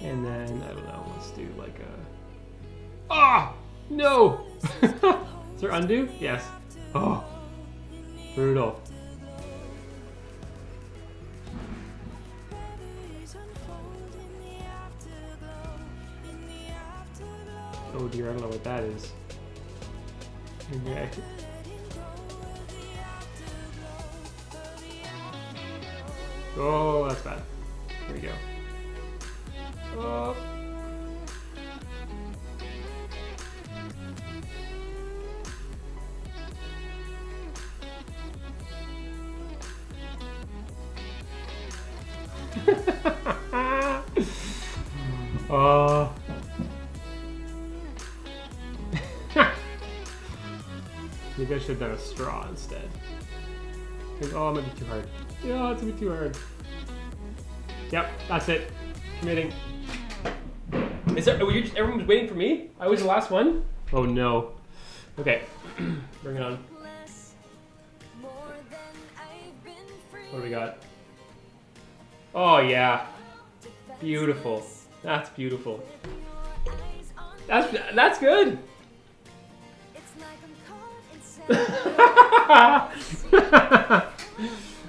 And then, I don't know, let's do like a... Ah! No! Is there undo? Yes. Oh! Brutal. Oh dear, I don't know what that is. Okay. Oh, that's bad. Here we go. Oh. Oh. Maybe I should have done a straw instead. Oh, it might be too hard. Yeah, it's a bit too hard. Yep, that's it. Committing. Is there? Everyone was waiting for me? I was the last one? Oh no. Okay, bring it on. What do we got? Oh yeah. Beautiful. That's beautiful. That's good.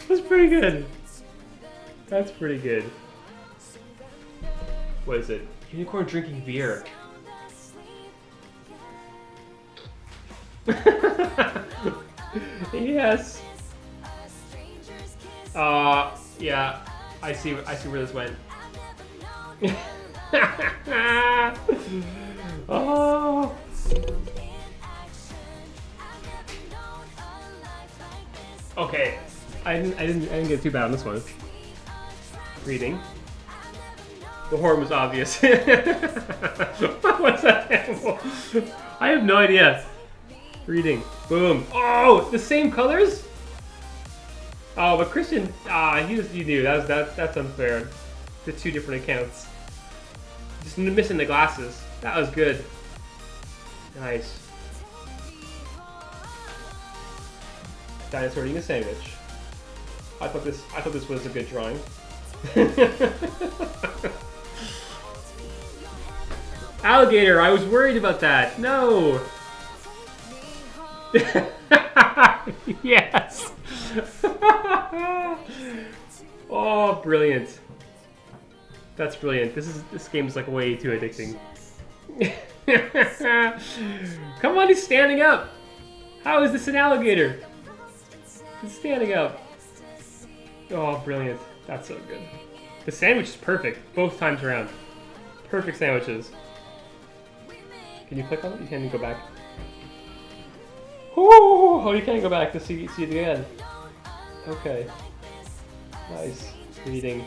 That's pretty good. That's pretty good. What is it? Unicorn drinking beer. Yes. Yeah. I see where this went. Oh. Okay. I didn't get too bad on this one. Reading. The horn was obvious. What's that animal? I have no idea. Reading. Boom. Oh, the same colors? Oh, but Christian, he knew. That's unfair. The two different accounts. Just missing the glasses. That was good. Nice. Dinosaur eating a sandwich. I thought this was a good drawing. Alligator, I was worried about that. No. Yes. Oh, brilliant. That's brilliant. This game is like way too addicting. Come on, he's standing up. How is this an alligator? He's standing up. Oh, brilliant. That's so good. The sandwich is perfect, both times around. Perfect sandwiches. Can you click on it? You can't even go back. Oh, you can't go back to see it again. Okay. Nice. Reading.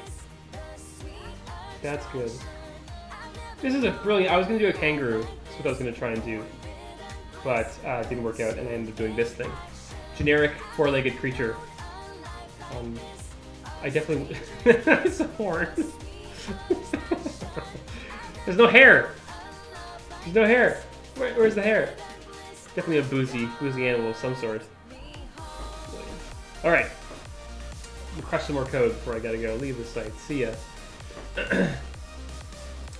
That's good. This is a brilliant... I was going to do a kangaroo. That's what I was going to try and do. But it didn't work out, and I ended up doing this thing. Generic four-legged creature. I definitely... It's a horn. There's no hair. There's no hair. Where's the hair? Definitely a boozy animal of some sort. All right. We'll crush some more code before I gotta go. Leave the site. See ya.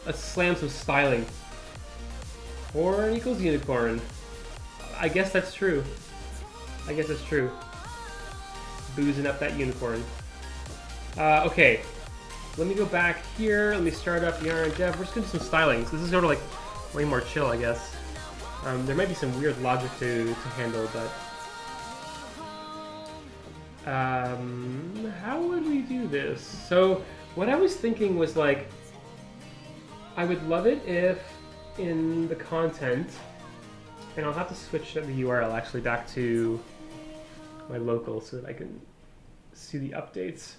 Let's slam some styling. Horn equals unicorn. I guess that's true. I guess that's true. Boozing up that unicorn. Okay. Let me go back here. Let me start up Yarn Dev. We're just gonna do some stylings. This is sort of like way more chill, I guess. There might be some weird logic to handle, but... how would we do this? So, what I was thinking was like, I would love it if in the content, and I'll have to switch the URL actually back to my local so that I can see the updates.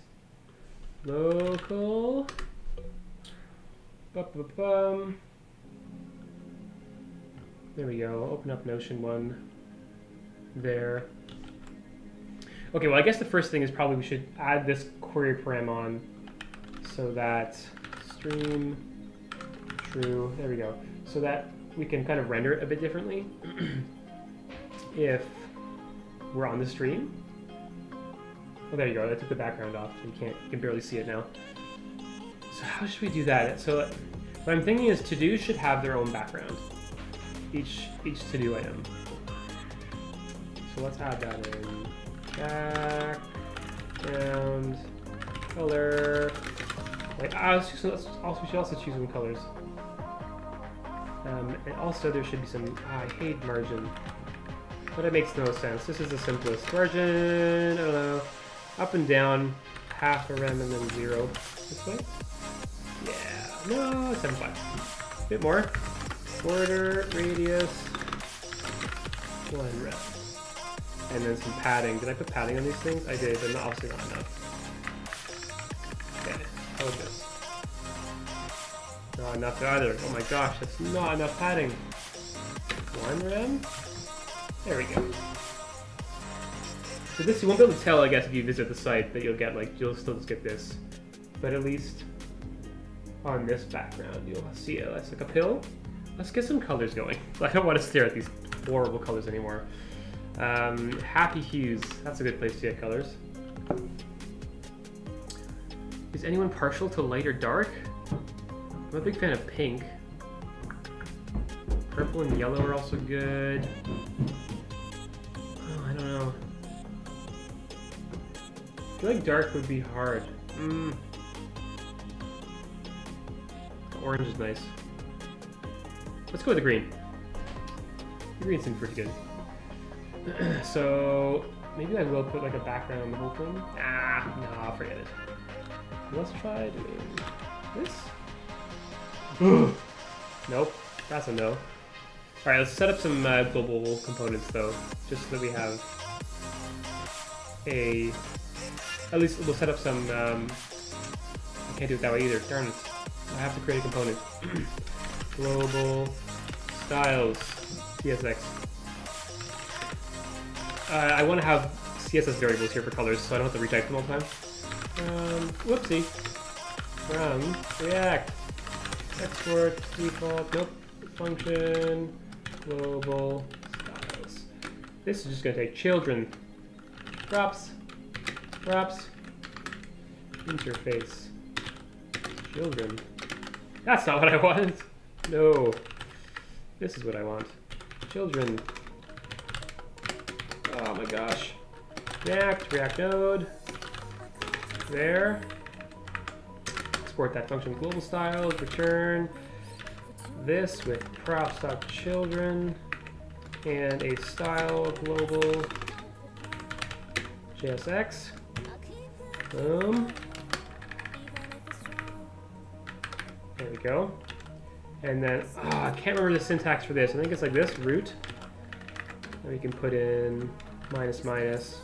Local. Ba-ba-bum. There we go. Open up Notion 1 there. Okay, well, I guess the first thing is probably we should add this query param on so that stream true, there we go, so that we can kind of render it a bit differently if we're on the stream. Oh, there you go. I took the background off, so you can barely see it now. So how should we do that? So what I'm thinking is to-dos should have their own background. Each to-do item. So let's add that in. Background color. Like, we should also choose some colors. And also there should be some. I hate margin, but it makes no sense. This is the simplest margin. I don't know. Up and down, half a rem and then 0. This way. Yeah. No, 7.5. A bit more. Border radius 1 rem. And then some padding. Did I put padding on these things? I did, but obviously not enough. Okay, how about this? Not enough either. Oh my gosh, that's not enough padding. 1 rem? There we go. So this, you won't be able to tell, I guess, if you visit the site that you'll get, like, you'll still just get this. But at least on this background, you'll see it. Let's look up hill. Let's get some colors going. I don't want to stare at these horrible colors anymore. Happy hues. That's a good place to get colors. Is anyone partial to light or dark? I'm a big fan of pink. Purple and yellow are also good. Oh, I don't know. I feel like dark would be hard. Orange is nice. Let's go with the green. The green seems pretty good. So maybe I will put like a background on the whole thing. No, I'll forget it. Let's try doing this. Nope, that's a no. All right, let's set up some global components though, just so that we have a. At least we'll set up some. I can't do it that way either. Darn it! I have to create a component. Global styles CSX. I want to have CSS variables here for colors, so I don't have to retype them all the time. Whoopsie. From React. Export default. Nope. Function. Global styles. This is just going to take children. Props. Props. Interface. Children. That's not what I want. No. This is what I want. Children. Oh my gosh. React node. There. Export that function global styles, return this with props.children and a style global JSX. Boom. There we go. And then, I can't remember the syntax for this. I think it's like this, root. And we can put in minus minus.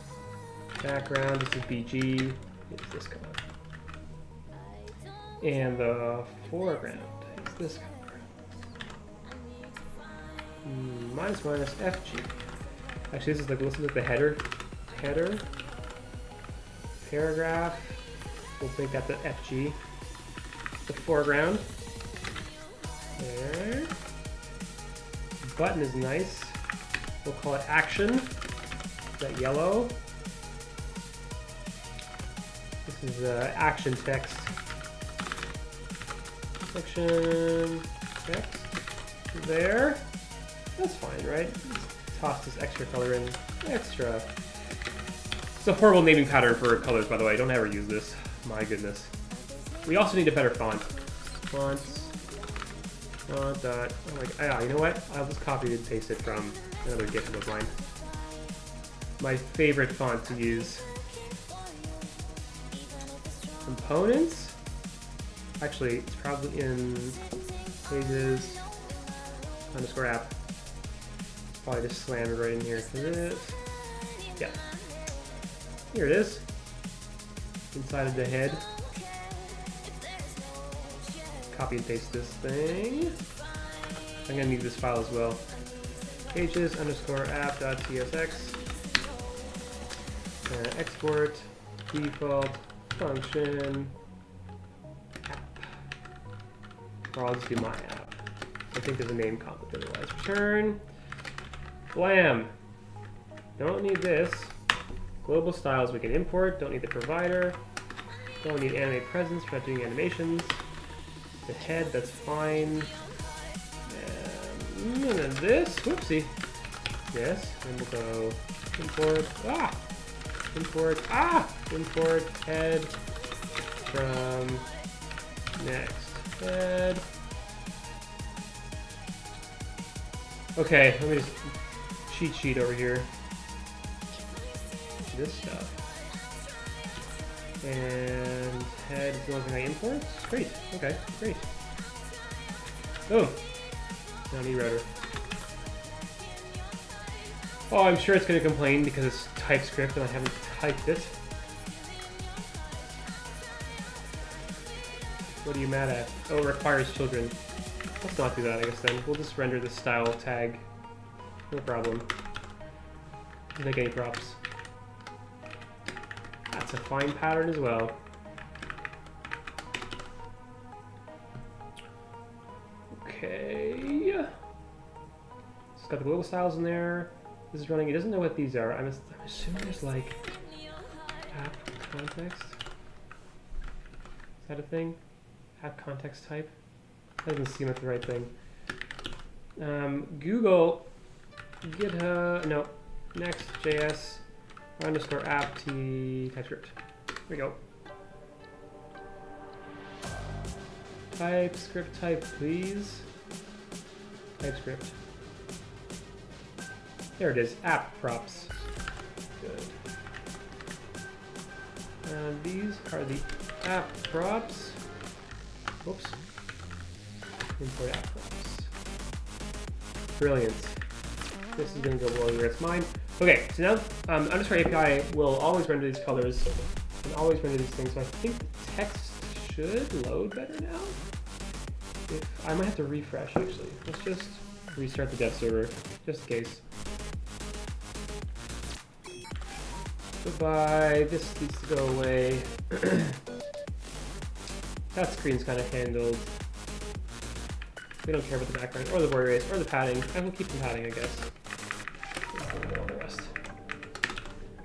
Background, this is BG. It's this color. And the foreground is this color. Minus minus FG. Actually, this is like the header. Header. Paragraph. We'll make that the FG. The foreground. There. Button is nice. We'll call it action. Is that yellow? This is action text. Action text. There. That's fine, right? Let's toss this extra color in. Extra. It's a horrible naming pattern for colors, by the way. Don't ever use this. My goodness. We also need a better font. Fonts. Font dot. Oh my, you know what? I'll just copy and paste it from another GitHub of mine. My favorite font to use. Components. Actually, it's probably in pages underscore app. Probably just slammed it right in here. Yeah. Here it is. Inside of the head. Copy and paste this thing. I'm gonna need this file as well. Pages underscore app.tsx. Export default function app. Or I'll just do my app. I think there's a name conflict otherwise. Return. Blam. Don't need this. Global styles we can import. Don't need the provider. Don't need animate presence for not doing animations. The head, that's fine. And none of this. Whoopsie. Yes. And we'll go import. Import. Import head from next head. Okay, let me just cheat sheet over here. This stuff. And head is the only thing I import? Great. Okay, great. Boom. Now need router. Oh, I'm sure it's going to complain because it's TypeScript and I haven't typed it. What are you mad at? Oh, it requires children. Let's not do that, I guess then. We'll just render the style tag. No problem. Doesn't make any props. That's a fine pattern as well. Okay. It's got the global styles in there. This is running. It doesn't know what these are. I'm assuming there's like app context. Is that a thing? App context type? That doesn't seem like the right thing. Google GitHub, no, Next.js underscore app t TypeScript. There we go. TypeScript type, please. TypeScript. There it is, app props. Good. These are the app props. Whoops. Import app props. Brilliant. This is going to go below the rest of mine. Okay, so now underscore API will always render these colors and always render these things. So I think the text should load better now. I might have to refresh actually. Let's just restart the dev server just in case. Goodbye. This needs to go away. That screen's kind of handled. We don't care about the background or the border race or the padding. I will keep the padding, I guess. All the rest.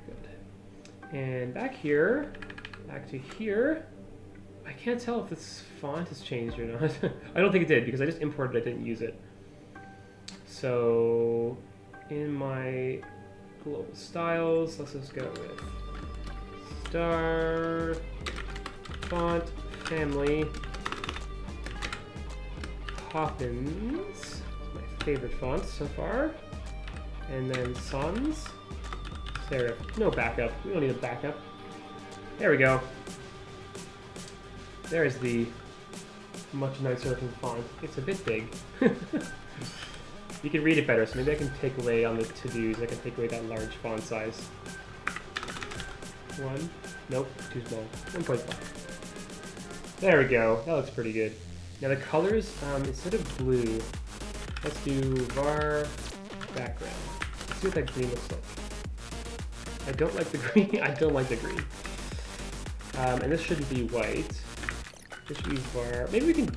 Good. And back here, back to here. I can't tell if this font has changed or not. I don't think it did because I just imported it, I didn't use it. So in my global styles, let's just go with star font family. Poppins. It's my favorite font so far. And then Sans. Serif. No backup. We don't need a backup. There we go. There's the much nicer looking font. It's a bit big. You can read it better, so maybe I can take away on the to-dos. I can take away that large font size. 1. Nope, too small. 1.5. There we go. That looks pretty good. Now the colors, instead of blue, let's do var background. Let's see what that green looks like. I don't like the green. I don't like the green. And this shouldn't be white. This should be var. Maybe we can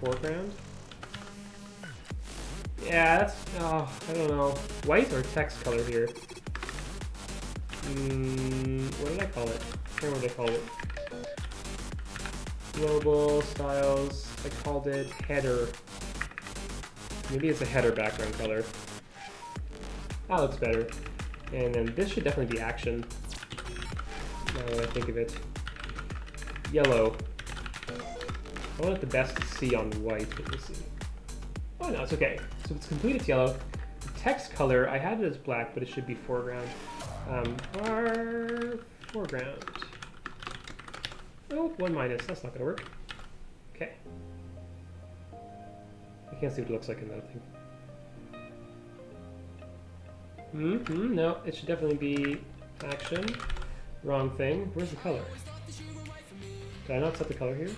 foreground. Yeah, that's. Oh, I don't know. White or text color here? What did I call it? I can't remember what I called it. Global styles. I called it header. Maybe it's a header background color. That looks better. And then this should definitely be action. Now that I think of it. Yellow. I want it the best to see on white, but we'll see. Oh no, it's okay. So it's complete, it's yellow. The text color, I had it as black, but it should be foreground. Foreground. Oh, 1 minus, that's not gonna work. Okay. I can't see what it looks like in that thing. No, it should definitely be action. Wrong thing. Where's the color? Did I not set the color here?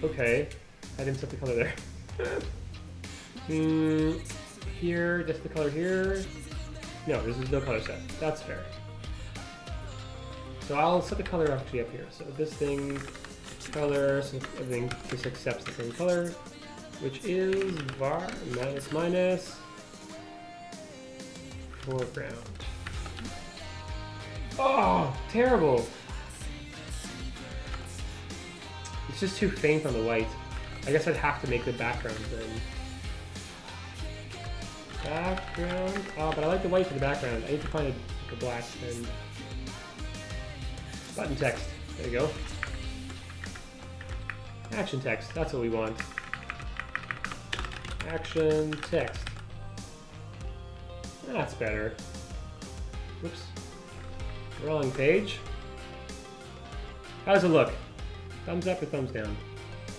Okay. I didn't set the color there. Here, just the color here. No, there's no color set. That's fair. So I'll set the color actually up here. So this thing, color, so everything just accepts the same color, which is var minus foreground. Oh, terrible. It's just too faint on the white. I guess I'd have to make the background then. Background. Oh, but I like the white for the background. I need to find a black and button text. There you go. Action text. That's what we want. Action text. That's better. Whoops. Wrong page. How does it look? Thumbs up or thumbs down?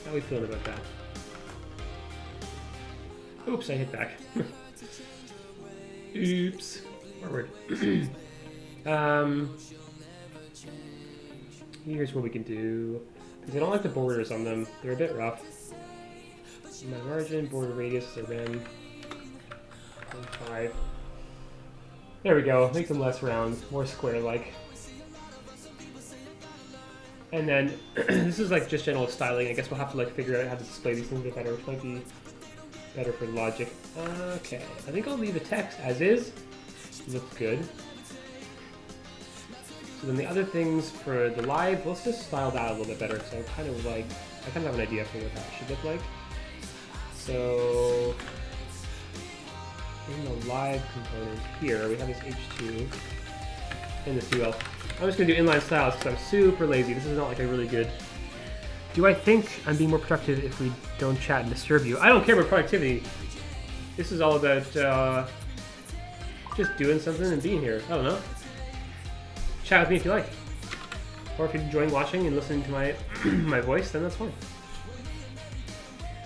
How are we feeling about that? Oops, I hit back. Oops. Forward. Here's what we can do. Because I don't like the borders on them. They're a bit rough. My margin, border radius is around 0.5. There we go. Make them less round, more square-like. And then this is like just general styling. I guess we'll have to like figure out how to display these things a bit better, which might be better for logic. Okay, I think I'll leave the text as is. Looks good. So then the other things for the live, let's just style that a little bit better. So I kind of have an idea for what that should look like. So in the live component here, we have this H2 and this UL. I'm just going to do inline styles because I'm super lazy. This is not like a really good... Do I think I'm being more productive if we don't chat and disturb you? I don't care about productivity. This is all about just doing something and being here. I don't know. Chat with me if you like. Or if you're enjoying watching and listening to my my voice, then that's fine.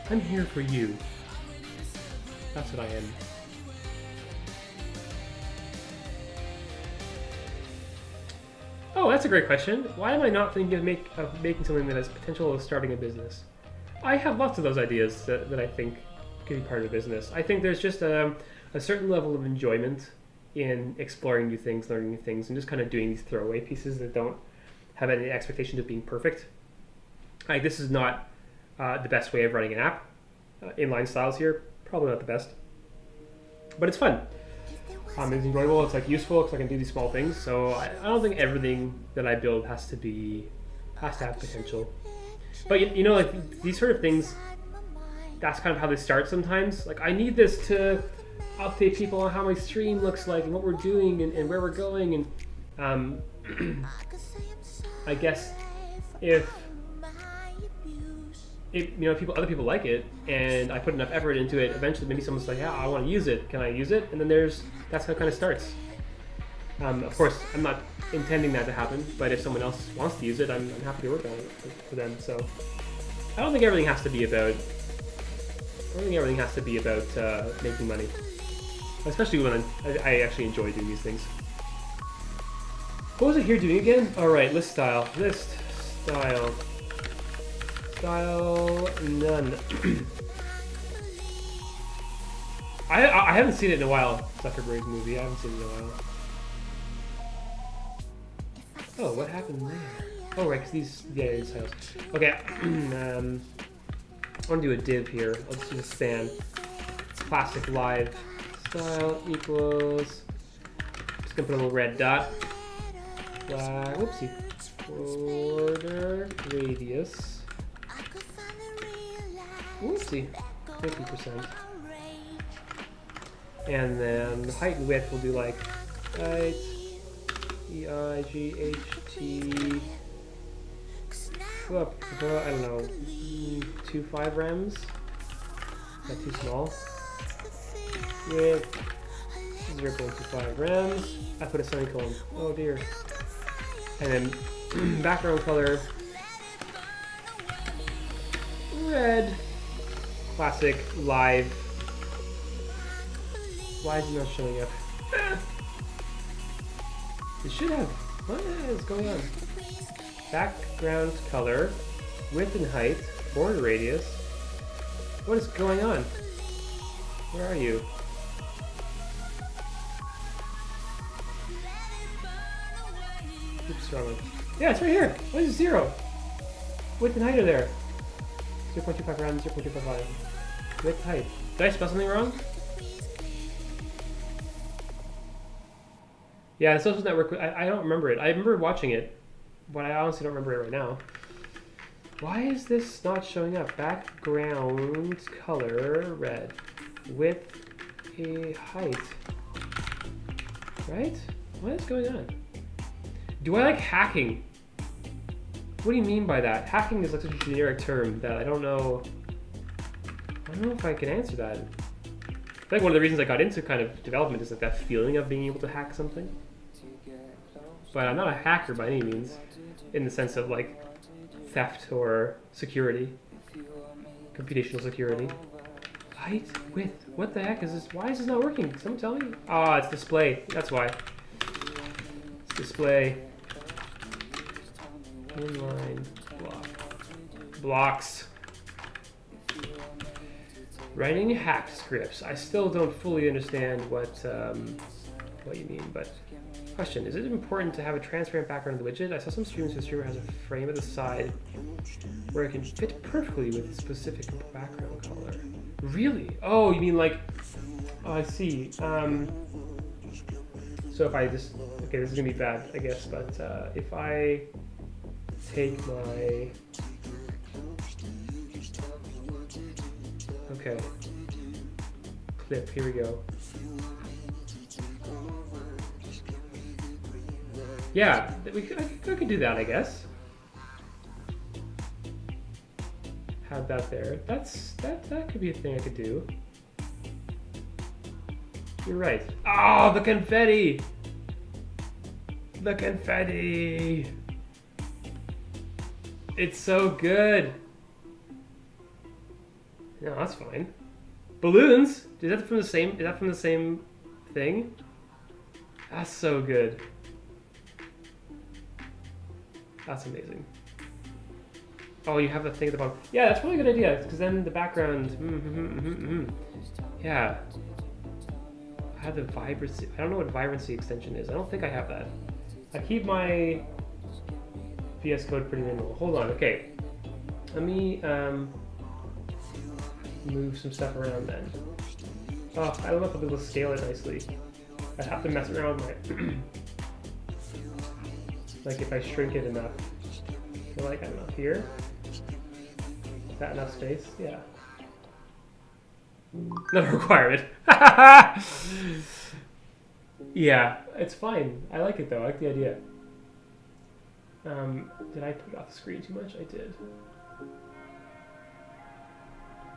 I'm here for you. That's what I am. Oh, that's a great question. Why am I not thinking of making something that has potential of starting a business? I have lots of those ideas that I think could be part of a business. I think there's just a certain level of enjoyment in exploring new things, learning new things, and just kind of doing these throwaway pieces that don't have any expectation of being perfect. Like, this is not the best way of running an app. Inline styles here, probably not the best. But it's fun. It's enjoyable, it's like useful because I can do these small things. So I don't think everything that I build has to have potential. But you know, like these sort of things, that's kind of how they start sometimes. Like, I need this to update people on how my stream looks like and what we're doing and where we're going. And I guess if other people like it, and I put enough effort into it. Eventually, maybe someone's like, "Yeah, I want to use it. Can I use it?" And then that's how it kind of starts. Of course, I'm not intending that to happen, but if someone else wants to use it, I'm happy to work on it for them. So I don't think everything has to be about. Making money, especially when I actually enjoy doing these things. What was it here doing again? All right, list style, none. I haven't seen it in a while. Zuckerberg's movie. I haven't seen it in a while. Oh, what happened there? Oh, right, because these styles. Okay, I want to do a div here. I'll just use a span. Classic live style equals. Just gonna put a little red dot. Whoopsie. Border radius. Whoopsie. 50%. And then height and width will do like height. EIGHT. Up, I don't know, 2.5 rems. Is that too small? Width 0.25 rems. I put a semicolon. Oh dear. And then background color red. Classic live. Why is it not showing up? It should have. What is going on? Background color, width and height, border radius. What is going on? Where are you? Oops, wrong one. Yeah, it's right here. Why is it 0? Width and height are there. 0.25 round, 0.25. Width, height. Did I spell something wrong? Yeah, the social network, I don't remember it. I remember watching it, but I honestly don't remember it right now. Why is this not showing up? Background color, red. Width, height. Right? What is going on? Do I like hacking? What do you mean by that? Hacking is like such a generic term that I don't know if I can answer that. I think one of the reasons I got into kind of development is like that feeling of being able to hack something. But I'm not a hacker by any means, in the sense of like theft or security, computational security. Height, width, what the heck is this? Why is this not working? Someone tell me? Ah, it's display, that's why. It's display. Inline block. Blocks. Writing hacked scripts. I still don't fully understand what you mean, but question, is it important to have a transparent background in the widget? I saw some streams where the streamer has a frame at the side where it can fit perfectly with a specific background color. Really? Oh, you mean like, oh, I see. So if I just, okay, this is gonna be bad, I guess, but if I take my, okay, clip, here we go. Yeah, I could do that, I guess. Have that there. That could be a thing I could do. You're right. Oh, the confetti! The confetti! It's so good. No, that's fine. Balloons? Is that from the same thing? That's so good. That's amazing. Oh, you have the thing at the bottom. Yeah, that's really a good idea, because then the background... Yeah. I have the vibrancy... I don't know what vibrancy extension is. I don't think I have that. I keep my VS Code pretty minimal. Hold on, okay. Let me move some stuff around then. Oh, I don't know if I'll be able to scale it nicely. I'd have to mess around with my... like if I shrink it enough. So like, I don't know, here? Is that enough space? Yeah. Not a requirement. Yeah, it's fine. I like it though, I like the idea. Did I put it off the screen too much? I did.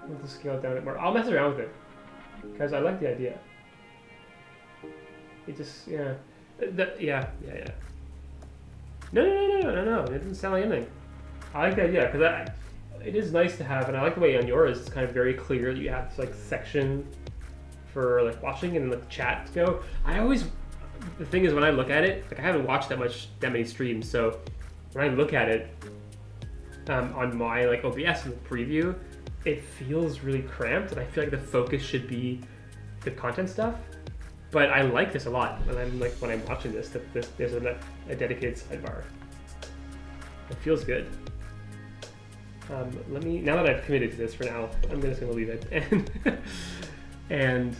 I'll just scale it down a bit more. I'll mess around with it because I like the idea. It just, yeah. Yeah. No. It doesn't sound like anything. I like the idea because it is nice to have, and I like the way on yours it's kind of very clear that you have this like section for like watching and like chat to go. The thing is when I look at it, like I haven't watched that many streams, so when I look at it on my like OBS and the preview, it feels really cramped, and I feel like the focus should be the content stuff. But I like this a lot, and I'm like when I'm watching this, that there's a dedicated sidebar. It feels good. Now that I've committed to this for now, I'm just gonna leave it and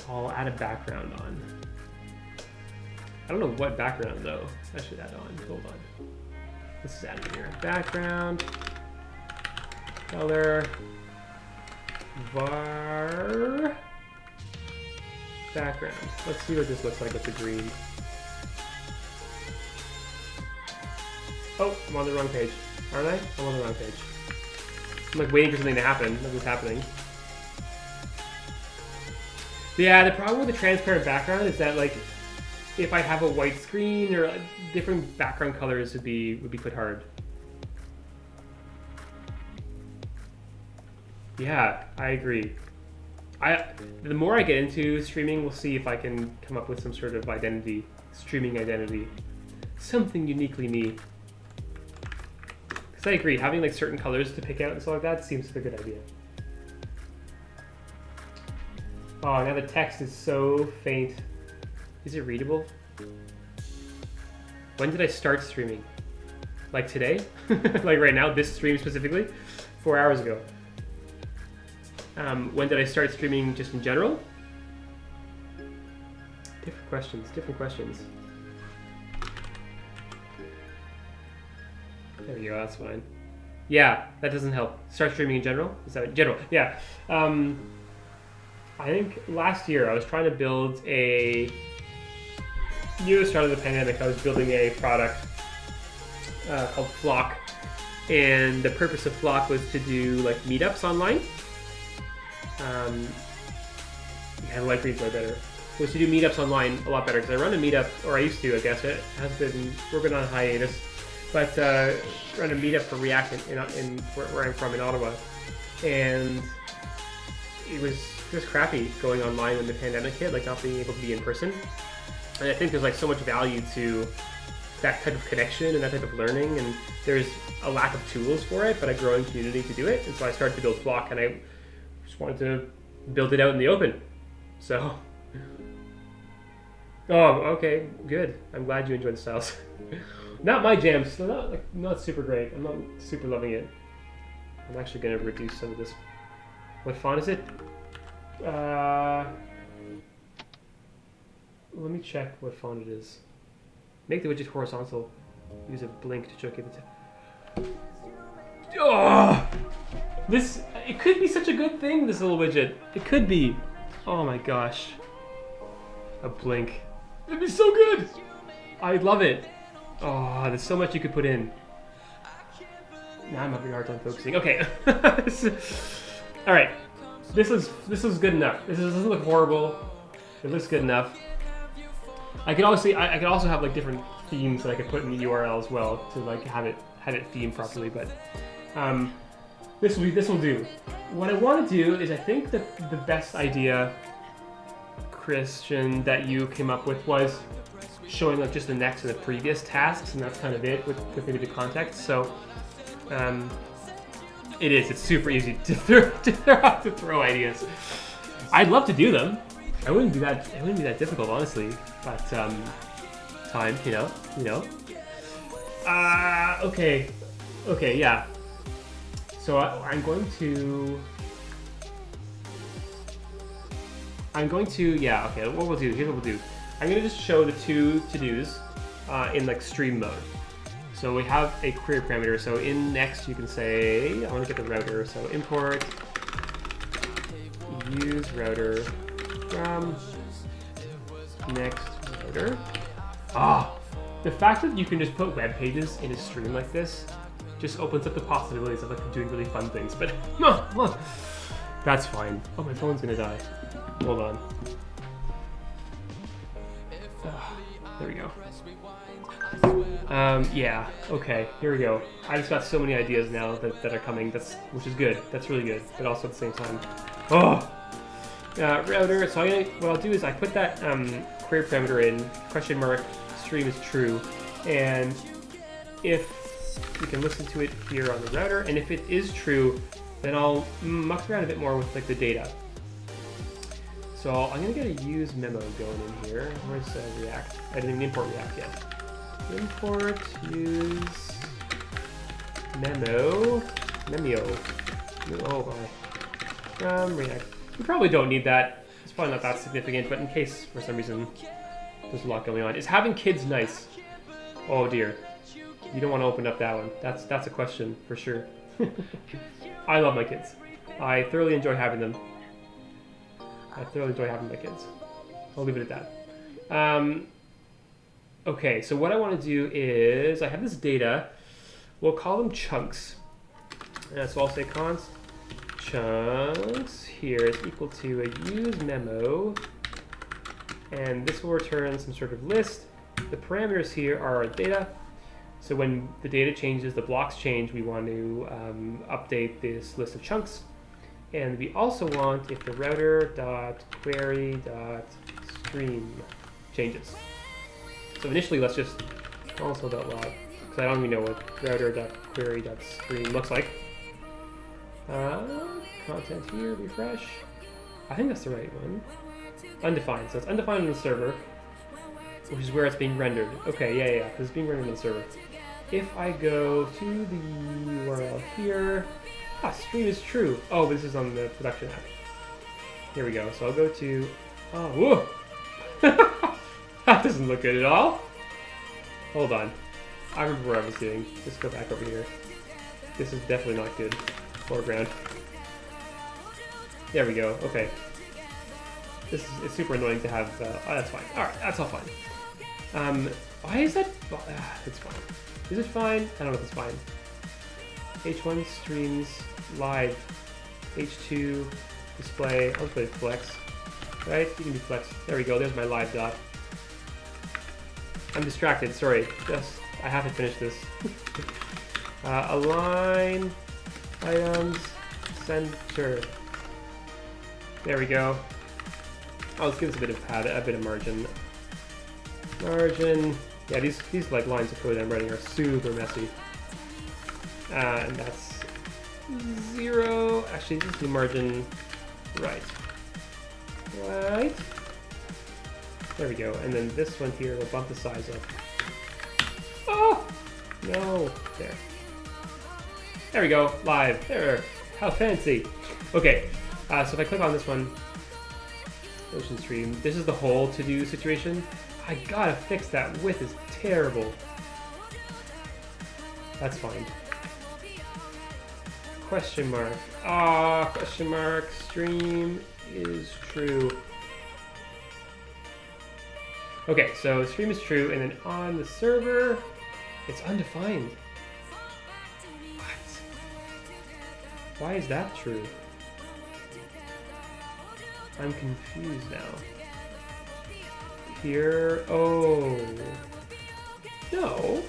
I'll add a background on. I don't know what background though I should add on. Hold on. This is adding here. Background, color, var, background. Let's see what this looks like with the green. Oh, I'm on the wrong page. Aren't I? I'm on the wrong page. I'm like waiting for something to happen. Nothing's happening. Yeah, the problem with the transparent background is that like if I have a white screen or different background colors would be quite hard. Yeah, I agree. The more I get into streaming, we'll see if I can come up with some sort of identity, streaming identity, something uniquely me. Because I agree, having like certain colors to pick out and stuff like that seems like a good idea. Oh, now the text is so faint. Is it readable? When did I start streaming? Like today? Like right now, this stream specifically? 4 hours ago. When did I start streaming just in general? Different questions. There we go, that's fine. Yeah, that doesn't help. Start streaming in general? Is that general? Yeah. I think last year I was trying to build near the start of the pandemic, I was building a product called Flock. And the purpose of Flock was to do like meetups online. Yeah, light green's way better. Was to do meetups online a lot better because I run a meetup, or I used to, I guess. It has been, we're been on hiatus. But run a meetup for React in where I'm from in Ottawa. And it was just crappy going online when the pandemic hit, like not being able to be in person. And I think there's like so much value to that type of connection and that type of learning, and there's a lack of tools for it, but a growing community to do it. And so I started to build Flock, and I just wanted to build it out in the open. So, oh, okay, good. I'm glad you enjoyed the styles. Not my jam, so not super great. I'm not super loving it. I'm actually gonna reduce some of this. What font is it? Let me check what font it is. Make the widget horizontal. Use a blink to choke it. Oh! It could be such a good thing, this little widget. It could be. Oh my gosh. A blink. It'd be so good! I love it. Oh, there's so much you could put in. Now I'm having a hard time focusing. Okay. Alright. This is good enough. This doesn't look horrible. It looks good enough. I could also have like different themes that I could put in the URL as well to like have it themed properly, but this will do. What I want to do is, I think that the best idea, Christian, that you came up with was showing like just the next and the previous tasks, and that's kind of it with maybe the context. So it's super easy to throw ideas. I'd love to do them. It wouldn't be that difficult, honestly. But time, you know. Okay, yeah. So I'm going to, yeah. Okay, what we'll do? Here's what we'll do. I'm gonna just show the two to-dos in like stream mode. So we have a query parameter. So in next, you can say, I want to get the router. So import use router from next router. The fact that you can just put web pages in a stream like this just opens up the possibilities of like doing really fun things. But that's fine. Oh, my phone's gonna die. Hold on. There we go. Yeah, okay, here we go. I just got so many ideas now that are coming, which is good. That's really good, but also at the same time. Oh! Router, so what I'll do is I put that query parameter in, question mark, stream is true, and if we can listen to it here on the router, and if it is true, then I'll muck around a bit more with like the data. So I'm gonna get a use memo going in here. Where's React? I didn't even import React yet. Import use memo. Oh my. React. We probably don't need that. It's probably not that significant, but in case for some reason there's a lot going on. Is having kids nice? Oh dear. You don't want to open up that one. That's a question for sure. I love my kids. I thoroughly enjoy having them. I thoroughly enjoy having my kids. I'll leave it at that. Okay, so what I want to do is I have this data. We'll call them chunks. So I'll say const chunks here is equal to a use memo, and this will return some sort of list. The parameters here are our data. So when the data changes, the blocks change, we want to update this list of chunks. And we also want if the router.query.stream changes. So initially, let's just console.log, because I don't even know what router.query.stream looks like. Content here, refresh. I think that's the right one. Undefined, so it's undefined on the server, which is where it's being rendered. Okay, yeah, because it's being rendered on the server. If I go to the URL here, stream is true. Oh, this is on the production app. Here we go. So I'll go to, whoa! That doesn't look good at all. Hold on. I remember where I was doing. Just go back over here. This is definitely not good. Foreground. There we go. Okay. It's super annoying to have, that's fine. Alright, that's all fine. Why is that? It's fine. Is it fine? I don't know if it's fine. H1 streams live. H2 display. I'll play flex. Right? You can do flex. There we go. There's my live dot. I'm distracted. Sorry. I have to finish this. Align items center. There we go. Let's give this a bit of pad, a bit of margin. Margin. Yeah, these like lines of code I'm writing are super messy. And that's 0. Actually, just do margin right. Right. There we go. And then this one here will bump the size up. Oh! No. There. There we go. Live. There. How fancy. Okay. So if I click on this one, Ocean Stream, this is the whole to-do situation. I gotta fix that. Width is terrible. That's fine. Question mark. Question mark. Stream is true. Okay, so stream is true, and then on the server, it's undefined. What? Why is that true? I'm confused now. Here, oh. No.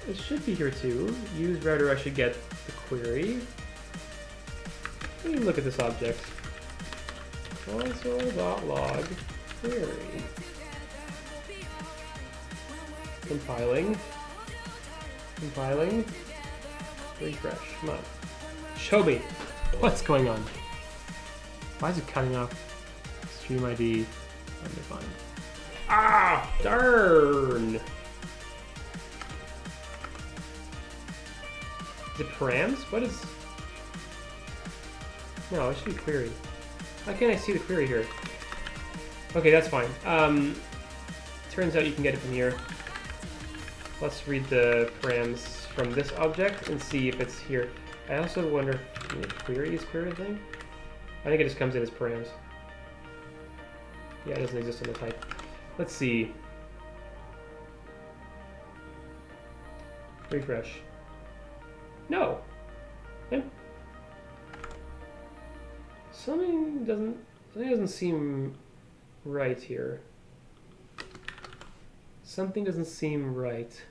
It should be here too. Use router, I should get the query. Let me look at this object. Console.log query. Compiling. Compiling. Refresh. Come on. Show me. What's going on? Why is it cutting off stream ID? Undefined. Ah! Darn! Is it params? What is... No, it should be query. Why can't I see the query here? Okay, that's fine. Turns out you can get it from here. Let's read the params from this object and see if it's here. I also wonder if query is query thing? I think it just comes in as params. Yeah, it doesn't exist on the type. Let's see. Refresh. No. Okay. Something doesn't seem right here. Something doesn't seem right.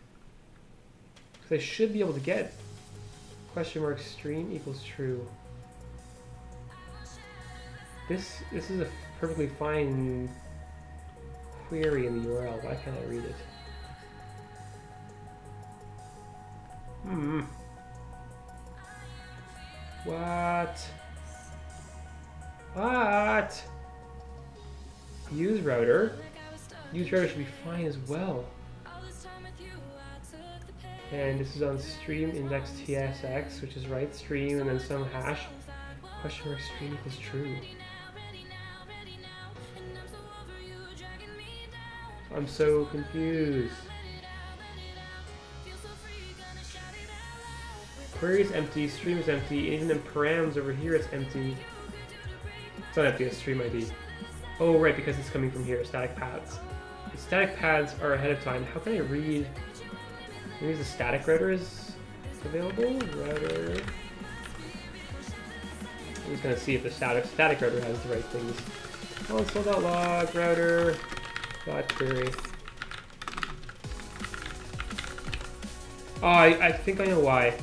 Because I should be able to get question mark stream equals true. This is a perfectly fine query in the URL. Why can't I read it? What? What? Use router. Use router should be fine as well. And this is on stream index tsx, which is right, stream, and then some hash. Question mark stream equals true. I'm so confused. Query is empty, stream is empty, and even in params over here it's empty. It's not empty, it's stream ID. Oh right, because it's coming from here, static paths. The static paths are ahead of time. How can I read? Maybe the static router is available? Router. I'm just gonna see if the static router has the right things. Console.log router dot query. Oh, I think I know why.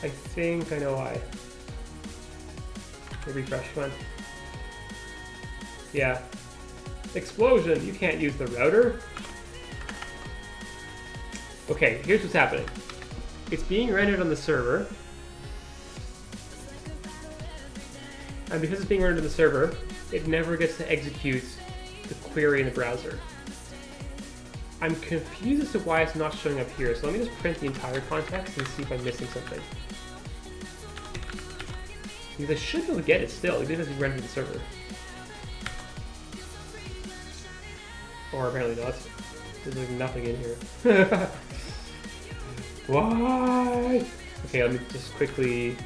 I think I know why. Let me refresh, come on. Yeah. Explosion! You can't use the router. Okay, here's what's happening. It's being rendered on the server. And because it's being rendered on the server, it never gets to execute the query in the browser. I'm confused as to why it's not showing up here, so let me just print the entire context and see if I'm missing something. Because I should be able to get it still, even if it's rendered on the server. Or apparently not. There's like nothing in here. Why? Okay, let me just quickly...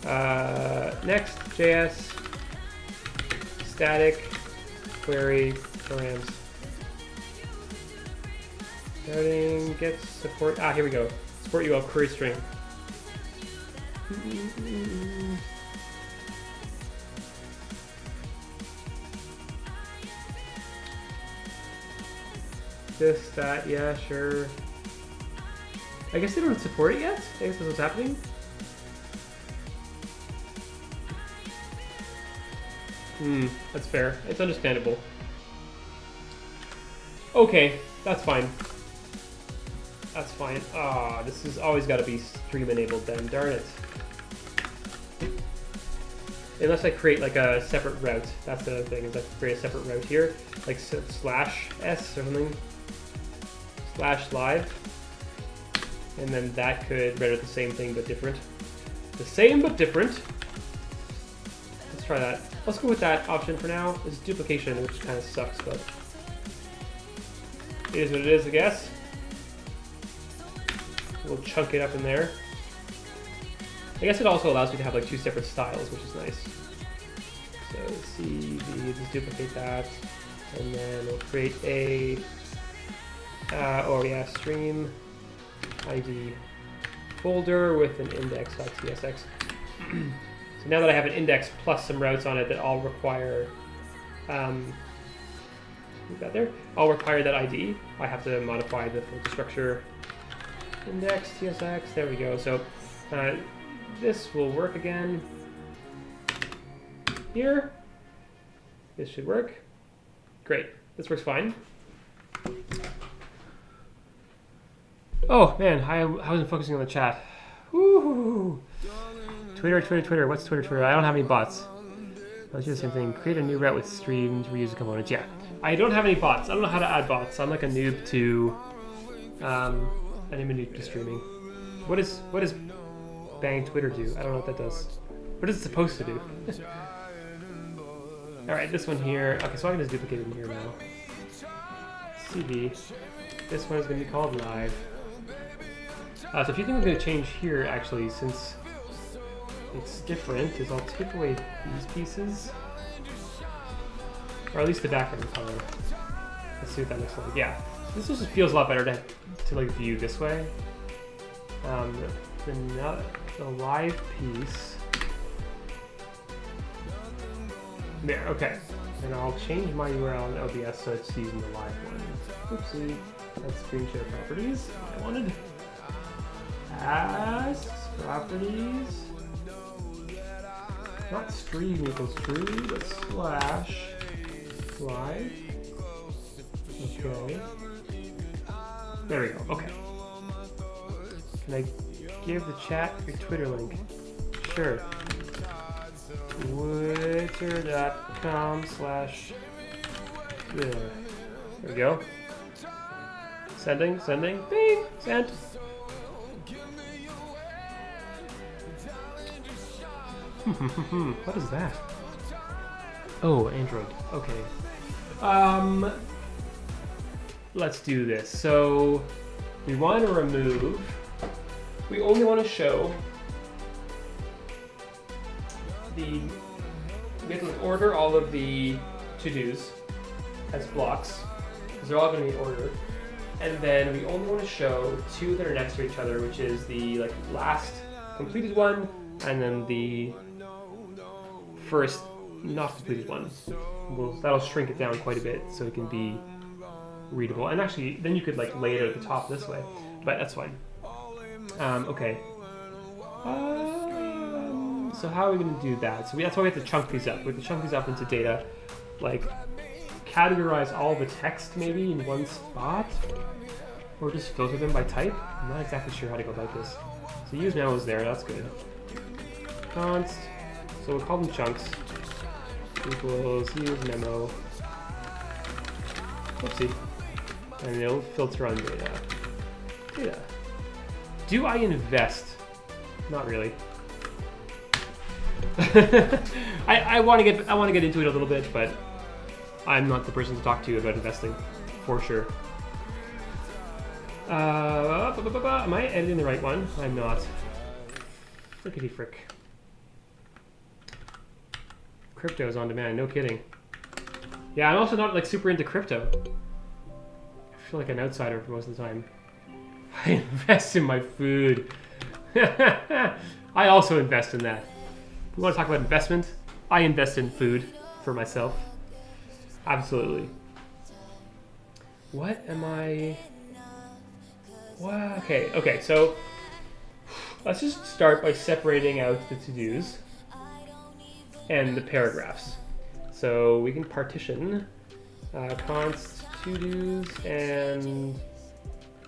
next, JS, static, query, params. Routing, get support, here we go. Support UL query string. This, that, yeah, sure. I guess they don't support it yet? I guess that's what's happening. That's fair. It's understandable. Okay, that's fine. That's fine. This has always got to be stream enabled then, darn it. Unless I create like a separate route. That's the other thing, is I create a separate route here. Like slash s or something. Slash live. And then that could render the same thing but different. The same but different. Let's try that. Let's go with that option for now. It's duplication, which kind of sucks, but it is what it is, I guess. We'll chunk it up in there. I guess it also allows me to have like two separate styles, which is nice. So CV, just duplicate that, and then we'll create a stream ID folder with an index.tsx. So now that I have an index plus some routes on it that all require, we've got there, all require that ID, I have to modify the folder structure. Index, TSX, there we go. So this will work again. Here, this should work. Great, this works fine. Oh man, I wasn't focusing on the chat. Woo! Twitter, what's Twitter? I don't have any bots. Let's do the same thing. Create a new route with stream to reuse the components. Yeah, I don't have any bots. I don't know how to add bots. I'm like a noob to, I'm a noob to streaming. What does bang Twitter do? I don't know what that does. What is it supposed to do? All right, this one here. Okay, so I can just duplicate it in here now. CV. This one is going to be called live. So a few things I'm going to change here, actually, since it's different, is I'll take away these pieces. Or at least the background color. Let's see what that looks like. Yeah, this just feels a lot better to like view this way. The live piece. There, okay. And I'll change my URL in OBS so it's using the live one. Oopsie. That's screen share properties. I wanted. Asks properties. Not stream equals true, but slash live. Okay. There we go. Okay. Can I give the chat your Twitter link? Sure. Twitter.com/ there we go. Sending, bing, sent. What is that? Oh, Android. Okay. Let's do this. So we want to remove. We only want to show the. We have to order all of the to-dos as blocks because they're all going to be in order, and then we only want to show two that are next to each other, which is the last completed one, and then the first not completed one. That'll shrink it down quite a bit so it can be readable. And actually, then you could lay it at the top this way, but that's fine. Okay. So how are we going to do that? So that's why we have to chunk these up. We have to chunk these up into data, categorize all the text maybe in one spot, or just filter them by type. I'm not exactly sure how to go about this. So use memo is there. That's good. Const. So we'll call them chunks. Equals use memo. Whoopsie. And it'll filter on data. Data. Do I invest? Not really. I want to get into it a little bit, but I'm not the person to talk to about investing, for sure. Am I editing the right one? I'm not. Frickety frick. Crypto is on demand, no kidding. Yeah, I'm also not super into crypto. I feel like an outsider for most of the time. I invest in my food. I also invest in that. We want to talk about investment? I invest in food for myself. Absolutely. What am I... Well, okay, so let's just start by separating out the to-dos and the paragraphs. So we can partition const to-dos and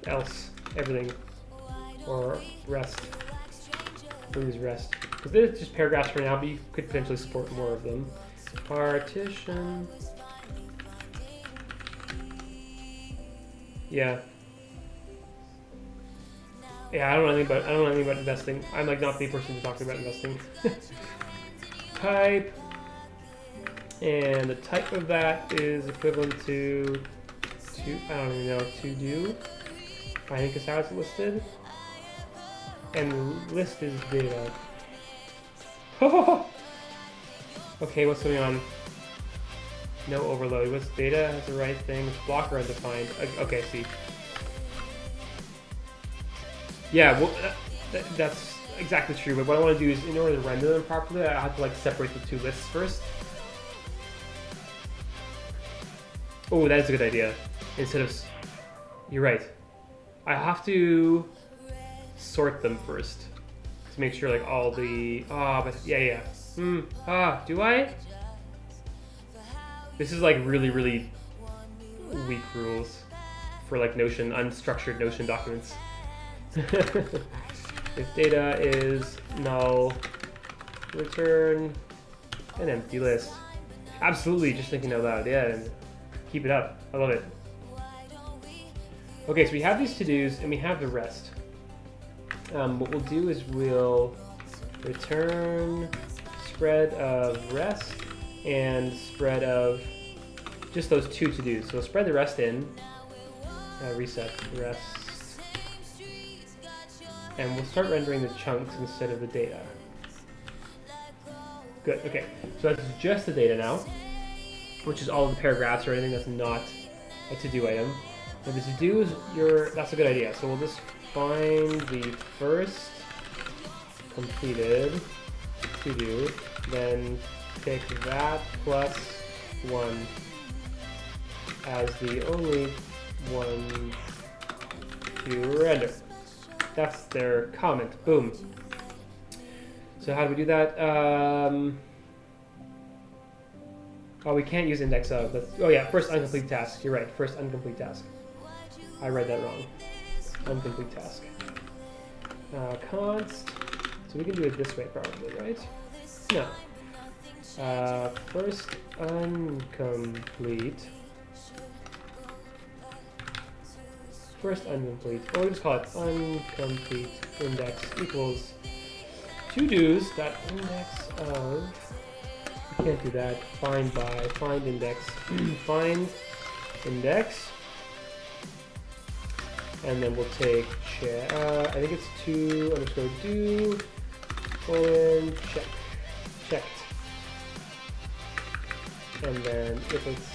else, everything, or rest. We'll use rest. Because they're just paragraphs for now, but you could potentially support more of them. Partition. Yeah. Yeah, I don't know anything about investing. I'm not the person to talk about investing. Type. And the type of that is equivalent to I don't even know, to do. I think is how it's listed. And list is data. Okay, what's going on? No overload. What's data? Has the right thing. Blocker undefined. Okay, see. Yeah, well, that's exactly true. But what I want to do is, in order to render them properly, I have to separate the two lists first. Oh, that is a good idea. Instead of, you're right. I have to sort them first to make sure all the but yeah. Do I? This is really weak rules for Notion, unstructured Notion documents. If data is null, return an empty list. Absolutely, just thinking out loud. Yeah, and keep it up. I love it. Okay, so we have these to-dos and we have the rest. What we'll do is we'll return spread of rest and spread of just those two to-dos. So spread the rest in, reset rest, and we'll start rendering the chunks instead of the data. Good, okay. So that's just the data now, which is all of the paragraphs or anything that's not a to-do item. And the to-do is that's a good idea. So we'll just find the first completed to-do, then pick that plus 1 as the only one to render. That's their comment. Boom. So how do we do that? Oh, we can't use index of. Oh yeah, first incomplete task. You're right. First incomplete task. I read that wrong. Incomplete task. Const. So we can do it this way probably, right? No. First incomplete. First incomplete. Or we just call it incomplete index equals to-dos dot index of. We can't do that. Find by find index. Find index. And then we'll take check. I think it's to underscore do colon check. Checked. And then if it's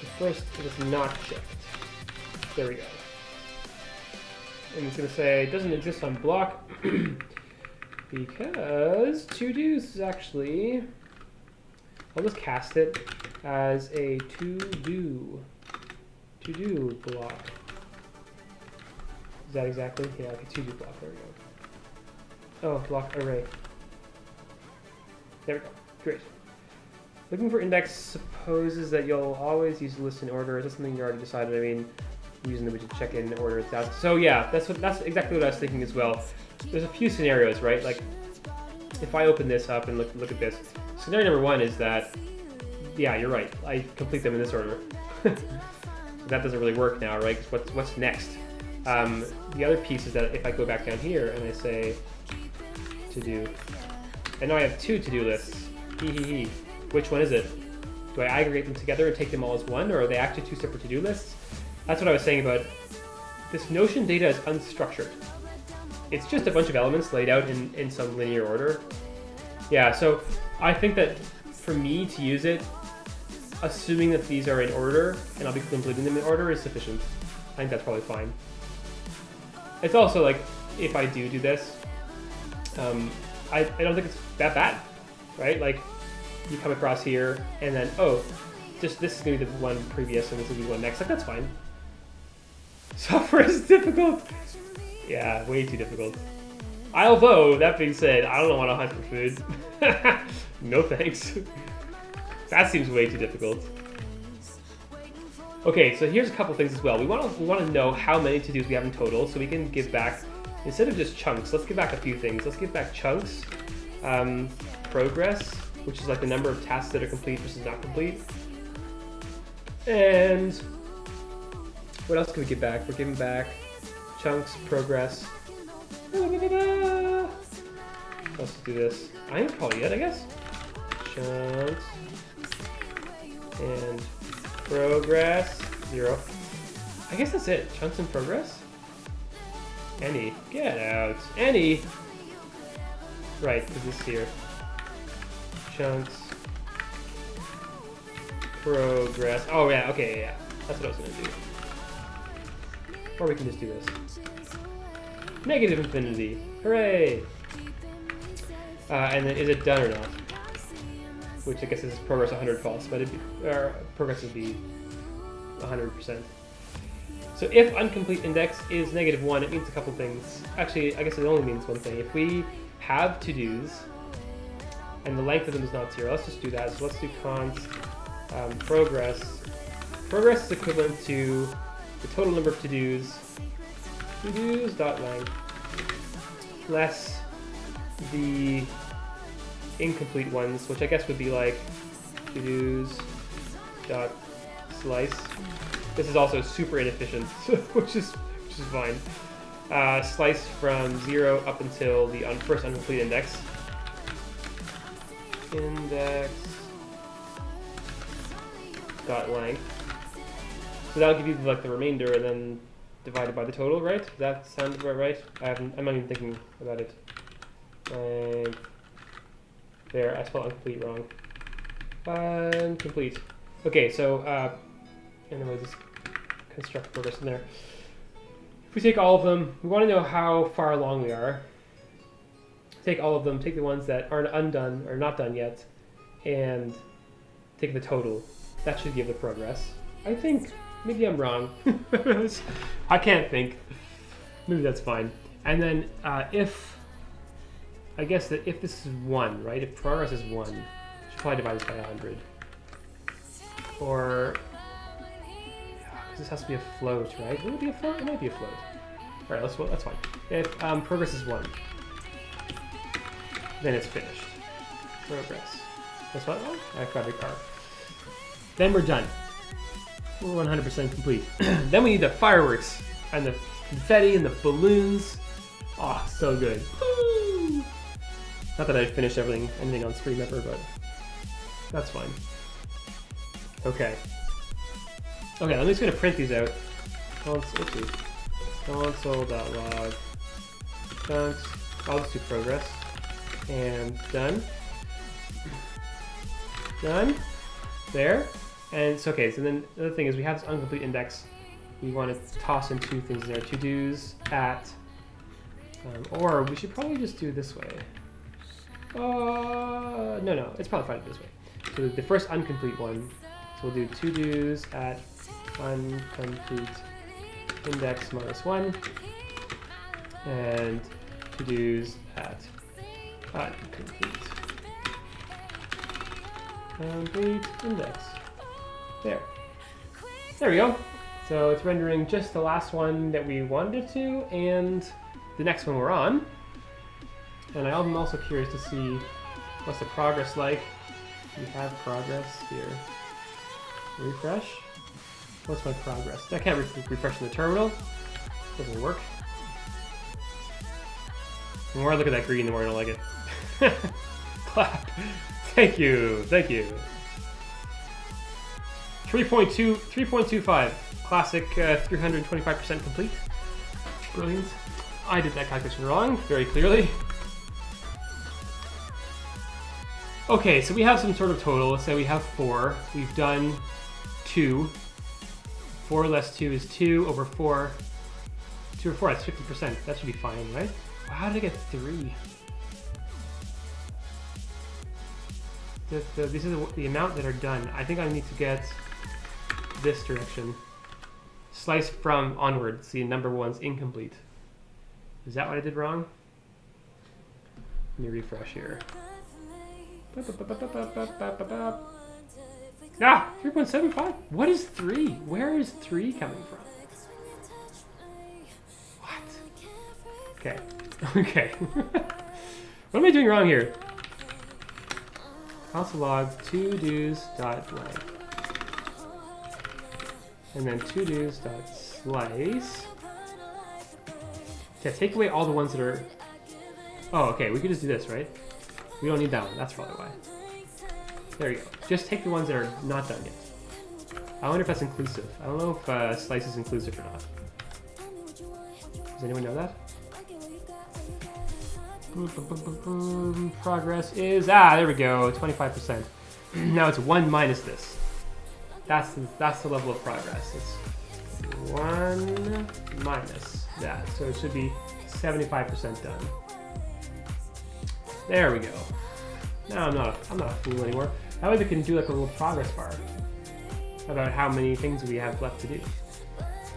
the first, if it's not checked. There we go. And it's going to say it doesn't exist on block because to-dos is actually, I'll just cast it as a to-do block. Is that exactly? Yeah, like a to-do block. There we go. Oh, block array. There we go. Great. Looking for index supposes that you'll always use list in order. Is that something you already decided? I mean, using the widget check in order task. So yeah, that's exactly what I was thinking as well. There's a few scenarios, right? Like if I open this up and look at this, scenario number 1 is that, yeah, you're right. I complete them in this order. That doesn't really work now, right? 'Cause what's next? The other piece is that if I go back down here and I say to do, and now I have 2 to-do lists. Which one is it? Do I aggregate them together and take them all as one, or are they actually 2 separate to-do lists? That's what I was saying about this Notion data is unstructured. It's just a bunch of elements laid out in some linear order. Yeah, so I think that for me to use it, assuming that these are in order and I'll be completing them in order is sufficient. I think that's probably fine. It's also like, if I do this, I don't think it's that bad, right? Like, you come across here and then, oh, this is going to be the one previous and this will be the one next. Like, that's fine. Software is difficult. Yeah, way too difficult. Although, that being said, I don't want to hunt for food. No thanks. That seems way too difficult. Okay, so here's a couple things as well. We want to know how many to-dos we have in total, so we can give back, instead of just chunks, let's give back a few things. Let's give back chunks, progress, which is like the number of tasks that are complete versus not complete. And what else can we give back? We're giving back chunks, progress. Let's do this. I think probably it, I guess. Chunks and progress 0. I guess that's it. Chunks and progress. Any. Get out. Any. Right, because this here. Chunks. Progress. Oh yeah, okay, yeah. That's what I was gonna do. Or we can just do this. Negative infinity. Hooray! And then is it done or not? Which I guess is progress 100 false, but progress would be 100%. So if uncomplete index is -1, it means a couple things. Actually, I guess it only means one thing. If we have to-dos and the length of them is not 0, let's just do that. So let's do const progress. Progress is equivalent to the total number of to-dos, to-dos.length, less the incomplete ones, which I guess would be like to-dos.slice. This is also super inefficient, which is fine. Slice from 0 up until the first incomplete index. Index dot length. So that'll give you like the remainder and then divided by the total, right? Does that sound about right? I'm not even thinking about it. And there, I spelled incomplete wrong. Incomplete. Okay, so and then we'll just construct progress in there. if we take all of them, we want to know how far along we are. Take all of them, take the ones that aren't undone or not done yet, and take the total. That should give the progress. I think. Maybe I'm wrong. I can't think. Maybe that's fine. And then if, I guess that if this is 1, right? If progress is 1, we should probably divide this by 100. Or, because this has to be a float, right? Will it be a float? It might be a float. All right, that's fine. If progress is 1, then it's finished. Progress. That's what? Oh, I've got a car. Then we're done. We're 100% complete. Then we need the fireworks and the confetti and the balloons. Oh, so good. Woo! Not that I finished anything on screen ever, but that's fine. Okay. Okay, I'm just gonna print these out. Console.log. Chunks. I'll just do progress. And done. Done. There. And it's okay, so then the other thing is we have this incomplete index. We want to toss in 2 things there. To-dos at, or we should probably just do it this way. No, it's probably fine this way. So the first incomplete one, so we'll do to-dos at incomplete index -1, and to-dos at complete index. There we go. So it's rendering just the last one that we wanted it to, and the next one we're on. And I'm also curious to see what's the progress like. We have progress here. Refresh. What's my progress? I can't refresh in the terminal. Doesn't work. The more I look at that green, the more I don't like it. Clap. Thank you. 3.25, classic 325% complete. Brilliant. I did that calculation wrong, very clearly. Okay, so we have some sort of total. Let's say we have 4. We've done 2. 4 less 2 is 2 over 4. 2 over 4, that's 50%. That should be fine, right? How did I get 3? This is the amount that are done. I think I need to get this direction. Slice from onward. See, number 1's incomplete. Is that what I did wrong? Let me refresh here. Ah, 3.75. What is 3? Where is 3 coming from? What? Okay. Okay. What am I doing wrong here? Console log to-dos.length. And then to-dos.slice. Yeah, take away all the ones that are... Oh, okay, we could just do this, right? We don't need that one, that's probably why. There you go. Just take the ones that are not done yet. I wonder if that's inclusive. I don't know if slice is inclusive or not. Does anyone know that? Progress is... Ah, there we go, 25%. Now it's 1 minus this. That's the level of progress. It's 1 minus that. So it should be 75% done. There we go. Now I'm not a fool anymore. That way we can do like a little progress bar about how many things we have left to do.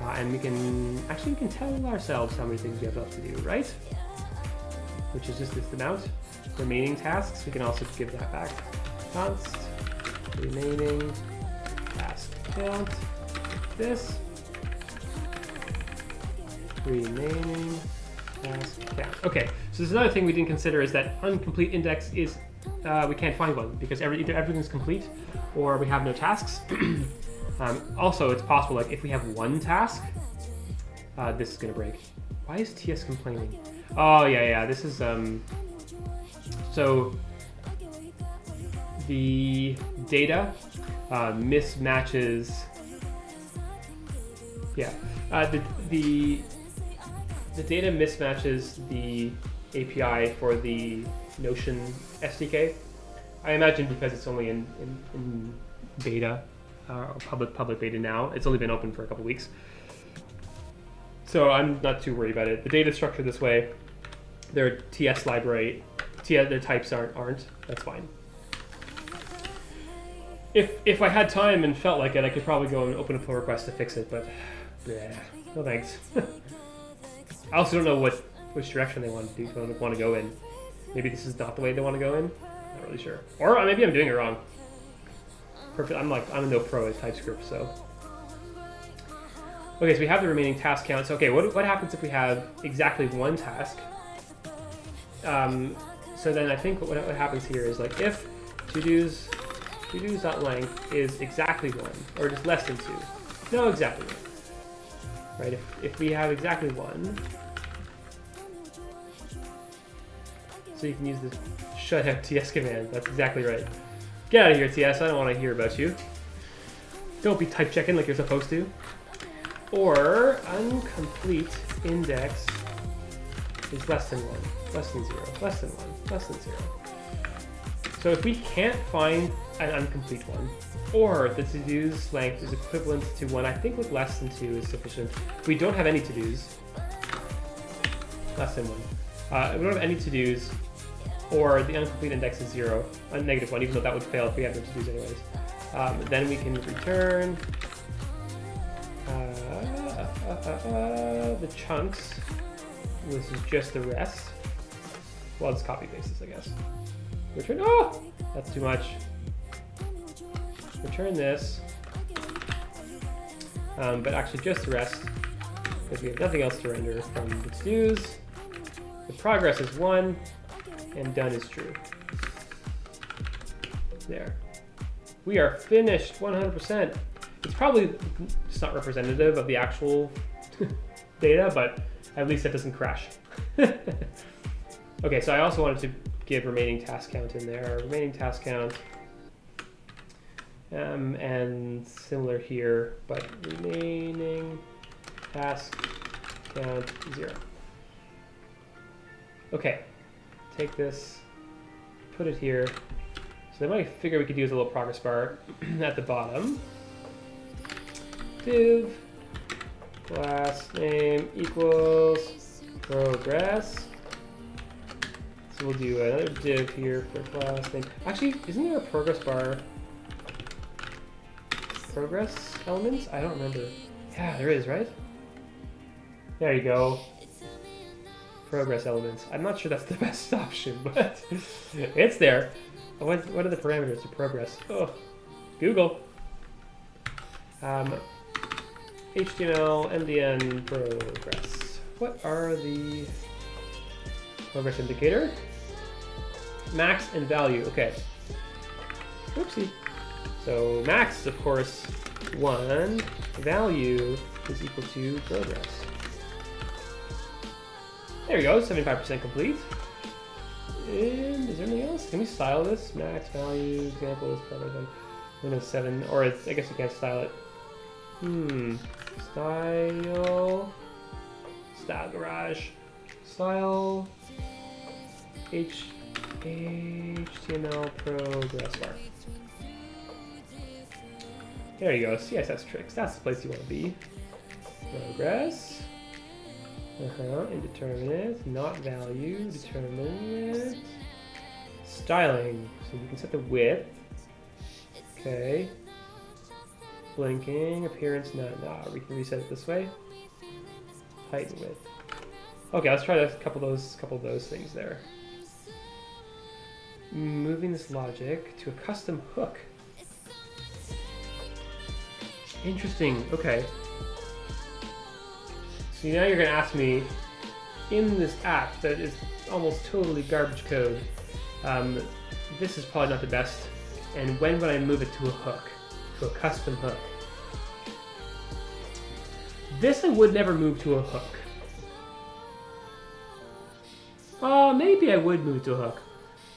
And we can tell ourselves how many things we have left to do, right? Which is just this amount. Remaining tasks, we can also give that back. Const remaining task count. This remaining task count. Okay, so there's another thing we didn't consider is that incomplete index is we can't find one because either everything's complete or we have no tasks. Also, it's possible like if we have 1 task, this is gonna break. Why is TS complaining? Oh yeah, this is so the data mismatches. Yeah, the data mismatches the API for the Notion SDK. I imagine because it's only in beta or public beta now. It's only been open for a couple weeks. So I'm not too worried about it. The data structured this way. Their TS library, their types aren't. That's fine. If I had time and felt like it, I could probably go and open a pull request to fix it, but yeah, no thanks. I also don't know which direction they want to go in. Maybe this is not the way they want to go in. Not really sure. Or maybe I'm doing it wrong. Perfect. I'm a no pro at TypeScript, so. Okay, so we have the remaining task counts. Okay, what happens if we have exactly one task? So then I think what happens here is like if todos.length is exactly 1, or just less than 2. No, exactly 1. Right, if we have exactly 1, so you can use this shut out TS command. That's exactly right. Get out of here, TS. I don't want to hear about you. Don't be type checking like you're supposed to. Or incomplete index is less than 1, less than 0, less than 1, less than 0. So if we can't find an incomplete one, or the to-dos length is equivalent to 1, I think with less than 2 is sufficient. If we don't have any to-dos, less than 1. If we don't have any to-dos, or the incomplete index is 0, a negative 1, even though that would fail if we have no to-dos anyways. Then we can return the chunks, which is just the rest. Well, let's copy paste this, I guess. Return, oh, that's too much. Return this, but actually just the rest, because we have nothing else to render from the to-dos. The progress is 1, and done is true. There. We are finished 100%. It's probably just not representative of the actual data, but at least it doesn't crash. Okay, so I also wanted to give remaining task count in there. Remaining task count, and similar here, but remaining task count 0. Okay, take this, put it here. So then I figure we could use a little progress bar at the bottom. Div class name equals progress. So we'll do another div here for class name. Actually, isn't there a progress bar? Progress elements? I don't remember. Yeah, there is, right? There you go. Progress elements. I'm not sure that's the best option, but it's there. What are the parameters to progress? Oh, Google. HTML MDN progress. What are the progress indicator? Max and value. Okay. Whoopsie. So max, of course, 1. Value is equal to progress. There we go. 75% complete. And is there anything else? Can we style this? Max value example is probably like Windows 7, or it's, I guess you can't style it. Style garage, style HTML progress bar. There you go, CSS tricks. That's the place you want to be. Progress. Indeterminate, not value, determinate. Styling. So we can set the width. Okay. Blinking, appearance, no, we can reset it this way. Height and width. Okay, let's try a couple of those things there. Moving this logic to a custom hook. Interesting, okay. So now you're gonna ask me, in this app that is almost totally garbage code, this is probably not the best, and when would I move it to a hook? To a custom hook. This I would never move to a hook. Maybe I would move to a hook.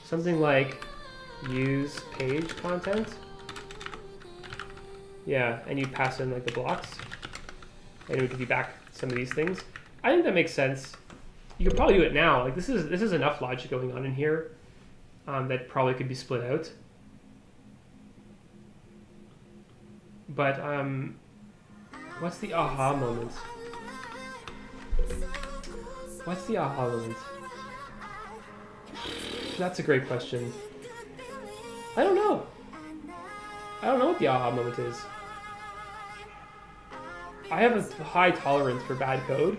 Something like use page content. Yeah, and you pass in like the blocks. And it would give you back some of these things. I think that makes sense. You could probably do it now. Like this is enough logic going on in here that probably could be split out. But what's the aha moment? What's the aha moment? That's a great question. I don't know. I don't know what the aha moment is. I have a high tolerance for bad code,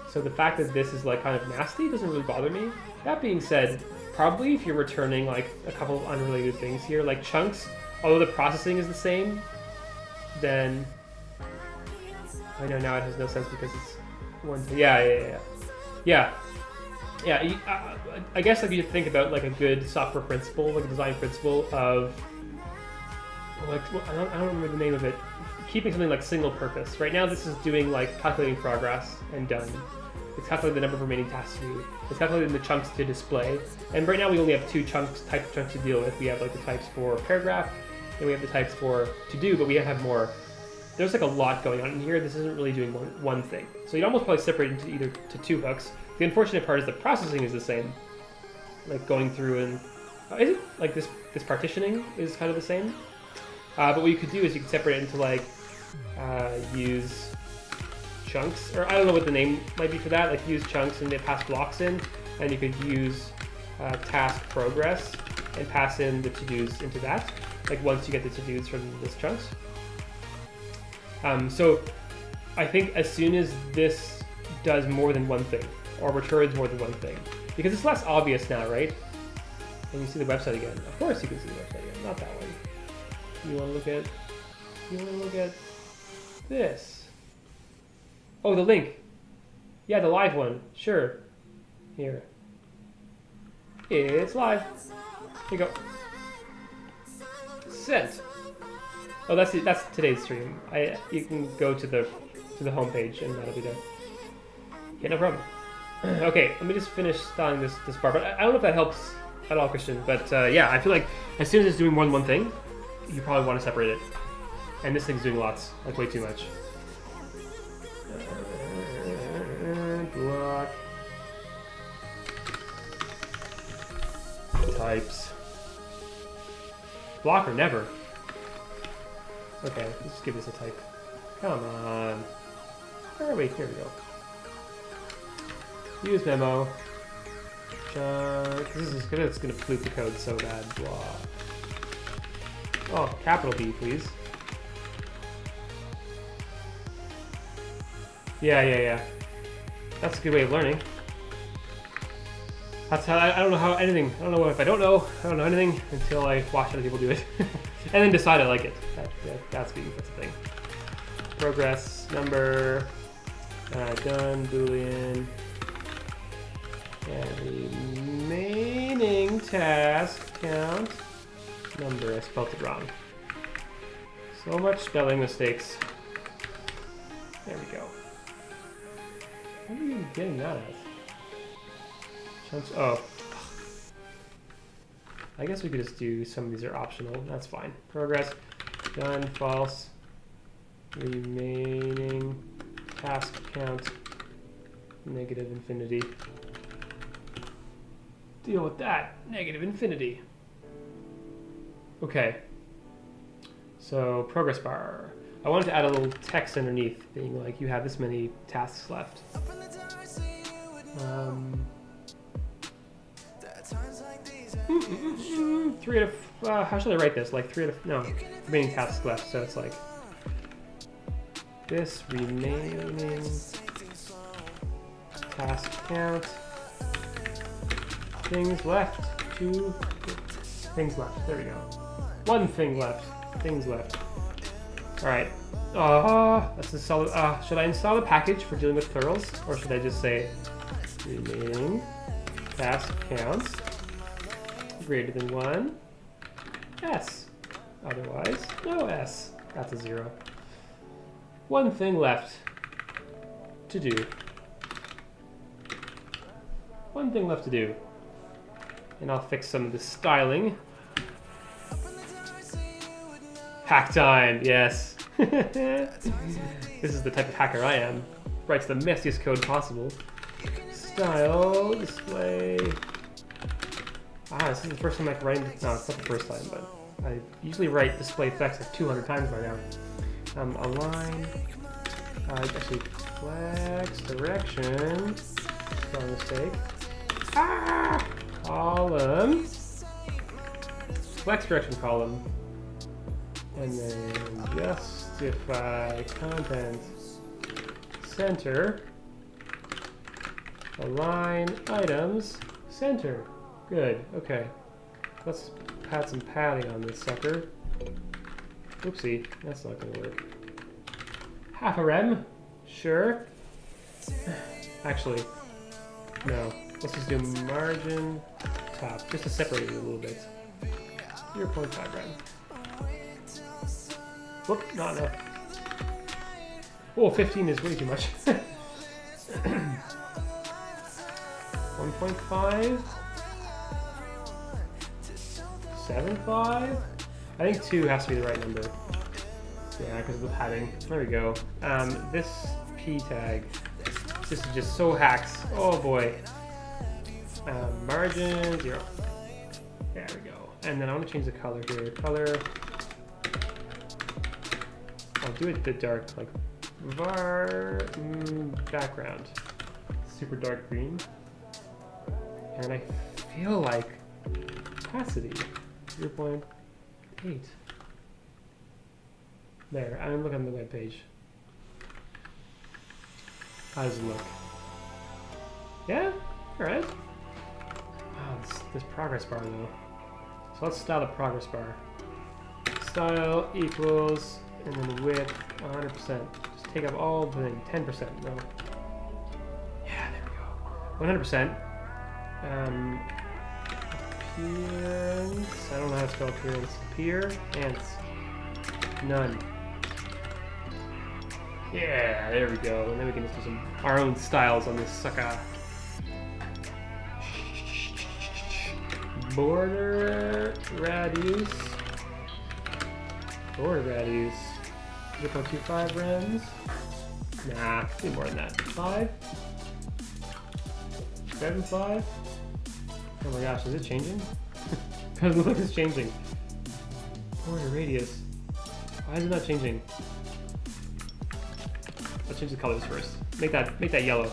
so the fact that this is like kind of nasty doesn't really bother me. That being said, probably if you're returning like a couple of unrelated things here, like chunks, although the processing is the same, then I know now it has no sense because it's one thing. Yeah. I guess like you think about like a good software principle, like a design principle of like I don't remember the name of it. Keeping something like single purpose. Right now, this is doing like calculating progress and done. It's calculating the number of remaining tasks to do. It's calculating the chunks to display. And right now, we only have two types of chunks to deal with. We have like the types for paragraph, and we have the types for to do. But we have more. There's like a lot going on in here. This isn't really doing one thing. So you'd almost probably separate into either to two hooks. The unfortunate part is the processing is the same. Like going through and is it like this partitioning is kind of the same. But what you could do is you could separate it into like use chunks, or I don't know what the name might be for that, like use chunks and they pass blocks in, and you could use task progress and pass in the to-dos into that, like once you get the to-dos from this chunks. So I think as soon as this does more than one thing, or returns more than one thing, because it's less obvious now, right? And you see the website again. Of course you can see the website again, not that one. You want to look at this. Oh, the link. Yeah, the live one. Sure. Here. It's live. Here you go. Sent. Oh, that's it. That's today's stream. You can go to the homepage and that'll be there. Yeah, no problem. Okay, let me just finish styling this part. But I don't know if that helps at all, Christian. But yeah, I feel like as soon as it's doing more than one thing, you probably want to separate it. And this thing's doing lots, like way too much. Block. Types. Block or never. Okay, let's just give this a type. Come on. Where are we? Here we go. Use memo. This is good. It's gonna flute the code so bad. Blah. Oh, capital B, please. Yeah. That's a good way of learning. That's how I don't know how anything. I don't know if I don't know anything until I watch other people do it, and then decide I like it. That's the thing. Progress number done boolean and remaining task count number. I spelled it wrong. So much spelling mistakes. There we go. What are you getting that at? Chunks. Oh. I guess we could just do some of these are optional. That's fine. Progress. Done. False. Remaining task count. Negative infinity. Deal with that. Negative infinity. Okay. So progress bar. I wanted to add a little text underneath, being like, you have this many tasks left. 3 out of, how should I write this? Like 3 out of, no, remaining tasks left. So it's like, this remaining task count, things left, 2 things left. There we go. 1 thing left, things left. All right. That's a solid. Should I install a package for dealing with plurals, or should I just say remaining task counts greater than 1 s? Otherwise, no s. That's a 0. 1 thing left to do. 1 thing left to do, and I'll fix some of the styling. Hack time, yes. This is the type of hacker I am. Writes the messiest code possible. Style, display. This is the first time I can write. No, it's not the first time, but I usually write display effects like 200 times by now. Align. Actually, Flex direction. Spell mistake. Ah! Column. Flex direction column. And then justify content. Center. Align items. Center. Good. Okay. Let's add some padding on this sucker. Oopsie. That's not going to work. Half a rem. Sure. Actually, no. Let's just do margin top, just to separate it a little bit. 0.5 rem. Whoop, not enough. Oh, 15 is way too much. 1.5? 7.5? I think 2 has to be the right number. Yeah, because of the padding. There we go. This P tag. This is just so hacks. Oh boy. Margin 0. There we go. And then I want to change the color here. Color. I'll do it the dark, like var background. Super dark green. And I feel like opacity 0.8. There, I'm looking on the web page. How does it look? Yeah? Alright. Wow, this progress bar though. So let's style the progress bar. Style equals, and then width 100%. Just take up all the thing, 10%. No. Yeah, there we go. 100%. Appearance. I don't know how to spell appearance. Appearance. None. Yeah, there we go. And then we can just do some our own styles on this sucker. Border radius. Border radius. 0.25 rems. Nah, do more than that. 5. 7.5. Oh my gosh, is it changing? It doesn't look like it's changing. Border radius. Why is it not changing? Let's change the colors first. Make that yellow.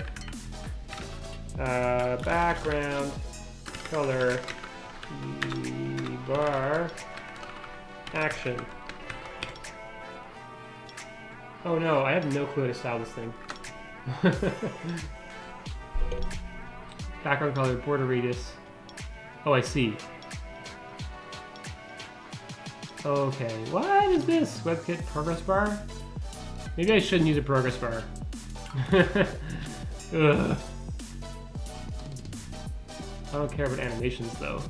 Background color bar action. Oh no, I have no clue how to style this thing. Background color, border radius. Oh, I see. Okay, what is this? WebKit progress bar? Maybe I shouldn't use a progress bar. Ugh. I don't care about animations though.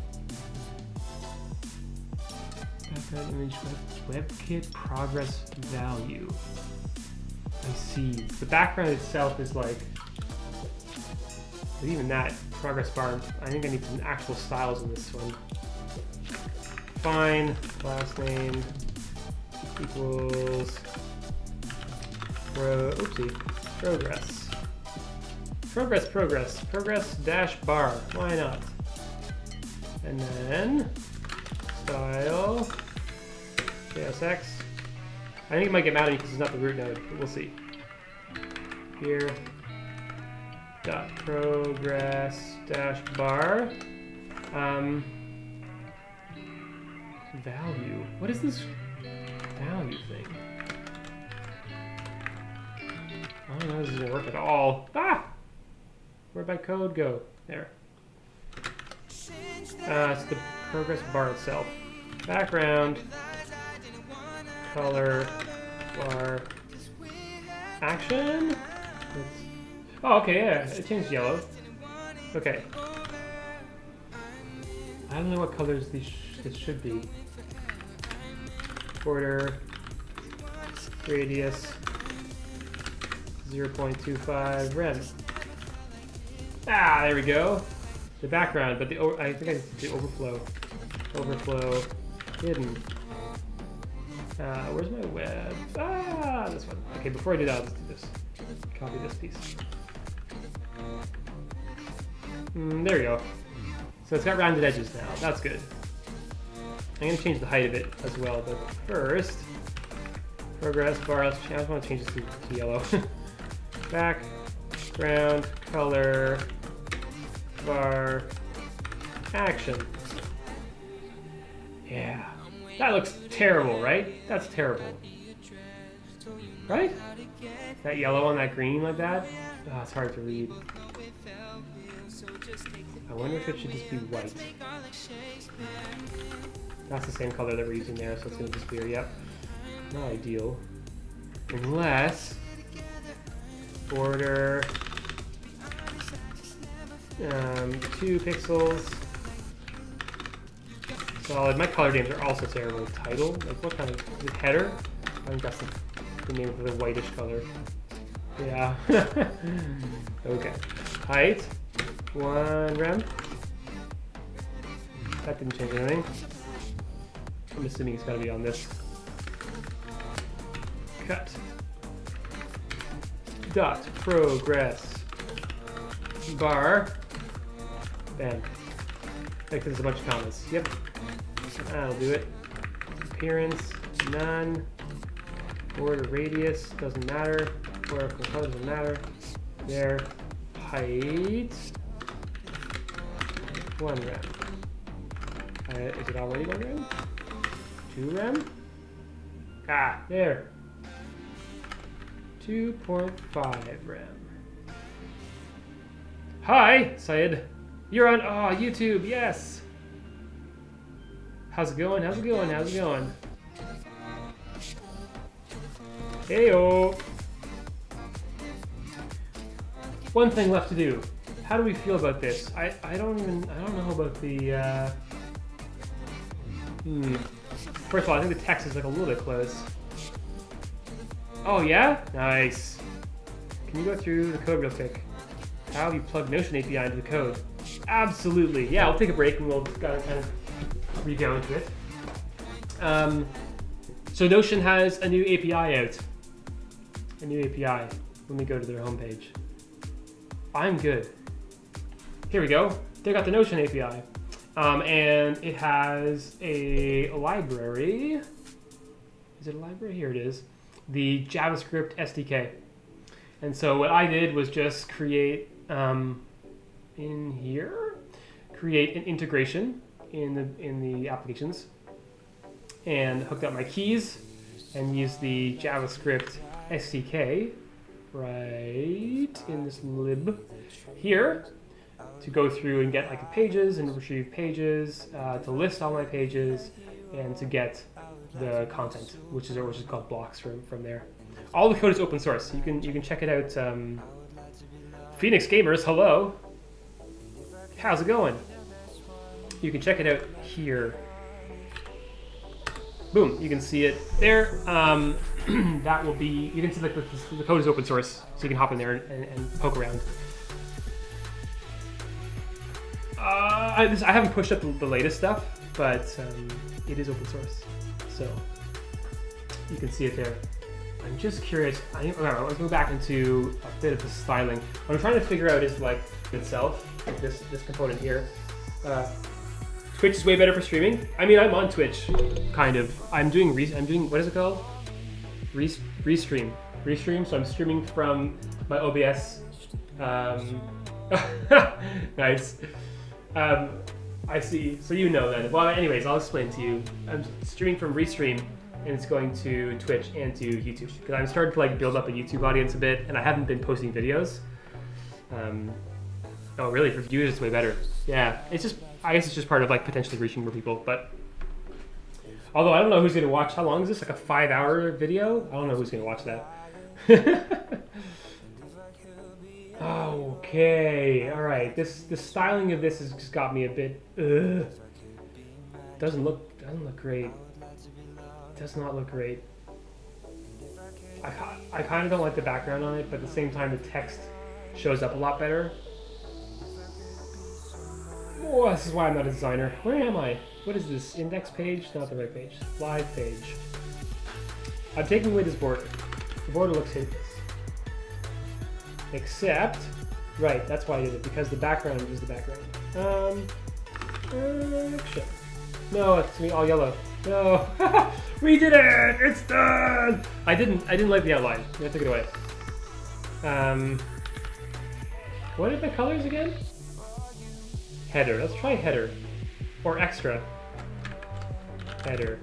Background image WebKit progress value. I see. The background itself is like, but even that progress bar, I think I need some actual styles in this one. Fine, last name equals progress. Progress dash bar. Why not? And then style JSX. I think it might get mad at me because it's not the root node, but we'll see. Here. Dot progress dash bar. Value. What is this value thing? I don't know if this is gonna work at all. Ah! Where'd my code go? There. It's the progress bar itself. Background. Color. Bar. Action? Oh, okay, yeah. It changed yellow. Okay. I don't know what colors this should be. Border. Radius. 0.25 rem. Ah, there we go. The background, but I think I did the overflow. Overflow hidden. Where's my web? Ah, this one. Okay, before I do that, let's do this. Copy this piece. There we go. So it's got rounded edges now. That's good. I'm going to change the height of it as well, but first, progress bar. I just want to change this to yellow. background color bar action. Yeah, that looks terrible, right? That's terrible, right? That yellow on that green like that. Oh, it's hard to read. I wonder if it should just be white. That's the same color that we're using there, so it's going to disappear. Yep. Not ideal. Unless border 2 pixels. Solid. My color names are also terrible. Title? Like what kind of is it header? I think that's the name for the whitish color. Yeah. Okay. Height 1 rem. That didn't change anything. I'm assuming it's got to be on this. Cut. Dot progress bar. Bam. Like there's a bunch of comments. Yep. That'll do it. Appearance, none. Border radius, doesn't matter. Border color doesn't matter. There. Height. 1 rem. Is it already 1 rem? 2 rem? Ah, there. 2.5 rem. Hi, Syed. You're on YouTube, yes. How's it going? How's it going? How's it going? Heyo. One thing left to do. How do we feel about this? I don't know about the First of all, I think the text is like a little bit close. Oh yeah? Nice. Can you go through the code real quick? How have you plugged Notion API into the code? Absolutely. Yeah, we'll take a break and we'll kind of re-go into it. So Notion has a new API out. A new API. Let me go to their homepage. I'm good. Here we go. They got the Notion API. And it has a library. Is it a library? Here it is. The JavaScript SDK. And so what I did was just create in here, create an integration in the applications, and hooked up my keys and used the JavaScript SDK right in this lib here to go through and get like pages and retrieve pages, to list all my pages, and to get the content, which is called blocks from there. All the code is open source. You can check it out. Phoenix Gamers, hello. How's it going? You can check it out here. Boom, you can see it there. That will be, you can see like the code is open source, so you can hop in there and poke around. I haven't pushed up the latest stuff, but it is open source, so you can see it there. I'm just curious. Let's go back into a bit of the styling. What I'm trying to figure out is like itself, like this component here. Twitch is way better for streaming. I mean, I'm on Twitch, kind of. I'm doing what is it called? Restream. So I'm streaming from my OBS. Nice. I see. So you know then. Well, anyways, I'll explain to you. I'm streaming from Restream, and it's going to Twitch and to YouTube because I'm starting to like build up a YouTube audience a bit, and I haven't been posting videos. Oh, really? For viewers, it's way better. Yeah, I guess it's just part of like potentially reaching more people. But although I don't know who's gonna watch. How long is this? Like a 5-hour video? I don't know who's gonna watch that. Okay, all right. The styling of this has just got me a bit. Doesn't look great. Does not look great. I kind of don't like the background on it, but at the same time the text shows up a lot better. Oh, this is why I'm not a designer. Where am I? What is this? Index page? Not the right page. Live page. I'm taking away this border. The border looks hideous. Except, right, that's why I did it, because the background is the background. Action. No, it's me all yellow. No. We did it! It's done! I didn't like the outline. I took it away. What are the colors again? Header. Let's try header. Or extra. Header.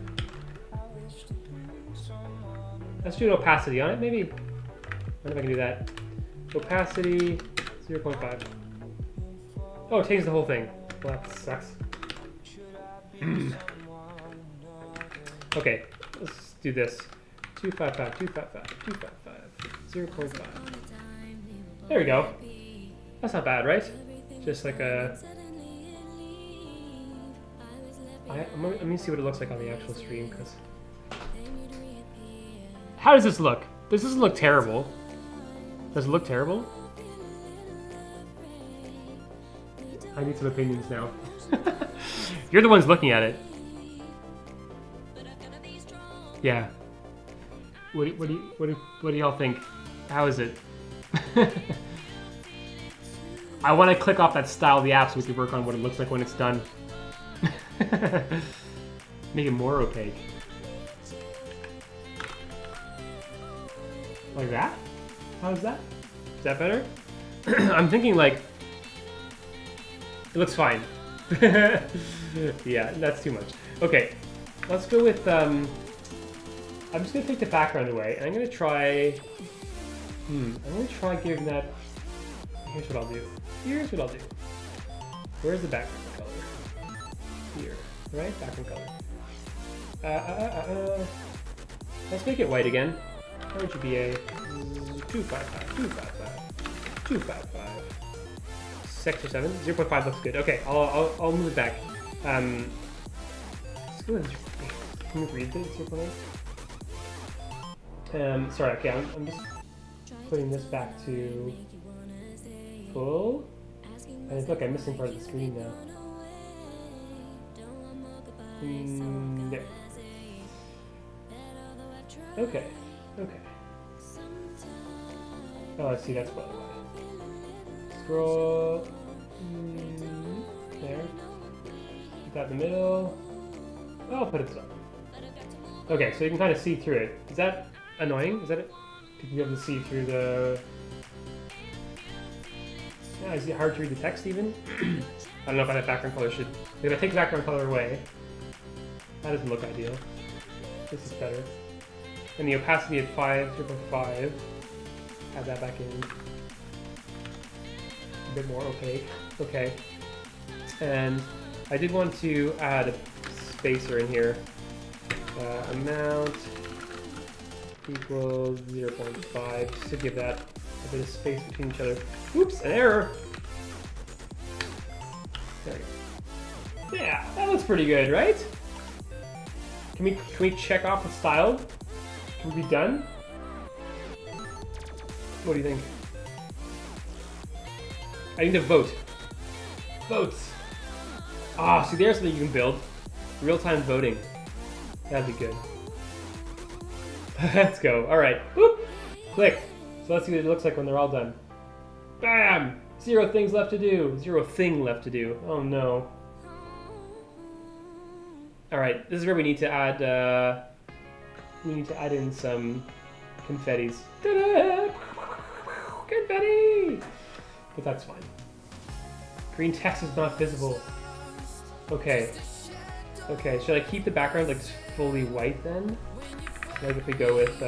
Let's do an opacity on it, maybe. I wonder if I can do that. Opacity 0.5. Oh, it changes the whole thing. Well, that sucks. Okay, let's do this. 255, 255, 255, 0.5. There we go. That's not bad, right? Just like a... I'm gonna see what it looks like on the actual stream, because... How does this look? This doesn't look terrible. Does it look terrible? I need some opinions now. You're the ones looking at it. Yeah. What do y'all think? How is it? I want to click off that style of the app so we can work on what it looks like when it's done. Make it more opaque. Like that? How's that? Is that better? I'm thinking like... It looks fine. Yeah, that's too much. Okay, let's go with... I'm just going to take the background away, and I'm going to try... I'm going to try giving that... Here's what I'll do. Here's what I'll do. Where's the background color? Here, right? Background color. Let's make it white again. RGBA 255, 255, 255. 6 or 7. 0.5 looks good. Okay, I'll move it back. Let's go with, can you read this? 0.8. Sorry. Okay, I'm just putting this back to full. And look, I'm missing part of the screen now. There. Okay. Okay. Oh, I see. That's what. Scroll. There. Put that in the middle. Oh, I'll put it up. Okay, so you can kind of see through it. Is that annoying? Is that it? Can you be able to see through the... Yeah, is it hard to read the text even? I don't know if that background color should... If I take the background color away, that doesn't look ideal. This is better. And the opacity at 0.5. Add that back in. A bit more opaque. Okay. And I did want to add a spacer in here. Amount equals 0.5, just to give that a bit of space between each other. Oops, an error! There we go. Yeah, that looks pretty good, right? Can we check off the style? Can we be done? What do you think? I need to vote. Votes! Ah, see, there's something you can build. Real-time voting. That'd be good. Let's go. Alright. Whoop! Click. So let's see what it looks like when they're all done. Bam! 0 things left to do. 0 thing left to do. Oh no. Alright, this is where we need to add in some confettis. Ta-da! Confetti! But that's fine. Green text is not visible. Okay. Okay, should I keep the background like fully white then? Like if we go with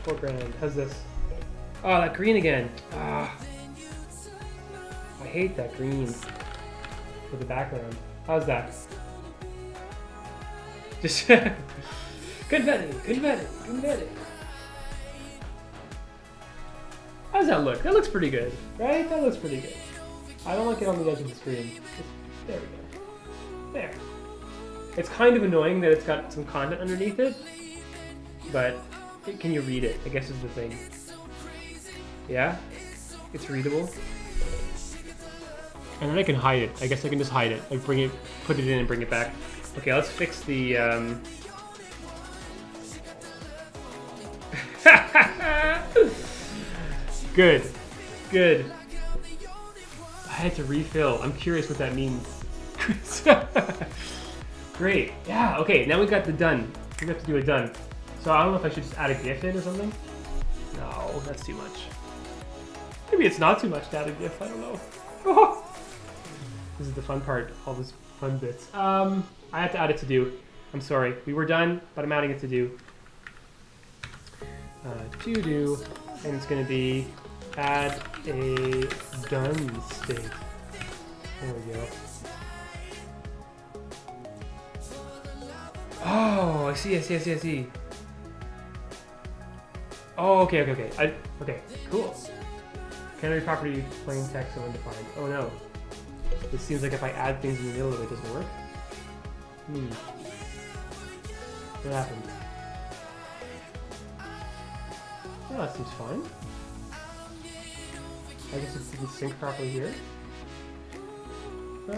foreground. How's this? Oh, that green again. Ah, I hate that green for the background. How's that? Just confetti, confetti, confetti. How's that look? That looks pretty good, right? That looks pretty good. I don't like it on the edge of the screen. There we go. There. It's kind of annoying that it's got some content underneath it, but can you read it? I guess is the thing. Yeah? It's readable. And then I can hide it. I guess I can just hide it. Like bring it, put it in and bring it back. Okay, let's fix the, Good. Good. I had to refill. I'm curious what that means. Great. Yeah, okay, now we got the done. We have to do a done. So I don't know if I should just add a GIF in or something. No, that's too much. Maybe it's not too much to add a GIF, I don't know. Oh! This is the fun part, all these fun bits. I have to add a to-do. I'm sorry, we were done, but I'm adding a to-do. To-do, and it's gonna be add a done state. There we go. Oh, I see. Oh, okay. Okay, cool. Canary property plain text undefined. Oh no. It seems like if I add things in the middle of it, doesn't work. What happened? Oh, that seems fine. I guess it didn't sync properly here. How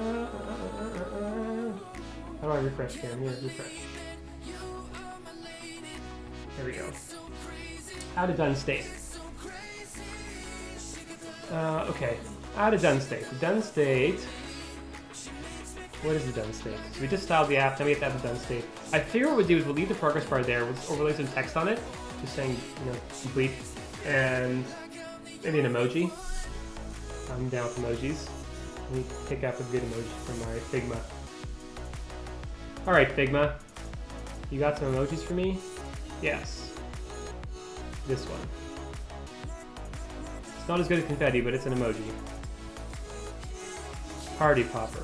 do I refresh here? Here, refresh. There we go. Add a done state. Okay. Add a done state. The done state. What is the done state? So we just styled the app, then we have to add the done state. I figure what we'll do is we'll leave the progress bar there, we'll just overlay some text on it, just saying, you know, complete, and maybe an emoji. I'm down with emojis. Let me pick up a good emoji from my Figma. Alright, Figma. You got some emojis for me? Yes. This one. It's not as good as confetti, but it's an emoji. Party popper.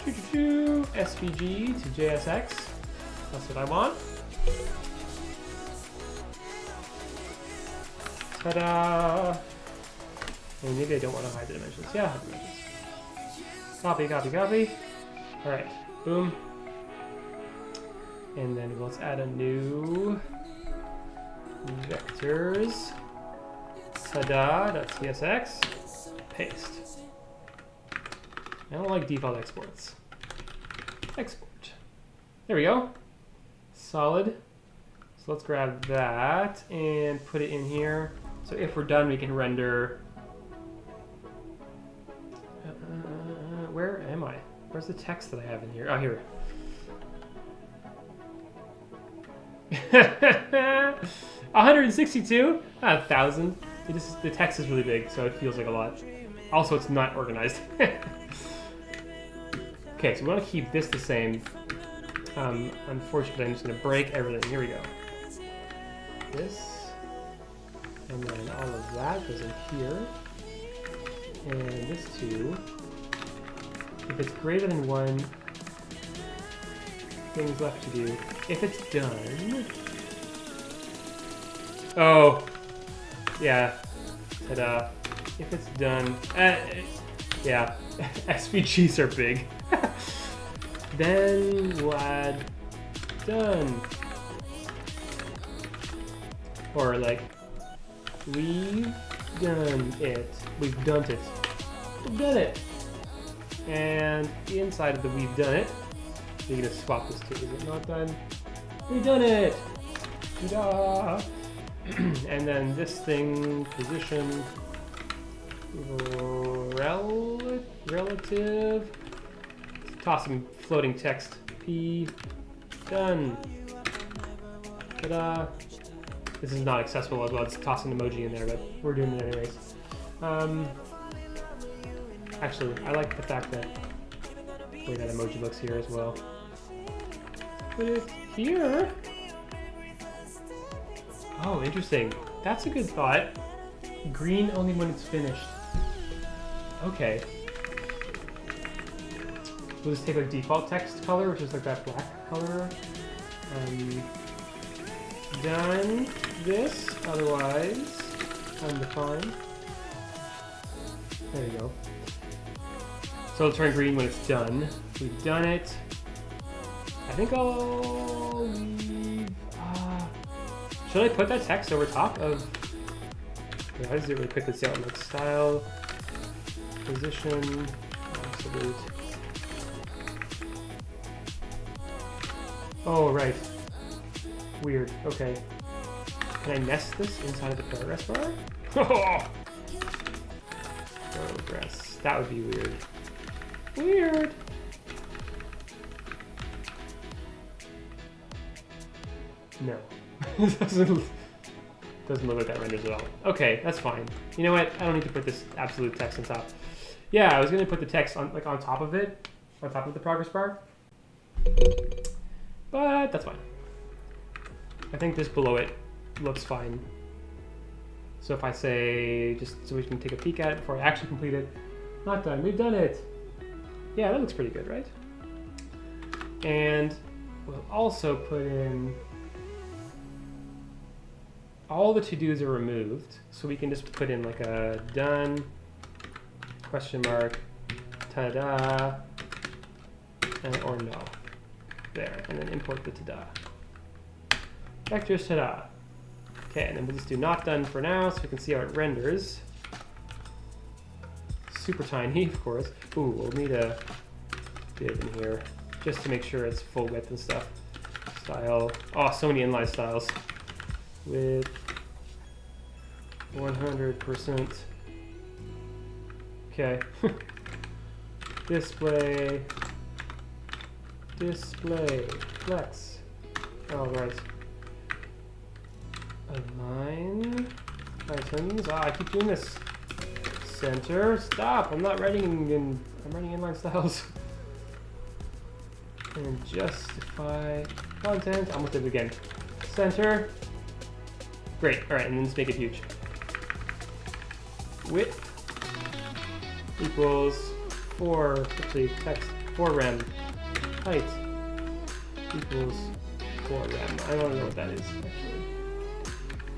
SVG to JSX. That's what I want. Ta-da! And maybe I don't want to hide the dimensions. Yeah, hide the dimensions. Copy. Alright, boom. And then let's add a new vectors. Ta-da.csx. Paste. I don't like default exports. Export. There we go. Solid. So let's grab that and put it in here. So if we're done, we can render. Where am I? Where's the text that I have in here? Oh, here. 162? 1,000. The text is really big, so it feels like a lot. Also, it's not organized. Okay, so we want to keep this the same. Unfortunately, I'm just going to break everything. Here we go. This. And then all of that goes in here. And this too. If it's greater than 1, things left to do. If it's done. Oh. Yeah. Ta-da. If it's done. Yeah. SVGs are big. Then we'll add done. Or like, we've done it. We've done it. We've done it. And inside of the we've done it, you're gonna swap this too. Is it not done? We've done it! Ta-da! And then this thing, position, relative, toss some floating text. P, done. Ta-da! This is not accessible as well, it's tossing an emoji in there, but we're doing it anyways. Actually, I like the fact that the way that emoji looks here as well. Put it here. Oh, interesting. That's a good thought. Green only when it's finished. Okay. We'll just take like default text color, which is like that black color. Done this, otherwise undefined. There you go. So it'll turn green when it's done. We've done it. I think I'll leave. Should I put that text over top of? Yeah, I'll just do it really quickly. See how it looks. Style, position, absolute. Oh right. Weird. Okay. Can I nest this inside of the progress bar? Progress. That would be weird. Weird. No. doesn't look like that renders at all. Okay, that's fine. You know what? I don't need to put this absolute text on top. Yeah, I was gonna put the text on on top of it, on top of the progress bar. But that's fine. I think this below it looks fine. So if I say, just so we can take a peek at it before I actually complete it, not done, we've done it. Yeah, that looks pretty good, right? And we'll also put in all the to-dos are removed, so we can just put in like a done, question mark, ta-da, or no. There, and then import the ta-da. Vectors ta-da. Okay, and then we'll just do not done for now so we can see how it renders. Super tiny, of course. Ooh, we'll need a div in here just to make sure it's full width and stuff. Style. Oh, so many inline styles. With 100%. Okay. Display. Flex. All right. Align. Items. Ah, I keep doing this. Center. Stop. I'm not writing in. I'm writing inline styles. And justify content. Almost did it again. Center. Great. All right, and then let's make it huge. Width equals 4. Actually, text 4 rem. Height equals 4 rem. I don't know what that is actually.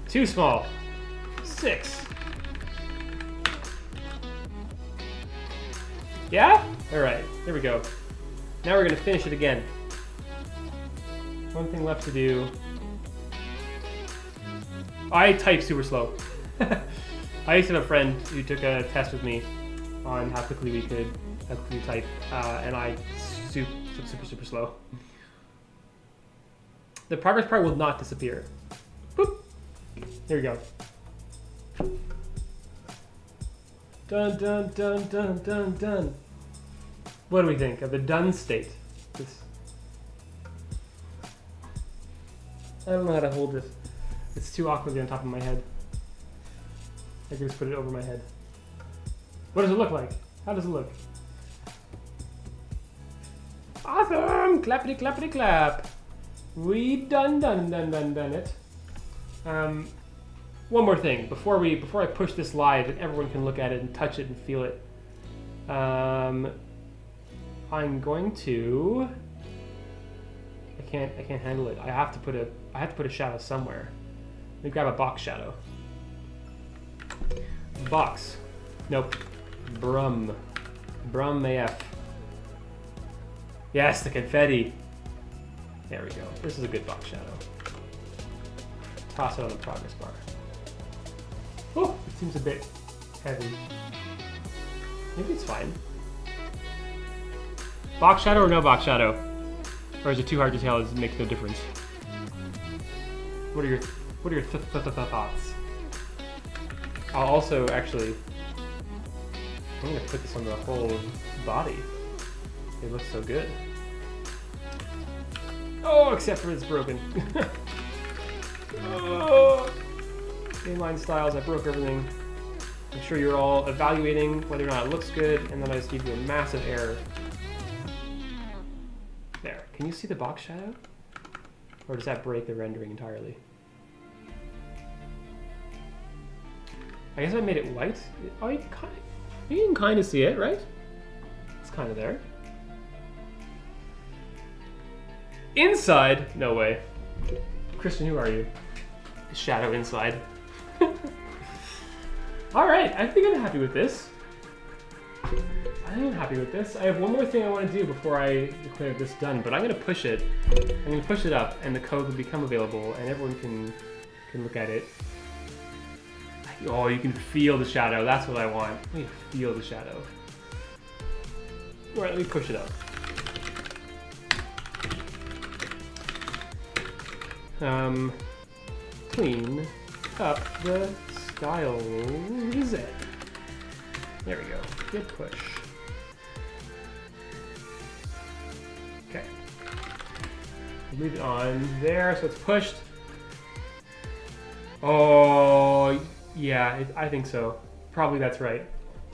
Too small. 6. Yeah? All right. There we go. Now we're gonna finish it again. One thing left to do. I type super slow. I used to have a friend who took a test with me on how quickly we type, and I super slow. The progress bar will not disappear. Boop. There we go. Done, done, done, done, done, done. What do we think of the done state? I don't know how to hold this. It's too awkwardly on top of my head. I can just put it over my head. What does it look like? How does it look? Awesome! Clappity clappity clap. We've done it. One more thing before I push this live and everyone can look at it and touch it and feel it. I'm going to. I can't handle it. I have to put a shadow somewhere. Let me grab a box shadow. Box. Nope. Brum AF. Yes, the confetti. There we go. This is a good box shadow. Toss it on the progress bar. Oh, it seems a bit heavy. Maybe it's fine. Box shadow or no box shadow? Or is it too hard to tell? It makes no difference. What are your thoughts? I'll also actually. I'm gonna put this on the whole body. It looks so good. Oh, except for it's broken. Oh. Inline styles, I broke everything. I'm sure you're all evaluating whether or not it looks good, and then I just give you a massive error. There. Can you see the box shadow? Or does that break the rendering entirely? I guess I made it white. Oh, you can kind of see it, right? It's kind of there. Inside? No way. Christian, who are you? Shadow inside. Alright, I think I'm happy with this. I have one more thing I want to do before I declare this done, but I'm going to push it. I'm going to push it up, and the code will become available, and everyone can look at it. Oh, you can feel the shadow. That's what I want. Let me feel the shadow. Alright, let me push it up. Clean up the styles. There we go. Good push. Okay. Leave it on there so it's pushed. Oh, yeah, I think so. Probably that's right.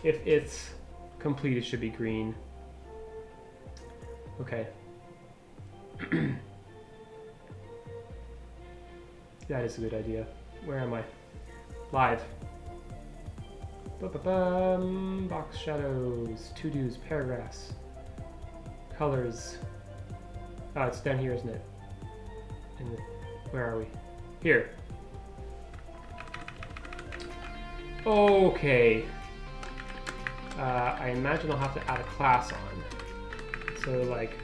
If it's complete, it should be green. Okay. That is a good idea. Where am I? Live. Ba-ba-bum. Box shadows, to-dos, paragraphs, colors. Oh, it's down here, isn't it? Where are we? Here. Okay. I imagine I'll have to add a class on. So like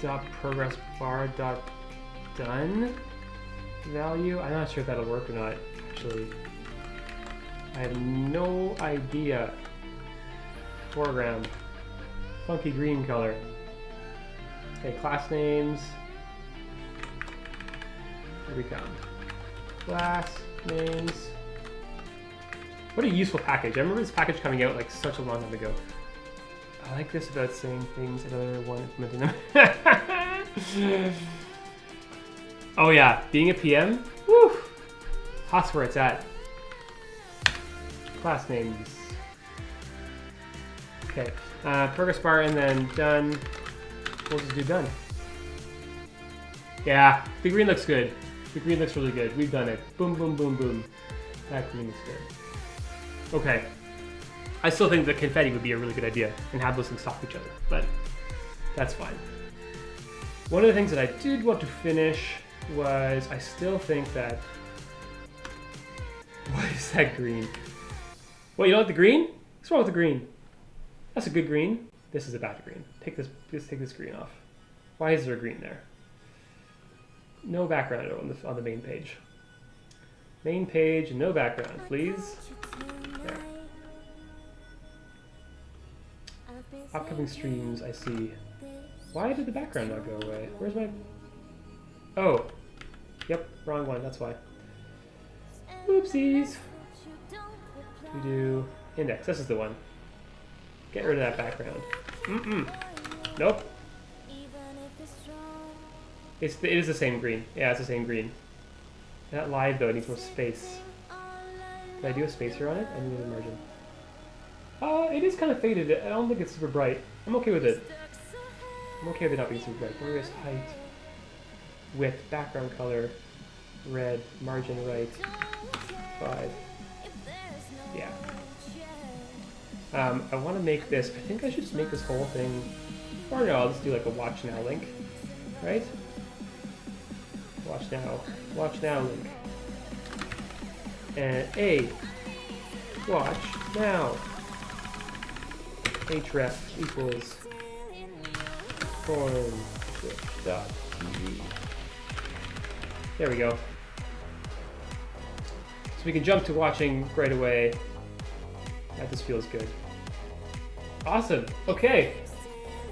dot progress bar dot done value. I'm not sure if that'll work or not, actually. I have no idea. Foreground. Funky green color. Okay, class names. Here we come. Class names. What a useful package. I remember this package coming out like such a long time ago. I like this about saying things another one implementing them. Oh yeah, being a PM? Woo! That's where it's at. Class names. Okay, progress bar and then done. We'll just do done. Yeah, the green looks good. The green looks really good. We've done it. Boom, boom, boom, boom. That green looks good. Okay. I still think the confetti would be a really good idea and have those things stop each other, but that's fine. One of the things that I did want to finish was I still think that... What is that green? What, you don't like the green? What's wrong with the green? That's a good green. This is a bad green. Take this green off. Why is there a green there? No background on the main page. Main page, no background, please. There. Upcoming streams, I see. Why did the background not go away? Where's my... Oh. Yep, wrong one, that's why. Oopsies. We do index, this is the one. Get rid of that background. Nope. It is the same green. Yeah, it's the same green. Not live though, it needs more space. Did I do a spacer on it? I need a margin. It is kind of faded. I don't think it's super bright. I'm okay with it. I'm okay with it not being super bright. Where is height? Width, background color, red, margin right, 5. Yeah. I want to make this, I think I should just make this whole thing, or no, I'll just do like a watch now link, right? Watch now link. And a watch now. href equals form.tv. There we go. So we can jump to watching right away. That just feels good. Awesome. Okay.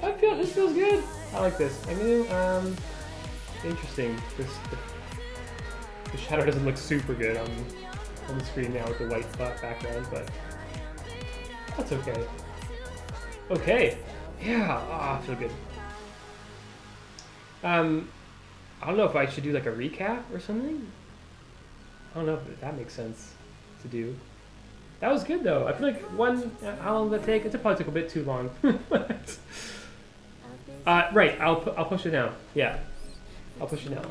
This feels good. I like this. I'm gonna interesting. The shadow doesn't look super good on the screen now with the white background, but that's okay. Okay. Yeah. I feel good. I don't know if I should do like a recap or something. I don't know if that makes sense to do. That was good though. I feel like how long did that take? It probably took a bit too long. Right, I'll push it now. Yeah. I'll push it now.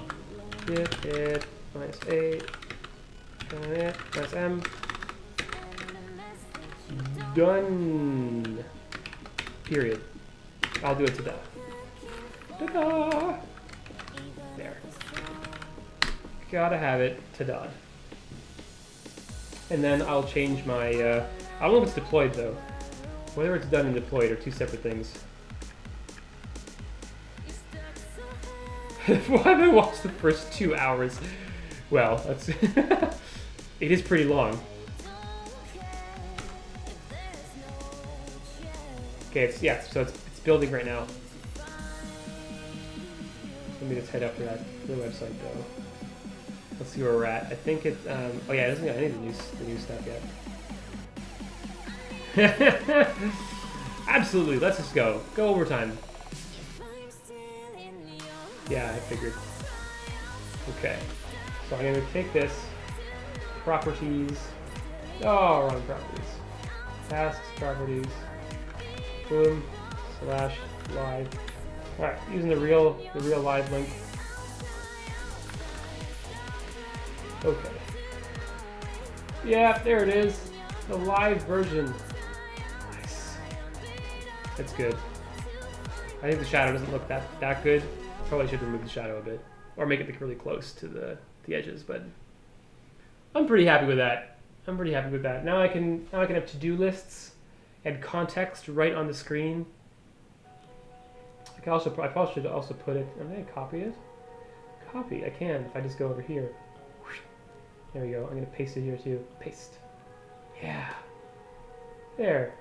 It minus 8. It minus M. Done. Period. I'll do it to death. Ta-da! There. Gotta have it to done. And then I'll change my, I don't know if it's deployed though. Whether it's done and deployed are two separate things. Why have I watched the first 2 hours? Well, that's it is pretty long. Okay, so it's building right now. Let me just head up to the website though. Let's see where we're at. I think it. Oh yeah, it doesn't got any of the new stuff yet. Absolutely. Let's just go. Go overtime. Yeah, I figured. Okay. So I'm going to take this, properties, oh, wrong properties, tasks, properties, boom, slash live. All right, using the real live link. Okay. Yeah, there it is, the live version. Nice. That's good. I think the shadow doesn't look that good. Probably should remove the shadow a bit, or make it look really close to the edges. But I'm pretty happy with that. I'm pretty happy with that. Now I can have to-do lists and context right on the screen. I probably should also put it. Am I gonna copy it? Copy. I can if I just go over here. There we go. I'm gonna paste it here too. Paste. Yeah. There.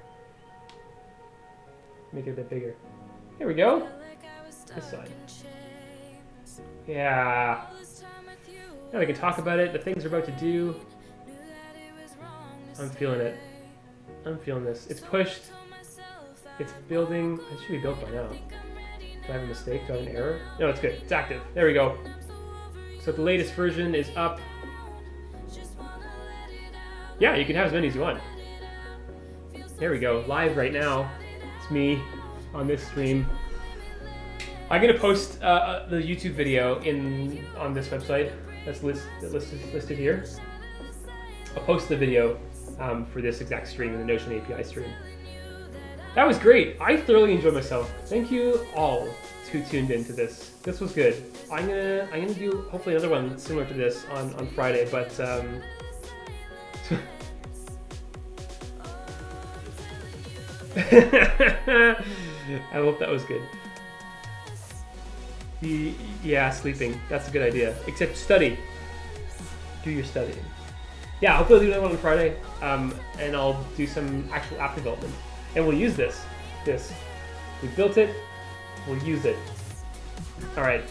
Make it a bit bigger. There we go. This side. Yeah. Now we can talk about it, the things we're about to do. I'm feeling it. I'm feeling this. It's pushed. It's building. It should be built by now. Do I have a mistake? Do I have an error? No, it's good. It's active. There we go. So the latest version is up. Yeah, you can have as many as you want. There we go. Live right now. It's me on this stream. I'm gonna post the YouTube video on this website that's listed here. I'll post the video for this exact stream in the Notion API stream. That was great. I thoroughly enjoyed myself. Thank you all who tuned into this. This was good. I'm gonna do hopefully another one similar to this on Friday, but I hope that was good. Yeah, sleeping. That's a good idea. Except study. Do your studying. Yeah, hopefully I'll do another one on Friday, and I'll do some actual app development. And we'll use this. We built it. We'll use it. All right.